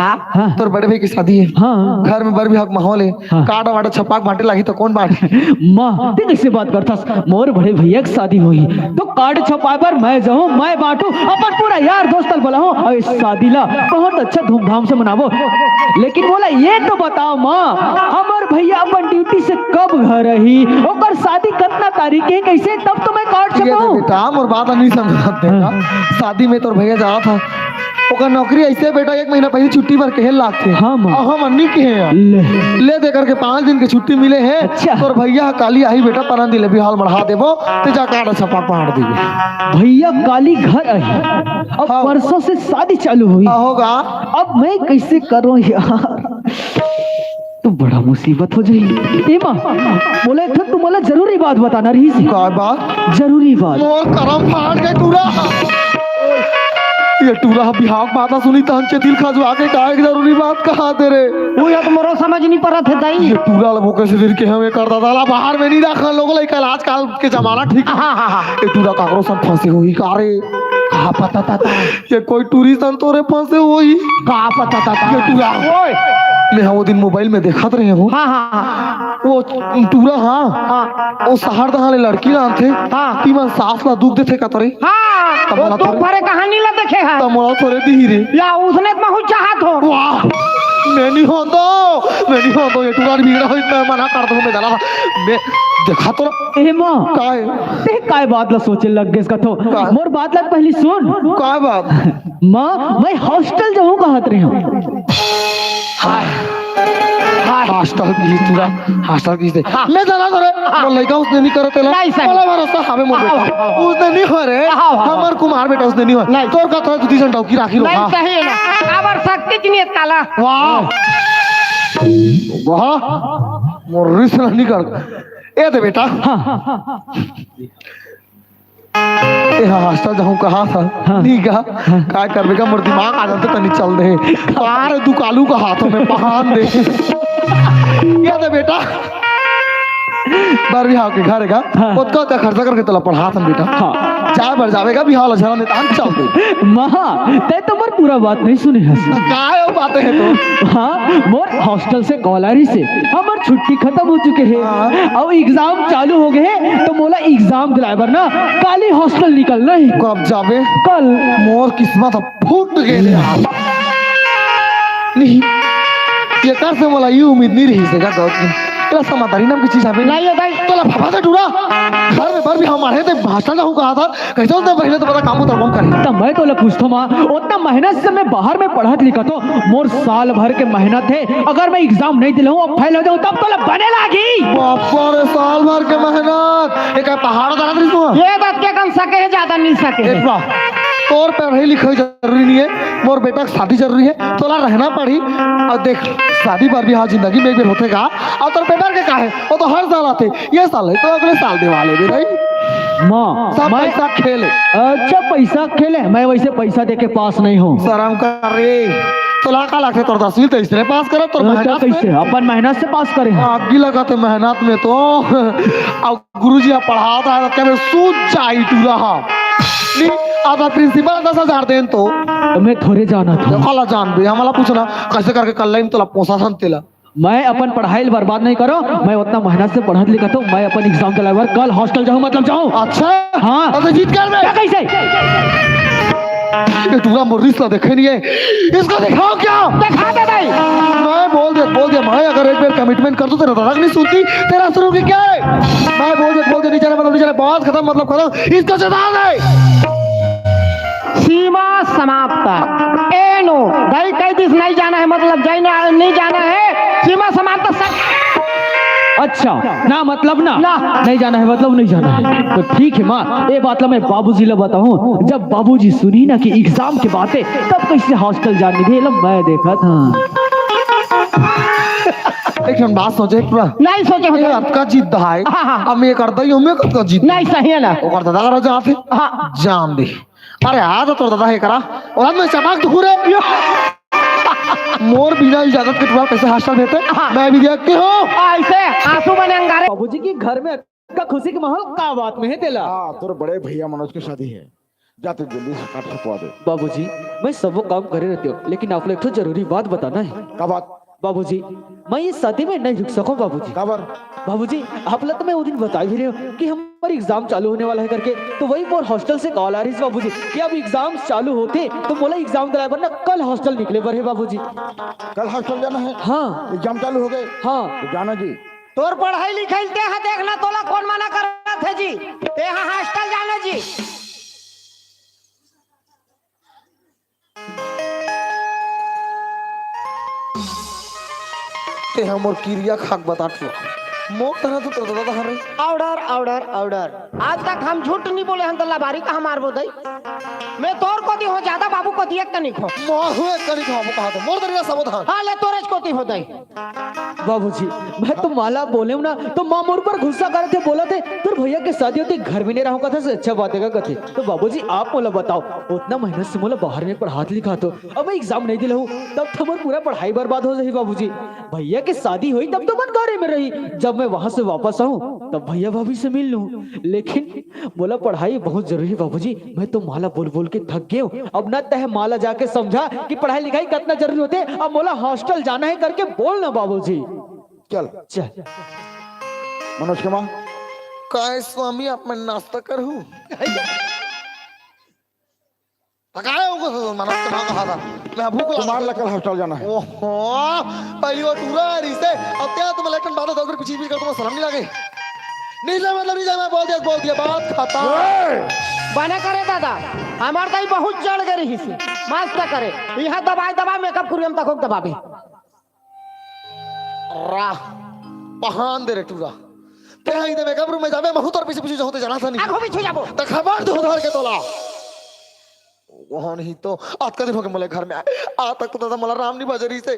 तोर बड़े भाई की शादी है हाँ घर में बर भी हक माहौल है काटा वाटा छपाक बांटे लगी तो कौन बांटे माँ ते कैसे बात करता मोर बड़े भैया की शादी हुई तो कार्ड छपाए पर मैं जाऊं मैं बांटू अपन पूरा यार दोस्त बोला हूँ और इस शादी ला बहुत अच्छा धूमधाम से मनावो लेकिन बोला ये तो बताओ माँ हमार भैया अपन ड्यूटी से कब घर रही और शादी कितना तारीख है कैसे तब तो मैं कार्ड ठीक है छपाऊं बेटा मोर बात नहीं समझते शादी में तोर भैया जा था ओकर नौकरी ऐसे बेटा 1 महीना पहले छुट्टी पर कहे लाख थे हाँ माँ। और हम अन्नी के हैं ले दे करके 5 दिन की छुट्टी मिले हैं अच्छा। तोर भैया काली आई बेटा परन दिले बिहाल बढ़ा देबो ते जा काट छपा पाड़ देबे भैया काली घर आई अब हाँ। परसों से शादी चालू हुई होगा अब मैं कैसे करूं यार तो बड़ा मुसीबत हो जाएगी ए माँ बोले थे तुम बोला जरूरी बात बताना रही सी का बात जरूरी बात मोर करम फाड़ के टूरा ये टूरा बिहाव माता सुनी तहन से दिल खजवा के का एक जरूरी बात कहा तेरे वो या तो मोरो समझ नहीं पड़ा थे दाई ये टूरा लबो कैसे दिन के हमें करता था बाहर में नहीं रखा लोग कल आजकल के जमाना ठीक ये टूरा काकरो सन फंसे हुई कारे कहा पता था ये कोई टूरिस्ट तोरे फंसे हुई कहा पता था ये टूरा मैं वो दिन मोबाइल में देखत रहे हूँ वो टूरा हाँ वो सहार दहाले लड़की ना थे तीमन सास ला दुख देथे कतरे वो तो भरे कहानी ला देखे है तमोला थोड़े दी रे या उसने बहुत चाहत हो वाह मैं नहीं हो ये टूरा बिगड़ा हो इतना मना कर दूं मैं डाला मैं देखा तो ए माँ काय ते काय बात ला सोचे लग गए इसका तो का? मोर बात ला पहली सुन काय बात माँ मैं हॉस्टल जाऊँ कहत रही हूँ हॉस्टल की टूरा हॉस्टल की से मैं जाना करे वो लड़का उसने नहीं करे तेला नहीं, सही। वाला भरोसा हमें मोर बेटा उसने नहीं हो रे हमार कुमार बेटा उसने नहीं हो तोर का तो दूधी जन टौकी राखी लो नहीं सही ना अबर शक्ति जिनियत काला वाह वाह मोर रिस नहीं कर ए दे बेटा ए हॉस्टल जाऊं कहा था नहीं कहा क्या करबे का मोर दिमाग आ जाता तनी चल दे कार दुकालू का हाथों में पहान दे ये दे बेटा बार बिहाव के घर का उसका क्या खर्चा करके तला पढ़ा था बेटा चाय भर जावेगा बिहाव लछरा ने तान चल दे माँ ते तो मोर पूरा बात नहीं सुने हस काय बातें है तो हाँ मोर हॉस्टल से कॉलरी से हमार छुट्टी खत्म हो चुके हैं अब एग्जाम चालू हो गए हैं तो मोला एग्जाम दिलाए ना काली हॉस्टल निकलना है कब जावे कल मोर किस्मत फूट गए नहीं ये कर से मोला ये उम्मीद नहीं रही से का तेरा समाधारी नाम की चीज है नहीं है भाई तोला भाभा से टूरा घर में बर भी हमारे थे भाषण जाऊं कहा था कैसे उसने पहले तो बड़ा काम उतर कौन करे तो मैं तो पूछता माँ उतना मेहनत से मैं बाहर में पढ़त लिखा तो मोर साल भर के मेहनत है अगर मैं एग्जाम नहीं दिलाऊं और फेल हो जाऊं तब तो बने लागी बापा रे साल भर के मेहनत एक पहाड़ उतारा दे तू ये बात के कम सके है ज्यादा नहीं सके एक बार तोर पे पढ़ाई लिखाई जरूरी नहीं है मोर बेटा की शादी जरूरी है तोला रहना पड़ी और देख शादी पर भी हाँ जिंदगी में एक बार होते का और तोर बेटा के का है वो तो हर साल आते ये साल है तो अगले साल दे वाले भी नहीं माँ सब मैं पैसा खेले अच्छा पैसा खेले मैं वैसे पैसा दे के पास नहीं हूँ शर्म कर रे तोला का लगते तोर 10वीं तो इसने पास करा तोर मेहनत कैसे अपन मेहनत से पास करे आगे लगाते मेहनत में तो और गुरुजी पढ़ाता है क्या सूझ जाई तू रहा नी आता प्रिंसिपल 10,000 देन तो मैं थोड़े जाना था। खाला जान भी हमारा पूछना कैसे करके कल लाइन तोला पोसा सन तेला मैं अपन पढ़ाई बर्बाद नहीं करो, मैं उतना मेहनत से पढ़त लिखा तो मैं अपन एग्जाम चलाए कल हॉस्टल जाऊँ मतलब जाऊँ। अच्छा हाँ तो जीत कर मैं कैसे ये टूरा मुर्रिस ला देखे नहीं है, इसको दिखाओ क्या दिखा दे भाई। मैं बोल दे मैं अगर एक बार कमिटमेंट कर दूं तेरा दादा नहीं सुनती तेरा शुरू की क्या है। मैं बोल दे नहीं चले बात खत्म मतलब खत्म, इसको जता दे। सीमा समाप्त एनो भाई कई दिस नहीं जाना है मतलब जाना नहीं जाना है, सीमा समाप्त सब। अच्छा ना मतलब ना नहीं जाना है मतलब नहीं जाना है तो ठीक है माँ, ये बात मैं बाबूजी ला बताऊं। जब बाबूजी सुनी ना कि एग्जाम की बातें तब कैसे हॉस्टल जाने दे मैं देखा था। एक बात सोचे नहीं सोचे ये आपका जीत है हम ये करता ही हमें कब का जीत नहीं सही है ना वो करता दादा राजा आते हाँ जान दे। अरे आज तो दादा है करा और मैं चमक तो पूरे मोर बिना इजाजत के तुम्हारा कैसे हॉस्टल देते मैं भी देखती हूँ ऐसे आंसू बने अंगारे। बाबूजी की घर में का खुशी के माहौल का बात में है तेला। हाँ तोर बड़े भैया मनोज की शादी है, जाते जल्दी से काट छपवा दे। बाबूजी मैं सब वो काम करे रहती हूँ लेकिन आप लोग तो जरूरी बात बताना है। का बात बाबूजी मैं ये शादी में नहीं रुक सकूं बाबूजी। खबर बाबूजी आप लोग तो मैं वो दिन बता भी रहे हो कि हमारे एग्जाम चालू होने वाला है करके, तो वही पर हॉस्टल से कॉल आ रही है बाबूजी कि अब एग्जाम चालू होते तो बोला एग्जाम दिलाए पर ना कल हॉस्टल निकले पर है बाबूजी। कल हॉस्टल जाना है? हाँ एग्जाम चालू हो गए? हाँ तो जाना जी। तोर पढ़ाई लिखाई ते हा देखना तोला कौन मना कर रहा थे जी, ते हा हॉस्टल जाना जी। ते हम और किरिया खाक बताते मोक तरह तो दादा हरे ऑर्डर ऑर्डर ऑर्डर आज तक हम झूठ नहीं बोले हम तो लाभारी का हमार बोदई मैं तोर को दी हो ज्यादा बाबू को दिए तनिक हो मोर हुए करी को हम कहा तो मोर दरिया सावधान हां ले तोरेज को दी हो दई। बाबूजी मैं तो माला बोले ना तो माँ मोर पर गुस्सा करे थे, बोला थे फिर भैया की शादी होती घर में नहीं रहूंगा था अच्छा बात है कथे। तो बाबूजी आप मोला बताओ उतना मेहनत से मोला बाहर में पढ़ात लिखा तो अब मैं एग्जाम नहीं दिला हूँ तब तो मोर पूरा पढ़ाई बर्बाद हो जाए बाबूजी। भैया की शादी हुई तब तो मन घरे में रही, जब मैं वहां से वापस आऊं तब भैया भाभी से मिल लूं, लेकिन बोला पढ़ाई बहुत जरूरी है बाबूजी। मैं तो माला बोल बोल के थक गया हूं, अब ना तह माला जाके समझा कि पढ़ाई लिखाई कितना जरूरी होते, अब बोला हॉस्टल जाना है करके बोलना बाबूजी। चल चल मनोज के माँ काय स्वामी आप मैं नाश्ता करूं पकाए होगा मनोज के मां कहा था मैं भूख तुम्हारे लिए कल हॉस्टल जाना है। ओहो पहली बार टूरा रिश्ते अब क्या तुम इलेक्शन बाद दो पीछे भी कर तुम शर्म नहीं लगे नहीं जा मतलब नहीं जा मैं बोल दिया बात खाता बना करे दादा हमार दाई बहुत जड़ गई हिसी मस्त करे यहां दबाई मेकअप करियम तक दबाबी राह पहान दे रे टूरा ते हाई दे मेकअप रूम में जावे बहुत और पीछे पीछे होते जाना था नहीं आगो पीछे जाबो तो खबर दो उधर के तोला वहां नहीं तो आज का दिन हो के मोले घर में आए आ तक तो दादा मला राम नहीं बजरी से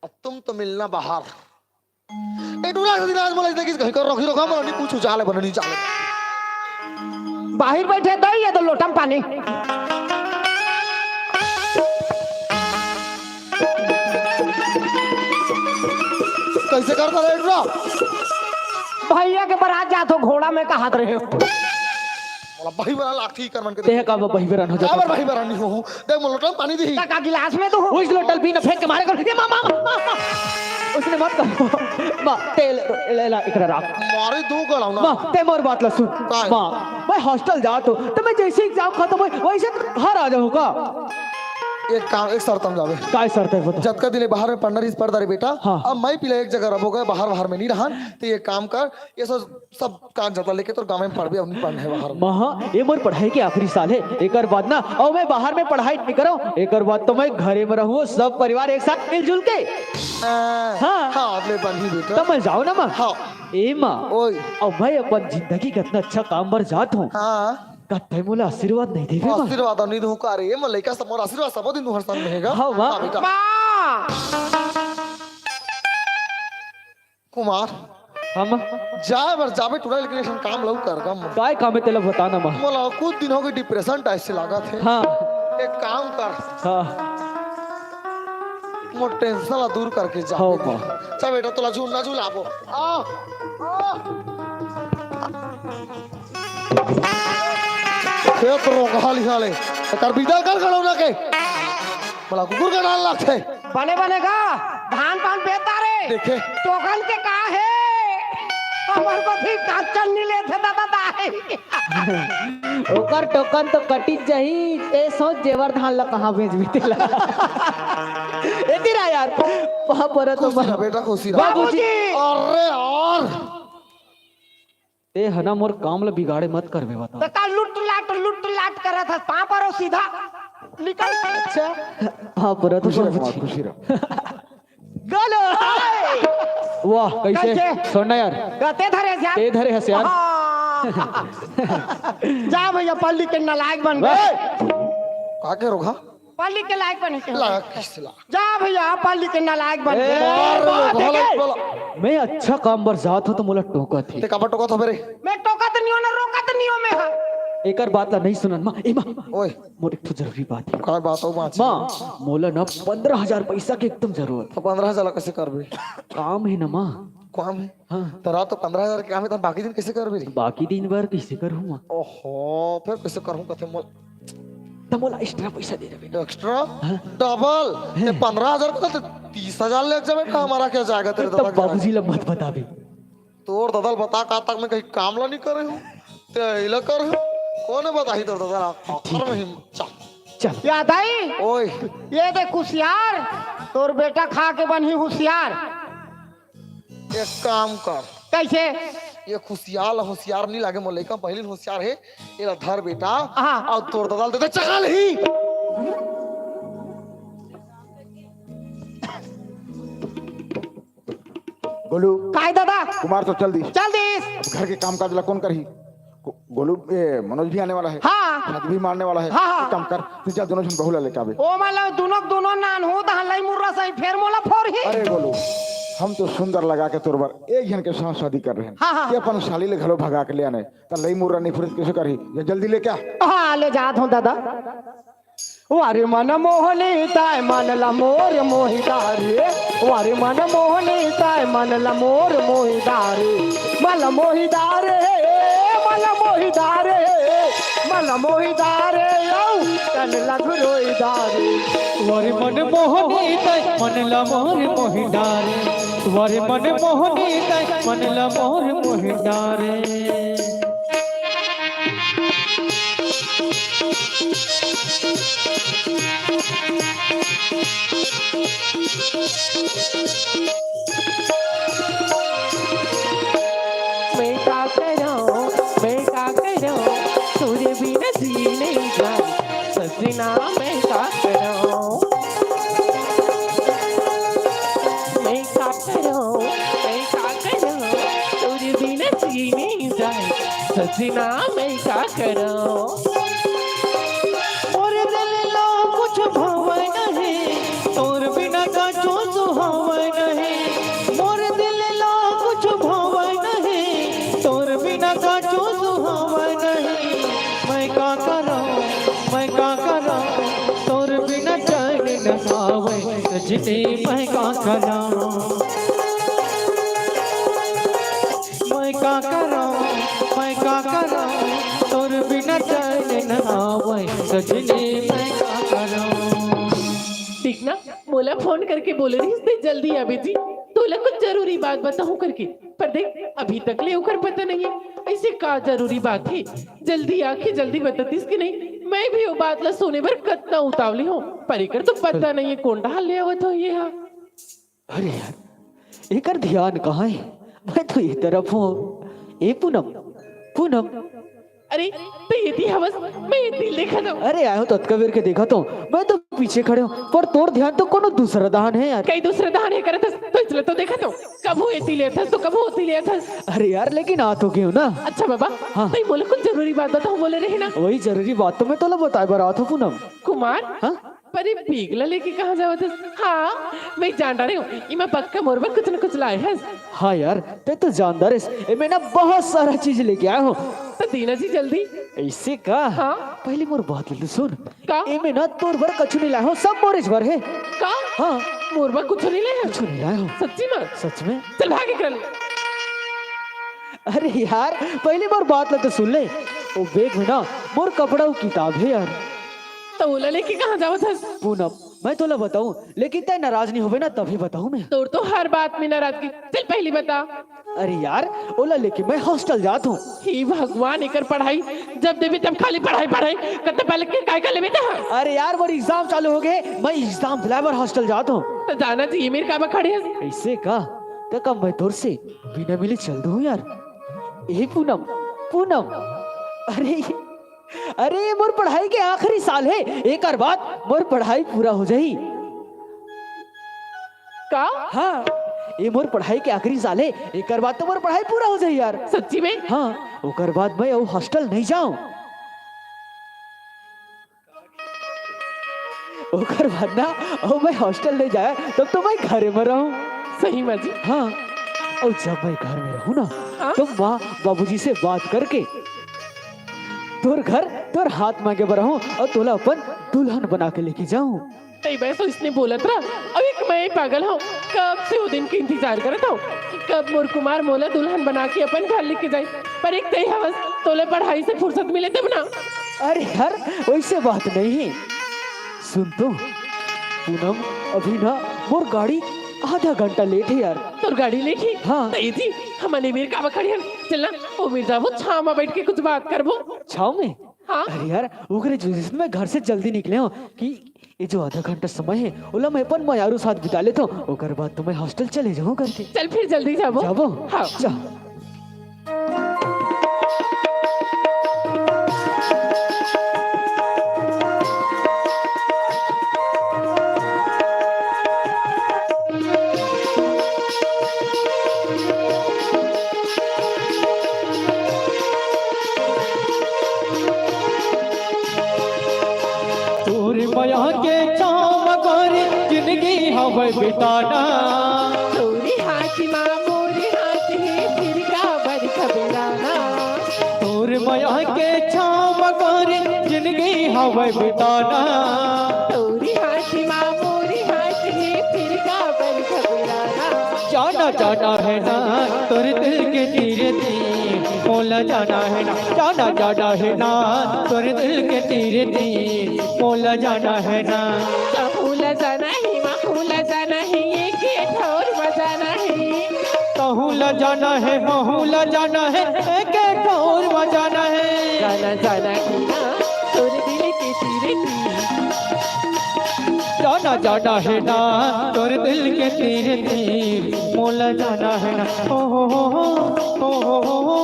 अब तुम तो मिलना बाहर ए टूरा दिन आज मोले देखिस कहीं कर रखी रखा मला नहीं पूछू चाले बन नहीं चाले बाहर बैठे दई ये तो लोटम पानी कैसे करता रे टूरा भैया के बारात जात हो घोड़ा में कहात रहे हो मला भाई बना लाठी कर मन के तेह का बही बेरन हो जाता अबर भाई बना नहीं हो देख मोले टम पानी दी का गिलास में तो हो उस लोटल भी न फेंक के मारे कर मामा उसने मत करो माँ तेल ले ला इकरा राख मारे दो गलाऊ ना माँ ते मोर बात ला सुन काय? माँ मैं हॉस्टल जात हूँ तो मैं जैसे एग्जाम खत्म हो वैसे घर आ जाऊंगा। एक काम एक शर्त हम जावे काय शर्त है बता। जब का दिले बाहर में पढ़ना रिस पढ़ रे बेटा हाँ। अब मैं पिले एक जगह रहो गए बाहर में नहीं रहन तो ये काम कर ये सब कागज जता लेके तो गांव में पढ़ भी अपनी पढ़ने है बाहर में महा ये मोर पढ़ाई के आखिरी साल है, एक बाद ना और मैं बाहर में पढ़ाई नहीं करूँ, एक बाद तो मैं घरे में रहूँ सब परिवार एक साथ मिलजुल के। हाँ। हाँ अपने बंधी बेटा तो मैं जाऊँ ना माँ। हाँ ए माँ ओए और मैं अपन जिंदगी का इतना अच्छा काम पर जात हूँ हाँ कत्ते मोला आशीर्वाद नहीं देवे माँ। आशीर्वाद नहीं दूं का रे मैं लइका सब मोर आशीर्वाद सब दिन हर संग रहेगा हाँ, वाह। हाँ, बेटा माँ कुमार हम जाए बर जाबे टूरा लेकिन काम लऊ कर गम काय काम है तेला बताना माँ। मोला कुछ दिन हो गए डिप्रेशन टाइप से लगा थे हाँ एक काम कर हाँ मोर टेंशन ला दूर करके जा हाँ, माँ। चल बेटा तोला झूलना झूलाबो आ खेत रोका लिहाले कर बिजल कर खड़ौना के बोला कुकुर का डाल लगते बने बनेगा धान पान बेता रे देखे टोकन के का है हमर को भी काचन नहीं लेते दादा दाई ओकर टोकन तो कटी जाही ते सोच जेवर धान ला कहां भेज बितेला एतिरा यार वहां पर तो खुशी रह बेटा खुशी रह बाबूजी अरे यार ते हना मोर काम ला बिगाड़े मत करबे बता तो का लुट लाट करा था पां पर सीधा निकल अच्छा हां पर तो बाबूजी खुशी रह गलो वाह कैसे सुनना यार गते धरे जा ते धरे हस यार जा भैया पल्ली के नालायक बन गए का के रोगा पल्ली के लायक बन के ला किसला जा भैया पल्ली के नालायक बन मार गए बोला मैं अच्छा काम बर जात हो तो मोला टोका थी ते कबट टोका तो मेरे मैं टोकत नहीं हो ना रोकत नहीं हो मैं हाँ। एकर बात ला नहीं सुनन मां ए मां ओए मोर एक तो जरूरी बात है काय बात हो बात मां मोला ना 15,000 पैसा के एकदम जरूरत तो 15,000 कैसे करबे काम है ना मां काम है हाँ तरा तो 15,000 के काम है तो बाकी दिन कैसे करबे बाकी दिन भर कैसे करूं मां ओहो फिर कैसे करूं कथे मोल तो मोला एक्स्ट्रा पैसा दे देबे एक्स्ट्रा डबल ये 15,000 को तो 30,000 ले जा बेटा हमारा क्या जाएगा तेरे तब दादा के बाबूजी ला मत बताबे तोर ददल बता का तक मैं कहीं काम ला नहीं करे हूं ते इला कर हूं कौन बता ही तोर ददल आखिर में ही चल याद आई ओए ये देख होशियार तोर बेटा खा के बनी होशियार एक काम कर कैसे ये होशियार नहीं लागे मोले का पहले होशियार है ये धर बेटा हाँ। और तोर ददल दे चकल ही गोलू काय दादा कुमार तो चल दी चल दिस घर के काम काज ला कौन करही गोलू ये मनोज भी आने वाला है हाँ छत भी मारने वाला है हाँ, हाँ। एक काम कर तू जा दोनों जन बहुला लेके आवे ओ मतलब दोनों नान हो दहन लाई मुर्रा सही फेर मोला फोर ही अरे गोलू हम तो सुंदर लगा के तोर बार एक जन के साथ शादी कर रहे हैं हाँ, हाँ। कि अपन साली ले घरो भगा के ले आने तो लई मुर्रा नहीं फुरत कैसे करही ये जल्दी लेके आ हाँ ले जात हूँ दादा वारे मन मोहनी ताय मन ला मोर मोहिदारे वारे मन मोहनी ताय मन ला मोर मोहिदारे मल मोहिदारे मल मोहिदारे मल मोहिदारे यौ तन लघुरोइदारे वर मन मोहनी तय मन ला मोर मोहिदारे वर मन मोहनी तय मन ला मोर मोहिदारे मैं का करो सूर्य बिना जी नहीं जाए सजना मैं का करो सूर्य बिना जी नहीं जाए सजना मैं का करो और दिल लो कुछ भावे नहीं तोर बिना का जो सुहावे नहीं मोर दिल लो कुछ भावे नहीं तोर बिना का जो सुहावे नहीं मैं का करूं तोर बिना चैन न आवे सजनी मैं का करूं तोर बिना चैन न आवे सजनी मैं का करूं ठीक ना मोला फोन करके बोले रही इसने जल्दी आवे जी तोला कुछ जरूरी बात बताऊं करके पर देख अभी तक ले होकर पता नहीं है ऐसे का जरूरी बात है जल्दी आके जल्दी बतातीस कि नहीं मैं भी वो बात ला सोने भर कतना उतावली हूँ परिकर तो पता नहीं है कौन डाल ले आवत हो ये हाँ अरे यार एकर ध्यान कहाँ है मैं तो ये तरफ हूँ ए पूनम अरे तो ये थी हवस मैं ये दिल देखा था अरे आयो तत्कबीर के देखा तो मैं तो पीछे खड़े हूँ पर तोर ध्यान तो कोनो दूसरा दान है यार कई दूसरे दहाने करे था तो इसलिए तो देखा तो कब हुए थी लिया था तो कब होती लिया था अरे यार लेकिन आ तो गए हो ना अच्छा बाबा हाँ। नहीं बोले कुछ जरूरी बात बताओ बोले रहे ना वही जरूरी बात तो मैं तो बताए बार आता पूनम कुमार हाँ पर ये पिघला लेके कहाँ जाओ थे हाँ मैं जान रही हूँ इमा पक्का मोरबा कुछ न कुछ लाए है हाँ यार ते तो जानदार है मैं ना बहुत सारा चीज लेके आया हूँ तो दीना जी जल्दी ऐसे का हाँ। पहले मोर बात ले सुन का एमे ना तोर भर कछु नहीं लाया हूँ सब मोरेज भर है का हाँ मोरबा कुछ नहीं ले कछु नहीं लाया हूँ सच्ची में सच में चल भागे कर अरे यार पहली बार बात ले तो सुन ले वो बैग में ना मोर कपड़ा और किताब है यार। तो ओला लेके कहाँ जाओ था? पूनम मैं तोला बताऊं, लेकिन तय नाराज नहीं होवे ना तभी बताऊं मैं। तोर तो हर बात में नाराजगी। चल पहली बता। अरे यार ओला लेके मैं हॉस्टल जात हूँ। हे भगवान, एकर पढ़ाई जब देवी तब खाली पढ़ाई पढ़ाई कते पहले के काय कर लेबे ता? अरे यार मोर एग्जाम चालू हो गए, मैं एग्जाम दिलावर हॉस्टल जात हूँ। तो जाना चाहिए मेरे काबा खड़े हैं। ऐसे का तो कब मैं तोर से बिना मिले चल दूं यार। ए पूनम पूनम, अरे अरे मोर पढ़ाई के आखिरी साल है, एक और बात मोर पढ़ाई पूरा हो जाई। का? हाँ ये मोर पढ़ाई के आखिरी साल है, एक और बात तो मोर पढ़ाई पूरा हो जाई यार। सच्ची में? हाँ ओकर बाद मैं वो हॉस्टल नहीं जाऊं। ओकर बाद ना ओ मैं हॉस्टल नहीं जाया तब तो मैं घरे में रहूं। सही में जी? हाँ और जब मैं घर में रहूं ना हाँ? तो माँ बाबूजी से बात करके तोर घर तोर हाथ मांगे बरहूं और तोला अपन दुल्हन बना के लेके जाऊं। तई बस तो इसने बोला था। अब एक मैं पागल हूँ, कब से वो दिन की इंतजार करता हूँ कब मोर कुमार मोला दुल्हन बना के अपन घर लेके जाए। पर एक तई हवस तोले पढ़ाई से फुर्सत मिले तब ना। अरे यार वैसे बात नहीं है, सुन तो पूनम अभी ना मोर गाड़ी आधा घंटा लेट है यार। तोर गाड़ी लेके? हाँ। तई जी हमारे मेरे काबा खड़ी है। चलना वो मिर्जा वो छाव में बैठ के कुछ बात करबो। छाव में? हाँ। अरे यार उगरे जिसमें घर से जल्दी निकले हो कि ये जो आधा घंटा समय है ओला मैं अपन मयारू साथ बिता लेता हूँ, ओकर बाद तो मैं हॉस्टल चले जाऊँ करके। चल फिर जल्दी जाबो। जाबो? हाँ। जा। तोर माया के छाव गोरी जिंदगी हवे बिताना। तोरी हाथ माँ मोरी हाथ है फिर का बर खबराना। तोर माया के छाव गोरी जिंदगी हवे बिताना। तोरी हाथ माँ मोरी हाथ है फिर का बर खबराना। जाना जाना है ना तोर दिल के तीरे तीर मोला जाना है ना। जाना जाना है ना तोर दिल के तीरे तीर मोला जाना है ना। कहूला जाना है महूला जाना है ये के ठोर बजाना है। कहूला जाना है महूला जाना है एक एक और बजाना है। जाना जाना है ना तोर दिल के तीरे तीर। जाना जाना है ना तोर दिल के तीरे तीर मोला जाना है ना। ओ हो हो हो हो हो हो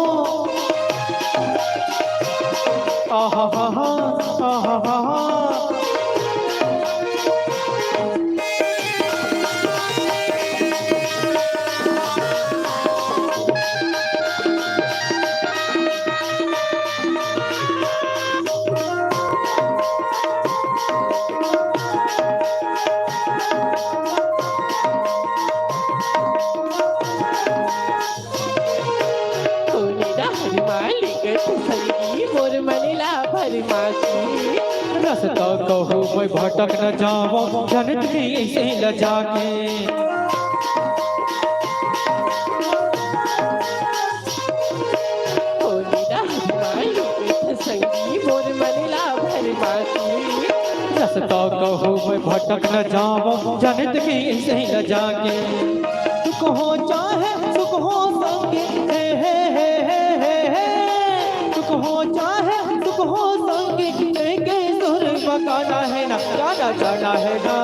आहा हा हा आहा हा हा। रास्ता कहूँ मैं भटक न जाऊँ जनत भी ऐसे ल जाके। रास्ता कहूँ मैं भटक न जाऊँ जनत भी ऐसे ल जाके। सुख हो चाहे सुख हो संगे हे हे हे हे हे हे। सुख हो चाहे सुख हो संगे मकाना है ना। जाना जाना है ना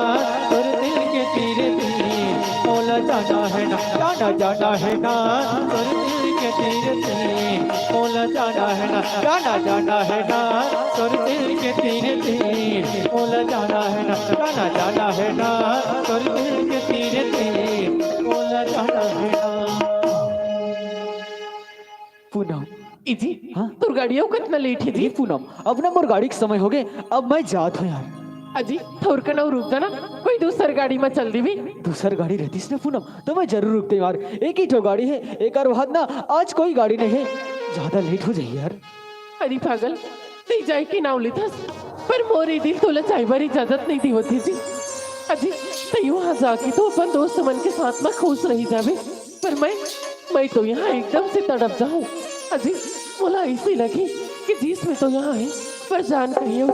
तोर दिल के तीरे तीर मोला जाना है ना। जाना जाना है ना तोर दिल के तीरे तीर मोला जाना है ना। जाना जाना है ना तोर दिल के तीरे तीर मोला जाना है ना। जाना जाना है ना तोर दिल के तीरे तीर मोला जाना है ना। पूनम इजी हाँ? तोर गाड़ियों कितना लेट है ये जी? पूनम अब ना मोर गाड़ी के समय हो गए, अब मैं जात हूँ यार। अजी थोर का ना रुक जाना, कोई दूसर गाड़ी में चल दी भी। दूसर गाड़ी रहती ना पूनम तो मैं जरूर रुकते यार। एक ही ठो गाड़ी है, एक और बाद ना आज कोई गाड़ी नहीं है, ज्यादा लेट हो जाए यार। अरे पागल नहीं जाए कि नाव लेता पर मोरे दिल तोला चाय बार इजाजत नहीं दी होती जी। अजी तई वहाँ जाके तो अपन दोस्त मन के साथ में खुश रही जावे, पर मैं तो यहाँ एकदम से तड़प जाऊँ। अजी बोला ऐसी लगी कि जिस में तो यहाँ है पर जान कहियो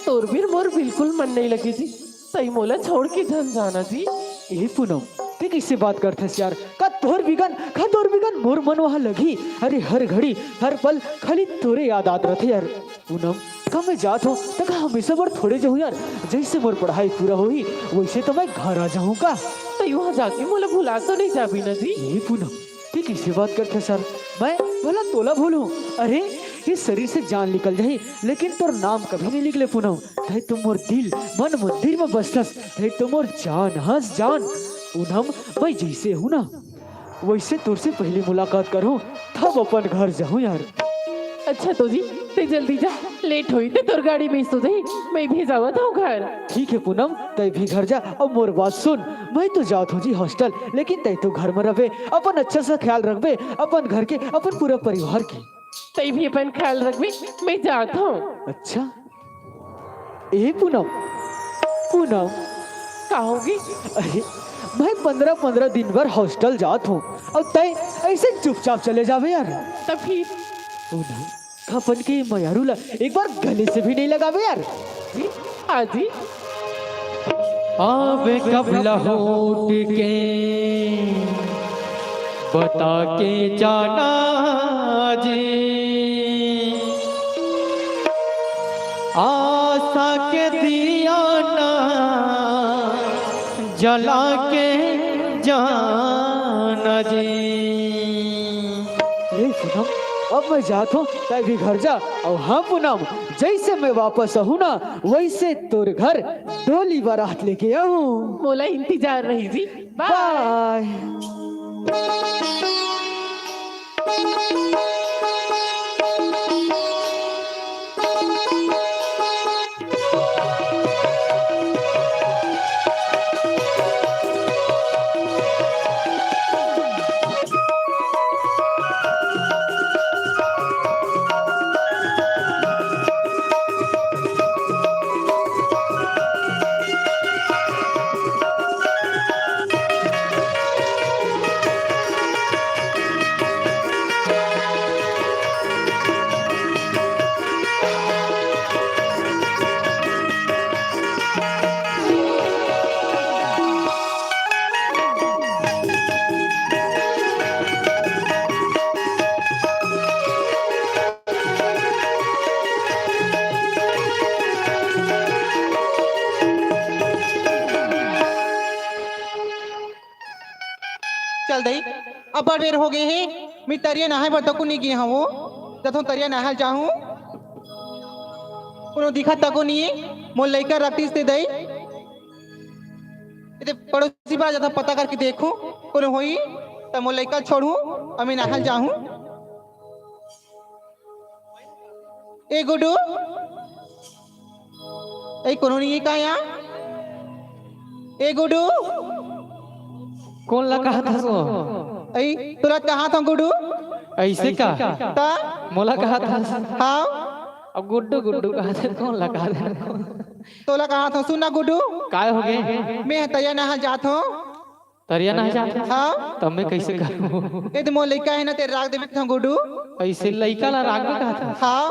तोर भी मोर बिल्कुल मन नहीं लगी जी। सही मोला छोड़ के जन जाना जी। ए पूनम ते किससे बात करते यार? का तोर बिगन मोर मन वहाँ लगी। अरे हर घड़ी हर पल खाली तोरे याद आत रहते यार। पूनम का मैं जात हूँ तो का हमेशा बार थोड़े जाऊँ यार। जैसे मोर पढ़ाई पूरा होई वैसे तो मैं घर आ जाऊँ का। तो वहाँ जाके मोला भुला तो नहीं जाबी ना जी। ए पूनम ते किससे बात करते सर? मैं भला तोला भूलूं? अरे इस शरीर से जान निकल जाए लेकिन तोर नाम कभी नहीं निकले पूनम। थे तुम मोर दिल मन मंदिर में बसलस। थे तुम मोर जान हंस जान। पूनम मैं जैसे हूँ ना वैसे तोर से पहली मुलाकात करूँ तब अपन घर जाऊँ यार। अच्छा तो जी ते जल्दी जा, लेट हुई तो तोर गाड़ी में सो जाई, मैं भी जावत हूँ घर। ठीक है पूनम तय भी घर जा। अब मोर बात सुन, मैं तो जात हूँ जी हॉस्टल लेकिन तय तो घर में रहे अपन अच्छा सा ख्याल रखबे अपन घर के अपन पूरा परिवार के। तई भी अपन ख्याल रखबे, मैं जात हूँ। अच्छा ए पूनम पूनम कहोगी? अरे मैं 15 दिन भर हॉस्टल जात हूँ और तय ऐसे चुपचाप चले जावे यार। तब फिर पूनम अपन के मयारूला एक बार गले से भी नहीं लगावे यार। जी आजी आवे कब लहोट के बता के जाना जी, आशा के दिया ना जला के जाना जी। ए पूनम अब मैं जात हूँ तय भी घर जा। और हाँ पूनम जैसे मैं वापस आहूँ ना वैसे तोर घर डोली बारात लेके आऊँ। मोला इंतजार रही जी। बाय। बाय। चल दई अब बड़ बेर हो गए हैं। मैं तरिया नहाए बता को नहीं गया हूँ वो जथों तरिया नहाल जाऊँ कोनो दिखा तको नहीं मोर लइका रखतीस ते दई इते पड़ोसी बा जथा पता करके देखूं कोनो होई त मोर लइका छोड़ूं और मैं नहाल जाऊँ। ए गुडू ए कोनो नहीं का यहाँ? ए गुडू कौन लगा था सो? ऐ तुरा कहाँ था गुडू? ऐसे का ता मोला कहा था। हाँ अब गुड्डू गुड्डू कहा था कौन लगा था? तोला कहाँ था? सुना गुडू काय हो गए? मैं तैयार नहा जात हूँ। तरिया नहीं जाते हाँ तब मैं कैसे करूँ? ए तो मोर लइका है ना तेरे राग देवे था गुडू। ऐसे लइका ला राग में कहा था। हाँ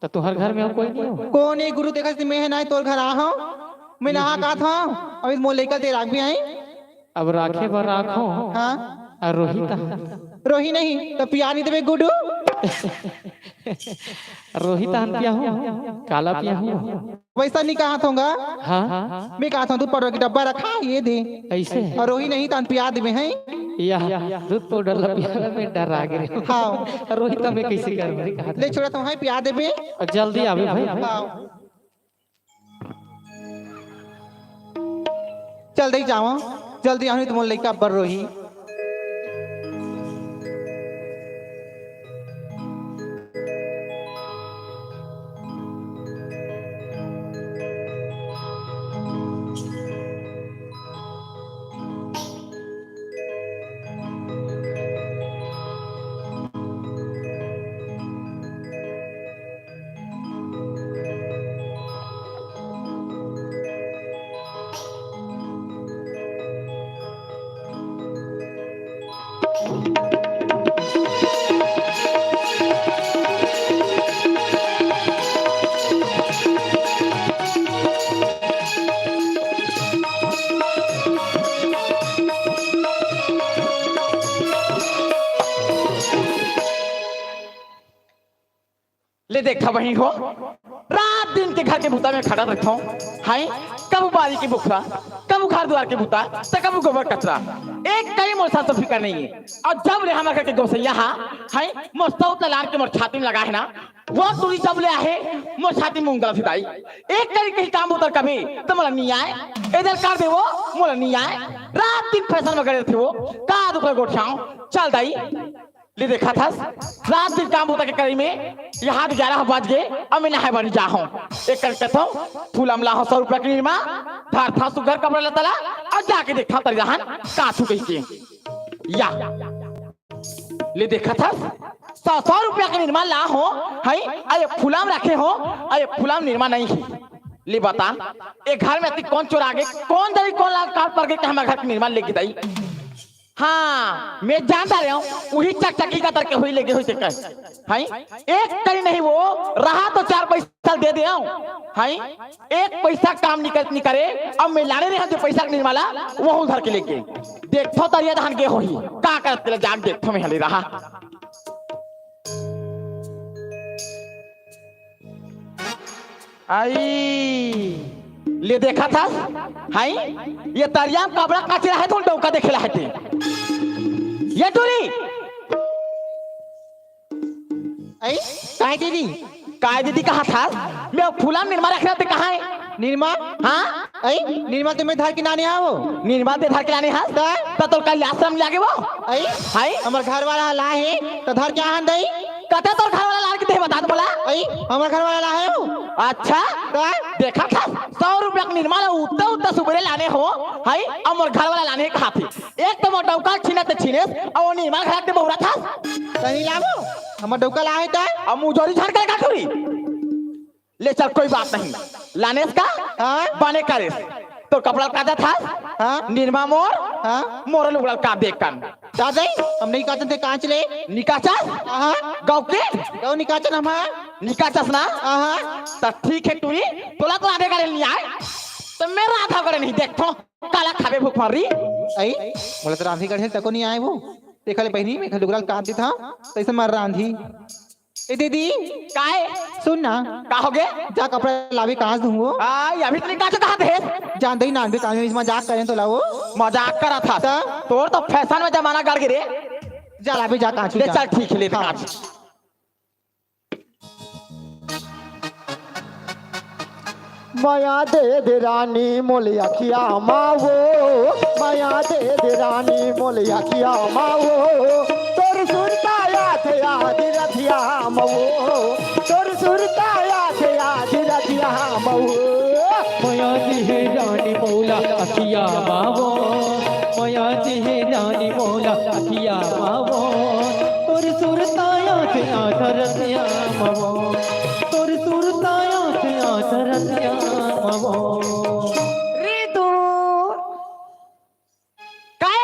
तो तुम्हारे घर में और कोई नहीं हो? कौन है गुरु देखा मैं है ना तोर घर आ हूँ मैं नहा कहा था अभी मोर लइका तेरे राग भी आई। अब राखे पर राखो हाँ और रोहिता रोही नहीं तो पिया नहीं देवे गुडू। रोहिता पिया हूँ काला पिया हूँ वैसा नहीं कहा था हाँ मैं कहा था दूध पाउडर की डब्बा रखा ये दे ऐसे और रोही नहीं तो पिया देवे हैं। या दूध पाउडर ला पिया में डर आ गए। हाँ रोहिता में कैसे कर ले छोड़ा तो पिया देवे जल्दी आवे भाई। हाँ चल दे जाओ जल्दी आनी तो मोर लइका बर रोही। ले देखा वही हो रात दिन के घर के भूता में खड़ा रहता हूँ हाय कब बारी की बुखरा कब घर द्वार के भूता तो कब गोबर कचरा एक कहीं मोर साथ तो फिक्र नहीं है और जब ले हमारे के गोसैया हाय मोर सौ तलार के मोर छाती में लगा है ना वो दूरी सब ले आहे मोर छाती में उंगला फिताई एक कहीं कहीं काम उतर कभी तो मोला नहीं आए इधर कर दे वो मोला नहीं आए रात दिन फैशन में करे थे वो का दुखला गोठाऊं चल दाई ले देखा था रात दिन काम होता के करी में यहाँ 11 बज गए अब मैं नहाए बनी जा हूँ एक करके तो फूल अमला हो 100 रुपया की निर्मा धार था सुगर कपड़ा लेता ला और जाके देखा तर जहां काछू कही के या ले देखा था 100 रुपया का निर्मा ला हो है अरे फूलाम रखे हो अरे फूलाम निर्मा नहीं है ले बता एक घर में कौन चोरा गए कौन दरी कौन लाल काट पर गए कि हमारे घर की निर्माण लेके दाई हाँ मैं जानता रहा हूँ वही चकचकी का तरके हुई लेके हुई से हाय एक करी नहीं वो रहा तो 4 पैसा दे दे हाय एक पैसा काम नहीं करे अब मैं लाने रहा जो पैसा निर्माला वो उधर के लेके देखो तरिया धान के होही का करते जान देखो मैं हले रहा आई ले देखा था हाय ये तरिया कबड़ा काचे रहा है तो डौका देखे रहा है ये टूरी काहे दीदी काय दीदी कहा था मैं फूला निर्मा रख रहा थे कहाँ है निर्मा हाँ आई निर्मा तुम्हें धर के नाने आओ निर्मा दे धर के लाने हाँ तो कल आश्रम लागे वो आई हाय हमार घर वाला ला है तो धर क्या हां दई कते तो घर वाला ला के दे बता बोला आई हमार घर वाला ला है वो अच्छा देखा था 100 रुपया का निर्माण उतना उतना सुबह लाने हो हाय और घर वाला लाने कहा थे एक तो मोटा उकाल छीने तो छीने और वो निर्माण घर के बहुरा था कहीं लाओ हमार डौका ला है तो अब मुझोरी झाड़ कर काटूरी ले चल कोई बात नहीं लाने का बने करे तो कपड़ा काटा था हाँ निर्मा मोर हाँ मोर लुगड़ा का देख कर दादा हम नहीं काटते कांच ले निकाचा हां गाँव के गाँव निकाचन हम निकाचस ना हां तो ठीक है टूरी तोला तो आधे करे नहीं आए तो मैं राधा करे नहीं देखो काला खाबे भूख मारी आई बोले तो रांधी गढ़े तको नहीं आए वो देखा ले बहनी में लुगड़ा काटती था तैसे मार रांधी ए दीदी काहे सुन ना का हो गए जा कपड़ा लावे कांच दूंगो अभी तो निकाचा कहा थे जान दई नान भी कांच में मजाक करें तो लाओ मजाक करा था तोर तो फैशन में जमाना गड़ गिरे जा लावे जा कांच ले चल ठीक है ले कांच माया दे रानी मोलिया खिया मावो माया दे रानी मोलिया खिया मावो तोर सुरताया थे आदि रथिया मावो तोर सुरताया थे आदि रथिया मावो माया दे रानी मौला अखिया मावो माया दे रानी मौला अखिया मावो तोर सुरताया थे आधरतिया मावो तोर सुरताया थे आधरतिया मावो ऋतु काय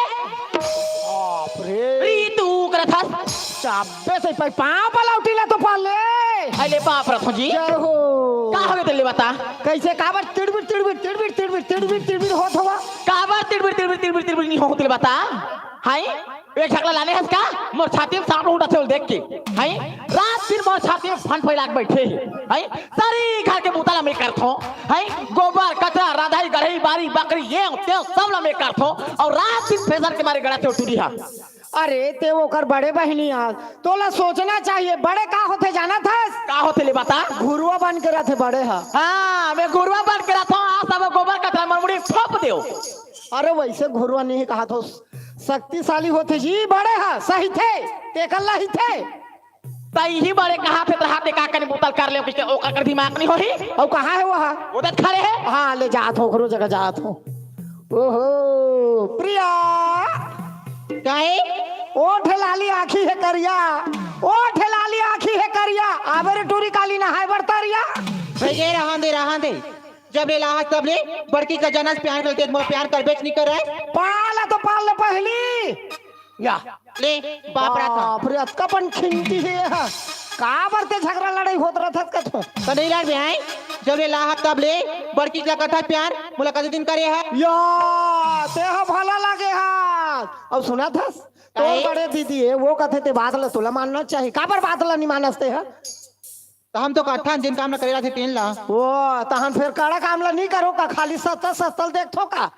ऋतु करा था चाबे से पाँव पला उठीला तो पाले अरे बाप रे जी जय हो का हो गए तेरे बता कैसे काबर तिड़बिड़ तिड़बिड़ तिड़बिड़ तिड़बिड़ तिड़बिड़ तिड़बिड़ होत हवा काबर तिड़बिड़ नहीं हो तेरे बता हाय एक छकला लाने हस का मोर छाती में सांप उठा थे देख के हाय रात दिन मोर छाती में फन फैला के बैठे हाय सारी घर के मुताला में करथो हाय गोबर कचरा राधाई गढ़ई बारी बकरी ये ते सब ला में करथो और रात दिन फेसर के मारे गड़ा थे टूटी हा अरे ते वो कर बड़े बहनी आज तोला सोचना चाहिए बड़े का होते जाना था का होते ले बता घुरुआ बन के रहते बड़े हा हाँ मैं गुरुआ बन के रहा था आज सब गोबर कचरा मरमुड़ी ठोप दो अरे वैसे घुरुआ नहीं कहा तो शक्तिशाली होते जी बड़े हा सही थे ते कल्ला ही थे तई ही बड़े कहा थे हाथ का कने बोतल कर ले किसके ओकर कर दिमाग नहीं होही और कहाँ है वहाँ उधर खड़े है हाँ ले जात हो घुरु जगह जात हो ओहो प्रिया काहे ओ ठेलाली आखी है करिया ओ ठेलाली आखी है करिया आबे रे टूरी काली ना है बरतरिया भैया रहा दे जब ले लाहा तब ले बड़की का जनस प्यार करते मोर प्यार कर बेच नहीं कर रहा है पाला तो पाल ले पहली या ले बाप रा था फिर अतकापन खिंती है का बरते झगड़ा लड़ाई होत रहत कथो तो नहीं लड़ भाई जब ले लाहा तब ले बड़की का कथा प्यार मुलाकात दिन करे है या ते हा भला लागे हाथ अब सुना था तो बड़े दीदी है वो कथे ते बात ल तुला मानना चाहिए का पर बात ल नहीं मानसते है तो हम तो कट्ठा जिन काम ना करेला थे टेन ला वो तहन फिर कड़ा काम ला नहीं करो का खाली सत्ता सत्तल देखो का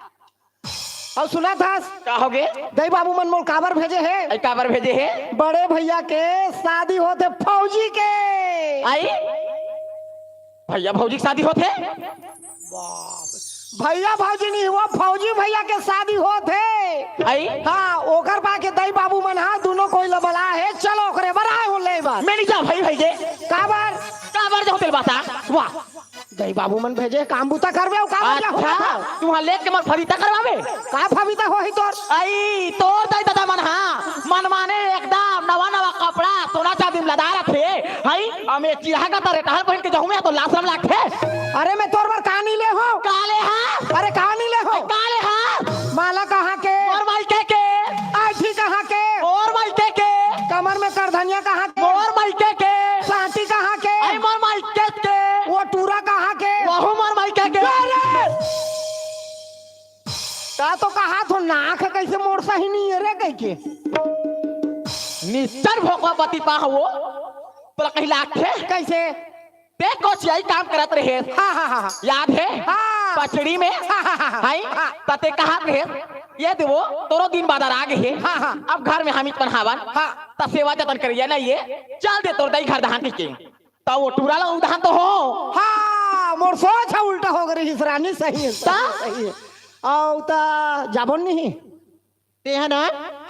और सुना था का हो गे दई बाबू मन मोल काबर भेजे है आई काबर भेजे है बड़े भैया के शादी होते फौजी के आई भैया भौजी की शादी होते भैया भौजी नहीं हुआ फौजी भैया के शादी होते आई हाँ ओकर बा के दई बाबू मन हाँ दोनों कोई लबला है चलो ओकरे बड़ा हो ले बात मैं नहीं जा भाई भाई जे काबर काबर जो होते बाता वाह दई बाबू मन भेजे काम बुता करबे का अच्छा तू वहां लेके मत फरीता करवावे का फबीता होई तोर आई तोर दाई दादा मन हाँ मन माने एकदम नवा नवा कपड़ा सोना चांदी में लदा रखे हई हमें चिढ़ा का तारे टहल पहन के जाऊं मैं तो लाशम लाखे अरे मैं तोर बार कहानी ले हो काले हाँ अरे कहानी ले हो काले हाँ माला कहाँ के और माई के आठी कहाँ के और माई के कमर में करधनिया कहाँ के और माई के सांटी कहाँ के आई मोर माई के वो टूरा कहाँ के वहु मोर माई के का तो कहा तो नाक कैसे मोड़ सही नहीं है रे कह के निश्चर भोगवती पा हो तोरा कहीं लाखे कैसे देखो यही काम करत रहे हाँ हाँ हाँ याद है हाँ। पचड़ी में हाँ। हाय तते कहा रहे ये देवो तोरो दिन बाद आ गए है हाँ, हाँ। अब घर में हम इतन हावन हाँ। त सेवा जतन करिए ना ये चल दे तोर दई घर दहान के तो वो टूरा ला उदाहरण तो हो हाँ मोर सोच है उल्टा हो गई हिसरानी सही है सही है औ ता जाबोन नहीं ते है ना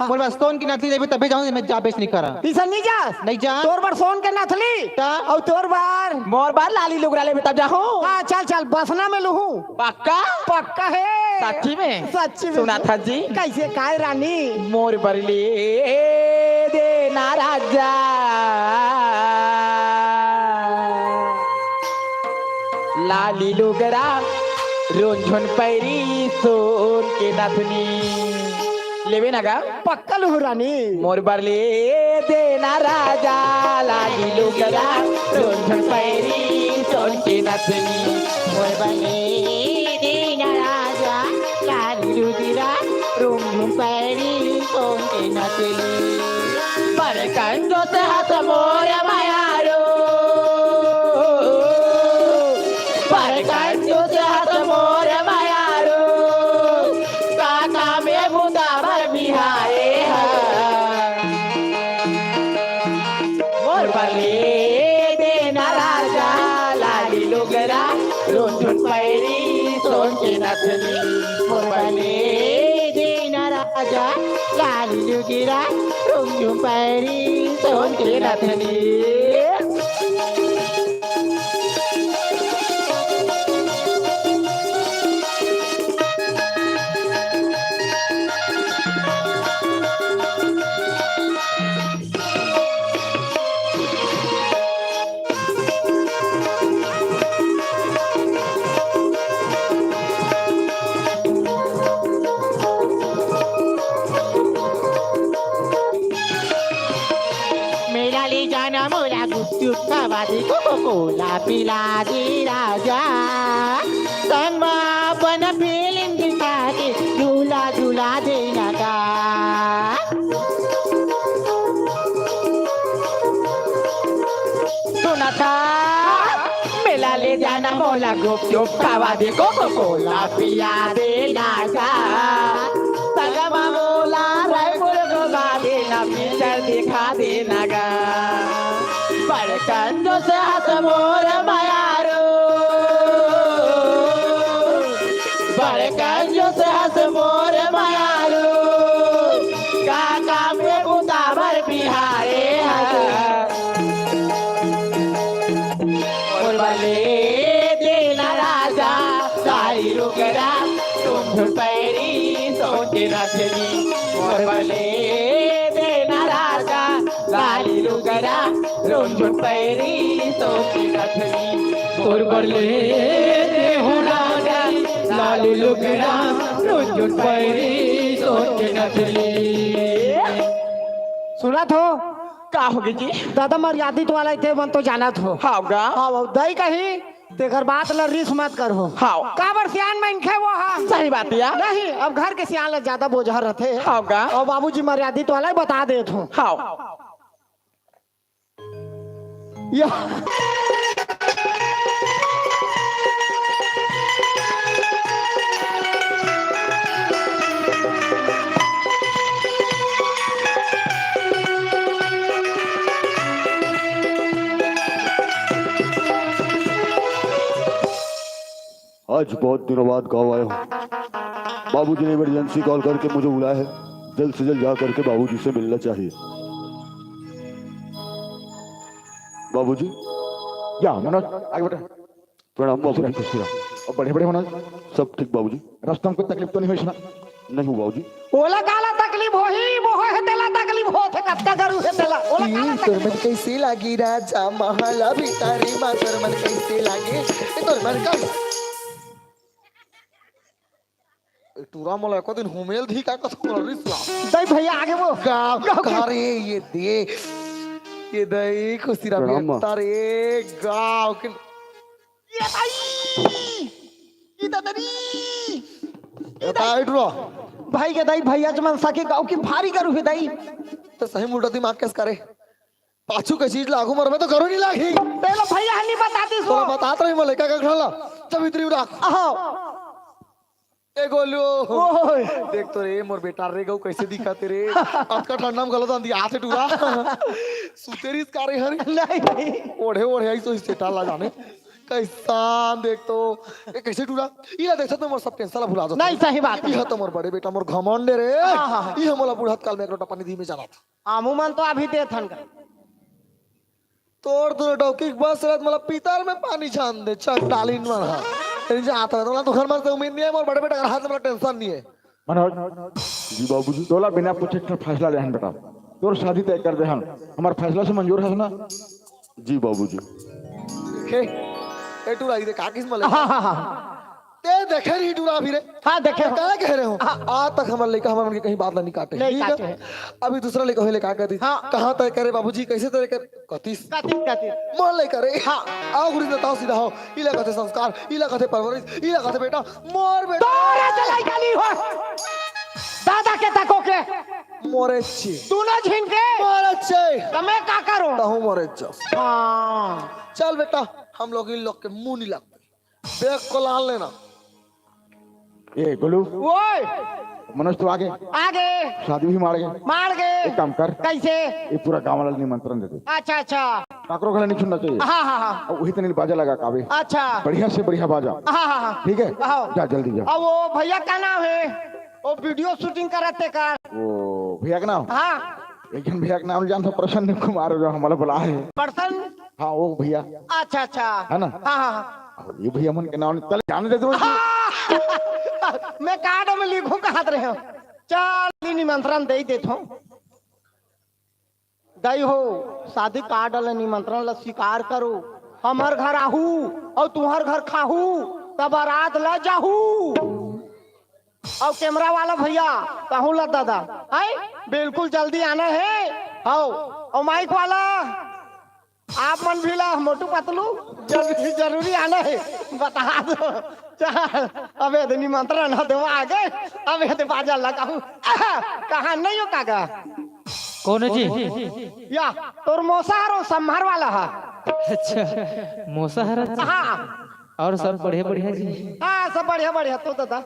बोल बस सोन की नथली लेबे तबे जाऊं मैं जा बेच नहीं करा इसा नहीं जा नहीं जा तोर बार सोन के नथली ता और तोर बार मोर बार लाली लुगरा ले तब जाहू हाँ चल चल बसना में लूहू पक्का पक्का है सच्ची में सच्ची में सुना था जी कैसे काय रानी मोर बरली दे ना राजा लाली लुगरा रोंझन पैरी सोन के नथनी लेवे ना गा पक्का लूहू रानी मोर बरले देना राजा लाली लुगरा रोंझन पैरी सोन के नथनी मोर बरले देना राजा लाली लुगरा रोंझन पैरी सोन के नथनी पर कंजो से हाथ मोर मायारो पर कंजो से हाथ मोर मायारो काका में बुदा भर बिहारे मोर बले देना राजा लाली लुगरा रोंझन पैरी सोन के नथनी मोर बले देना राजा लाली लुगरा रोंझन पैरी सोन के नथनी मेरा ले जाना मोरा गुपचुप खावा दे कोको कोला पिला दे राजा संग में अपन फीलिंग दिखा के झूला झूला देना का सुना था मेला ले जाना मोला गुपचुप खावा दे कोको कोला पिया दे नागा संगमा मोला रायपुर घुमा देना पिक्चर दिखा देना गा पर कंजो से हाथ मोर मायारो पर कंजो से हाथ मोर मायारो काका में बुता भर बिहारे मोर बले देना राजा सारी रुगरा तुम पैरी सोचे नथनी मोर बले देना राजा सारी रुगरा तुम पैरी सोचे नथनी मोर बले देहो राजा लाली लुगरा तुम पैरी सोचे नथनी सुना थो का होगी जी दादा मर्यादित वाला थे मन तो जाना थो हाँ गा हाँ दई कही तेकर बात ला रिस मत करो हाँ काबर सियान में खे वो हाँ सही बात है यार नहीं अब घर के सियान ला ज्यादा बोझा रहते हाँ गा और बाबूजी मर्यादित वाला ही बता देत हूँ हाँ या आज बहुत दिनों बाद गाँव आया हूँ। बाबूजी ने इमरजेंसी कॉल करके मुझे बुलाया है। जल्द से जल्द जा करके बाबूजी से मिलना चाहिए। बाबूजी। या मनोज आगे बेटा। प्रणाम बाबूजी। खुश रहो। और बड़े बड़े मनोज सब ठीक बाबूजी। रास्ते में कोई तकलीफ तो नहीं हुई सुना? नहीं हूँ बाबूजी। ओला काला तकलीफ होही मोह है तेला तकलीफ होत है कत्ता करू है तेला ओला काला तोर मन कैसे लागी राजा महला भितारी मा तोर मन कैसे लागे तोर मन का टूरा मोला को दिन हुमेल धी का कसम रिसला दई भैया आगे वो गाव अरे ये दे ये दई खुशीरा प्रणाम। बेटा रे गाव के ये भाई ये दादी बताई टूरा भाई के दाई भैया जमन सके गांव की भारी करू है दाई तो सही मुर्दा दिमाग कैस करे पाछू का चीज लागू मर में तो करो नहीं लागी तेला भैया हनी बताती सो तोरा बतात रही मले का खला जब इतरी उड़ा आहो ए गोलू ओए देख तो रे मोर बेटा रे गौ कैसे दिखाते रे आज का ठंडा में गलत आंधी आते टूरा सुतेरी कारे हरी नहीं नहीं ओढ़े ओढ़े आई तो इससे टाला जाने कैसा देख तो ए कैसे टूरा इला देखा तो मोर सब टेंशन भुला दो नहीं सही बात यह तो मोर बड़े बेटा मोर घमंड रे यह मोला बुढ़त काल में एक लोटा पानी दी में जाना था अमूमन तो अभी दे थन का तोड़ तो डौकी बस रात मला पीतर में पानी छान दे चक डालिन मन हा तेरी जा आता है तो घर में से उम्मीद नहीं है मोर बड़े बेटा का हाथ में टेंशन नहीं है मनोज जी बाबूजी। तोला बिना पूछे तो फैसला ले हन बेटा। तोर शादी तय कर दे हन। हमार फैसला से मंजूर है ना? जी बाबूजी। हे ए टूरा इधर का किस मले ते देखे रही टूरा भी रे हां देखे क्या कह रहे हो आज तक हमारे लेकर हमारे उनके कहीं बात नहीं काटे नहीं ठीक काटे है हैं। अभी दूसरा लेकर होले का कहती हाँ। कहां तय करे बाबूजी कैसे तय कर कतीस काती मोर ले करे हां आओ गुरु बताओ सीधा हो इला कहते संस्कार इला कहते परवरिश इला कहते बेटा मोर बेटा तोरे चलाई गली हो दादा के तको के मोरे छी तू ना छीन के मोरे छी तमे का करो कहूं मोरे छ हां चल बेटा हम लोग इन लोग के मुंह नहीं लगते देख को लाल लेना ए गोलू ओए मनोज तू आगे शादी भी मार गए एक काम कर कैसे ये पूरा गांव वाला निमंत्रण दे दे। अच्छा अच्छा काकरो गला नहीं सुनना चाहिए। हाँ हाँ हाँ और वही तनी बाजा लगा काबे अच्छा बढ़िया से बढ़िया बाजा। हाँ हाँ हाँ ठीक है आओ। जा जल्दी जा। अब वो भैया का नाम है वो वीडियो शूटिंग कराते का वो भैया का नाम हाँ लेकिन भैया का नाम जानता प्रसन्न कुमार जो हमारा बुला है। पर्सन हाँ वो भैया अच्छा अच्छा है ना? हाँ हाँ ये भैया मन के नाम चल जाने दे दो। मैं कार्ड में लिखूं कहा रहे हो चल निमंत्रण दे देता हूँ दई हो शादी कार्ड वाला निमंत्रण ला स्वीकार करो हमार घर आहू और तुम्हार घर खाहू तब बारात ला जाहू और कैमरा वाला भैया कहूँ ला दादा है बिल्कुल जल्दी आना है आओ और माइक वाला आप मन भी ला मोटू पतलू जरूरी आना है बता दो चल अबे तो निमंत्रण न दो आगे अबे तो बाजा लगाऊ कहा नहीं हो काका कौन है जी? या तोर मोसारो संभार वाला है अच्छा मोसाहरा जी। हाँ और सब बढ़िया बढ़िया जी? हाँ सब बढ़िया बढ़िया तो दादा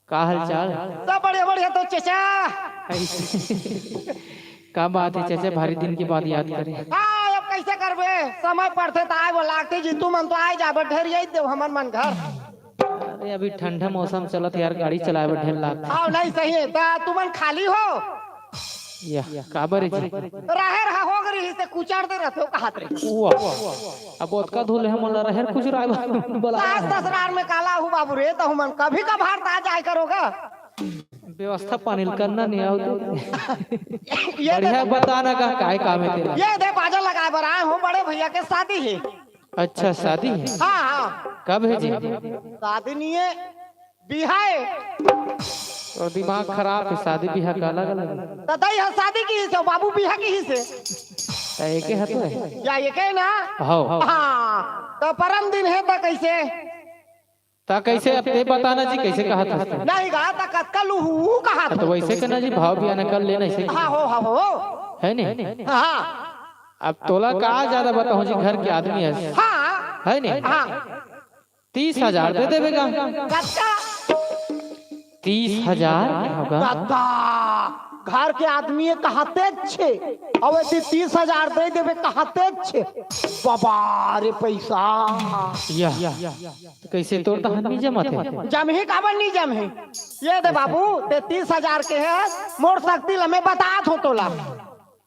का हाल चाल? सब बढ़िया बढ़िया तो चचा का बात है चाचा भारी दिन के बाद याद करे। हाँ अब कैसे करबे समय पड़ते तो आए वो लागते जी तू मन तो आए जा ढेर यही दे हमर मन घर अरे अभी ठंडा मौसम चलत यार गाड़ी चलाए में ढेर लाग। हाँ नहीं सही है तू मन खाली हो या काबर है जी? रहे रहा हो गरी से कुचाड़ते रहते हो कहात रे वाह अब ओतका धोले हम वाला रहर कुछ राय बोला सास ससुराल में काला हूँ बाबू रे तो मन कभी कभार ता जाए करोगा व्यवस्था पानी करना नहीं आओ ये बढ़िया बताना का काय काम है तेरा? ये दे बाजा लगाए बर आए हूँ बड़े भैया के शादी है अच्छा शादी है? हाँ हाँ कब है जी? शादी नहीं है बिहा है और दिमाग खराब है शादी बिहा का अलग अलग तो दई है शादी की ही से बाबू बिहा की ही से एक है तो है या ये के ना हाँ हाँ तो परम दिन है तो कैसे ता कैसे अब ते बताना जी कैसे कहा था? नहीं कहा था कल कहा था तो वैसे करना जी भाव भी आने कर लेना ऐसे हाँ हो है नहीं? हाँ अब तोला का ज्यादा बताऊं जी, घर के आदमी है हाँ है नहीं? हाँ 30,000 दे देवेगा। कत्ता 30,000 होगा। कत्ता घर के आदमी कहते छे अब 30,000 दे देवे कहते छे बाबा रे पैसा तो कैसे तोड़ तो हमी जमा थे जमही काबर नहीं जमही ये दे बाबू ते 30,000 के है मोर सकती हमें बता थो तोला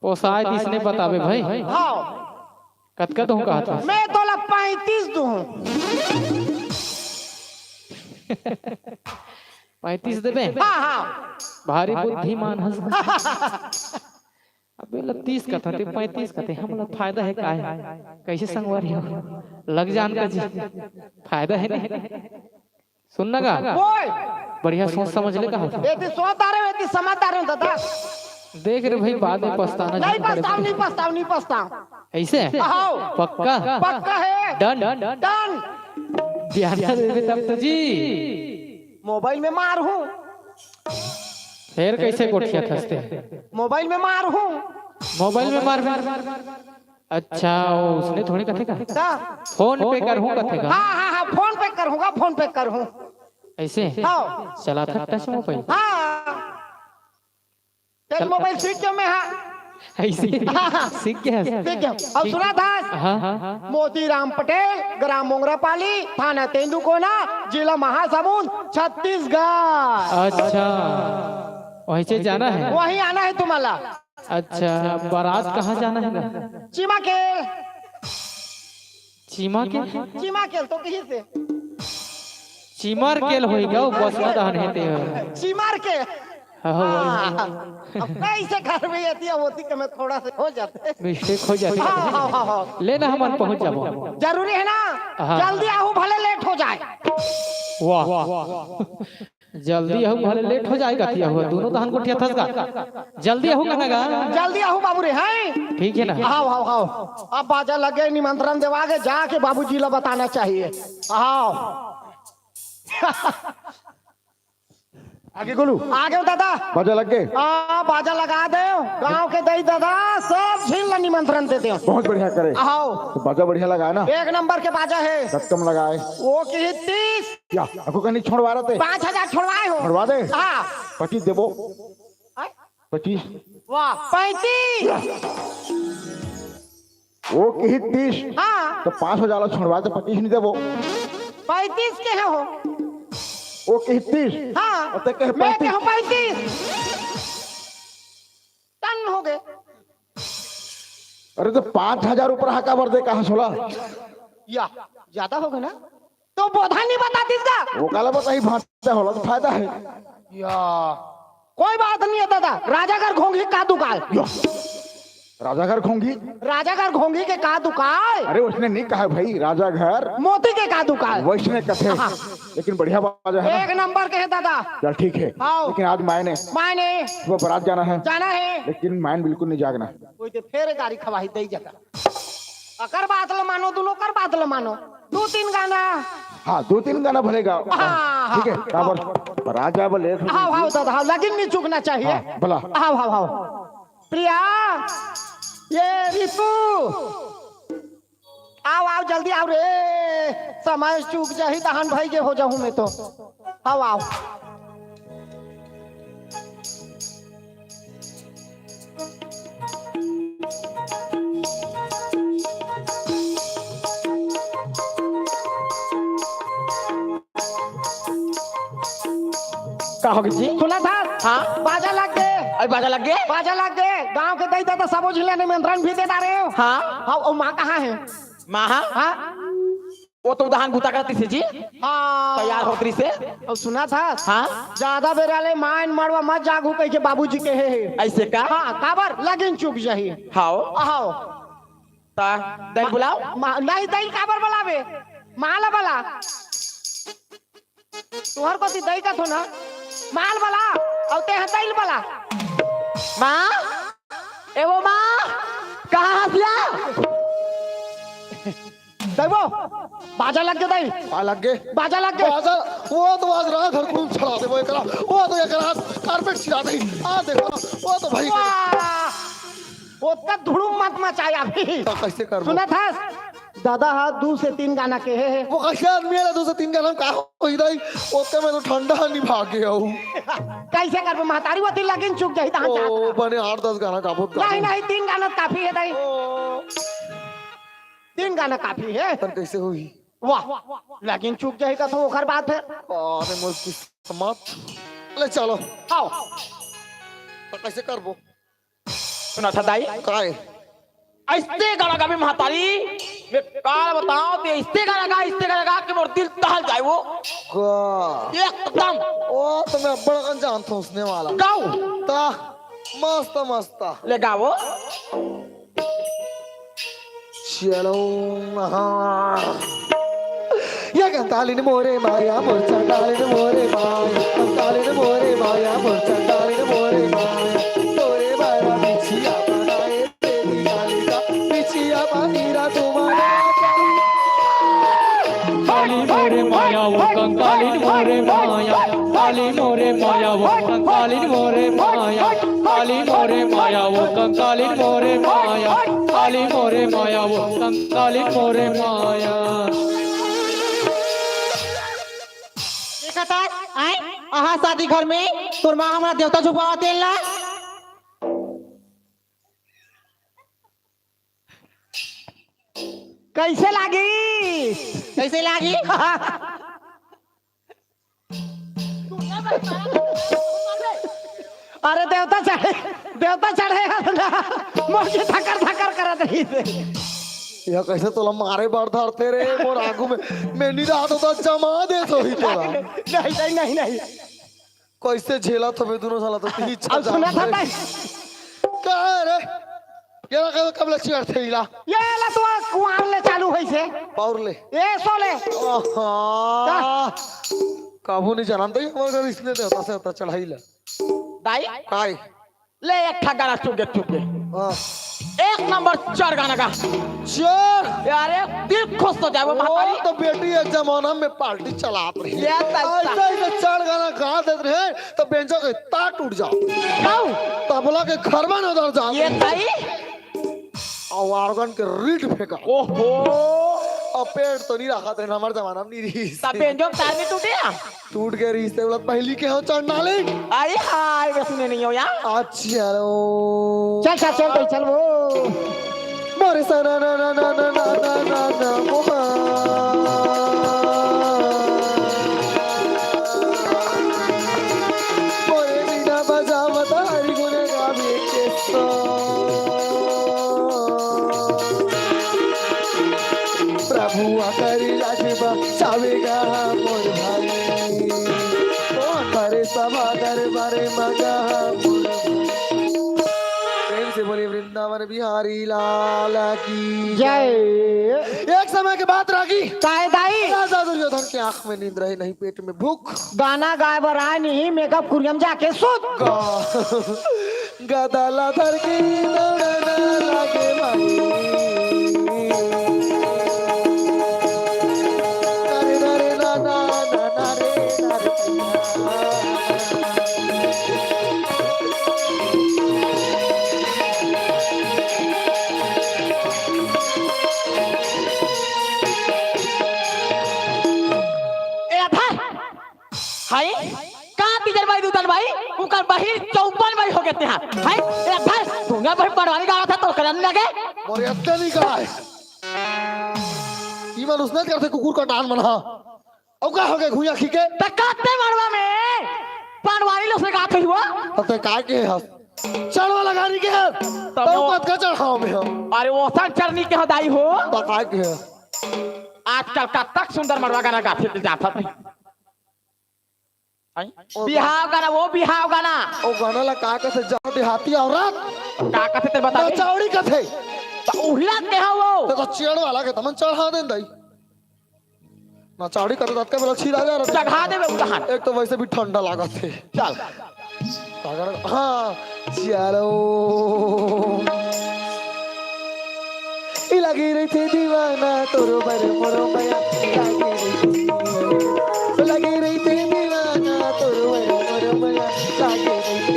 पोसाय इसने बतावे भाई। हाँ कतका दूं कहा था मैं तोला 35 दूं 35 देबे। हाँ हाँ भारी बुद्धिमान हंस। अबे 30 का था 35 का थे हम लोग फायदा है का है कैसे संगवारी हो लग जान का जी फायदा है नहीं सुनना का ओए बढ़िया सोच समझ ले कहा एती सोचदार है एती समझदार है दादा देख रे भाई बाद में पछताना नहीं पछताओ नहीं पछताओ नहीं पछताओ ऐसे आओ पक्का पक्का है डन डन ध्यान देवे तब तो जी मोबाइल में मार हूँ फिर कैसे गोठिया खसते मोबाइल में मार हूँ मोबाइल में मार अच्छा उसने थोड़ी कथे का फोन पे कर हूँ कथे का हाँ हाँ हाँ फोन पे करूँगा फोन पे कर हूँ ऐसे हाँ चला था टच मोबाइल हाँ टच मोबाइल सीख क्यों में हाँ ऐसे सीख गया सीख क्यों अब सुना था हाँ मोतीराम पटेल ग्राम मोंगरापाली थाना तेंदुकोना जिला महासमुंद छत्तीसगढ़ अच्छा वैसे जाना है वहीं आना है तुम्हारा अच्छा बारात कहाँ जाना है चीमा खेल चीमा के चीमा खेल तो कहीं से चीमार केल होएगा वो बस में दहन हेते हो चीमार के हाँ कैसे घर में होती कि मैं थोड़ा से हो जाते मिस्टेक हो जाती हाँ हाँ हाँ हाँ लेना हम पहुंच जाबो जरूरी है ना हाँ। जल्दी आओ भले लेट हो जाए वाह जल्दी आहू भले लेट हो जाएगा थिया हुआ दोनों दहन को ठिया थसगा जल्दी आहू कनेगा जल्दी आओ बाबू रे हैं ठीक है ना आओ आओ आओ अब बाजा लगे निमंत्रण देवागे जाके बाबूजी ला बताना चाहिए आओ आगे गोलू आगे दादा बाजा लग गए बाजा लगा दे गांव के दई दादा सब झील निमंत्रण देते हो बहुत बढ़िया करे आओ तो बाजा बढ़िया लगाए ना एक नंबर के बाजा है कम लगाए वो की 30 क्या आपको कहीं छोड़वा रहे थे 5,000 छोड़वाए हो छोड़वा दे हाँ 25 देबो 25 वाह 35 वो की 30 हाँ तो 5,000 छोड़वा दे 25 नहीं देबो 35 के हो वो की 30 हाँ और ते कहे मैं 35 कहूँ 35 टन हो गए अरे तो 5,000 ऊपर हाका भर दे कहाँ सोला या ज्यादा हो गए ना तो बोधा नहीं बताती इसका वो काला बताई भाषा होला तो फायदा है या कोई बात नहीं है दादा राजागर घोंगी का दुकान राजा घर खोंगी राजागर घोंगी के का दुकान अरे उसने नहीं कहा भाई राजा घर मोती के का दुकान वैष्णव कथे हाँ। लेकिन बढ़िया बाजा है एक नंबर के है दादा ना चल ठीक है आओ। लेकिन आज मायने मायने सुबह बारात जाना है लेकिन मायन बिल्कुल नहीं जागना कोई तो फेर गाड़ी खवाही दई जगह अकर बात ल मानो दोनों कर बात ल मानो 2-3 गाना हाँ 2-3 गाना भलेगा हाँ, ठीक है काबर बारात जाए बोले हाउ हाउ दादा हाउ लेकिन नहीं चूकना चाहिए हाँ, भला हाउ हाउ हाउ प्रिया ये रिपू आओ आओ जल्दी आओ रे समय चूक जाही दहन भाई के हो जाऊं मैं तो आओ आओ का होगी जी सुना था हाँ बाजा लग गए अरे बाजा लग गए बाजा लग गए गांव के दई दादा सबो जिले ने निमंत्रण भी देता रहे हो हाँ हाँ और माँ कहाँ है माहा हाँ वो तो दहन गुता करती थी जी हाँ तैयार होतरी से और सुना था हाँ ज्यादा बेराले माइन मरवा मत जागू कह के बाबूजी के है ऐसे का हाँ काबर लगन चुक जाही हाओ आओ ता दन बुलाओ नहीं दई काबर बुलावे माला बला तुहर को ती दई का थो ना माल बला और ते हतैल बला माँ एवो माँ कहाँ हंसिया देखो बाजा लग गया दई लग गए बाजा लग गया बाजा वो तो आज रात घर को छड़ा दे वो एकरा वो तो एकरा कारपेट छिड़ा दे आ देखो वो तो भाई वाह उसका धुड़ुम मत मचाया अभी। तो कैसे कर सुना था दादा हाथ 2 से 3 गाना के है वो कैसे आदमी है 2 से 3 का नाम का होई दई ओते में तो ठंडा नहीं भागे आऊ कैसे कर महतारी वती लगिन चुक जाई ता ओ बने 8-10 गाना का बहुत नहीं नहीं 3 गाना काफी है दाई 3 गाना काफी है पर कैसे हुई वाह लगिन चुक जाई का तो ओकर बात है अरे मुझकी समाप्त ले चलो आओ तो कैसे करबो सुना था दाई काय ऐसे गाना गा भी महतारी मैं काल बताओ ते ऐसे गाना गा के मोर दिल दहल जाए वो का एकदम ओ तो मैं बड़ा जानता हूं उसने वाला गाओ ता मस्त मस्त ले गाओ चलो या कंतालिन मोरे माया मोरचा डालिन मोरे माया कंतालिन मोरे माया मोरचा डालिन मोरे माया तोरे बारा बिछिया बनाए तेरी कालिका बिछिया बाहिरा तुम्हारा काली मोरे माया वो कंकालिन मोरे माया काली मोरे माया वो कंकालिन मोरे माया काली मोरे माया वो कंकालिन मोरे माया काली मोरे माया वो कंकालिन मोरे माया देखा था आए आहा शादी घर में तोर मां हमरा देवता छुपावा देला कैसे लागी अरे देवता चढ़े मोची थकर करत रही थे या कैसे तोला मारे बार धरते रे मोर आगू में मैं नहीं रहा तो जमा दे तो ही तोला नहीं कैसे झेला तो मैं दोनों साला तो ही अब सुना था का रे ये ना कब लच्छी करते हिला ये ला तो कुआर ले चालू होई से पावर ले ए सोले काबू नहीं जानते हमारे घर इसने देवता से होता चढ़ाई ला दाई काय ले एक ठा गाना चुके हां 1 नंबर 4 गाना गा चोर यार दिल खुश हो जाए वो महतारी तो बेटी एक जमाना में पार्टी चला रही है ये तैसा। ऐसे चार गाना गा देते रहे तो बेंचो के तार टूट जाओ गाओ तबला के खरबन उधर जाओ ये दाई और ऑर्गन के रीड फेंका ओहो और पेड़ तो नहीं रखा थे हमारे जमाना में नहीं रही तब बेंजो तार में टूटे ना टूट गए रिश्ते वाला पहली के हो चढ़ना ले अरे हाय वे सुने नहीं हो यार अच्छा चल वो मोरे सना ना ना ना ना ना ना ना मोहा मोरे बिना बजा मता हरी गुने गा बेचो प्रभु आकरी लाजबा चावेगा मोर भाई ओ करे समादर बारे मगा प्रेम से बोले वृंदावन बिहारी लाल की जय एक समय के बाद रागी काय दाई राजा दुर्योधन की आंख में नींद रही नहीं पेट में भूख गाना गाए बर आए नहीं मेकअप कुरियम जाके सुत गदाला धर की दौड़ना लागे भाई नारे नारे ना ना ना नारे नारे हाय का तीजर भाई दूतन भाई उनका बहिर 54 भाई हो गए हैं हाय ए भाई दुनिया भर पड़वानी गावा था तो करन लगे और इतना नहीं कहा है ईमान उसने करते कुकुर का डान बना अब क्या हो गया घुइया खीके तकाते मरवा में पड़वानी लोग से गात हुआ अब ते काय के हस चढ़वा लगानी के तब मत का चढ़ाओ में हम अरे वो सन चरनी के हदाई हो तो काय के आजकल का तक सुंदर मरवा गाना गाते जाता था बिहाव गाना वो बिहाव गाना ओ गाना ला का के से जाओ देहाती औरत का कहते ते बता तो चौड़ी कथे तो उहिला के हो वो तो चढ़ वाला के तमन चढ़ा देन दई ना चौड़ी करे दत के बोला छिरा जा रहा जगह देवे उदाहरण एक तो वैसे भी ठंडा लागत थे चल हाँ चलो लगी रही थी दीवाना तोरो बर मोरो मया लगी रही थी दीवाना तोरो बर मोरो मया लागे रही थी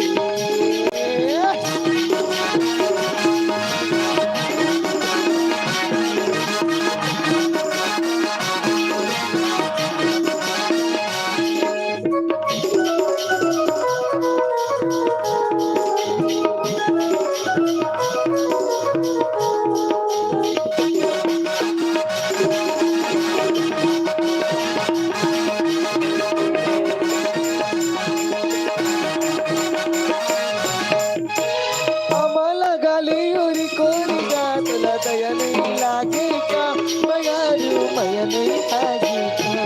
आम्हाला गालीवरी कोणी का तुला दया नाही लागे का मयारू मया नाही लागे का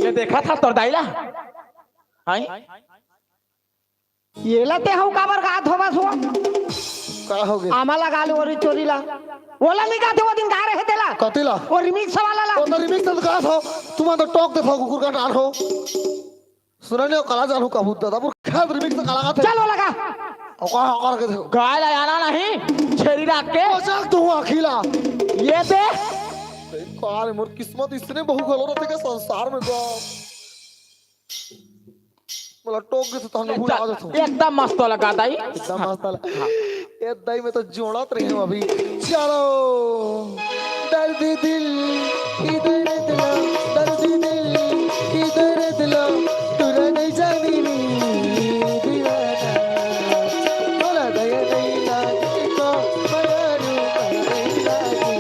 ये देखा था तोर दाइला हाय येला ते हो काबर गात हो बस हो काय हो गे आम्हाला गालीवरी चोरीला ओला नाही गात हो दिन गा रहे तेला कतिला और रिमिक्स वाला तो रिमिक्स तो गात हो तुम्हाला तो टॉक देखो कुकुर का डाल हो सुनाने कला जानो का भूत दादा पर खाद रिमिक्स तो कला गाते चलो लगा औकार के देखो गाय लाना नहीं छेरी रख के मजाक तो हुआ अखिला ये दे कार मोर किस्मत इसने बहु गलो रहते के संसार में तो मला टोक के तो हमने भूल आ जातो एकदम मस्त लगा दाई एकदम मस्त लगा ये दाई में तो जोड़त रहे हम अभी चलो दर्द दिल इधर दिल दर्द दिल इधर दिल तुरा नहीं जानी दीवाना बोला दया नहीं लागे तो मयारू नहीं लागे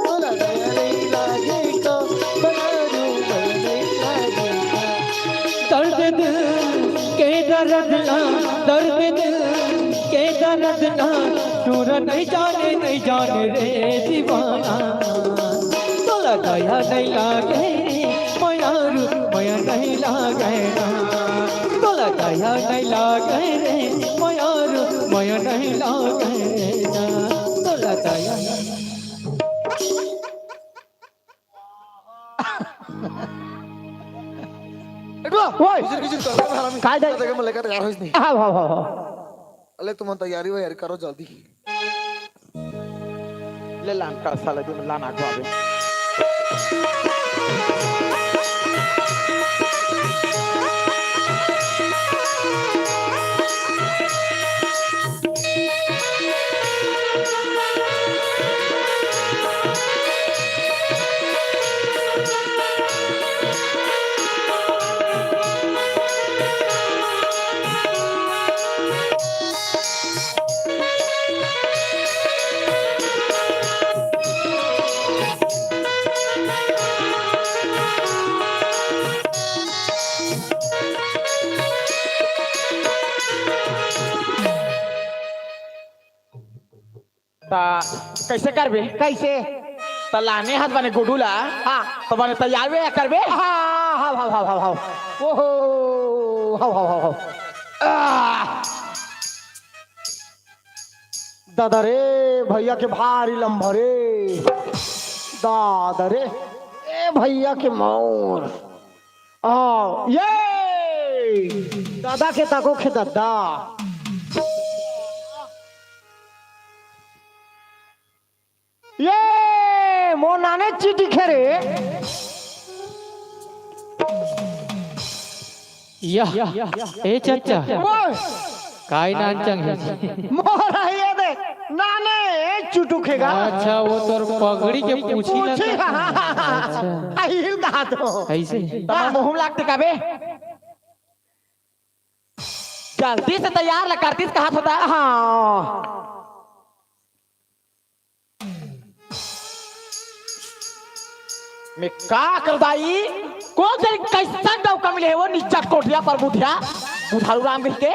बोला दया नहीं लागे तो मयारू नहीं लागे दर्द दिल के दर्द ना दर्द दिल के दर्द ना तोरा नहीं जाने रे दीवाना तोला दया नहीं लागे मयारू मया नहीं लागे ना तोला दया नहीं लागे रे मयारू मया नहीं लागे ना तोला दया ओए किसी कर रहा हूं काय दे देखो मैं लेकर तैयार होइस नहीं हाँ हाँ हाँ हाँ अले तुम तैयारी हो यार करो जल्दी ले लान का साला जो लाना गवावे ता कैसे करबे कैसे ता लाने हाथ बने गुडूला हाँ तो बने तैयार वे करबे हाँ हाँ हाँ हाँ हाँ हाँ ओहो हाँ हाँ हाँ हाँ दादा रे भैया के भारी लंबा रे दादा रे ए भैया के मोर आओ ये दादा के ताको के दादा ये मोर नाने चीटी खेरे ए चाचा ओए काय नाचंग है मोर ये दे नाने चुटू खेगा अच्छा वो तोर पगड़ी के पूछी पूछेगा अच्छा आई दादो ऐसे तमा मुंह लागते काबे जल्दी से तैयार ला करतीस का हाथ होता हाँ मैं का कर दाई कौन से कैसा डौका मिले है वो नीचा कोठिया पर मुठिया उधारू राम के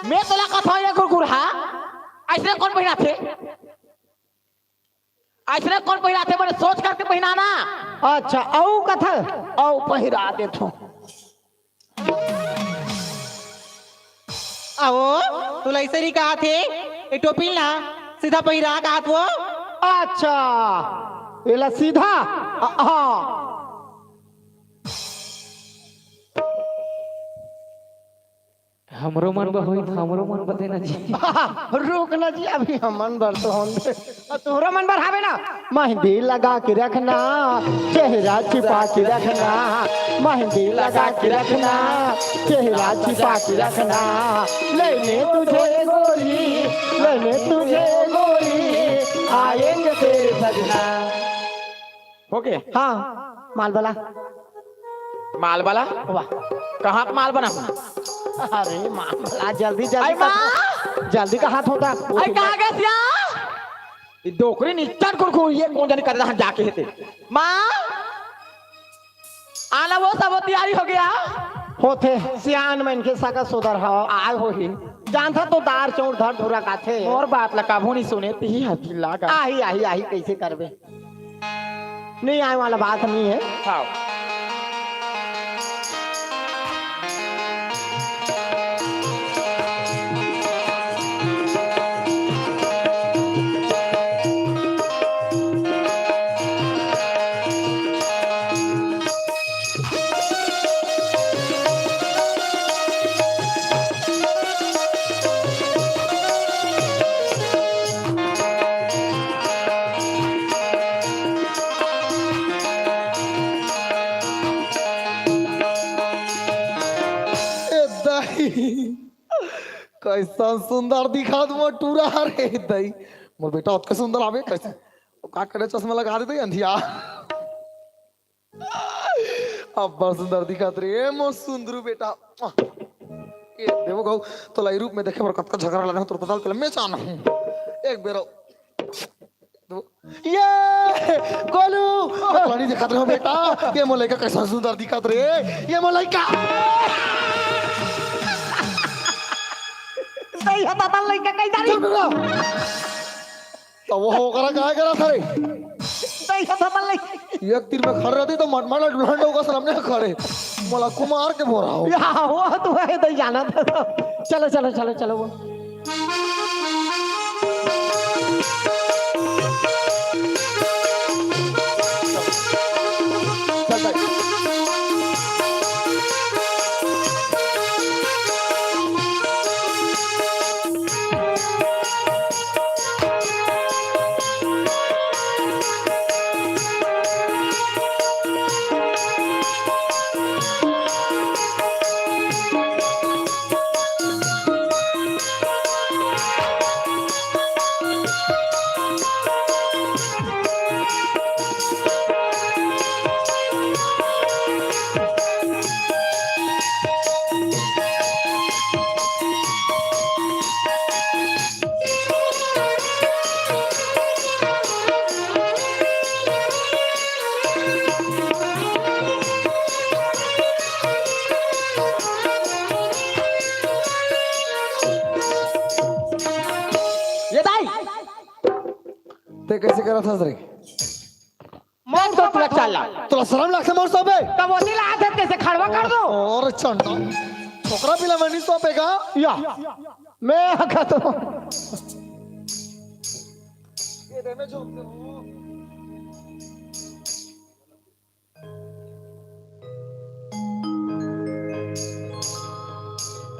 मैं तोला कथा ये गुरगुरहा ऐसे कौन पहिना थे ऐसे कौन पहिना थे मैंने सोच करके पहिना ना अच्छा औ कथा औ पहिरा दे थो आओ तुला ऐसे नहीं कहा थे ये टोपी ना सीधा पहिरा कहा वो अच्छा एला सीधा हाँ हमरो मन बहोई हमरो मन बते ना जी रुक ना जी अभी हम मन भर तो होंगे तोहरा मन भर हावे ना मेहंदी लगा के रखना चेहरा छिपा के रखना मेहंदी लगा के रखना चेहरा छिपा के रखना लेने तुझे गोरी आएंगे तेरे सजना ओके हाँ माल बला माल वाला वाह कहाँ का माल बना अरे मामला जल्दी आई माँ जल्दी का हाथ होता आई कहाँ गए सिया ये डोकरी निश्चर को ये कौन जाने कर रहा जाके हेते माँ आना वो सब तैयारी हो गया होते सियान में इनके साका सुधर हो आय हो ही जानता तो दार चौर धर धुरा का थे और बात लगा वो नहीं सुने ती ही हथी लागा आही आही आही कैसे करबे नहीं आए वाला बात नहीं है हाँ कैसा सुंदर दिखा तुम टूरा रे दई मोर बेटा उतके सुंदर आवे कैसे का करे चश्मा लगा दे अंधिया अब बड़ सुंदर दिखत रे मोर सुंदरू बेटा ये देवो गौ तो लाई रूप में देखे मोर कतका झगड़ा लगा तो पता चल मैं चाहना हूं एक बेरो ये गोलू पानी दिखत रहे बेटा ये मोर लड़का कैसा सुंदर दिखत रे ये मोर लड़का सही है दादा लड़का कई दारी तो वो करा था रे सही है दादा लड़का एक तीर में खड़े रहती तो मटमाला ढूंढ होगा सामने खड़े मोला कुमार के बोरा हो या वो तो है दई जाना था चलो चलो चलो चलो वो ते कैसे करा था रे मन तो पूरा चला तोला शर्म लागते मोर सोबे कब वो दिल आते कैसे खड़वा कर दो और चंटा छोकरा पिला मनी सोपेगा या मैं आका तो ये दे में जो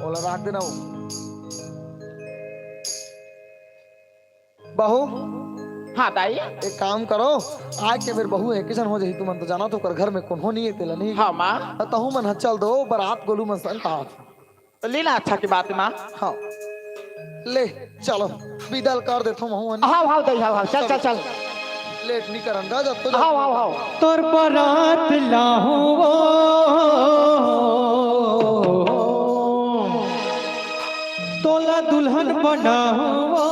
ओला राख देना वो बहू हाँ ताई एक काम करो आज के मेरे बहू है किशन हो जाही तुमन तो जाना तो कर घर में कौन हो नहीं है तेला नहीं हाँ माँ तहु मन चल दो बारात गोलू मन संग आ तो लेना अच्छा की बात है माँ हाँ ले चलो विदल कर देथो महू हां हां दई हां चल चल चल लेट नहीं करंगा जब तो हां हां हां तोर बारात लाहू तोला दुल्हन बनाहू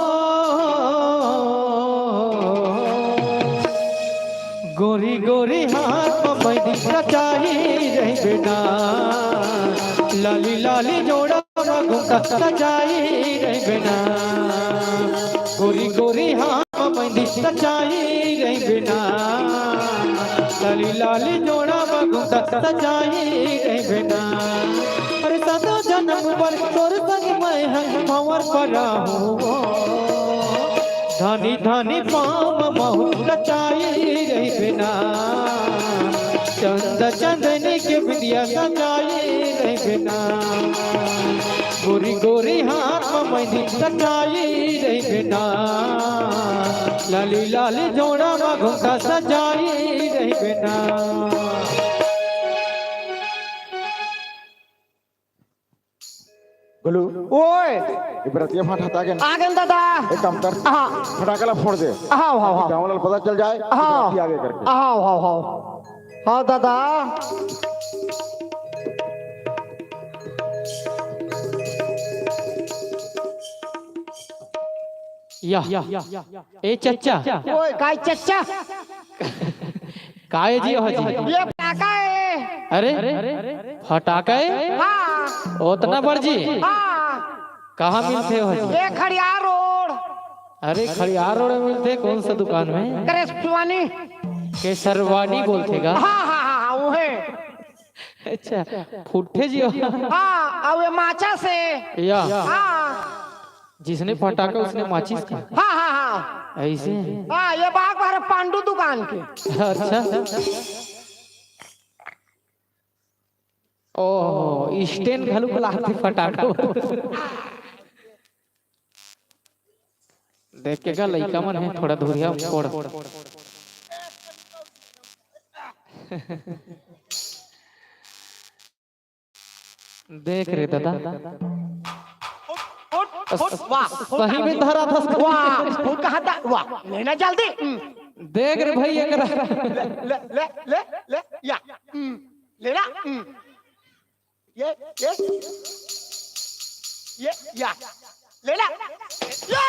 गोरी गोरी हाथ में मेहंदी सजाई रही बेटा लाली लाली जोड़ा घुंघटा सजाई रही बेटा गोरी गोरी हाथ में मेहंदी सजाई रही बेटा लाली लाली जोड़ा घुंघटा सजाई रही बेटा अरे सदा जन्म पर तोर संग मैं हम भंवर पड़ा हूँ धानी धानी पाम महू रचाई रही बिना चंद चंदनी के बिंदिया सजाई रही बिना गोरी गोरी हाथ में मेहंदी सजाई रही बिना लाली लाली जोड़ा में घुंघटा सजाई रही बिना गोलू ओए ये बरतिया फटाता के आ गए दादा एक काम कर हां फटाकला फोड़ दे हां हां हां गांव वाला पता चल जाए हाँ। बरती आगे करके हां हां हां हां दादा या ए चच्चा ओए काय चच्चा काय जी हो जी ये पटाखा है। अरे फटाका है हाँ उतना बड़ जी हाँ कहाँ मिलते हो जी ये खड़ियार रोड अरे खड़ियार रोड में मिलते कौन सा दुकान में करेस्टवानी। केसरवानी बोलते का हाँ हाँ हाँ हाँ वो है। अच्छा फुट्टे जी हो हाँ और ये माचा से। या हाँ जिसने फटाका उसने माचिस का हाँ हाँ हाँ ऐसे हाँ ये बाग बाहर पांडू दुकान के। अच्छा ओह स्टैंड घलू लाते फटाका देख के का लइका मन है थोड़ा धुरिया छोड़ देख रे दादा वाह सही में धरा था वाह फूट कहा था वाह लेना जल्दी। देख रे भाई एकरा ले ले ले ले या लेना ये या लेना ये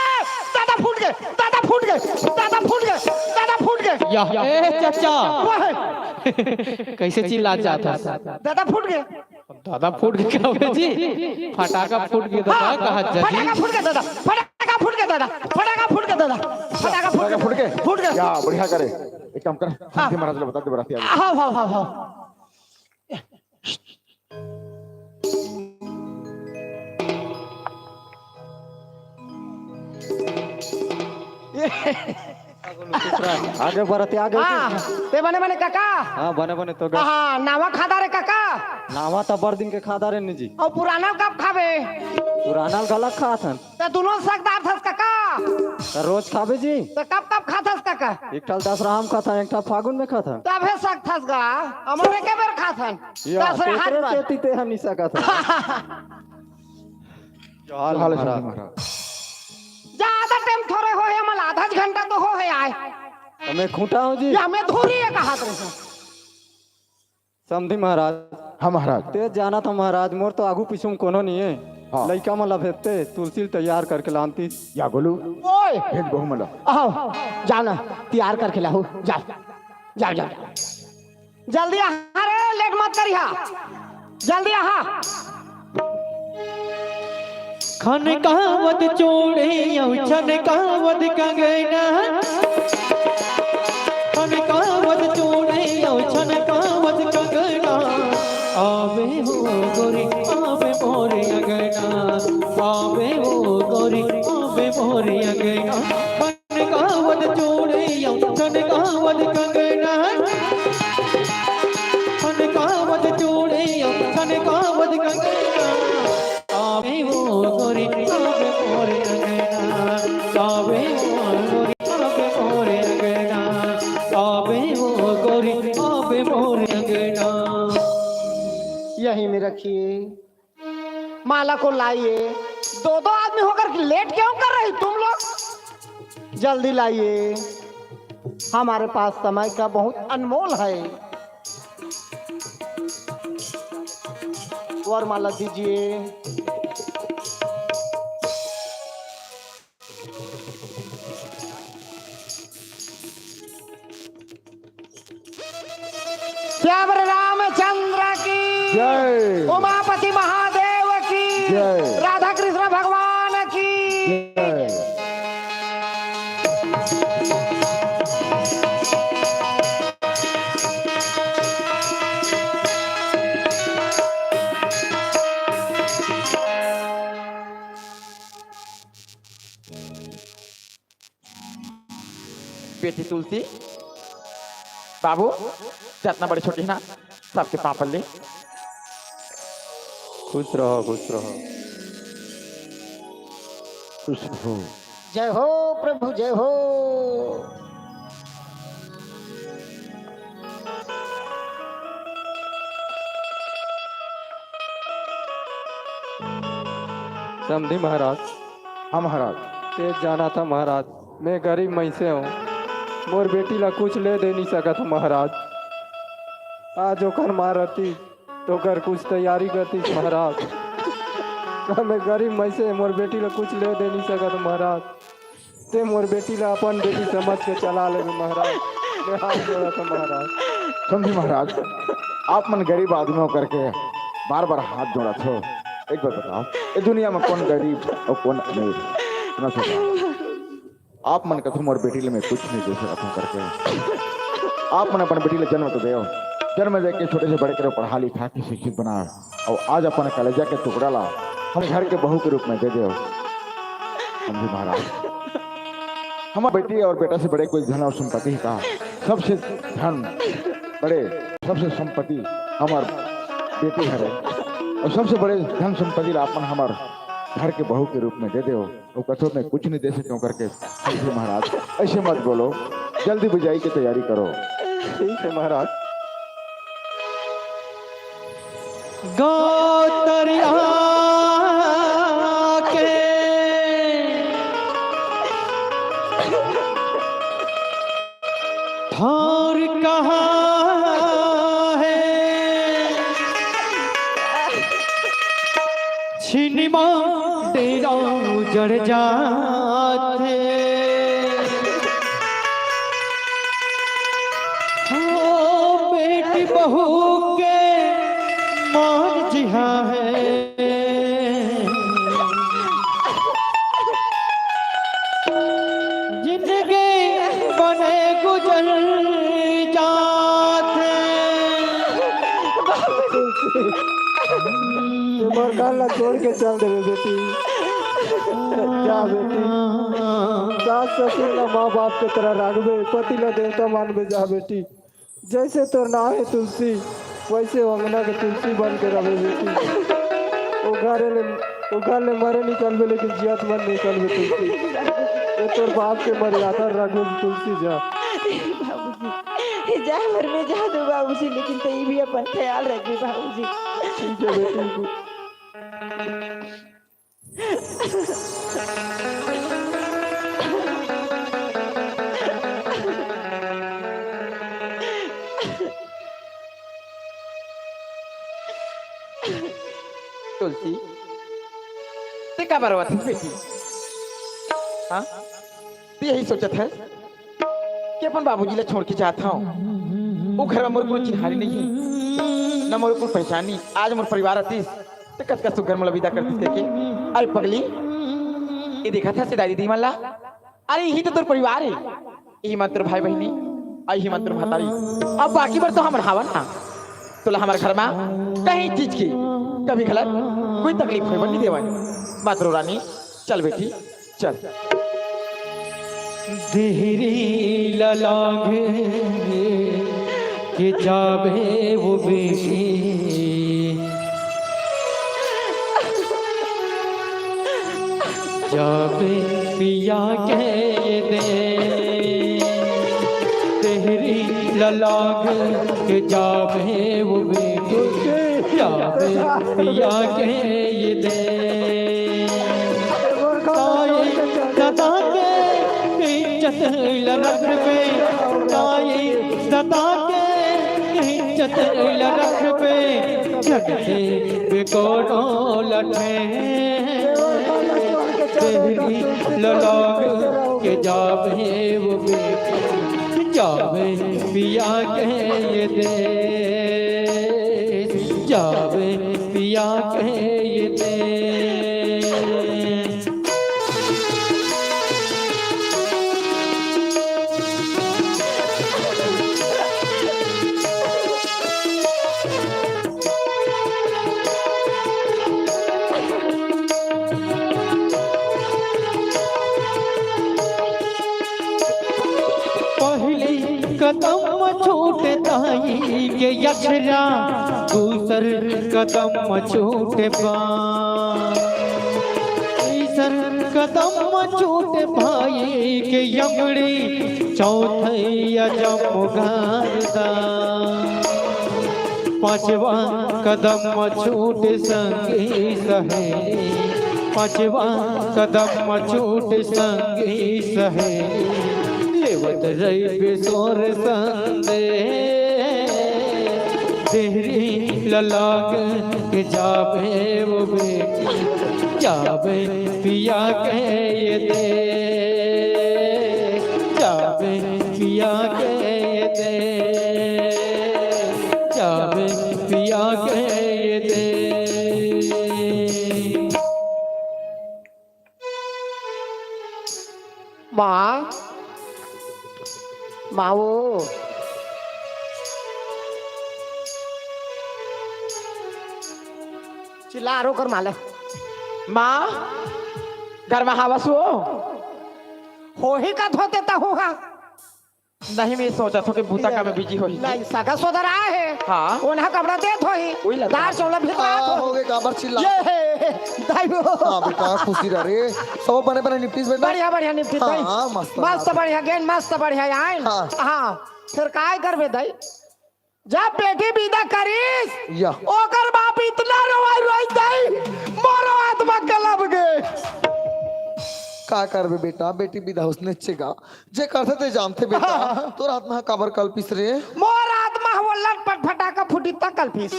दादा फूट गए दादा फूट गए दादा फूट गए दादा फूट गए। या ए चाचा वाह कैसे चिल्ला जाता दादा फूट गए दादा फूट गया क्या हुआ जी फटाका फूट गया दादा कहा फटाका जी फूट गया दादा फटाका फूट गया दादा फटाका फूट गया दादा फटाका फूट गया क्या बढ़िया करे एक काम कर शांति महाराज को बता दे बराती आ गई। हाँ हाँ हाँ हाँ आगे बराती आ गई हाँ ते बने बने काका। हाँ बने बने तो हाँ नावा खादा रे काका नावा तो बर दिन के खादा रे नी जी और पुराना कब खावे पुराना गलत खात हन ते दोनों सकदार थस काका तो रोज खाबे जी ते कब कब खाथस काका एक ठल दसराम खाता एक ठल फागुन में खाता तबे सक थस गा हमरे के बेर खाथन या दसरे हाथ तेरे पर खेती ते हम निसा खाता हाल हाल महाराज ज्यादा टाइम थोड़े हो है मल आधा घंटा तो हो है आए मैं खूंटा हूँ जी या मैं धोरी है कहा रे समझी महाराज हाँ महाराज ते जाना था महाराज मोर तो आगू पीछू कोनो नहीं है हाँ। लइका मला भेजते तुलसी तैयार करके लानती या गोलू ओए भेज बहु मला आओ जाओ ना तैयार करके लाओ जाओ जाओ जाओ जल्दी आ रे लेट मत करिहा जल्दी आ खन कहावत चोड़े छन कहावत कंगना खन कहावत चोड़े छन कहावत कंगना आवे हो गोरी आवे मोरे अंगना आवे हो गोरी आवे मोरे अंगना खन कहावत चोड़े छन कहावत कंगना खन कहावत चोड़े छन कहावत कंगना आवे हो गोरी आवे मोरे अंगना आवे हो गोरी आवे मोरे अंगना आवे हो गोरी आवे मोरे अंगना यहीं में रखिए माला को लाइए दो दो आदमी होकर लेट क्यों कर रही तुम लोग जल्दी लाइए हमारे पास समय का बहुत अनमोल है वरमाला दीजिए श्याम रामचंद्र की जय उमापति महादेव की जय राधा कृष्ण भगवान की जय बेटी तुलसी बाबू जितना बड़ी छोटी है ना सबके पापा ले खुश रहो खुश रहो खुश हो जय हो प्रभु जय हो समझी महाराज हाँ महाराज तेज जाना था महाराज मैं गरीब मैसे हूँ मोर बेटी ला कुछ ले दे नहीं सका था महाराज आज ओकर मारती तो कर कुछ तैयारी करती महाराज मैं गरीब मैसे मोर बेटी ला कुछ ले दे नहीं सका था महाराज ते मोर बेटी ला अपन बेटी समझ के चला ले महाराज। मैं हाथ जोड़ा था महाराज। समझी महाराज, आप मन गरीब आदमियों करके बार बार हाथ जोड़ा थो। एक बात बताओ, ये दुनिया में कौन गरीब और कौन अमीर? सुना सोचा, आप मन कथू मोर बेटी ले मैं कुछ नहीं दे सकता करके। आप मन अपन बेटी ले जन्म तो दे, जन्म दे के छोटे से बड़े करो, पढ़ा लिखा के शिक्षित बना, और आज अपन कलेजा के टुकड़ा ला हम घर के बहू के रूप में दे दो। समझी महाराज, हमारे बेटी और बेटा से बड़े कोई धन और संपत्ति का, सबसे धन बड़े, सबसे संपत्ति हमार बेटी है, और सबसे बड़े धन संपत्ति अपन हमार घर के बहू के रूप में दे दो। वो कथो में कुछ नहीं दे सकते करके। समझे महाराज, ऐसे मत बोलो, जल्दी बुझाई की तैयारी करो। ठीक है महाराज। गोतरिया के धार कहाँ है, छिनमा तेरा उजड़ जाते, हो बेटी बहू के मान जिहा है, जिंदगी बने गुजर जाते। मोर गाला छोड़ के चल दे बेटी। जा बेटी, सास ससुर ना माँ बाप के तरह रागबे, पति ना देवता मानबे। जा बेटी, जैसे तोर ना है तुलसी, वैसे अंगना के तुलसी बन के रहे बेटी। वो घरे मरे निकलबे, लेकिन जियत मन निकलबे तुलसी। ये तोर बाप के मर्यादा रखबे तुलसी। जा बाबूजी, जा घर में जा दो बाबूजी, लेकिन तो ये भी अपन ख्याल रखिए बाबूजी। ठीक है बेटी। तुलसी, ते का बरवा थी बेटी? हाँ, ते यही सोचत है कि अपन बाबूजी ले छोड़ के जाता हूँ। वो घर में मोर को चिन्हारी नहीं, न मोर को पहचानी। आज मोर परिवार आतीस ते कत का सुगर में विदा करतीस देखे। अरे पगली, ये देखा था से दादी दी मल्ला। अरे यही तो तोर परिवार है, यही मंत्र भाई बहनी, यही मंत्र भातारी। अब बाकी बार तो हम रहावन ना, तोला हमारे घर में कहीं चीज की कभी गलत कोई तकलीफ होई नहीं देवानी। बात रो रानी, चल बेटी चल। देहरी ललागे के जावे वो बेटी, जावे पिया के दे। देहरी ललागे के जावे वो बेटी, जावे पिया के ये दे। सदा के इज्जत रख पे, ताई सदा के इज्जत रख पे, जगते बेकोड़ो लठे। तेरी ललाग के जावे वो बेटी, जावे पिया के ये दे, जावे पिया के ये दे। कदम छूटे ताई के यक्षरा, दूसर कदम छूटे तीसर कदम छूटे भाई के यमड़ी, चौथैया जमुगारदा। पांचवा कदम छूटे संगी सहेली, पांचवा कदम छूटे संगी सहेली। लेवत रही बेसोर संदे, देहरी ललाग के जावे वो बेटी, जावे पिया के ये दे। माँ माओ चिल्ला रो कर माले माँ घर में हवस हो ही का धो देता हूँ हाँ नहीं मैं सोचा था कि भूता का में बिजी हो नहीं सगा सोदर आए हैं हाँ उन्हें कपड़ा दे धोही वही लगा। दाल चौला भी हो गए काबर चिल्ला ये है दाइयो हाँ बेटा खुशी रह रे सब बने बने निपटीस बेटा बढ़िया बढ़िया निपटी हाँ, दई हाँ, मस्त मस्त बढ़िया गेन मस्त बढ़िया आइन हाँ। हाँ फिर काय करबे दई जब बेटी विदा करीस या ओकर बाप इतना रोई रोई दई मोरो आत्मा कलब गे का करबे बेटा बेटी विदा उसने चेगा जे करते ते जानते बेटा तोर आत्मा काबर कल्पिस रे मोर आत्मा वो लटपट फटाका फूटी तक कल्पिस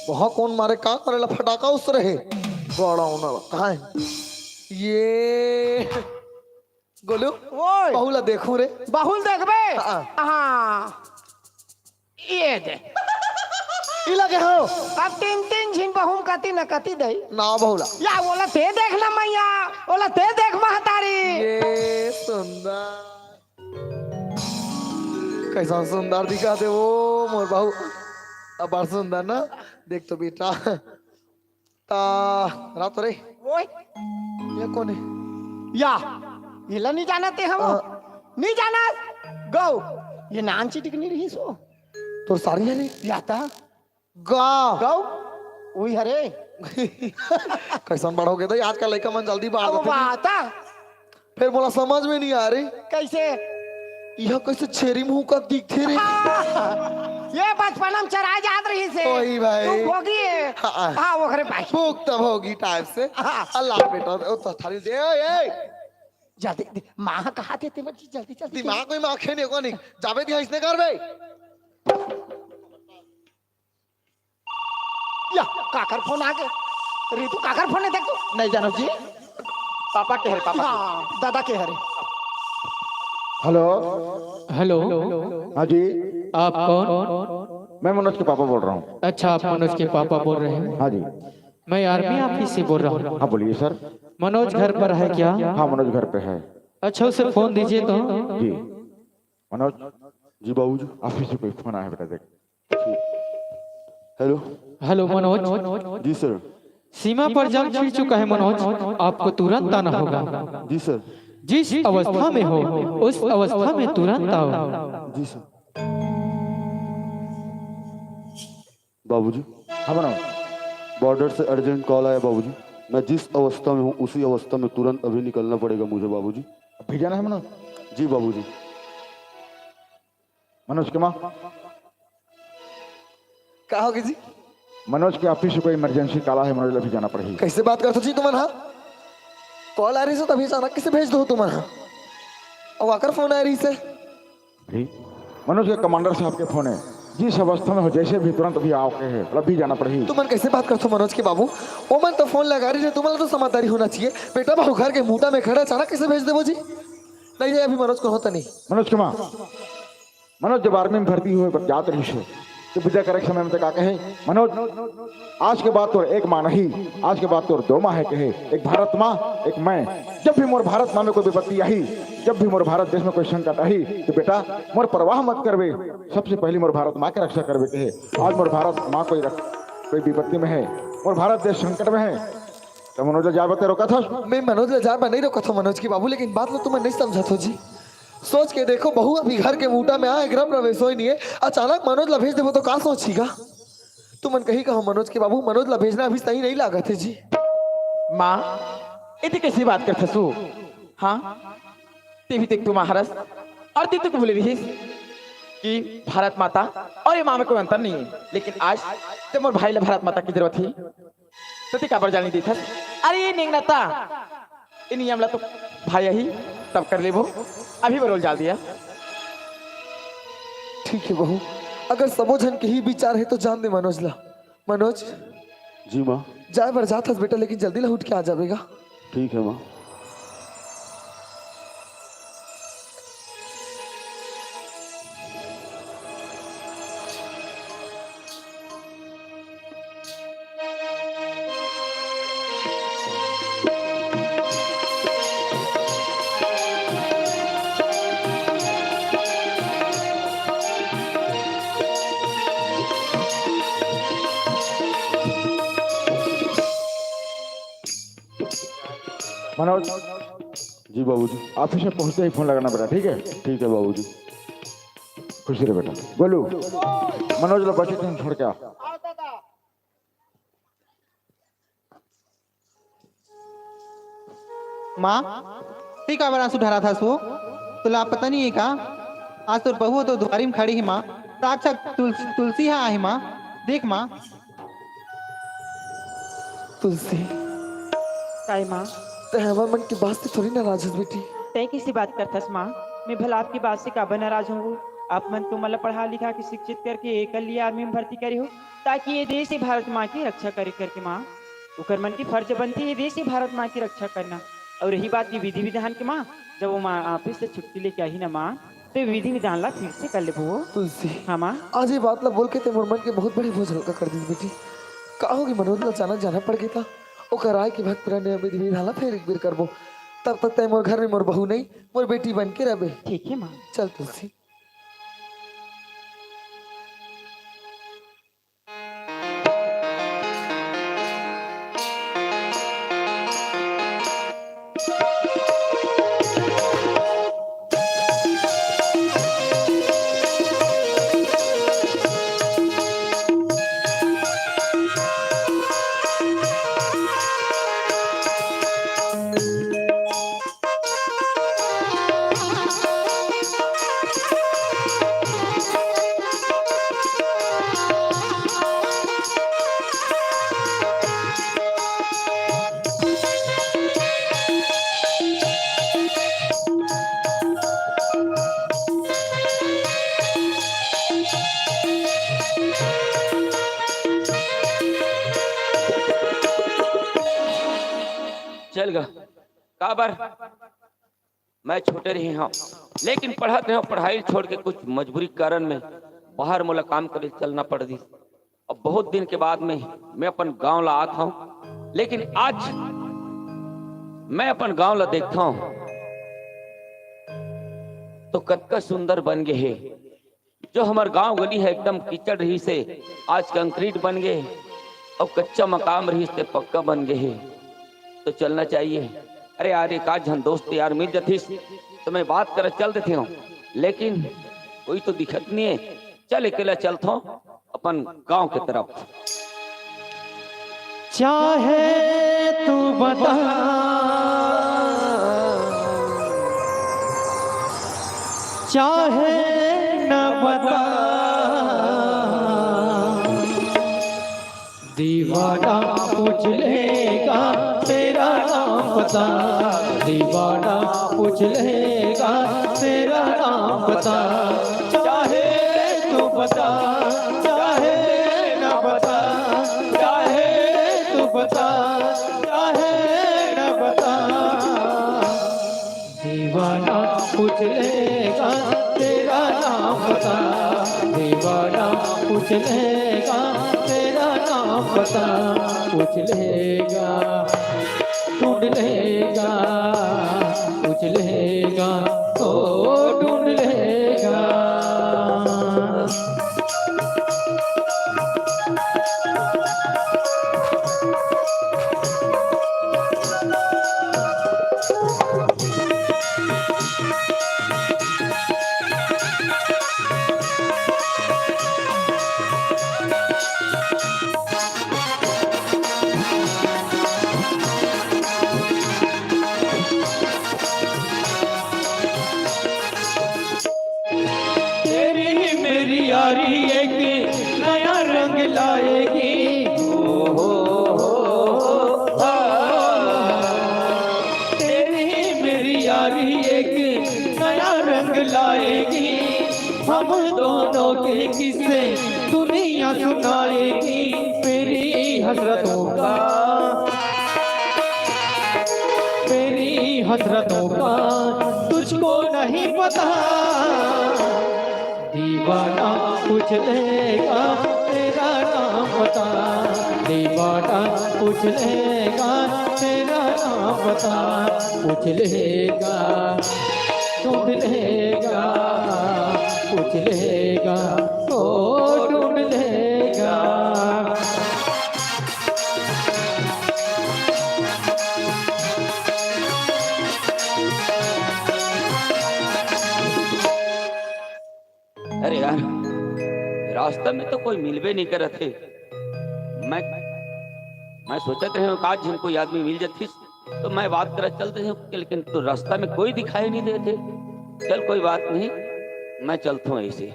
वहाँ कौन मारे का करेला फटाका उस रहे बड़ा होना कहाँ है ये गोलू ओए बहुला देखूं रे बहुल देखबे हाँ। हाँ ये दे ई लगे हो अब तीन तीन झिन बहुम कती न कती दई ना बहुला या बोला ते देखना मैया बोला ते देख महतारी ये सुंदर कैसा सुंदर दिखा दे वो मोर बहू अब बड़ सुंदर ना देख तो बेटा ता रात रे ओए ये कौन है या ये ला नहीं जानते हम नहीं जाना गौ ये नान चिटिक नहीं रही सो तोर सारी है रे याता गा गौ ओई हरे कैसन बड़ हो गया था आजकल लड़का मन जल्दी बाढ़ अब देते बाता फिर बोला समझ में नहीं आ रही कैसे यह कैसे छेरी मुंह का दिखते रे ये बचपन हम चरा जात रही से ओही भाई। तू होगी है हाँ। हाँ वो घरे भाई भूख तब होगी टाइप से हाँ। अल्लाह बेटा ओ तो थाली दे ए जल्दी माँ कहा देते बच्ची जल्दी जल्दी दिमाग कोई माखे नहीं को नहीं जावे दिया इसने कर बे या काकर फोन आ गए रितु काकर फोन है देख तू नहीं जानो जी पापा के हरे पापा हाँ दादा के हरे हेलो हेलो हाँ जी आप कौन? मैं मनोज के पापा बोल रहा हूँ अच्छा आप मनोज के पापा बोल रहे हैं। हाँ जी मैं आर्मी ऑफिस से बोल रहा हूँ। हाँ बोलिए सर मनोज घर पर है क्या? हाँ मनोज घर पे है अच्छा उसे फोन दीजिए तो। जी मनोज जी बाबूजी। ऑफिस से कोई फोन आया है बेटा देख हेलो हेलो मनोज, जी सर। सीमा पर जंग छिड़ चुका है मनोज, आपको तुरंत आना होगा। जी सर। जिस अवस्था में हो उस अवस्था में तुरंत आओ। जी सर। बाबूजी हाँ मनोज बॉर्डर से अर्जेंट कॉल आया बाबूजी। मैं जिस अवस्था में हूँ उसी अवस्था में तुरंत अभी निकलना पड़ेगा मुझे बाबूजी। अभी जाना है मनोज। जी बाबूजी। मनोज के माँ क्या होगी जी मनोज के ऑफिस से कोई इमरजेंसी काला है मनोज अभी जाना पड़ेगी। कैसे बात करते जी तुम कॉल आ रही से तभी अचानक किसे भेज दो तुम और आकर फोन आ रही से जी मनोज के कमांडर साहब के फोन है जिस अवस्था में हो जैसे भी तुरंत अभी आओ के है अभी जाना पड़ेगी। तुम कैसे बात करते हो मनोज के बाबू वो मन तो फोन लगा रही है तुम्हारा तो समझदारी होना चाहिए बेटा बहु घर के मुंडा में खड़ा अचानक कैसे भेज दे जी नहीं अभी मनोज को होता नहीं। मनोज के माँ मनोज जब आर्मी में भर्ती हुए पर जात रही से तो पूजा करे समय में तक आके है मनोज आज के बाद तो एक माँ नहीं आज के बाद तो दो माँ है कहे एक भारत माँ एक मैं। जब भी मोर भारत माँ में कोई विपत्ति आई जब भी मोर भारत देश में कोई संकट आई तो बेटा मोर परवाह मत करवे सबसे पहले मोर भारत माँ की रक्षा करवे कहे। आज मोर भारत माँ कोई विपत्ति में है मोर भारत देश संकट में है तो मनोज जा बते रोका था। मैं मनोज लजार में नहीं रोका था मनोज की बाबू लेकिन बात में तुम्हें नहीं समझा था जी। सोच के देखो बहू अभी घर के मुंडा में आए ग्रह प्रवेश ही नहीं है अचानक मनोज ला भेज देवो तो का सोचेगा तुम कही कहो मनोज के बाबू मनोज ला भेजना अभी सही नहीं लागा थे जी। माँ इतनी कैसी बात करते सु हाँ तेभी तक तू महाराज और ती तक बोले रही कि भारत माता और ये माँ में कोई अंतर नहीं है लेकिन आज जब मोर भाई ला भारत माता की जरूरत थी तो ती काबर जानी दी था। अरे ये नहीं था ये नियम ला तो भाई ही तब कर ले वो अभी बरोल डाल दिया। ठीक है बहू अगर सबोझन के ही विचार है तो जान दे मनोज ला। मनोज जी माँ। जाए बर जात बेटा लेकिन जल्दी ला उठ के आ जाएगा। ठीक है माँ। मनोज जी बाबूजी। ऑफिस में पहुंचते ही फोन लगाना बेटा, ठीक है? ठीक है बाबूजी। खुशी रहे बेटा। गोलू मनोज लोग बच्चे तुम छोड़ के आओ। माँ ठीक है, बड़ा सुधारा था सो तुला पता नहीं है का आज तो बहू तो द्वारी में खड़ी है माँ, साक्षात तुलसी है आई माँ, देख माँ। तुलसी काय माँ ते हमारे मन की बात से थोड़ी नाराज है बेटी। तय किसी बात करथस माँ? मैं भला आपकी बात से काबर नाराज हूँ? आप मन को मतलब पढ़ा लिखा के शिक्षित करके एक लिए आर्मी में भर्ती करी हो ताकि ये देश ही भारत माँ की रक्षा करे करके माँ। उकर मन की फर्ज बनती है देश ही भारत माँ की रक्षा करना। और रही बात की विधि विधान की माँ, जब वो माँ ऑफिस से छुट्टी लेके आई ना माँ, तो विधि विधान ला फिर से कर ले वो। तुलसी हाँ माँ। आज ये बात ला बोल के ते मोर मन के बहुत बड़ी बोझ हल्का कर दी बेटी। का होगी मनोज ला अचानक जाना पड़ गया था, ओकर आय के भक्त ने विधि विधान फिर एक बार करबो, तब तक ते मोर घर में मोर बहू नहीं मोर बेटी बन के रहे। ठीक है माँ। चल तुलसी। चल गा काबर मैं छोटे रही हूँ लेकिन पढ़त रहे पढ़ाई छोड़ के कुछ मजबूरी कारण में बाहर मोला काम करे चलना पड़ दी। अब बहुत दिन के बाद में मैं अपन गांव ला आता हूँ, लेकिन आज मैं अपन गांव ला देखता हूँ तो कतका सुंदर बन गए है। जो हमार गांव गली है एकदम कीचड़ रही से आज कंक्रीट बन गए और कच्चा मकान रही से पक्का बन गए है। तो चलना चाहिए। अरे यार एक आज हम दोस्त यार मिल जाती तो मैं बात कर चल देते हूँ, लेकिन कोई तो दिखत नहीं है। चल अकेला चलता हूँ अपन गांव की तरफ। चाहे तू बता चाहे न बता, दीवाना पूछ लेगा तेरा नाम बता, दीवाना पूछ लेगा तेरा नाम बता। चाहे तू बता चाहे न बता, चाहे तू बता चाहे न बता, दीवाना पूछ लेगा तेरा नाम बता, दीवाना पूछ लेगा तेरा नाम बता। पूछ लेगा ढूंढ लेगा, पूछ लेगा तो ढूंढ लेगा। यारी एक नया रंग लाएगी, तेरी मेरी यारी एक नया रंग लाएगी। हम दोनों के किस्से दुनिया सुनाएगी। मेरी हसरतों का मेरी हसरतों का तुझको नहीं पता, दीवाना पूछ लेगा तेरा नाम बता, दीवाना पूछ लेगा तेरा नाम बता। पूछ लेगा ढूंढ लेगा, पूछ लेगा तो ढूंढ लेगा। अरे यार रास्ता में तो कोई मिलबे नहीं करत थे। मैं सोचत रहे आज जिनको आदमी मिल जाती तो मैं बात करत चलते थे, लेकिन तो रास्ता में कोई दिखाई नहीं देते। चल कोई बात नहीं, मैं चलता हूँ ऐसे।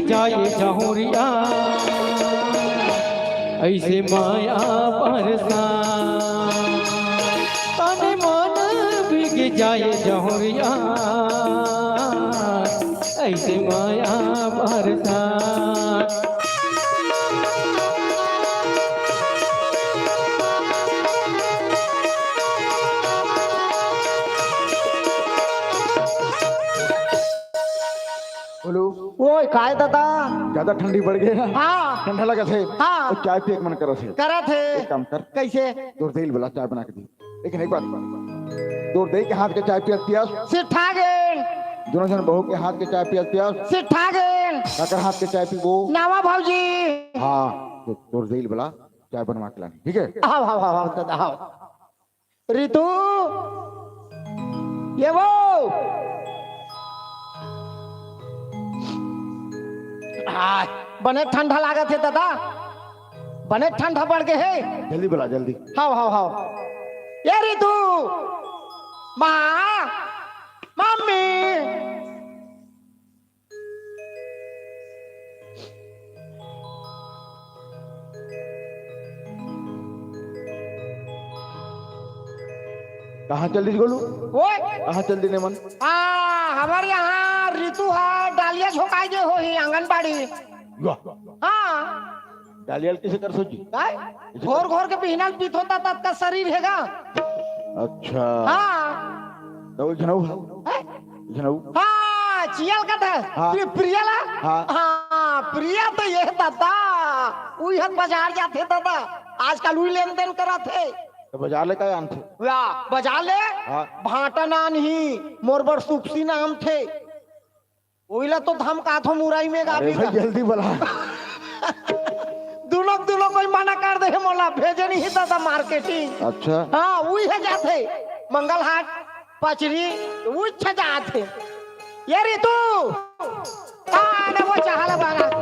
जाए जहुरिया ऐसे माया परसान तने मन बिग जाए जहुरिया ऐसे माया परसान। बोलो ओए काय दादा ज्यादा ठंडी बढ़ गई है। हाँ ठंडा लगा थे। हाँ। और चाय पिए के मन करा थे। करा थे एक काम कर, कैसे दूर दही बोला चाय बना के दी। लेकिन एक बात, दूर दही के हाथ के चाय पियास सिठा गेन दोनों जन बहू के हाथ के चाय पियास सिठा गेन काकर हाथ के चाय पी वो। नावा भाऊजी हाँ तो दूर दही बोला चाय बनवा के लानी, ठीक है? हाँ हाँ हाँ हाँ दादा हाँ। रितु ये वो बने ठंडा लागत है दादा, बने ठंडा पड़ गए है। जल्दी बोला जल्दी। हाँ हाँ हाँ ये रितु माँ मम्मी कहाँ चल दी गोलू? ओए कहाँ चल दी ने मन? हमारे यहाँ ऋतु है डालिया झोंकाई दे हो ही आंगनबाड़ी। हाँ डालियल किसे कर सोची? घोर घोर के पीना पीत होता तब का शरीर हैगा। अच्छा हाँ तो जनऊ जनऊ हाँ चियल का था। हाँ। प्रियला हाँ। हाँ प्रिया तो ये दादा उही हन बाजार जाते दादा आजकल उही लेन देन करा थे। तो बाजार ले का आन थे? वाह बाजार ले हाँ। भाटा नान ही मोरबर सुपसी नाम थे ओइला तो धम काथो मुराई में अरे गाबी भाई जल्दी बोला। दुलोक कोई मना कर दे मोला भेजे नहीं दादा मार्केटिंग। अच्छा हाँ वही है जाते मंगल हाट पचरी वो अच्छा जाते ये ऋतु हाँ ना वो चाह लगाना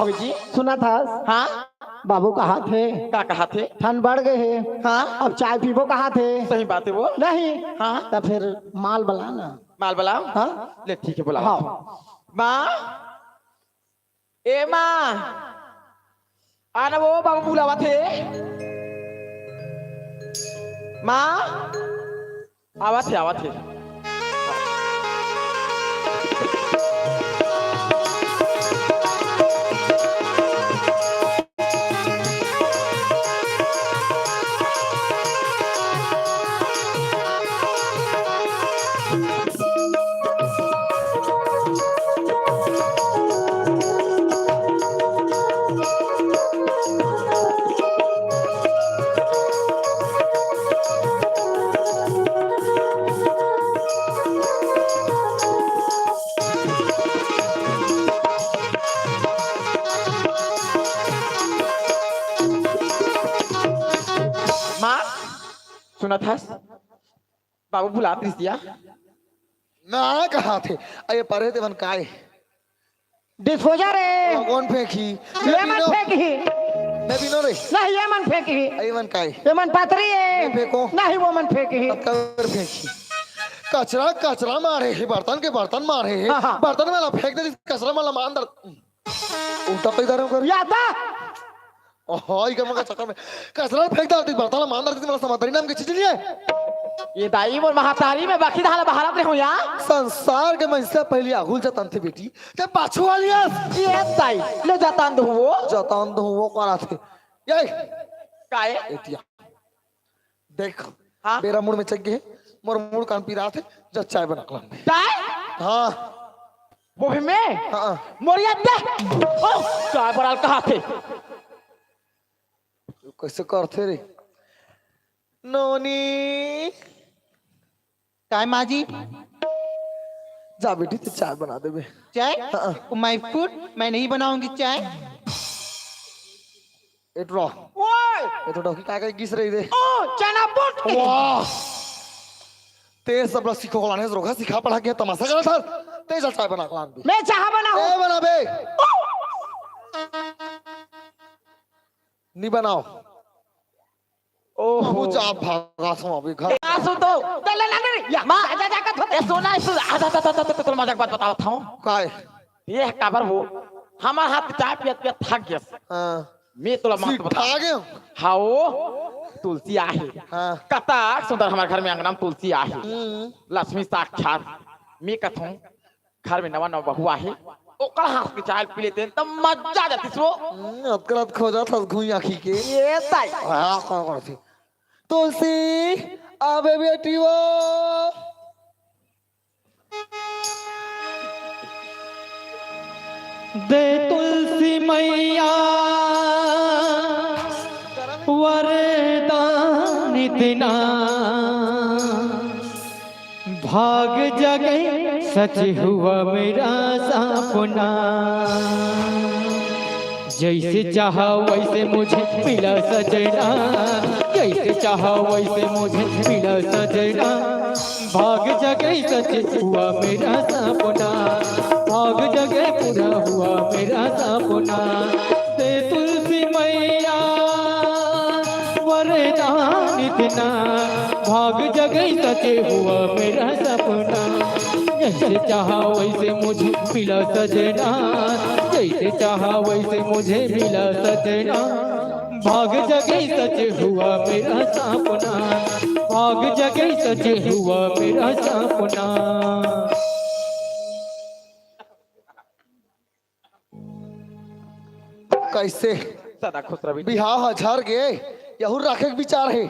जी सुना था। हाँ बाबू कहा थे क्या कहा थे? ठंड बढ़ गए है। हाँ अब चाय पीबो कहा थे? सही बात है वो। नहीं हाँ तो फिर माल बलाना। माल बुलाओ। हाँ ले ठीक है बुलाओ। हाँ माँ ए माँ आना वो बाबू बुलावा थे। माँ आवा थे सुना था बाबू बुलाती दिया मैं कहा थे अये परे ते मन काय डिस्पोजर है कौन फेंकी ये मन फेंकी मैं भी नो रे नहीं ये मन फेंकी अये मन काय ये मन पात्री है मैं फेंको नहीं वो मन फेंकी कर फेंकी कचरा कचरा मारे है बर्तन के बर्तन मारे है हाँ, हाँ। बर्तन वाला फेंक दे कचरा वाला मान दर उल्टा कई करो कर या था ओहो ई का चक्कर में कचरा फेंक दे बर्तन मान दर मला समाधान नाम की चीज नहीं है ये दाई मोर महातारी में बाकी धाला बहारत रहो या संसार के मन से पहले आगुल जतन थे बेटी ते पाछू वाली ये दाई ले जाता अंध वो जतन दो वो करा थे ये काए एतिया देख हाँ? मेरा मूड में चक गए मोर मूड कान पी रहा थे जब चाय बना ला दाई हाँ वो भी मैं हाँ मोरिया दे ओ चाय बराल कहा थे कैसे करते रे नोनी काय माँ जी जा बेटी ते चाय बना दे बे चाय हाँ। माय फूड मैं नहीं बनाऊंगी चाय एट्रो ओए ये तो डॉकी काय काय गिस रही दे ओ चना पुट वाह ते सब लोग सीखो लाने रोगा सिखा पढ़ा के तमाशा करा था ते जा चाय बना ला दे मैं चाह बनाऊं ए बना बे नहीं बनाओ ओहो मुझे आप भागा सो अभी घर आसू तो चल ना रे या माँ जा जा का ए सोना इस आधा तो मजाक बात बताओ था काय ये काबर वो हमार हाथ चाय पियत पियत थक गया हाँ मैं तो मत सीख बता आ गए हाओ तुलसी आहे हाँ कता सुंदर हमारे घर में अंगना में तुलसी आहे लक्ष्मी साक्षात मैं कथूं घर में नवा नवा बहू आहे ओकर हाथ की चाय पी लेते हैं तब मजा आ जाती सो अतकरात खोजा था घुई आखी के ये ताई हाँ कौन कौन थी तुलसी आवे बेटी वो दे तुलसी मैया वरदान इतना भाग जगे सच हुआ मेरा सपना जैसे चाहा वैसे मुझे मिला सजना जैसे चाहा वैसे मुझे मिला सजना भाग जगे सच हुआ मेरा सपना भाग जगे पूरा हुआ मेरा सपना दे तुलसी मैया वरदान इतना भाग जगे सच हुआ मेरा सपना जैसे चाहा वैसे मुझे मिला सजना जैसे चाहा वैसे मुझे मिला सजना भाग जगे सच हुआ मेरा सपना भाग जगे सच हुआ मेरा सपना कैसे सदा खुश रही बिहाव हजार के यहू रखे के विचार है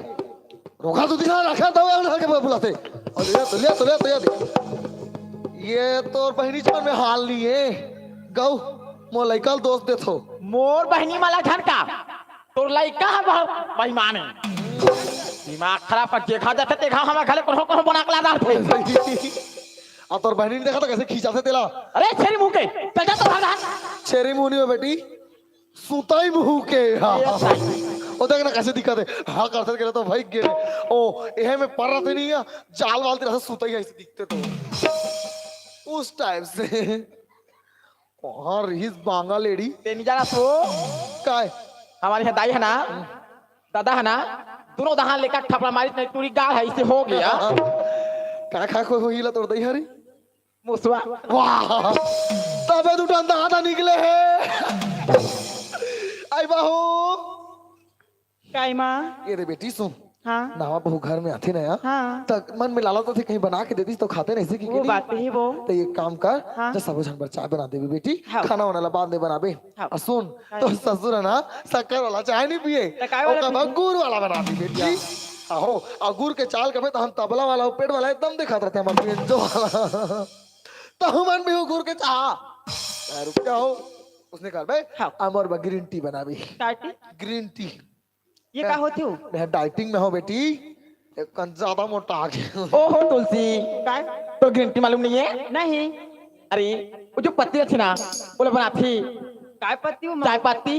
रोका तो दिखा रखा था वो के बुलाते और ले ये तो बहनी चमन में हाल नहीं है गौ मो लइकल दोस्त देथो मोर बहनी माला झनका तोर लइका है बेईमान है दिमाग खराब कर देखा जाते देखा हमारे घरे कोनो बना के ला थे आ तोर बहनी ने देखा था कैसे खींचा थे तेला अरे छेरी मुंह के चल जा तो भाग छेरी मुंह नहीं हो बेटी सुताई मुंह के हाँ ओ देख ना कैसे दिक्कत है हाँ करते गए तो भाई गिरे ओ यह में पड़ रहा थे नहीं है जाल वाल तेरा सुताई ऐसे दिखते तो उस टाइप से और हिज बांगा लेडी तेनी जाना सो काय हमारे यहाँ दाई है ना दादा है ना दोनों दहान लेकर थपड़ा मारी नहीं पूरी गाल है इसे हो गया का खा कोई हो हिला तोड़ दई हरी मुसवा वाह तबे तू डंडा आधा निकले है आई बाहू काय माँ ये रे बेटी सुन हाँ नावा बहू घर में आती ना यार हाँ तक मन में लाला तो थे कहीं बना के देती तो खाते नहीं की वो बात है वो तो ये काम कर हाँ। जो सब झन चाय बना देवी बेटी हाँ। खाना वाना ला बाद में बनाबे हाँ। और सुन तो ससुर है ना शक्कर वाला चाय नहीं पिए तो काय वाला ओका बाद गुड़ वाला बना दी बेटी आहो और गुड़ के चाल कमे तो हम तबला वाला पेट वाला एकदम दिखाते रहते हम अपने जो वाला तो हम भी हो गुड़ के चाह रुक जाओ उसने कहा भाई हाँ। अमर ग्रीन टी बनाबी टाटी ग्रीन टी ये क्या होती हो मैं डाइटिंग में हूँ बेटी एक ज्यादा मोटा आ गया ओहो तुलसी काय तो ग्रीन टी मालूम नहीं है नहीं अरे वो जो पत्ती थी ना वो लोग बनाती काय पत्ती हो चाय पत्ती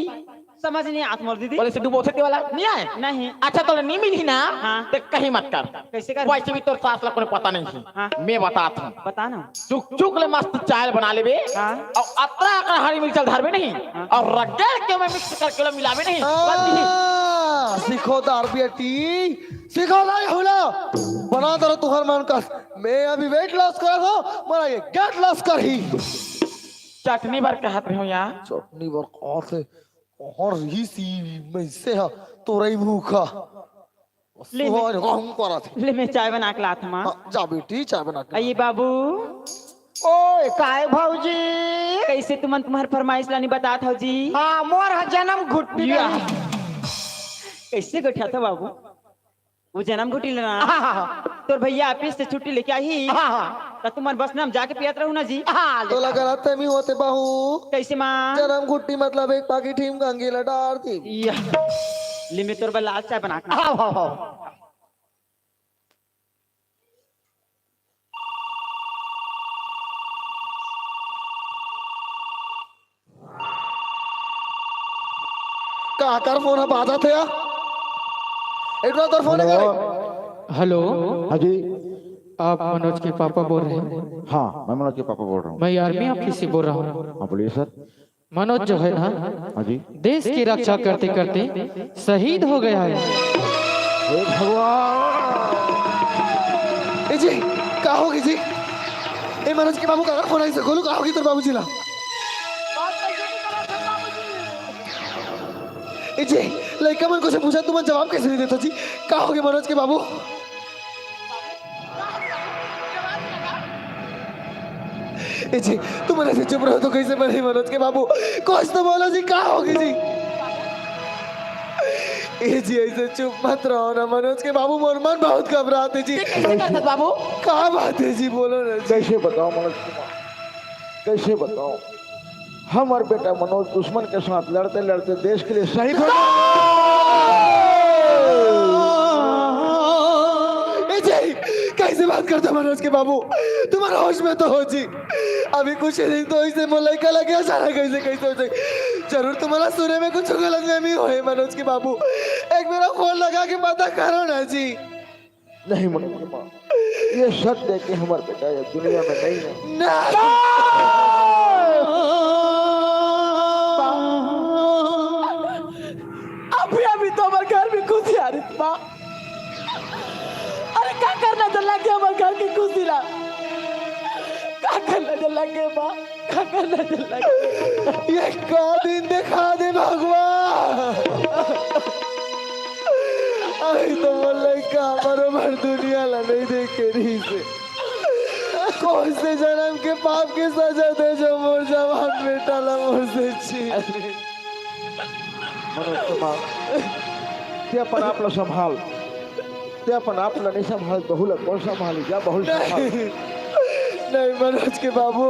समझ नहीं आत मोर दीदी बोले से डुबो सकते वाला नहीं आए नहीं अच्छा तो नहीं मिली ना हाँ। तो कहीं मत कर कैसे कर वैसे भी तो सास लोग को पता नहीं है हाँ। मैं बताता हूँ बता ना चुक चुक ले मस्त चाय बना ले बे हाँ। और अतरा का हरी मिर्च धर में नहीं और रगड़ के मैं मिक्स करके लो मिलावे नहीं बस यही। सीखो दार बेटी सीखो नहीं होला बना दो तुहर मन का मैं अभी वेट लॉस कर रहा हूँ मरा ये गेट लॉस कर ही चटनी भर के हाथ में हो यार चटनी बर कहाँ से और ही सी मैं से हा तो रही भूखा ले सुहान हम करा थे ले मैं चाय बना के लात मां हाँ, जा बेटी चाय बना के आइए बाबू ओए काय भौजी कैसे तुमन तुम्हार फरमाइश लानी बतात हो जी हाँ मोर ह जन्म घुट्टी या। नहीं। कैसे गठिया था बाबू वो जन्म घुटी लेना हाँ तोर भैया ऑफिस से छुट्टी लेके आई हाँ तो तुम्हार बस में हम जाके पियत रहू ना जी हाँ तो लगा रहते मी होते बाहू कैसे मां जन्म गुट्टी मतलब एक पाकी टीम गंगीला डार थी या। ले मैं तोर लाल चाय बना के हाँ हाँ हाँ कहा कर फोन बाजा थे यार एक बार तो फोन करे हेलो हाँ जी आप मनोज के पापा बोल रहे हैं? हाँ मैं मनोज के पापा बोल रहा हूँ मैं आर्मी ऑफिस से बोल रहा हूँ। हाँ बोलिए सर मनोज जो है ना हाँ जी देश की रक्षा करते करते शहीद हो गया है। हे भगवान ए जी का होगी जी ए मनोज के बाबू का फोन आई से खोलू का होगी तेरे बाबू जी ला ए जी लड़का मन को से पूछा तुम जवाब कैसे नहीं देता जी का होगी मनोज के बाबू ए जी तुम ऐसे चुप रहो तो कैसे बने मनोज के बाबू कुछ तो बोलो जी का होगी जी ए जी ऐसे चुप मत रहो ना मनोज के बाबू मोर मन बहुत घबराते जी कैसे करते बाबू का बात है जी बोलो ना जी कैसे बताओ मनोज कुमार कैसे बताओ हमारे बेटा मनोज दुश्मन के साथ लड़ते लड़ते देश के लिए शहीद हो ए जी कैसे बात करते हो मनोज के बाबू तुम्हारा होश में तो हो जी अभी कुछ दिन तो इसे मुलाइका लगे अचानक कैसे कैसे हो जाए जरूर तुम्हारा सुने में कुछ गलतफहमी हो मनोज के बाबू एक मेरा फोन लगा के पता करो ना जी नहीं मनोज कुमार ये सत्य है कि हमारे बेटा ये दुनिया में नहीं है ना अभी अभी तो हमारे घर में खुशी आ रही थी माँ अरे क्या करना चल के हमारे घर की खुशी ला क्या करना चल के माँ क्या करना चल ये का दिन दिखा दे भगवान अभी तो मुलाइका बरोबर दुनिया ला नहीं देखे रही से कौन से जन्म के पाप के सजा दे जो मोर जवान बेटा ला मोर से छी मनोज कुमार ते अपन आप लो संभाल ते अपन आप लो नहीं संभाल बहुल कौन संभाली जा बहुल संभाल नहीं मनोज के बाबू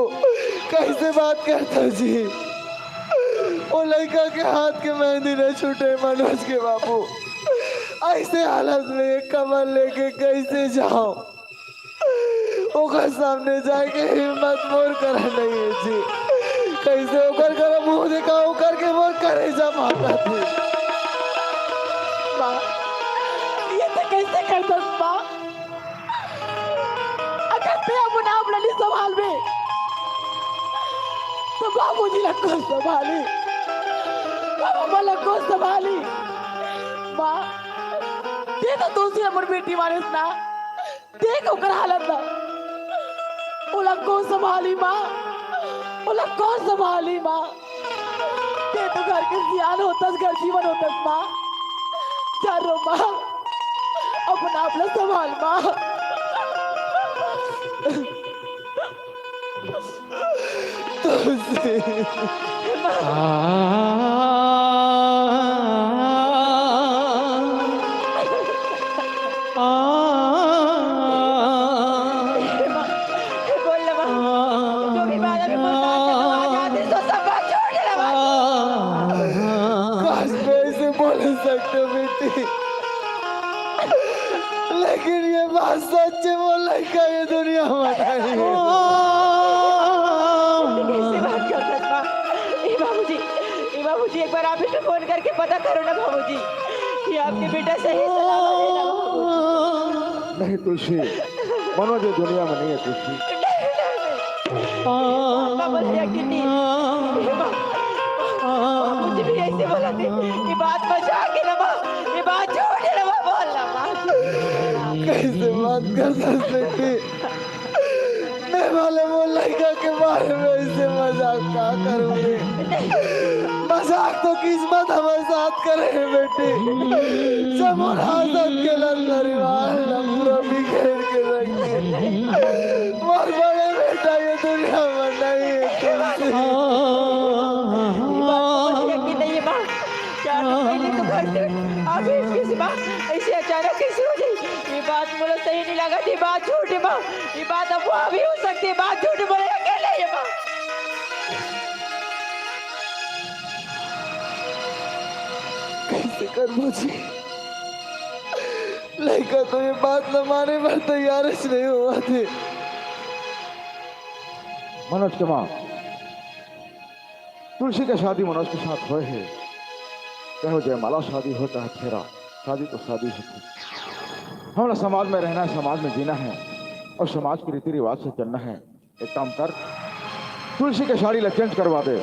कैसे बात करता जी वो लड़का के हाथ के मेहंदी न छूटे मनोज के बाबू ऐसे हालत में एक कमर लेके कैसे जाओ ओकर सामने जाके हिम्मत मोर करा नहीं है जी कैसे ओकर कर मुंह देखा ओकर के मोर करे जा माता थी माँ ये तो कैसे कर दस माँ अगर ते अपना आप लली संभाल में तो बाबूजी लग को संभाली बाबा लग को संभाली माँ ते तो दूसरी हमर बेटी मारे ना देख ओकर हालत ना ओला को संभाली माँ ओला को संभाली माँ ते तो घर के सियान होतस घर जीवन होतस माँ चारो माँ अपना अपना संभाल माँ बोल ले माँ जो भी बात है बोलता है तो आ जाती तो सब बात छोड़ दे माँ काश मैं ऐसे बोल सकते बेटी लेकिन ये बात सच है वो लड़का ये दुनिया बताई कैसे बात करता है माँ ए बाबूजी बाबूजी एक बार आप इसको फोन करके पता करो ना बाबूजी कि आपके बेटा सही सलामत है ना बाबूजी। नहीं तुलसी, मनोज ये दुनिया में नहीं है तुलसी। पापा भैया कितनी मुझे भी ऐसे बोला थे ये बात मजाक है ना माँ, ये बात झूठ है ना माँ, बोल ना माँ। कैसे बात करता बेटी, मैं वाले वो लड़का के बारे में ऐसे मजाक क्या करूँगी। मजाक तो किस्मत हमारे साथ करे बेटी, सब और हाजत के परिवार पूरा बिखेर के रखे। और बड़े बेटा ये दुनिया में नहीं है तुमसे। ऐसे अचानक कैसे हो गई? ये बात मुझे सही नहीं लगा। ये बात झूठ है माँ, ये बात अफवाह भी हो सकती है। बात झूठ बोले अकेले ये माँ। कैसे कर मुझे लड़का तो ये बात न माने पर तैयार नहीं हुआ थे। मनोज के माँ, तुलसी का शादी मनोज के साथ हुए है। कहो जयमाला शादी होता है, फेरा शादी तो शादी होती है। हमारा समाज में रहना है, समाज में जीना है और समाज के रीति रिवाज से चलना है। एक काम कर, तुलसी की साड़ी चेंज करवा दे।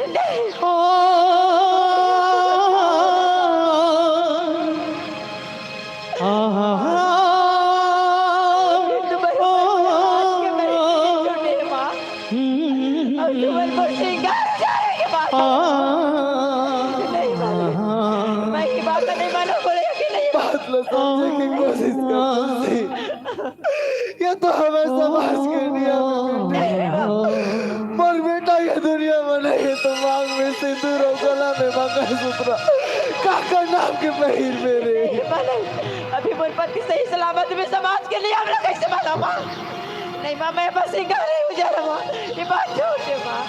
समझने की कोशिश करती, ये तो हमें समाज के नियम पर बेटा ये दुनिया में नहीं है तो मांग में सिंदूर और गला में मंगलसूत्र काका नाम के पहिर मेरे। अभी मुरपति सही सलामत में समाज के लिए हम लोग कैसे माना माँ? नहीं माँ, मैं बस ही घर ही उजाला माँ, ये बात झूठ है माँ।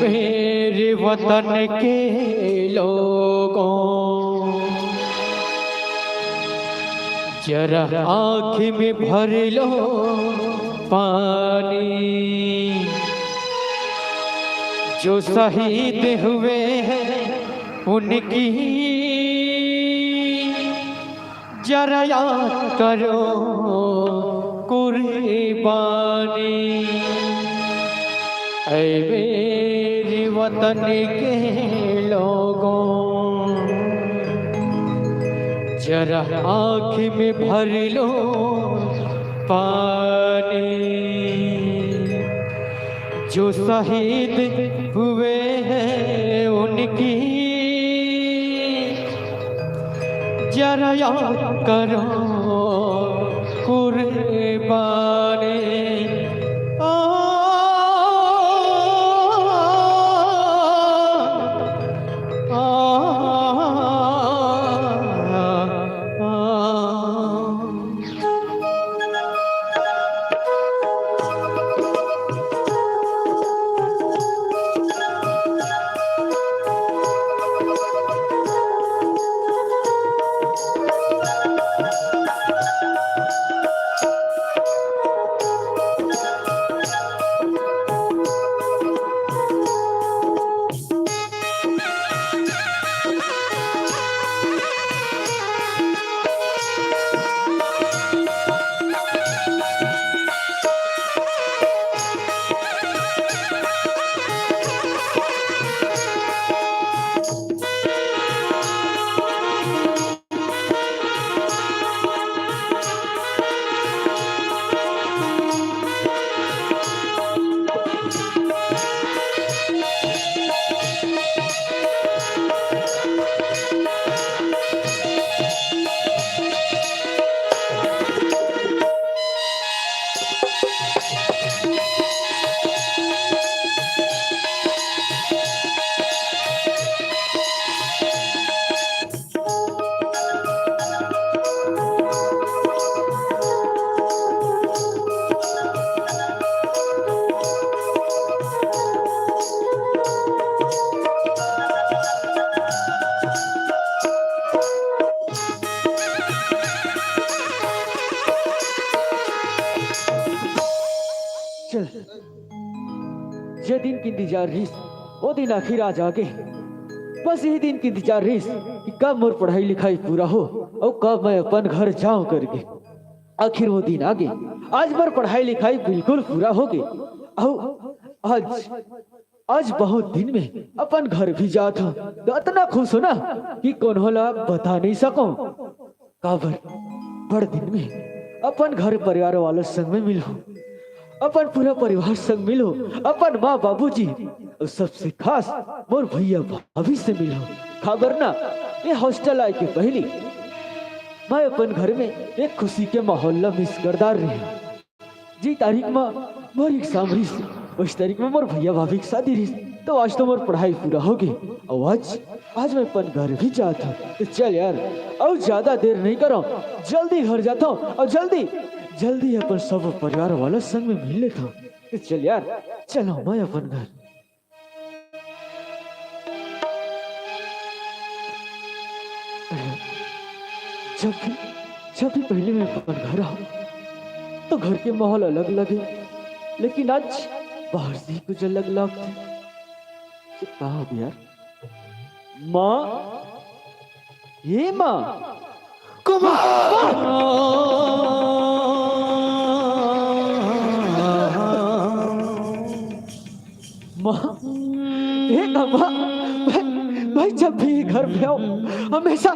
मेरे वतन के लोगों, जरा आँख में भर लो पानी। जो शहीद हुए हैं उनकी जरा याद करो कुर्बानी। ऐ मेरे वतन के लोगों, जरा आँख में भर लो पानी। जो शहीद हुए हैं उनकी जरा याद करो कुर्बानी। इंतजार रही, वो दिन आखिर आज आ गए। बस यही दिन की इंतजार रही कि कब मोर पढ़ाई लिखाई पूरा हो और कब मैं अपन घर जाऊं करके। आखिर वो दिन आ गए। आज मोर पढ़ाई लिखाई बिल्कुल पूरा हो गई और आज बहुत दिन में अपन घर भी जात हूँ, तो इतना खुश हो ना कि कौन होला बता नहीं सकूं। काबर बड़ दिन में अपन घर परिवार वालों संग में मिलो, अपन पूरा परिवार संग मिलो, अपन माँ बाबूजी और सबसे खास मोर भैया भाभी से मिलो। खबर ना ये हॉस्टल आए के पहली मैं अपन घर में एक खुशी के माहौल मिस करदार रही। जी तारीख में मोर एग्जाम रही, उस तारीख में मोर भैया भाभी की शादी रही, तो आज तो मोर पढ़ाई पूरा हो गई और आज मैं अपन घर भी जाता हूँ। तो चल यार और ज्यादा देर नहीं करो, जल्दी घर जाता हूँ और जल्दी अपन सब परिवार वालों संग में मिल लेता हूँ। तो चल यार चलो मैं अपन घर। जब भी पहले मैं अपन घर आऊं तो घर के माहौल अलग लगे, लेकिन आज बाहर से ही कुछ अलग लगते। कहा हो यार माँ, ये माँ माँ, ये माँ भाई जब भी घर में आओ हमेशा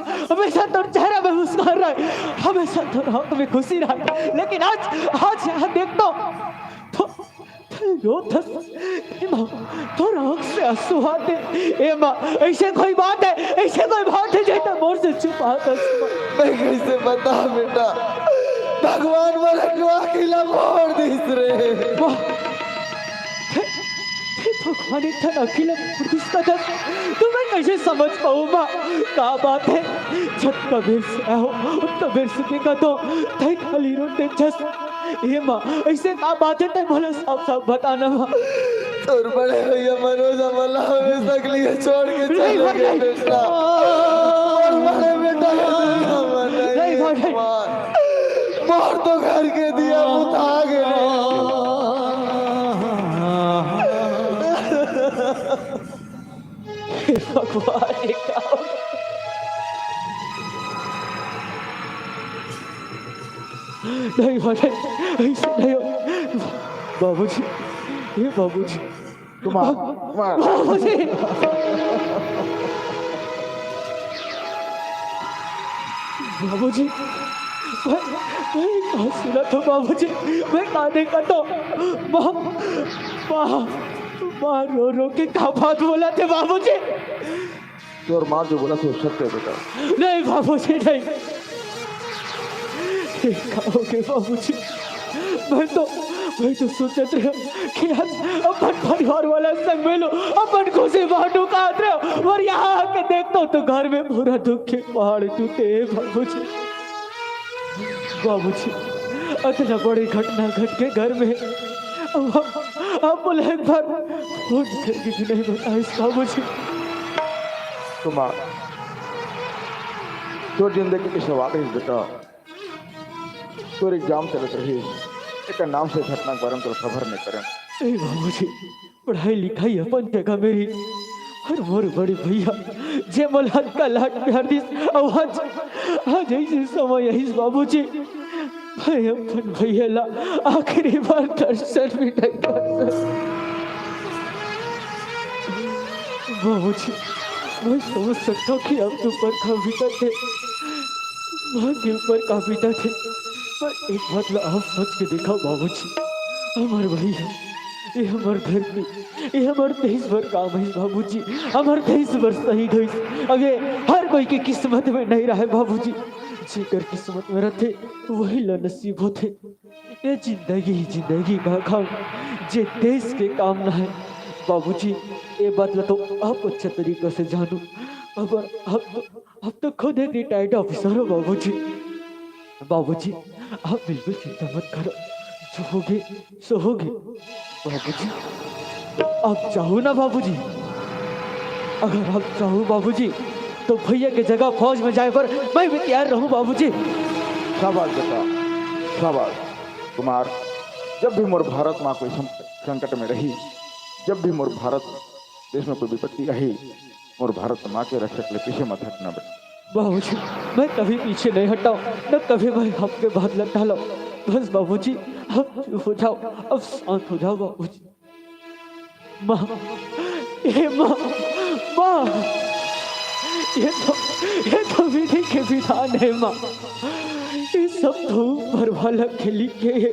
तो चेहरा में मुस्कुराहट रहे, हमेशा तो आंख में खुशी रहे, लेकिन आज यहाँ देखता तो थोड़ा आंख से आंसू आते। ए माँ ऐसे कोई बात है जो मोर से छुपाता। मैं कैसे बता बेटा, भगवान वाला दुआ खिला मोड़ दिस रे। भगवान इतना अकेला दिसता था, तो मैं कैसे समझ पाऊँ माँ क्या बात है। जब कबीर से आओ कबीर से देखा तो तय खाली रोते जस। ये माँ ऐसे क्या बात है, तय बोला साफ बताना माँ। तोर बड़े भैया मनोज अमला हमेशा के लिए छोड़ के चले गए बेटा। और बड़े बेटा नहीं मोर तो घर के दिया बुता गए। भगवान नहीं भाई ऐसे नहीं हो बाबूजी, ये बाबूजी बाबूजी बाबूजी मैं सुना तो बाबूजी, मैं काने का तो माँ रो के क्या बात बोला थे बाबूजी। तो और माँ जो बोला तो सत्य है बेटा। नहीं बाबूजी नहीं कहोगे बाबूजी, मैं तो सोचत रहा कि आज अपन परिवार वाला संग में लो, अपन खुशी बांटू काट रहे, और यहाँ आके देखता तो घर में पूरा दुख के पहाड़ टूटे। बाबूजी इतना बड़ी घटना घट के घर में आप बोले एक बार फोन करके भी नहीं बताइस बाबूजी। तुम्हार तो जिंदगी की सवाल है बेटा, तो एग्जाम चलत रही एक नाम से घटना के बारे में तो खबर नहीं करें। ए बाबूजी पढ़ाई लिखाई अपन जगह मेरी, और मोर बड़े भैया जे मोलाद का लाट प्यार दिस आज ऐसे समय यही बाबूजी मैं अपन भैया ला आखिरी बार दर्शन भी नहीं कर बाबूजी। मैं समझ सकता हूँ कि आप ऊपर काफी थे, माँ के ऊपर काफी थे, पर एक बात आप सोच के देखा बाबूजी, हमारे भैया ये हमारे घर में ये हमारे 23 वर्ष काम है बाबूजी, हमारे 23 वर्ष शहीद हुई। अब ये हर कोई की किस्मत में नहीं रहा है बाबूजी, जेकर किस्मत में रहते वही नसीब होते। ये जिंदगी का काम जे देश के काम ना है बाबूजी। ये बात तो आप अच्छे तरीके से जानू, अब तो खुद एक रिटायर्ड ऑफिसर हो बाबूजी। बाबूजी आप बिल्कुल चिंता मत करो, जो होगे सो होगे बाबूजी। आप चाहो ना बाबूजी, अगर आप चाहो बाबूजी तो भैया के जगह फौज में जाए पर मैं भी तैयार रहूं बाबूजी। शाबाश बेटा शाबाश। कुमार जब भी मोर भारत माँ कोई संकट में रही जब भी मोर भारत देश में कोई विपत्ति आई, मोर भारत माँ के रक्षक ले पीछे मत हटना बेटा। बाबूजी मैं कभी पीछे नहीं हटा न कभी मैं आपके बात लग डाला। बस बाबूजी अब चुप हो जाओ, अब शांत हो जाओ बाबूजी। माँ, ये माँ, माँ, ये तो विधि के विधान है माँ। ये सब तो ऊपर वाला के लिए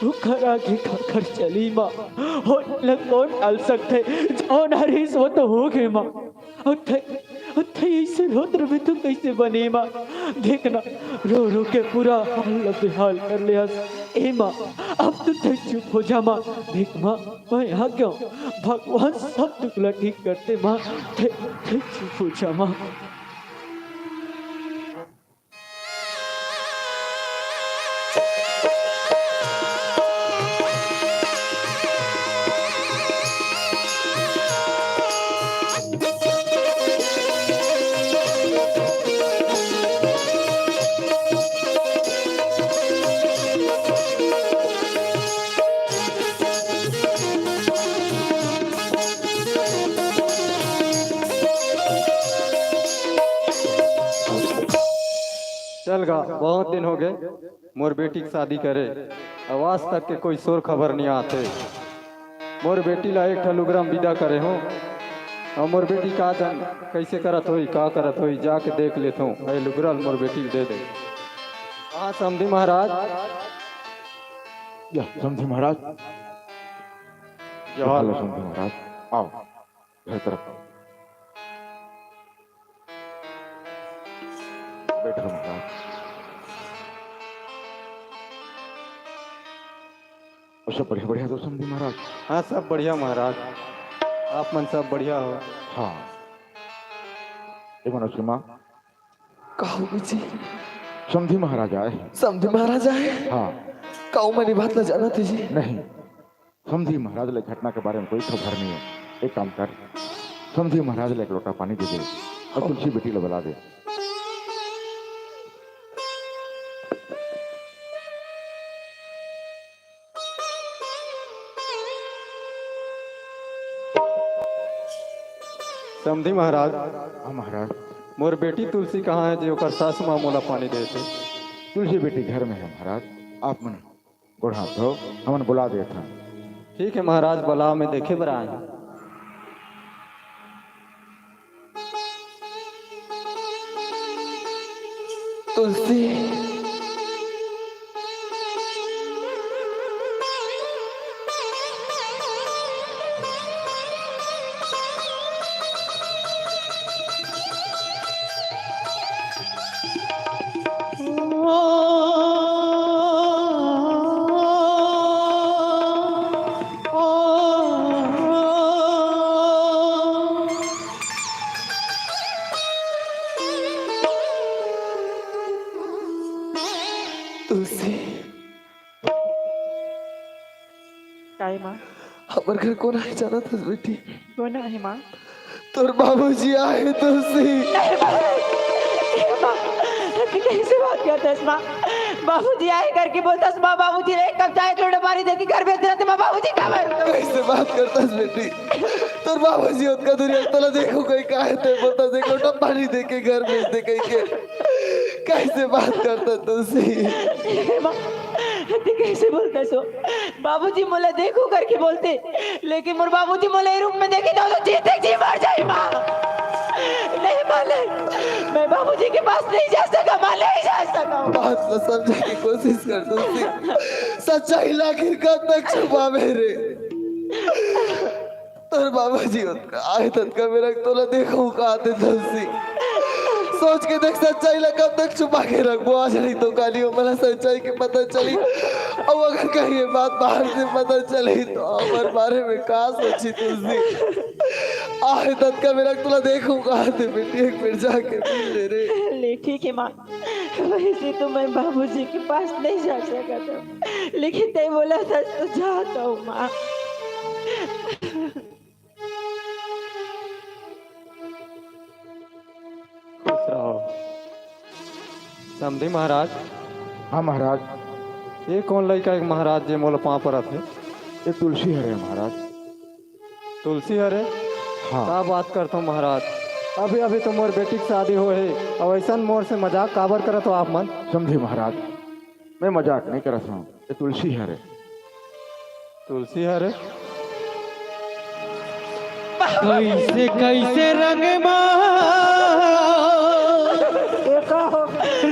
वो करा के खाकर चली माँ। और लग कौन डाल सकते, जो नारिश वो तो हो गए माँ। उत्थे ऐसे रोद्र में तो कैसे बने माँ। देखना रो रो के पूरा हाल बेहाल कर लिया। ए माँ अब तो चुप हो जा माँ। देख माँ मैं यहाँ क्यों, भगवान सब टुकड़ा ठीक करते माँ। चुप हो जा माँ। चल गा, बहुत दिन हो गए मोर बेटी की शादी करे, आवाज तक के कोई शोर खबर नहीं आते। मोर बेटी ला एक ठलुग्राम विदा करे हो, और मोर बेटी का जान कैसे करत होई, का करत होई, जाके देख लेता हूँ। लुगरल मोर बेटी दे दे। हाँ समधी महाराज। या समधी महाराज, या हाल समधी महाराज, आओ घर तरफ बैठो महाराज। और सब बढ़िया बढ़िया तो समझी महाराज। हाँ सब बढ़िया महाराज, आप मन सब बढ़िया हो। हाँ एक मनोज की माँ कहो जी समझी महाराज आए। समझे महाराज आए। हाँ कहो मेरी बात न जाना थी जी। नहीं, समझी महाराज ले घटना के बारे में कोई खबर नहीं है। एक काम कर, समझी महाराज ले एक लोटा पानी दे दे और तुलसी बेटी ले बुला दे। समधी महाराज। हाँ महाराज। मोर बेटी तुलसी कहाँ है जो ओकर सास माँ मोला पानी देते। तुलसी बेटी घर में है महाराज, आप मन गोड़ हाथ धो, हमन बुला दे था। ठीक है महाराज, बुलाओ में देखे बर आए। तुलसी तुलसी काय माँ? हमारे घर कौन आए जाना था बेटी? कौन है माँ? तोर बाबूजी आए तुलसी। कैसे बात करता है माँ? बाबूजी आए करके बोलता माँ, बाबूजी ने कब चाय लोटा पानी देके घर भेज देते माँ। बाबूजी कब है? कैसे बात करता है बेटी? तोर बाबूजी उनका दुनिया तला देखो कोई काहे थे बोलता देख लोटा पानी देके घर भेज दे कहीं के। कैसे बात करता तुलसी? माँ कैसे बोलता सो? बाबूजी मोला देखो करके बोलते, लेकिन मोर बाबूजी मोला रूम में देखे तो जीते जी मर जाए माँ। नहीं माले, मैं बाबूजी के पास नहीं जा सका माँ, नहीं जा सका। बात को समझने की कोशिश कर तुलसी। सच्चाई आखिर कब तक छुपा मेरे? तोर बाबूजी आए तक का मेरा तोला देखो कहा थे तुलसी। सोच के देख सच्चाई ला कब तक छुपा के रखो, आज नहीं तो काली हो मला सच्चाई की पता चली। अब अगर कहीं ये बात बाहर से पता चली तो हमारे बारे में कहा सोची तुलसी। आए तक का मेरा तुला देखूं कहा थे बेटी, एक मिनट जाके मिल ले रे। ले ठीक है माँ, वैसे तो मैं बाबूजी के पास नहीं जा सका था, लेकिन तय बोला था तो जाता हूँ माँ। खुश रहो। समधी महाराज। हाँ महाराज। ये कौन लड़का है महाराज जे मोला पाँव पर थे? ये तुलसी है महाराज। तुलसी अरे हाँ का बात करता हूँ महाराज, अभी अभी तो मोर बेटी की शादी हो है और ऐसा मोर से मजाक काबर करत हो आप मन। समझे महाराज, मैं मजाक नहीं करता हूँ, ये तुलसी है रे। तुलसी अरे कैसे कैसे रंग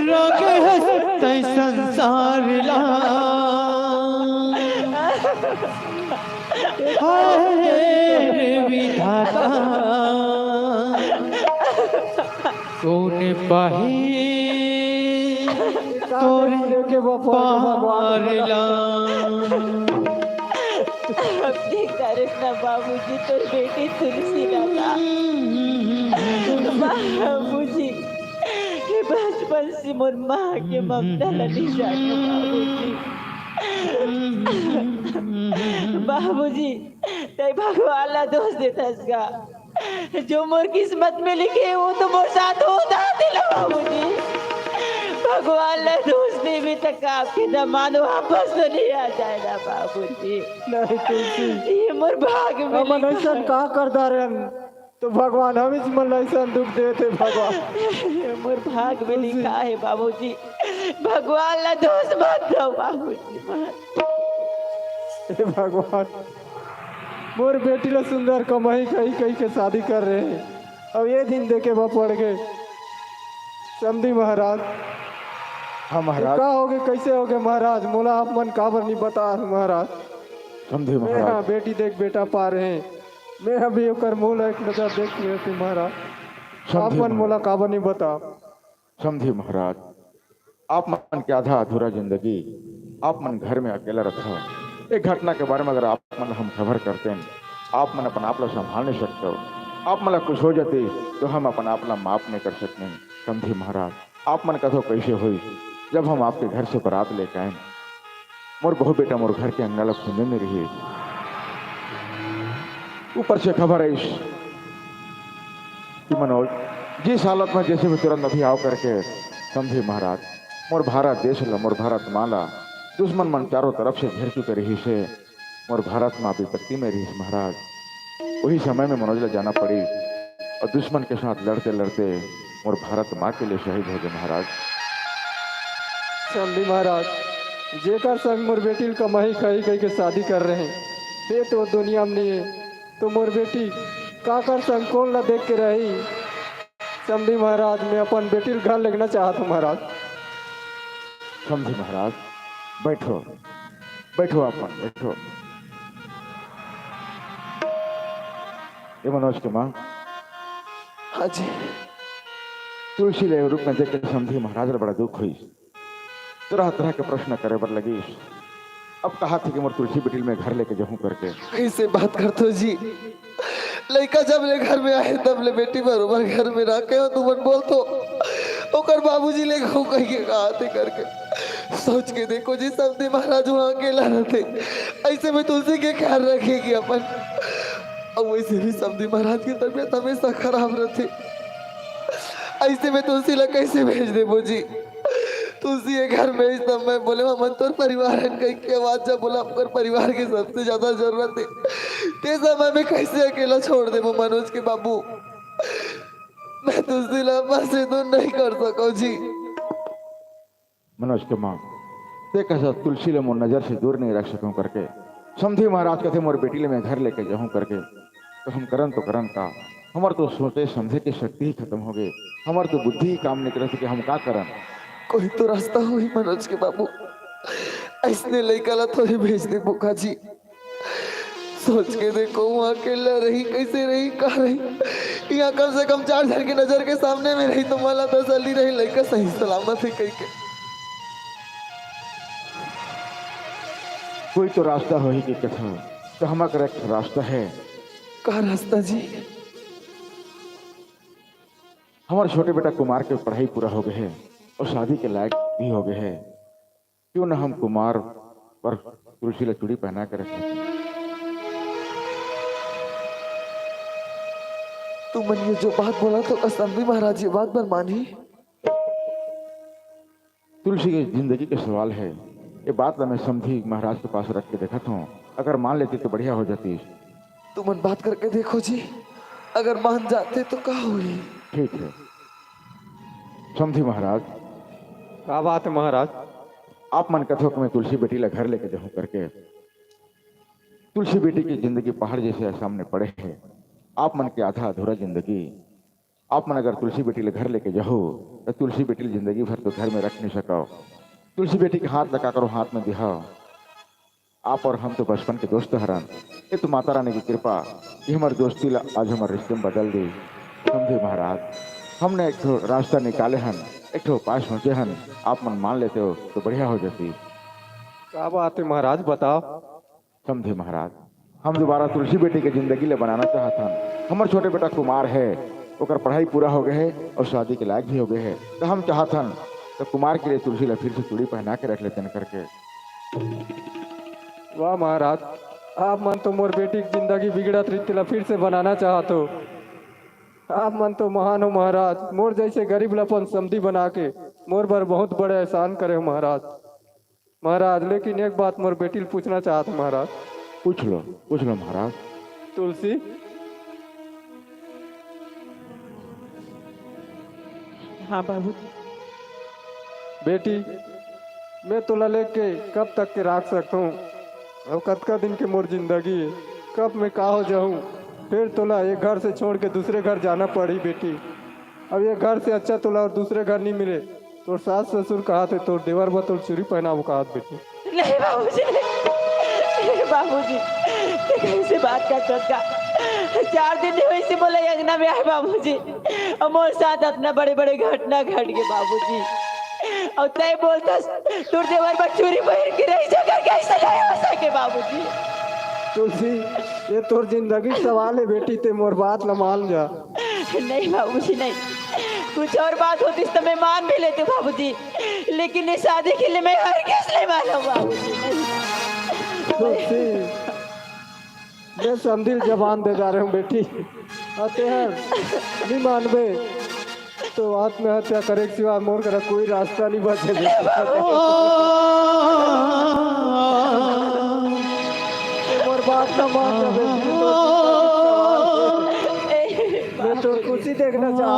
रंग हंसते संसार ला रे विधाता कौन पाही तोरे के पार ला। अपने कृष्ण बाबूजी तो बेटी तुलसी लगा बाबूजी के बचपन से मोर माँ के ममता लगी जाने बाबूजी ते भगवान ला दोष देता इसका, जो मोर किस्मत में लिखे वो तो मोर साथ होता दिला बाबूजी। भगवान ला दोष दे भी तक आपके न मानो वापस तो नहीं आ जाएगा बाबूजी। नहीं तुलसी, ये मोर भाग में हमन ऐसा का कर दारन तो भगवान हम इस मन ऐसा दुख देते भगवान। ये मोर भाग में लिखा है बाबूजी, भगवान ला दोष मत दो बाबूजी। हे भगवान, मोर बेटी ला सुंदर कमाई कही कही के शादी कर रहे हैं, अब ये दिन देखे बा पड़ गए। समझी महाराज, हाँ महाराज, का होगे कैसे होगे महाराज, मोला आप मन काबर नहीं बता महाराज। समझे मैं हाँ महाराज, बेटी देख बेटा पा रहे हैं, मैं अभी ओकर मुँह एक नजर देख रहे थे महाराज, आप मन मोला काबर नहीं बता। समझे महाराज, आप मन के आधा अधूरा जिंदगी आप मन घर में अकेला रखा। एक घटना के बारे में अगर आप मन हम खबर करते हैं, आप मन अपन आप ला संभाल नहीं सकते हो, आप मन कुछ हो जाते तो हम अपन आप ला माफ नहीं कर सकते। समझे महाराज, आप मन कथो कैसे हुई जब हम आपके घर से बारात लेके आए, मोर बहू बेटा मोर घर के अंगना खुंजे में रही, ऊपर से खबर आई कि मनोज जिस हालत में जैसे भी तुरंत अभी आओ करके। समझे महाराज, मोर भारत देश ला, मोर भारत माला दुश्मन मन चारों तरफ से घेर चुके रही से, मोर भारत माँ विपत्ति में रही महाराज। वही समय में मनोज ला जाना पड़ी और दुश्मन के साथ लड़ते लड़ते मोर भारत माँ के लिए शहीद हो गए महाराज। समझी महाराज, जेकर संग मोर बेटी कमाई कही कही के शादी कर रहे हैं, ये तो दुनिया में नहीं है, तो मोर बेटी काकर संग कौन ला देख के रही। समझी महाराज, मैं अपन बेटी घर लगना चाहता हूँ महाराज। समझे महाराज, बैठो बैठो आप बैठो। ये मनोज के माँ, हाँ जी, तुलसी ले रूप में देख के समझी महाराज ला बड़ा दुख हुई, तरह तरह के प्रश्न करे बर लगी। अब कहा थी कि मोर तुलसी बेटी में घर लेके जाऊं करके। कैसे बात करते हो जी, लड़का जब ले घर में आए तब ले बेटी बरोबर घर में रखे हो, तुम बोल तो ओकर बाबूजी ले घूम कह के कहा थे करके। सोच के देखो जी, समझे महाराज वहाँ अकेला रहते, ऐसे में तुलसी के ख्याल रखेगी अपन। और वैसे भी समझे महाराज की तबीयत हमेशा खराब रहती, ऐसे में तुलसी ला कैसे भेज दे जी। तुलसी ये घर में इस समय बोले मन तो परिवार है, कहीं की आवाज जब बोला आपका परिवार की सबसे ज्यादा जरूरत है, ते समय में कैसे अकेला छोड़ दे मनोज के बाबू। मैं तुलसी ला बस तो नहीं कर सको जी। मनोज के माँ देख तुलसी ले मोर नजर से दूर नहीं रख सकूं करके। समझी महाराज कहते मोर बेटी ले मैं घर लेके जाऊं करके, तो हम करन तो करन का, हमार तो सोचे समझे की शक्ति ही खत्म हो गई, हमार तो बुद्धि ही काम नहीं करती कि हम का करन। कोई तो रास्ता हो ही मनोज के बाबू, ऐसने लड़का ला थोड़ी भेज दे बुका जी। सोच के देखो वहाँ अकेला रही, कैसे रही, कहा रही, यहाँ कम से कम 4 जन की नजर के सामने में रही तो मला तसल्ली रही लड़का सही सलामत है कहीं के। कोई तो रास्ता हो ही कि कथा, तो हमारा एक रास्ता है। कहा रास्ता जी? हमारे छोटे बेटा कुमार के पढ़ाई पूरा हो गए है और शादी के लायक भी हो गए है, क्यों ना हम कुमार पर तुलसी ला चूड़ी पहना कर रखें। तुम ये जो बात बोला तो असंभी महाराज ये बात पर मानी। तुलसी की जिंदगी के सवाल है, ये बात मैं समझी महाराज के पास रख के देखा था, अगर मान लेती तो बढ़िया हो जाती। तुम मन बात करके देखो जी, अगर मान जाते तो क्या हुई। ठीक है समझी महाराज। क्या बात है महाराज? आप मन कथो कि मैं तुलसी बेटी ला घर लेके जाऊं करके। तुलसी बेटी की जिंदगी पहाड़ जैसे सामने पड़े है। आप मन की आधा अधूरा जिंदगी आप मन अगर तुलसी बेटी ला घर लेके जाओ तो तुलसी बेटी ला जिंदगी भर तो घर में रख नहीं सको। तुलसी बेटी के हाथ लगा करो, हाथ में दिखाओ। आप और हम तो बचपन के दोस्त हरन। ये तो माता रानी की कृपा कि हमारी दोस्ती ला आज हमारे रिश्ते में बदल दी। समझे महाराज, हमने एक ठो रास्ता निकाले हन, एक ठो पास पहुंचे हन। आप मन मान लेते हो तो बढ़िया हो जाती। क्या बात है महाराज, बताओ। समझे महाराज, हम दोबारा तुलसी बेटी के जिंदगी ले बनाना चाहतन। हमारे छोटे बेटा कुमार है, ओकर पढ़ाई पूरा हो गए है और शादी के लायक भी हो गए है। तो हम चाहतन तो कुमार के लिए तुलसी ला फिर से चूड़ी पहना के रख लेते हैं करके। वाह महाराज, आप मन तो मोर बेटी की जिंदगी बिगड़त रीति ला फिर से बनाना चाहते हो। आप मन तो महान हो महाराज। मोर जैसे गरीब लपन समधी बना के मोर पर बहुत बड़े एहसान करे हो महाराज। महाराज लेकिन एक बात मोर बेटी ले पूछना चाहते महाराज। पूछ लो महाराज। तुलसी, हाँ बाबूजी। बेटी मैं तुला लेके कब तक के रख सकता हूँ? अब कतका दिन के मोर जिंदगी है, कब मैं का हो जाऊँ? फिर तुला एक घर से छोड़ के दूसरे घर जाना पड़ी बेटी। अब ये घर से अच्छा तुला और दूसरे घर नहीं मिले। तो सास ससुर कहा थे तो देवर बतौर चूरी पहना वो कहा बेटी। नहीं बाबूजी, नहीं बाबूजी, कैसे बात कर का 4 दिन नहीं वैसे बोला यज्ञा में आए बाबूजी। और मोर साथ अपना बड़े बड़े घटना घट गए बाबूजी। और तय बोलता तू देवर पर चूरी पहन के रही जगह कैसे लाया हो सके बाबूजी। तुलसी, ये तोर जिंदगी सवाल है बेटी, ते मोर बात न मान जा। नहीं बाबूजी नहीं, कुछ और बात होती तो मैं मान भी लेती बाबूजी, लेकिन इस शादी के लिए मैं हर किस नहीं मानू बाबूजी। तुलसी, मैं समझिल जबान दे जा रहा हूँ बेटी। आते हैं नहीं मानबे तो आत्महत्या करे के सिवा मोर करा कोई रास्ता नहीं बचे। मोर बात न मान जा बेटी। मैं तो खुशी देखना चाहता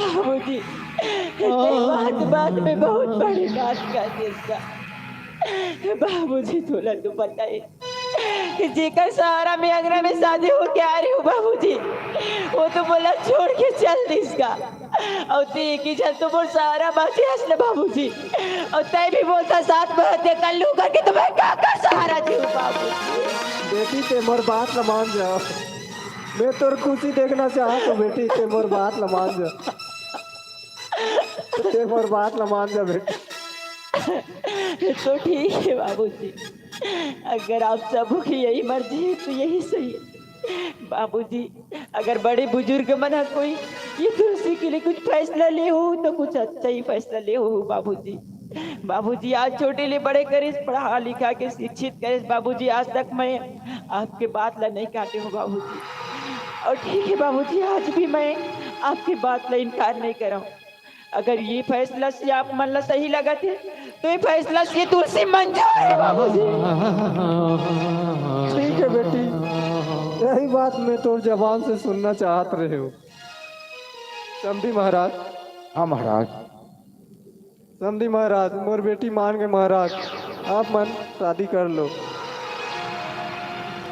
बाबूजी। बात में बहुत बड़ी बात कर दी इसका बाबूजी। तोला तो पता है कि जेकर सहारा में अंगना में शादी हो के आ रही हूँ बाबूजी, वो तो बोला छोड़ के चल दी इसका। और की चल तो बोल सहारा बाकी हंसने बाबूजी। और तय भी बोलता साथ में हत्या कर लूँ करके तो मैं क्या कर सहारा दी हूँ बाबूजी। बेटी ते मोर बात न मान जा। मैं तोर खुशी देखना चाहता हूँ बेटी, ते मोर बात न मान जा। ते मोर बात न मान जा बेटी। तो ठीक है बाबूजी, अगर आप सबों की यही मर्जी है तो यही सही है बाबूजी। अगर बड़े बुजुर्ग मना कोई ये तुलसी के लिए कुछ फैसला ले हो तो कुछ अच्छा ही फैसला ले हो बाबूजी। बाबूजी आज छोटे ले बड़े करे, पढ़ा लिखा के शिक्षित करे बाबूजी। आज तक मैं आपके बात ला नहीं काटे हूँ बाबूजी। और ठीक है बाबूजी, आज भी मैं आपकी बात ला इनकार नहीं कर रहा हूँ। अगर ये फैसला से आप मन ला सही लगा थे तो ये फैसला से तुलसी मंजूर है बाबूजी। ठीक है बेटी, यही बात मैं तो जबान से सुनना चाहत रहे हो। समधी महाराज। हाँ महाराज। समधी महाराज, मोर बेटी मान गए महाराज। आप मन शादी कर लो।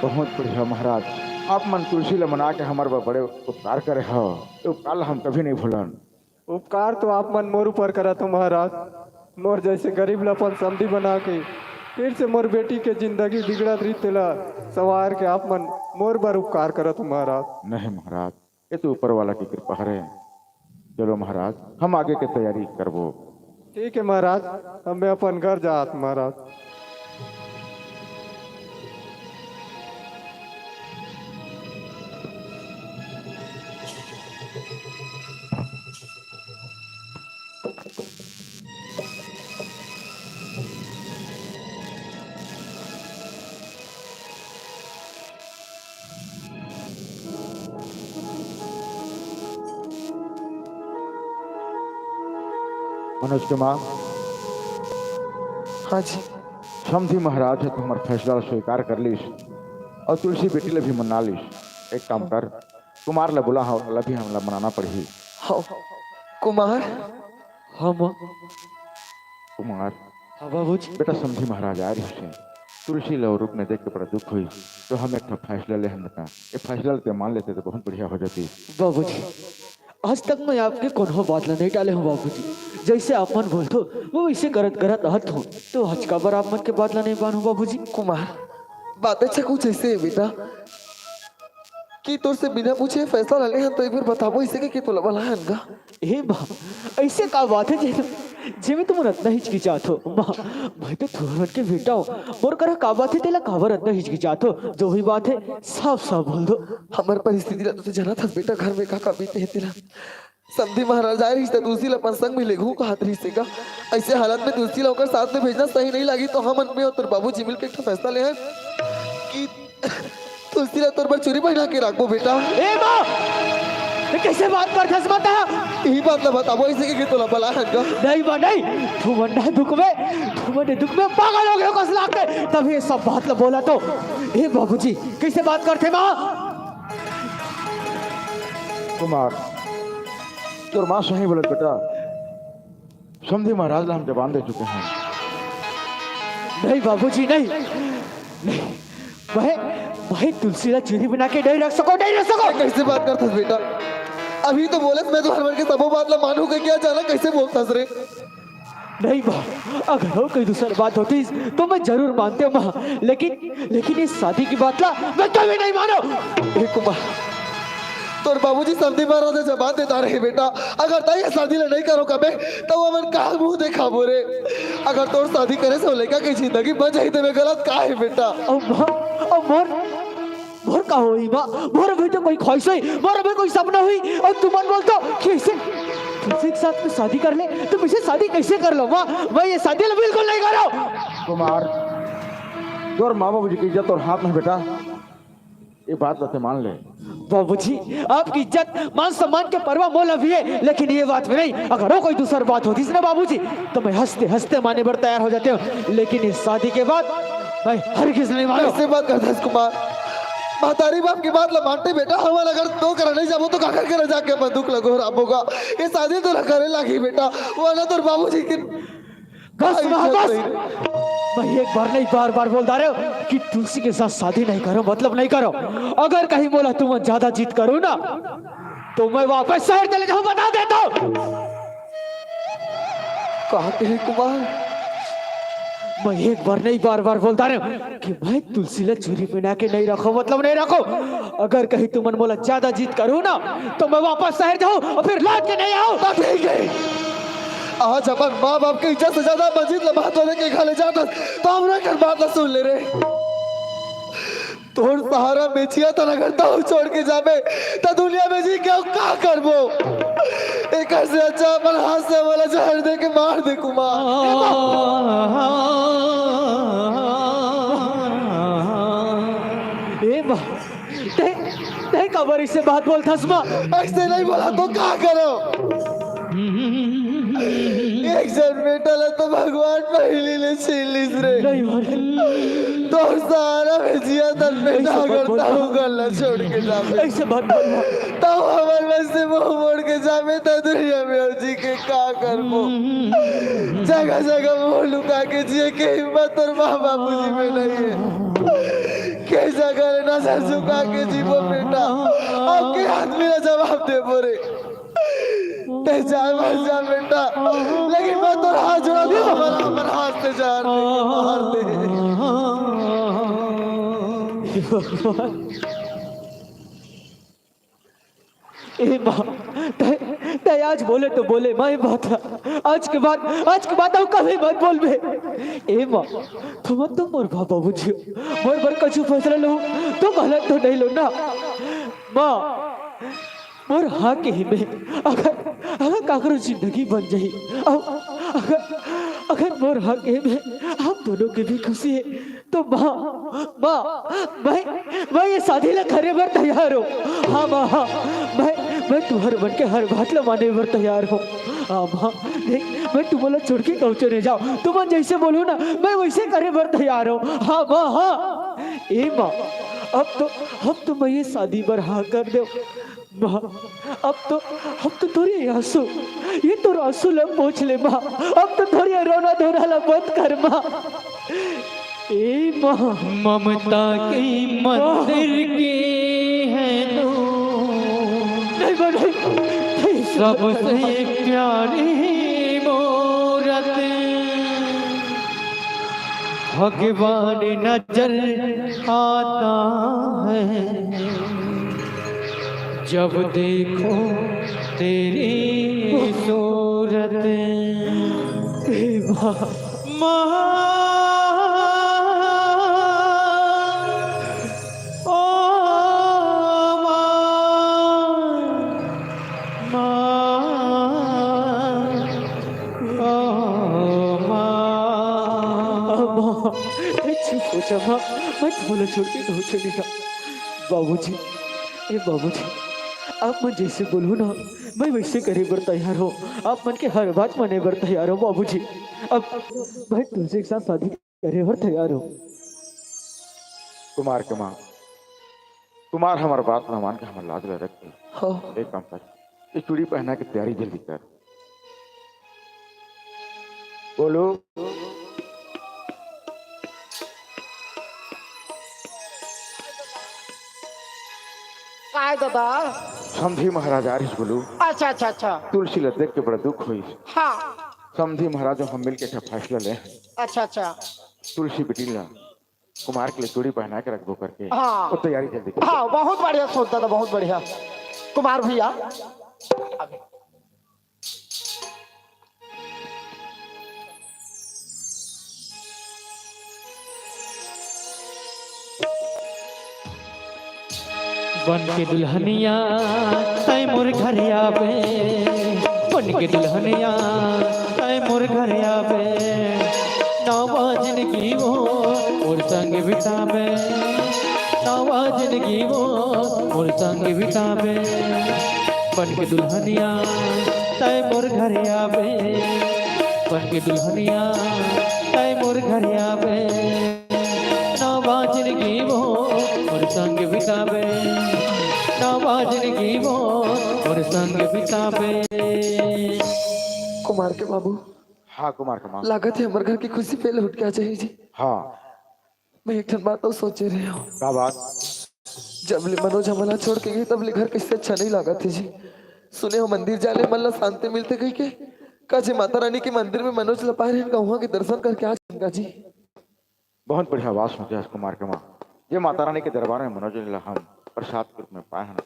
बहुत बढ़िया महाराज। आप मन तुलसी ला मना के हमारे बड़े उपकार करे हो। उपकार हम कभी नहीं भूलन। उपकार तो आप मन मोर ऊपर करा तो महाराज। मोर जैसे गरीब लपन समधी बना के फिर से मोर बेटी के जिंदगी बिगड़त रीते ला सवार के आप मन मोर पर उपकार करत महाराज। नहीं महाराज, ये तो ऊपर वाला की कृपा है। चलो महाराज, हम आगे की तैयारी करबो। ठीक है महाराज, हमें अपन घर जात महाराज। मनोज के माँ। हाँ जी। समझी महाराज है तो हमारा फैसला स्वीकार कर लीस। और तुलसी बेटी ले भी मना ली। एक काम कर, कुमार ले बुला हो, भी हमला मनाना पड़ी। हाँ कुमार। हाँ माँ। कुमार हाँ बाबूजी। बेटा समझी महाराज आ रही से तुलसी ले रूप में देख के बड़ा दुख हुई, तो हम एक फैसला ले, हम बता ये फैसला लेते मान लेते तो बहुत बढ़िया हो जाती। बाबूजी आज तक मैं आपके कोनो बात नहीं डाले हूँ बाबूजी, जैसे आप मन बोलते हो वो वैसे करत करत रहत हूँ, तो आज का बार आप मन के बात नहीं बानू बाबूजी। कुमार बात अच्छा कुछ ऐसे है बेटा कि तोर से बिना पूछे फैसला ले हैं, तो एक बार बताबो इसे कि तोला वाला है ना। हे माँ ऐसे का बात है जे में तुम रत्ना हिचकिचात हो माँ, मैं तो तुरंत के बेटा हो मोर करा का बात है तेला काबर रत्ना हिचकिचात हो, जो भी बात है साफ साफ बोल दो। हमार परिस्थिति ला तो जाना था बेटा, घर में का बीते है तेरा। समधी महाराज आए रिश्ता तुलसी ला संग में लेगू का हाथ रिश्ते का, ऐसे हालत में तुलसी ला होकर साथ में भेजना सही नहीं लगी, तो हम में और तेरे बाबूजी मिल के एक फैसला ले हैं कि तुलसी ला तोर पर चोरी पहना के रखो बेटा। ए माँ ये कैसे बात कर धस बता, यही बात ना बताबो इसे कि तोला भला है का नहीं बा नहीं, तू वंडा दुख में पागल हो गए कस लाख के, तब ये सब बात ला बोला तो। ए बाबूजी कैसे बात करते माँ। कुमार तोर माँ सही बोले बेटा, समझी महाराज ला हम जबान दे चुके हैं। नहीं बाबूजी नहीं, नहीं वह तुलसी ला चूरी बना के नहीं रख सको। कैसे बात करता बेटा, अभी तो बोले मैं तो हर के सबो बात ला मानू के क्या जाना, कैसे बोलता रे। नहीं माँ अगर हो कोई दूसरी बात होती तो मैं जरूर मानते हूँ माँ, लेकिन इस शादी की बात ला मैं कभी नहीं मानो। हे कुमार तोर बाबूजी समधी महाराज जबान देता रहे बेटा, अगर तय ये शादी ले नहीं करो कबे तो वो मन का मुंह देखा बोरे, अगर तोर शादी करे से लेका की जिंदगी बच जाई तो मैं गलत का है बेटा। और मोर का होई माँ, मोर भी तो कोई ख्वाहिश हुई, मोर भी कोई सपना हुई, और तुम मन बोलते कैसे तुमसे एक साथ में शादी कर ले, तुम इसे शादी कैसे कर लो माँ, मैं ये शादी बिल्कुल नहीं करो। कुमार तोर माँ बाबूजी की इज्जत और हाथ में बेटा, ये बात तो मान ले। बाबूजी आपकी इज्जत मान सम्मान के परवाह मोल अभी है, लेकिन ये बात में नहीं, अगर वो कोई दूसरी बात होती ना बाबूजी तो मैं हंसते हंसते माने पर तैयार हो जाते हो, लेकिन इस शादी के बाद मैं हर किस नहीं मानो। कैसे बात करता है कुमार, महतारी बाप की बात ला मानते बेटा, हमारा अगर तो करा नहीं जाबो तो काकर करे जाके बंदूक लगो राबोगा, ये शादी तो करे लगी बेटा, वो ना तो बाबूजी की बस मैं एक बार नहीं बार बार बोलता रहे हो कि तुलसी के साथ शादी नहीं करो, मतलब नहीं करो। अगर कहीं बोला तुम ज्यादा जीत करो ना तो मैं वापस शहर चले जाऊं, बता देता हूं। कहा के कुमार, मैं एक बार नहीं बार बार बोलता रहे हूं कि मैं तुलसी ला चूरी पहना के नहीं रखो, मतलब नहीं रखो। अगर कहीं तुम बोला ज्यादा जीत करो ना तो मैं वापस शहर जाऊं और फिर लौट के नहीं आऊं। ठीक है, आज अपन माँ बाप की इज्जत से ज्यादा मस्जिद ला बात होने के खाले जाता तो हमरा कर बात ला सुन ले रे। तोड़ सहारा बेचिया तो लगता हूँ छोड़ के जाबे तो दुनिया में जी क्या का करबो, एक से अच्छा अपन हाथ से वाला जहर दे के मार दे कुमार। ए माँ नहीं खबर इससे बात बोलता माँ, ऐसे नहीं बोला तो क्या करो, एक जन बेटा ला तो भगवान पहली ले छीन लिस रे, तो सहारा भेजिया तन बेटा करता हूँ गल्ला छोड़ के जावे, ऐसे बात बोलना तो हमारे वैसे मुंह मोड़ के जावे तो दुनिया में जी के का करबो, जगह जगह मुंह लुका के जिए के हिम्मत और माँ बाबूजी में नहीं है, के जगह नजर झुका के जीवो बेटा, आपके हाथ में जवाब दे बोरे ते जान मर जा बेटा, लेकिन मैं तो हाथ जोड़ा दूं, हमारा हाथ से जान मार दे। ए माँ तय आज बोले तो बोले, मैं बात आज के बाद हम कभी मत बोल बे। ए माँ तुम तो मोर बाबा बुझियो, मोर बर कछु फैसला लो तो गलत तो नहीं लो ना माँ। मोर हाँ के ही में अगर काकरो जिंदगी बन जाई, अगर मोर हाँ के में हम दोनों की भी खुशी है तो माँ मैं ये शादी ला करे बर तैयार हो। हाँ माँ हाँ मैं तुम्हारे बन के हर बात ला माने बर तैयार हो। हाँ माँ देख मैं तुम्हारा छोड़ के कौचो नहीं जाओ, तुम जैसे बोलो ना मैं वैसे करे बर तैयार हो। हाँ माँ हाँ। ए माँ अब तो मैं ये शादी पर हाँ कर दो माँ। अब तो थोड़ी ये तो आंसू ला पोछ ले माँ। अब तो थोड़ी रोना धोना ला बंद कर माँ। ए माँ, ममता की मंदिर की है तू, नहीं सबसे प्यारी मूरत, भगवान नजर आता है जब देखो तेरी सूरत। माँ ओ सोचा माँ मैं बोला छोड़ के नहीं चलेगा। बाबूजी, ए बाबूजी, आप मैं जैसे बोलूँ ना मैं वैसे करे बर तैयार हो। आप मन के हर बात माने बर तैयार हो बाबूजी। अब मैं तुझसे एक साथ शादी करे बर तैयार हो। कुमार के माँ, कुमार हमार बात न मान के हमार लाज ले रखी। हाँ एक काम कर, ये चूड़ी पहना की तैयारी जल्दी कर। बोलो काय दादा? समझी महाराज आरिश बोलू। अच्छा अच्छा अच्छा। तुलसी ला देख के बड़ा दुख हुई। हाँ समझी महाराज हम मिल के फैसला ले। अच्छा अच्छा। तुलसी बेटी ला कुमार के लिए चूड़ी पहना के रख दो करके। हाँ वो तैयारी जल्दी कर। हाँ बहुत बढ़िया सोच दादा, बहुत बढ़िया। कुमार भैया बन के दुल्हनिया तय मोर घर आवे, बन के दुल्हनिया तय मोर घर आवे, नवा जिंदगी वो मोर संग बितावे, नवा जिंदगी वो मोर संग बितावे। बन के दुल्हनिया तय मोर घर आवे, बन के दुल्हनिया तय मोर घर आवे, नवा जिंदगी वो मोर संग बितावे, नवा जिंदगी वो मोर संग बितावे। कुमार के बाबू, हाँ कुमार के माँ, लागत है हमारे घर की खुशी पहले उठ के आ जाए जी। हाँ मैं एक बात तो सोचे रहे हो, क्या बात? जब ले मनोज हमला छोड़ के गई तब ले घर किससे अच्छा नहीं लगा थे जी। सुने हो मंदिर जाले मल्ला शांति मिलते गई के काजे माता रानी के मंदिर में मनोज लपा रहे हैं, वहाँ के दर्शन करके आज जी। बहुत बढ़िया आवाज सुनते हैं कुमार के माँ। ये माता रानी के दरबार में मनोज लीला हम प्रसाद के रूप में पाए हैं।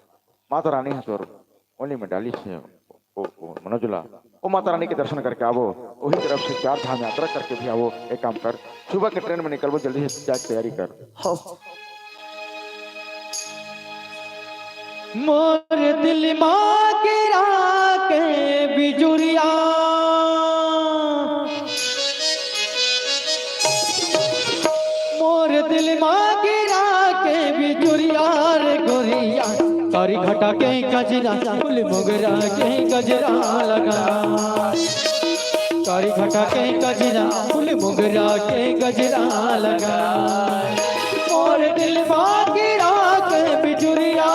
माता रानी है तो ओली में डाली से मनोजला वो माता रानी के दर्शन करके आवो, वही तरफ से 4 धाम यात्रा करके भी आवो। एक काम कर, सुबह के ट्रेन में निकलवो, जल्दी से जाके तैयारी कर। हाँ मोर दिल माँ गिरा के बिजुरिया, मोर दिल माँ गिरा के बिजुरिया रे गोरिया, कारी घटा के गजरा फूल मोगरा के गजरा लगा, कारी घटा के गजरा फूल मोगरा के गजरा लगा। मोर दिल माँ गिरा के बिजुरिया,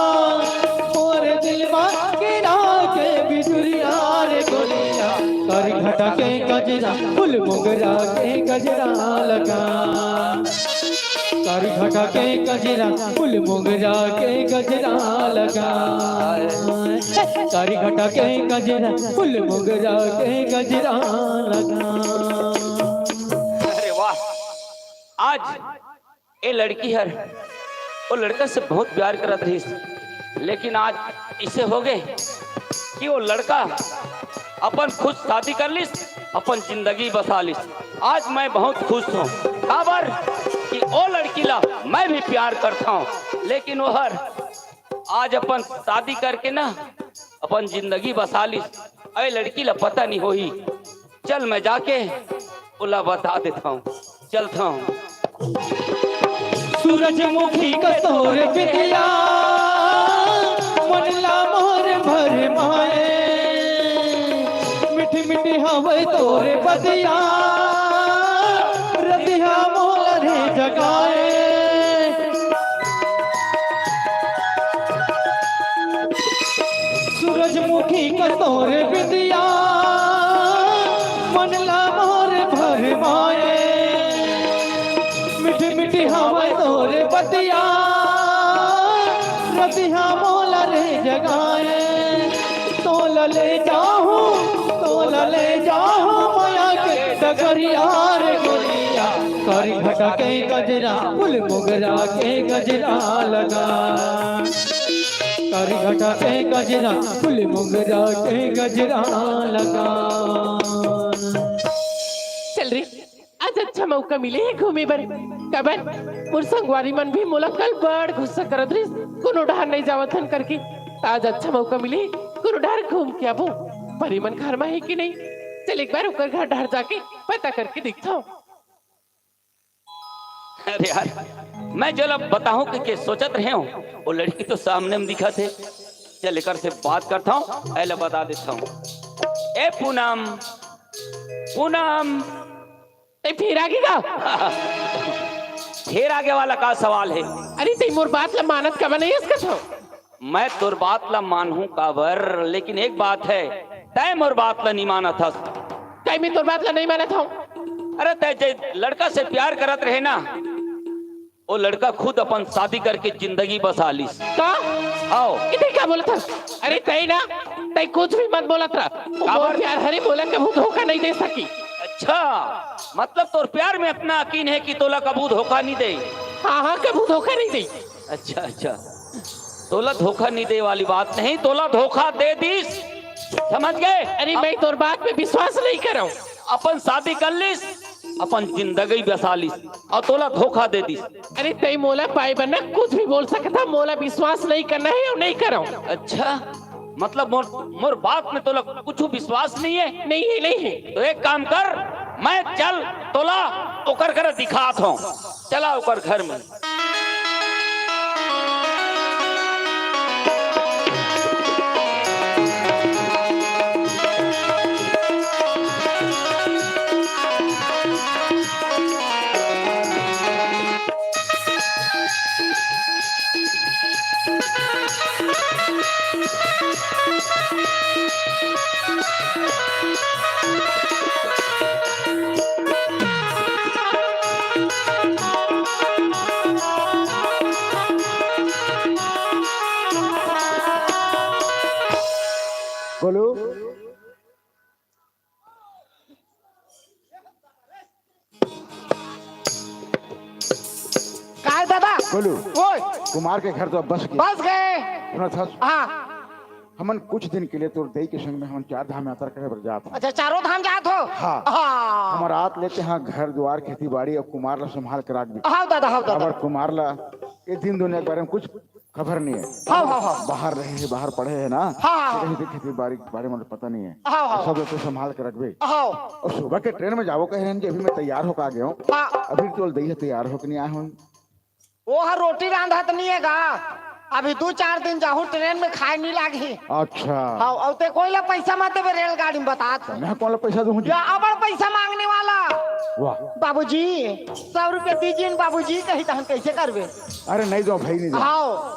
मोर दिल माँ गिरा के बिजुरिया रे गोरिया, कारी घटा के गजरा फूल मोगरा के गजरा लगा, कारी घटा के गजरा फूल मोगरा के गजरा लगा, कारी घटा के गजरा फूल मोगरा के गजरा लगा। अरे वाह, आज ये लड़की है वो लड़का से बहुत प्यार करत रही, लेकिन आज इसे हो गए कि वो लड़का अपन खुद शादी कर लिस, अपन जिंदगी बसा लिस। आज मैं बहुत खुश हूँ खबर कि वो लड़की ला मैं भी प्यार करता हूँ, लेकिन वो हर आज अपन शादी करके ना अपन जिंदगी बसा लिस। अरे लड़की ला पता नहीं होई, चल मैं जाके उला बता देता हूँ, चलता हूँ। सूरजमुखी का तोर बिटिया मनला मोर भर माए, मिठी मिठी हवे तोरे बदिया रदिया मोरे जगाए, सूरजमुखी कतोर विद्या मन ला मोर भर माए मिठी मिठी हवा तोर बतिया रतिया मोला रे जगाए तोला ले जाऊं माया के डगरिया रे गोरिया करी घटा के गजरा फूल मोगरा के गजरा लगा करी घटा के गजरा फूल मोगरा के गजरा लगा। चल रे आज अच्छा मौका मिले है घूमे बर कबर मोर संगवारी मन भी मोला कल बड़ गुस्सा करत रही कोनो डहार नहीं जावत हन करके आज अच्छा मौका मिले कोनो डहार घूम के आबो परी मन घर में है कि नहीं चल एक बार ओकर घर डहार जाके पता करके देखता हूँ। अरे यार मैं जो अब बताऊं कि सोचत रहे हूँ वो लड़की तो सामने में दिखा थे चल लेकर से बात करता हूँ पहले बता देता हूँ। ए पूनम पूनम फिर आगे का फिर आगे वाला का सवाल है। अरे ते मोर बात ला मानत कब नहीं इसका था मैं तोर बात ला मानूं काबर लेकिन एक बात है तय मोर बात ला नहीं माना था। कहीं मैं तोर बात ला नहीं माना था। अरे तय लड़का से प्यार करत रहे ना वो लड़का खुद अपन शादी करके जिंदगी बसा ली का आओ इतने क्या बोला था। अरे तय ना तय कुछ भी मत बोला था प्यार हरे बोला कबू धोखा नहीं दे सकी। अच्छा मतलब तोर प्यार में इतना यकीन है कि तोला कबू धोखा नहीं दे। हाँ कबू धोखा नहीं दे। अच्छा अच्छा तोला धोखा नहीं दे वाली बात नहीं तोला धोखा दे दीस समझ गए। अरे मैं तोर बात पे विश्वास नहीं कर रहा हूँ। अपन शादी कर लीस अपन जिंदगी बसा लीस और तोला धोखा दे दीस। अरे तय मोला पाए बनना कुछ भी बोल सकता मोला विश्वास नहीं करना है और नहीं कर रहा हूँ। अच्छा मतलब मोर बात में तोला कुछ विश्वास नहीं है। नहीं है तो एक काम कर मैं चल तोला ओकर घर दिखात हूँ चला ओकर घर में। बोलो काय दादा बोलो ओए कुमार के घर तो अब बस गए। बस गए सुना था हाँ हमन कुछ दिन के लिए तो दई के संग में हम 4 धाम यात्रा करे बर जात हूं। अच्छा चारों धाम जात हो। हाँ हाँ हम रात लेते हैं घर द्वार खेती बाड़ी और कुमार ला संभाल कर राख भी। हाँ दादा अगर कुमार ला ये दिन दुनिया के बारे में कुछ खबर नहीं है। हाँ बाहर रहे हैं बाहर पढ़े है ना हाँ। कहीं से खेती बाड़ी के बारे में पता नहीं है। हाँ। सब लोग तो संभाल कर रख भी। हाँ और सुबह के ट्रेन में जाओ कह रहे हैं कि अभी मैं तैयार होकर आ गया हूँ। हाँ। अभी तो दही तैयार होकर नहीं आया हूँ। वो हर रोटी रांधत नहीं है गा अभी 2-4 दिन जाहू ट्रेन में खाए नहीं लागी। अच्छा हाँ और ते कोई ला पैसा मत देवे रेलगाड़ी में बता मैं कौन ला पैसा दूँ? या अबड़ पैसा मांगने वाला। वाह बाबूजी 100 रुपया दीजिए न बाबूजी कही तो हम कैसे करवे। अरे नहीं दो भाई नहीं दो। हाँ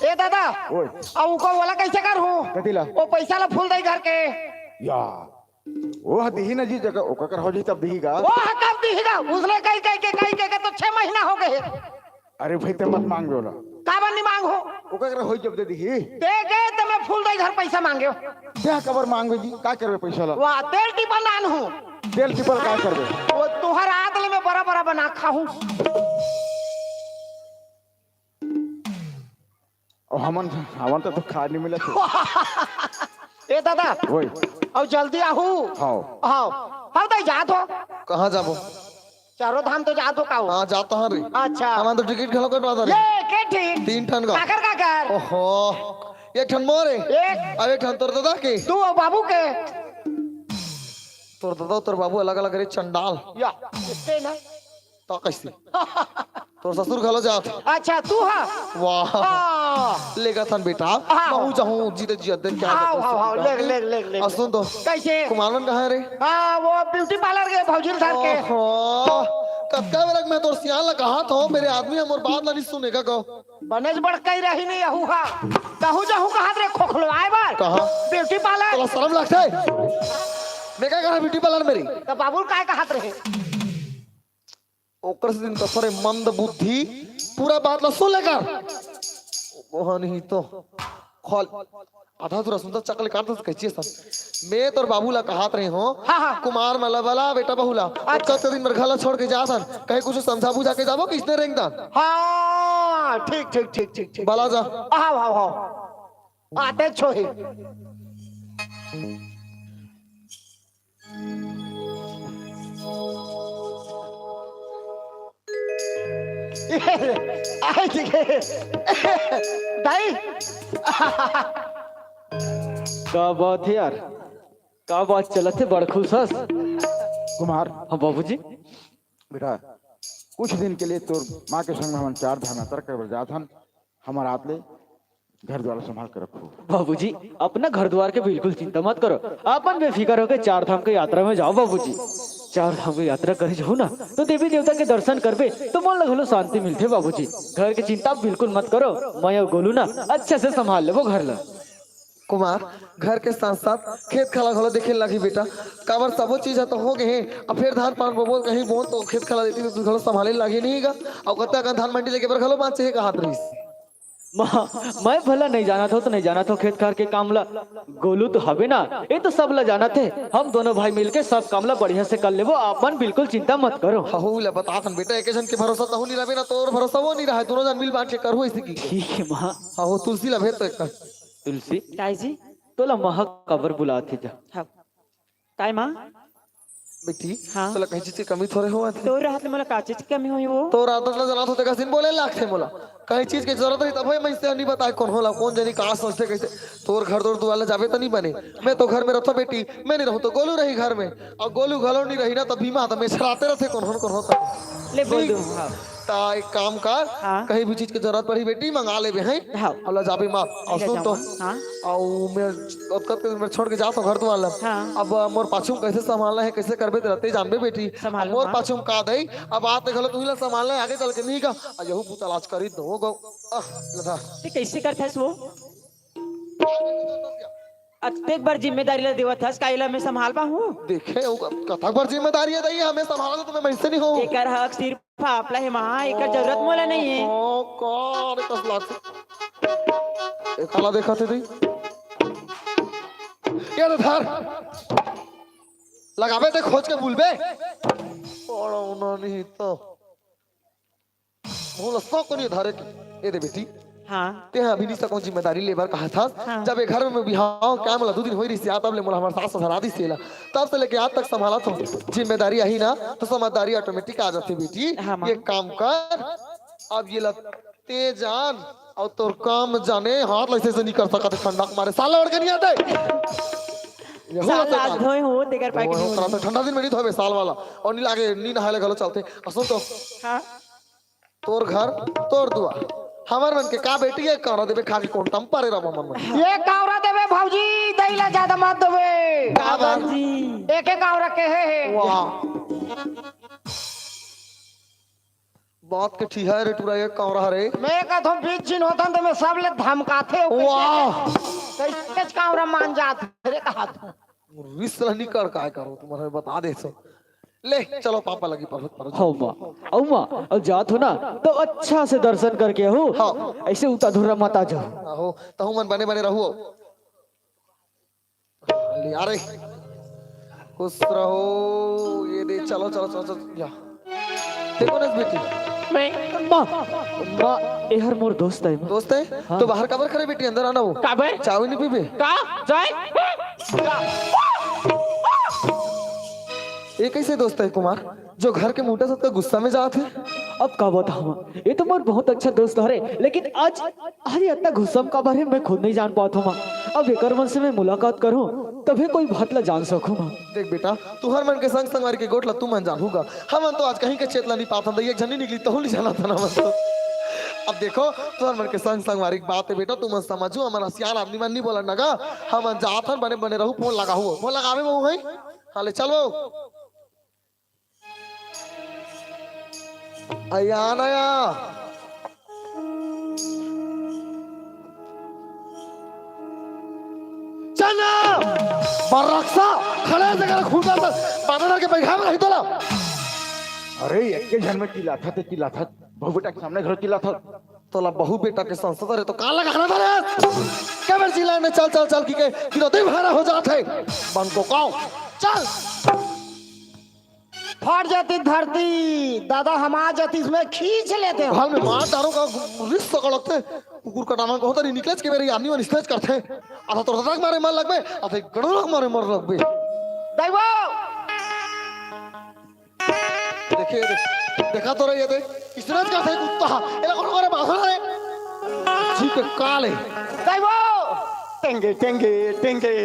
ए दादा ओए अब उको वाला कैसे करूँ कतिला वो पैसा ला फूल दे घर के या वो दी ना जी जगह ओका कर हो जी तब दीगा। वो कब दीगा उसने कही के तो 6 महीना हो गए। अरे भाई ते मत मांग बोला का बनी मांग हो ओका कर हो जब दे दी दे गए तो मैं फूल दे घर पैसा मांगे क्या खबर मांगे जी का करबे पैसा ला? वाह तेल टिपल लान हूँ तेल टिपल का करबे? वो तुहर आदल में बड़ा बड़ा बना खाऊं। और हमन तो खा नहीं मिला ए दादा ओए और जल्दी आहू। हां हाँ हाँ तो जात हो कहाँ जाबो? चारों धाम तो जात हो का हो। हाँ जाता हूँ रे। अच्छा हमारा तो टिकट खलो कटवा दे ये के ठीक 3 ठन का। काकर ओहो एक ठन मोरे एक अब एक ठन तोर दादा के तू और बाबू के तोर दादा तोर बाबू अलग अलग रे चंडाल या इतने ना तो कैसे तोर ससुर खलो जात। अच्छा तू हा वाह हाँ लेगा थन बेटा हाँ। मैं जाऊँ जीते जी अध्ययन क्या हाँ हाँ हाँ ले सुन तो कैसे कुमारन कहाँ है रे? हाँ वो ब्यूटी पार्लर के भौजील सर के। ओहो कत्का बेरक मैं तोर सियान ला कहा था मेरे आदमी हमर बात ला नहीं सुनेगा कहो बनेज बढ़ कही रही नहीं यहू हा कहू जहू कहा रे खोखलो आए बार कहा ब्यूटी पार्लर तोला शर्म लगता है? मैं क्या कहा ब्यूटी पार्लर मेरी? तो बाबू काय कहत रहे? ओकर से दिन तो सरे मंद बुद्धि पूरा बात ला सुन लेकर वहां नहीं तो खोल आधा दूरा सुंदर चकल काट दस कच्ची सन मैं तो बाबू ला कहत रहे हो कुमार मला बला बेटा बहुला अच्छा दिन मेरे घर ला छोड़ के जा सन कहीं कुछ समझा बुझा के जाबो किसने रेंग दान हाँ ठीक ठीक ठीक ठीक ठीक बला जा हाँ हाँ हाँ आते छोहे आई ठीक है दाई का बात है यार, का बात चलत है, बड़ खुश हस कुमार। हाँ बाबूजी। बेटा कुछ दिन के लिए तोर माँ के संग में हम 4 धाम यात्रा कर जात हन हमारा हाथ ले घर द्वार संभाल कर रखो। बाबूजी अपना घर द्वार के बिल्कुल चिंता मत करो, अपन बेफिक्र होकर 4 धाम की यात्रा में जाओ बाबूजी। 4 धाम की यात्रा करे जाओ ना तो देवी देवता के दर्शन करबे तो मन लगलो शांति मिलते बाबूजी। घर की चिंता बिल्कुल मत करो, मैं गोलू ना अच्छे से संभाल ले वो घर ला। कुमार घर के साथ साथ खेत खला घलो देखे लगी बेटा काबर सबो चीज तो हो गए अब फिर धान पान बोल कहीं बोल तो खेत खला देती तो घलो संभाले लगे नहीं गा और कत्ता का धान मंडी लेके बर घलो बात से हाथ रहीस मैं भला नहीं जाना था तो नहीं जाना था खेत खार के काम ला, गोलू तो हवे ना ये तो सब ला जाना थे। हम दोनों भाई मिलके सब काम ला बढ़िया से कर लेबो, अपन बिल्कुल चिंता मत करो। हहु ला बता सन बेटा एक जन के भरोसा तो नहीं रहे ना तोर भरोसा वो नहीं रहा दोनों जन मिल बांट के करो इसी की। ठीक है माँ। हहु तुलसी ला भेज तो एक तुलसी ताई जी तोला महक कबर बुलाती जा। हाँ ताई माँ बेटी हाँ। तोला कहीं चीज की कमी थोड़े हुआ थी तो रात में मला का चीज की कमी हुई वो तो रात में जना तो सिन बोले लाख थे मोला कहीं चीज की जरूरत नहीं तब मैं इससे नहीं बताए कौन होला कौन जानी कहाँ सोचते कैसे तोर घर दौड़ दुआला जावे तो नहीं बने मैं तो घर में रहता बेटी मैं नहीं रहूँ तो गोलू रही घर में और गोलू घलो नहीं रही ना तो भीमा तो मैं छड़ाते रहते कौन होता ले बोल दूँ हाँ ता एक काम कर हाँ। कहीं भी चीज की जरूरत पड़ी बेटी मंगा ले हैं हाँ। अल्लाह जाबे माँ और सुन तो हाँ और मैं मैं छोड़ के जाता हूँ घर तुम्हारा हाँ। अब मोर पाछुम कैसे संभालना है कैसे करबे तो रहते जानबे बेटी संभालो, मोर हाँ। पाछुम का दई अब आते घलो तू ही ला संभालना है आगे चल के नहीं का यहू पुता लाज करी दो गो लधा ते कैसे करता है वो एक बार जिम्मेदारी ला देवत हस काइला मैं संभाल पा हूँ देखे कथा पर जिम्मेदारी है दई हमें संभालना तो मैं वैसे नहीं हूँ एकर हक सिर्फ आपला है माँ एकर जरूरत मोला नहीं है ओ कौन कस लाग एक काला देखा थे दई ये तो धर लगावे ते खोज के बुलबे पड़ो ना नहीं तो बोल सो को नहीं धरे के ये दे बेटी हाँ ते अभी नहीं सकूं जिम्मेदारी लेबर कहा था हाँ। जब एक घर में बिहाव क्या मला 2 दिन होई रही तब ले मोला हमार सास ससुरा दी सेला तब से लेके आज तक संभाला तो जिम्मेदारी आई ना तो समझदारी ऑटोमेटिक आ जाती बेटी हाँ, माँ। ये काम कर अब ये लगते जान और तोर काम जाने हाथ लैसे से नहीं कर सका ठंडा मारे साल लड़ के नहीं आते यहू साल होता आज काम। धोए हो तेकर पाई वो के तो ठंडा दिन में नहीं धोबे साल वाला और नहीं लागे नहीं नहाले घलो चलते सुन तो हाँ तोर घर तोर दुआ हमार मन के का बेटी है कौरा देबे खाली कौन टम पारे रा मन मन ये कावरा देवे भौजी दैला ज्यादा मत देवे बाबूजी एक एक कावरा के है वाह बात के ठीक है रे टूरा ये कौरा रे मैं कहता हूँ 20 दिन होता तो मैं सब ले धमकाते हो वाह कैसे कावरा मान जाते रे कहा तू रिश्ता नहीं कर काय करो तुम्हारे बता दे सो ले चलो पापा लगी पर्वत पर हो माँ औ माँ और जात हो ना तो अच्छा से दर्शन करके हो हाँ। ऐसे उता धुरा मत आ जाओ। हो तो मन बने बने रहो ले आ रे खुश रहो ये दे चलो चलो चलो चलो या देखो ना बेटी मैं माँ माँ ये हर मोर दोस्त है माँ। दोस्त है हाँ। तो बाहर कबर करे बेटी अंदर आना वो काबर चाय नहीं पीबे का जाए ये कैसे दोस्त है कुमार जो घर के मोटे सबका गुस्सा में जाते अब का बताऊँ ये तो मोर बहुत अच्छा दोस्त है लेकिन आज आज इतना गुस्सा का बारे मैं खुद नहीं जान पाता हूँ। अब एक मन से मैं मुलाकात करूँ तभी कोई बात ला जान सकूँ। देख बेटा तू हर मन के संग संग मारी के गोटला तू मन जानूगा हम तो आज कहीं के चेतला नहीं पाता एक झनी निकली तो नहीं जाना था ना बस अब देखो तू हर मन के संग संग मारी बात है बेटा तू मन समझू हमारा सियान आदमी मन नहीं बोला नगा हम जात बने बने रहू फोन लगा हुआ फोन लगावे वो है हाले चलो आया नया जाना बरक्सा खड़े जगह खूंटा से बांधना के बैठा में नहीं तोला। अरे एक के जन में चिल्ला था तो चिल्ला था बहू बेटा के सामने घर चिल्ला था। तोला बहू बेटा के संसद रे तो काला खाना था रे क्या बेर चिल्ला ने चल चल चल की तो भाड़ा हो जाते बन को काओ चल फट जाती धरती दादा, हम आ जाती इसमें खींच लेते हैं। हाल में मार डारो का रिश्त सकलते कुकुर का नाम को होता नहीं निकलेज के मेरी आदमी वन स्टेज करते आधा तो रग मारे मर लगबे आधा गड़रग मारे मर लगबे। दैवो देखिए देखा तो रही है दे स्टेज करते कुत्ता ये कौन करे बाहर रे जी के काले दैवो टेंगे टेंगे टेंगे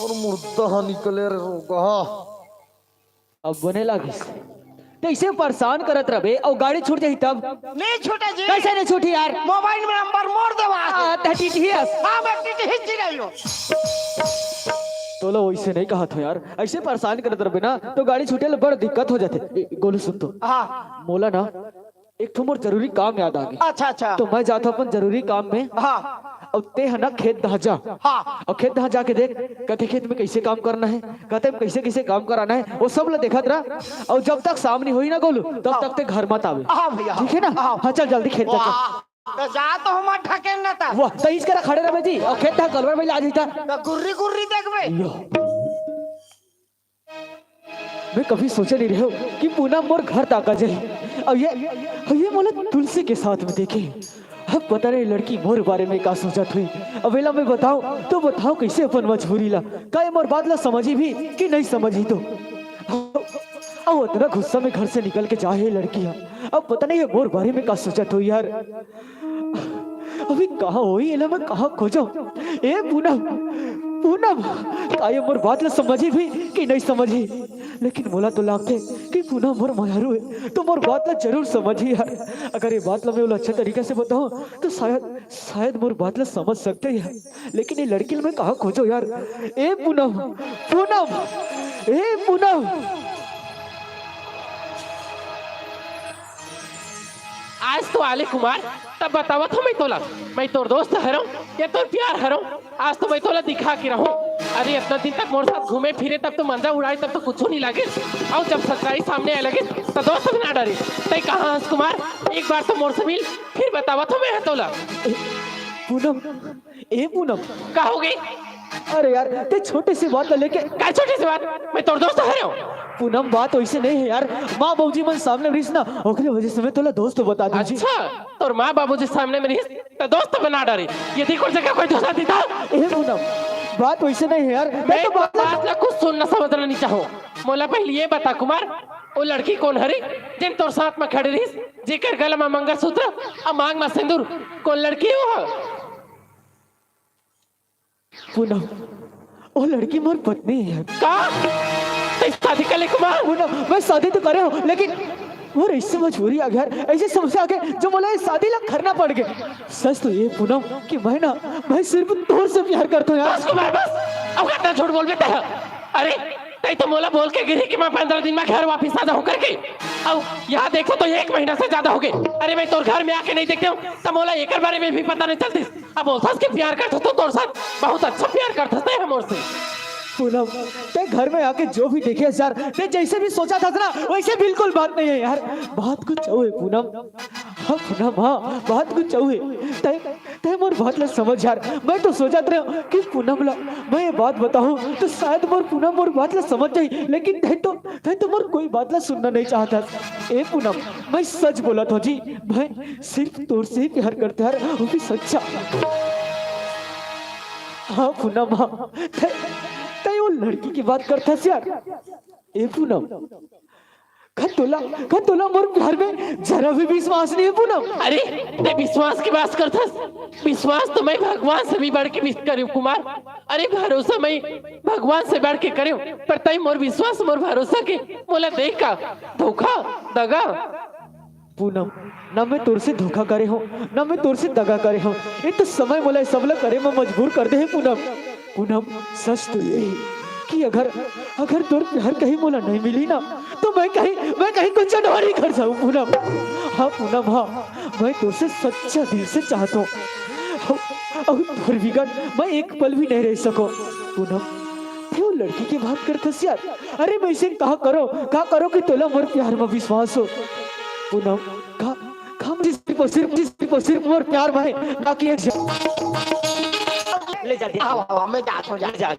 और मुर्दा निकले रे रोगा। अब बने लागिस कैसे परेशान करत रहे और गाड़ी छूट जाई तब नहीं छूटे जी। कैसे नहीं छूटी यार? मोबाइल में नंबर मोड़ देवा हाँ मैं हिच रही हूँ। तो लो वैसे नहीं कहा था यार, ऐसे परेशान करत रहे ना तो गाड़ी छूटे ले बड़ दिक्कत हो जाते। गोलू सुन तो हाँ मोला ना एक तो मोर जरूरी काम याद आ गया। अच्छा अच्छा तो मैं जाता अपन जरूरी काम में। हाँ अब ते है ना खेत दहा जा। हाँ और खेत दहा जाके देख कहते खेत में कैसे काम करना है, कहते कैसे कैसे काम कराना है, वो सब ला देखत रहा। और जब तक सामने हुई ना गोलू तब तक ते घर मत आवे, हाँ भैया ठीक है ना? हाँ चल जल्दी खेत दहा चल। तो जा तो हम ठके न था वाह तेईस करा खड़े रहे जी और खेत दहा कलवर में ला जाता। तो गुर्री गुर्री देखबे। मैं कभी सोचे नहीं रहे हो कि पूनम मोर घर ताका जाए और ये मोला तुलसी के साथ में देखे। अब पता नहीं लड़की मोर बारे में का सोचत हुई। अब वेला मैं बताओ तो बताओ कैसे अपन मजबूरी ला का मोर बात ला समझी भी कि नहीं समझी। तो अब उतना गुस्सा में घर से निकल के जाए लड़की। अब पता नहीं मोर बारे में का सोचत हुई यार। अभी कहाँ हुई एला मैं कहाँ खोजो। ए पूनम पूनम का ये मोर बात ला समझी भी कि नहीं समझी। लेकिन मोला तो लागते कि पूनम मोर मायारू है तो मोर बात ला जरूर समझी यार। अगर ये बात ला मैं अच्छे तरीके से बताऊं तो शायद मोर बात ला समझ सकते यार। लेकिन ये लड़की मैं कहाँ खोजो यार। ए पूनम पूनम ए पूनम आज तो आले कुमार तब बतावा था मैं तोर दोस्त हरऊं या तोर प्यार हरऊं। आज तो मैं तोला दिखा के रहूं। अरे इतना दिन तक मोर साथ घूमे फिरे तब तो मंजा उड़ाए तब तो कुछ नहीं लगे। और जब सच्चाई सामने आए लगे तो दोस्त भी ना डरे। तय कहाँ हंस कुमार एक बार तो मोर से मिल फिर बतावा था मैं तोला। पूनम ए पूनम का हो गई? अरे यार ते छोटी सी बात लेके क्या छोटी सी बात? मैं तोर दोस्त हरऊं। पूनम बात वैसे नहीं है यार। माँ बाबूजी मन सामने रहीस ना ओकरे वजह से मैं तोला दोस्त बता दूं। अच्छा तोर माँ बाबूजी सामने में रहीस तो दोस्त बना डरे। यदि कोई जगह कोई दोस्त देता ए पूनम बात वैसे नहीं है यार। मैं तो बात ला कुछ सुनना समझना नहीं चाहूँ। मोला पहले ये बता कुमार वो लड़की कौन हरी जिन तोर साथ में खड़े रहीस जेकर गला में मंगलसूत्र और मांग में सिंदूर कौन लड़की हो? पूनम वो लड़की मोर पत्नी है। का शादी कर ले कुमार? पूनम मैं शादी तो करे हूँ लेकिन वो ऐसे मजबूरी आ गया ऐसे समस्या आ गया जो बोला शादी ला करना पड़ गया। सच तो ये पूनम कि मैं सिर्फ तोर से प्यार करता हूँ यार। बस कुमार बस अब कितना झूठ बोल बेटा। अरे तई तो मोला बोल के गिरी कि मैं 15 दिन में घर वापस आ जाऊँ करके। अब यहाँ देखो तो 1 महीना से ज्यादा हो गए। अरे मैं तोर घर में आके नहीं देखते हूँ तो मोला एक बारे में भी पता नहीं चलती। अब बोलता कि प्यार करता तो तोर साथ बहुत अच्छा प्यार करता है मोर से। पूनम ते घर में आके जो भी देखे यार ते जैसे भी सोचा था ना वैसे बिल्कुल बात नहीं है यार। बहुत कुछ है पूनम। हाँ पूनम हाँ बहुत कुछ है। ते मोर बात ला समझ यार। मैं तो सोचा था कि पूनम ला मैं ये बात बताऊं तो शायद मोर पूनम मोर बात ला समझ जाई। लेकिन ते तो मोर कोई बात ला सुनना नहीं चाहता। ए पूनम मैं सच बोला था जी मैं सिर्फ तोर से ही प्यार करता यार वो भी सच्चा। हाँ पूनम हाँ वो लड़की की बात करता यार। ए पूनम खतोला मोर प्यार में जरा भी विश्वास नहीं है पूनम। अरे ते विश्वास की बात करता। विश्वास तो मैं भगवान से भी बढ़ के करूं कुमार। अरे भरोसा मैं भगवान से बढ़ के करूं पर तई मोर विश्वास मोर भरोसा के मोला देख का धोखा दगा। पूनम ना मैं तोर से धोखा करे हूँ ना मैं तोर से दगा करे हूँ। ये तो समय मोला सबला करे में मजबूर कर दे है पूनम। पूनम सच तो यही कि अगर तोर प्यार कहीं मोला नहीं मिली ना तो मैं कहीं कुछ जानवर कर जाऊं पूनम। हाँ पूनम हाँ मैं तोर से सच्चा दिल से चाहता हूँ। और तोहर बिगड़ मैं एक पल भी नहीं रह सको। पूनम थे वो लड़की की बात करतस यार। अरे मैं इसे कहा करो कि तोला मोर प्यार में विश्वास हो। पूनम का हम सिर्फ मोर प्यार में बाकी एक ले जा, मैं जाता हूँ, जा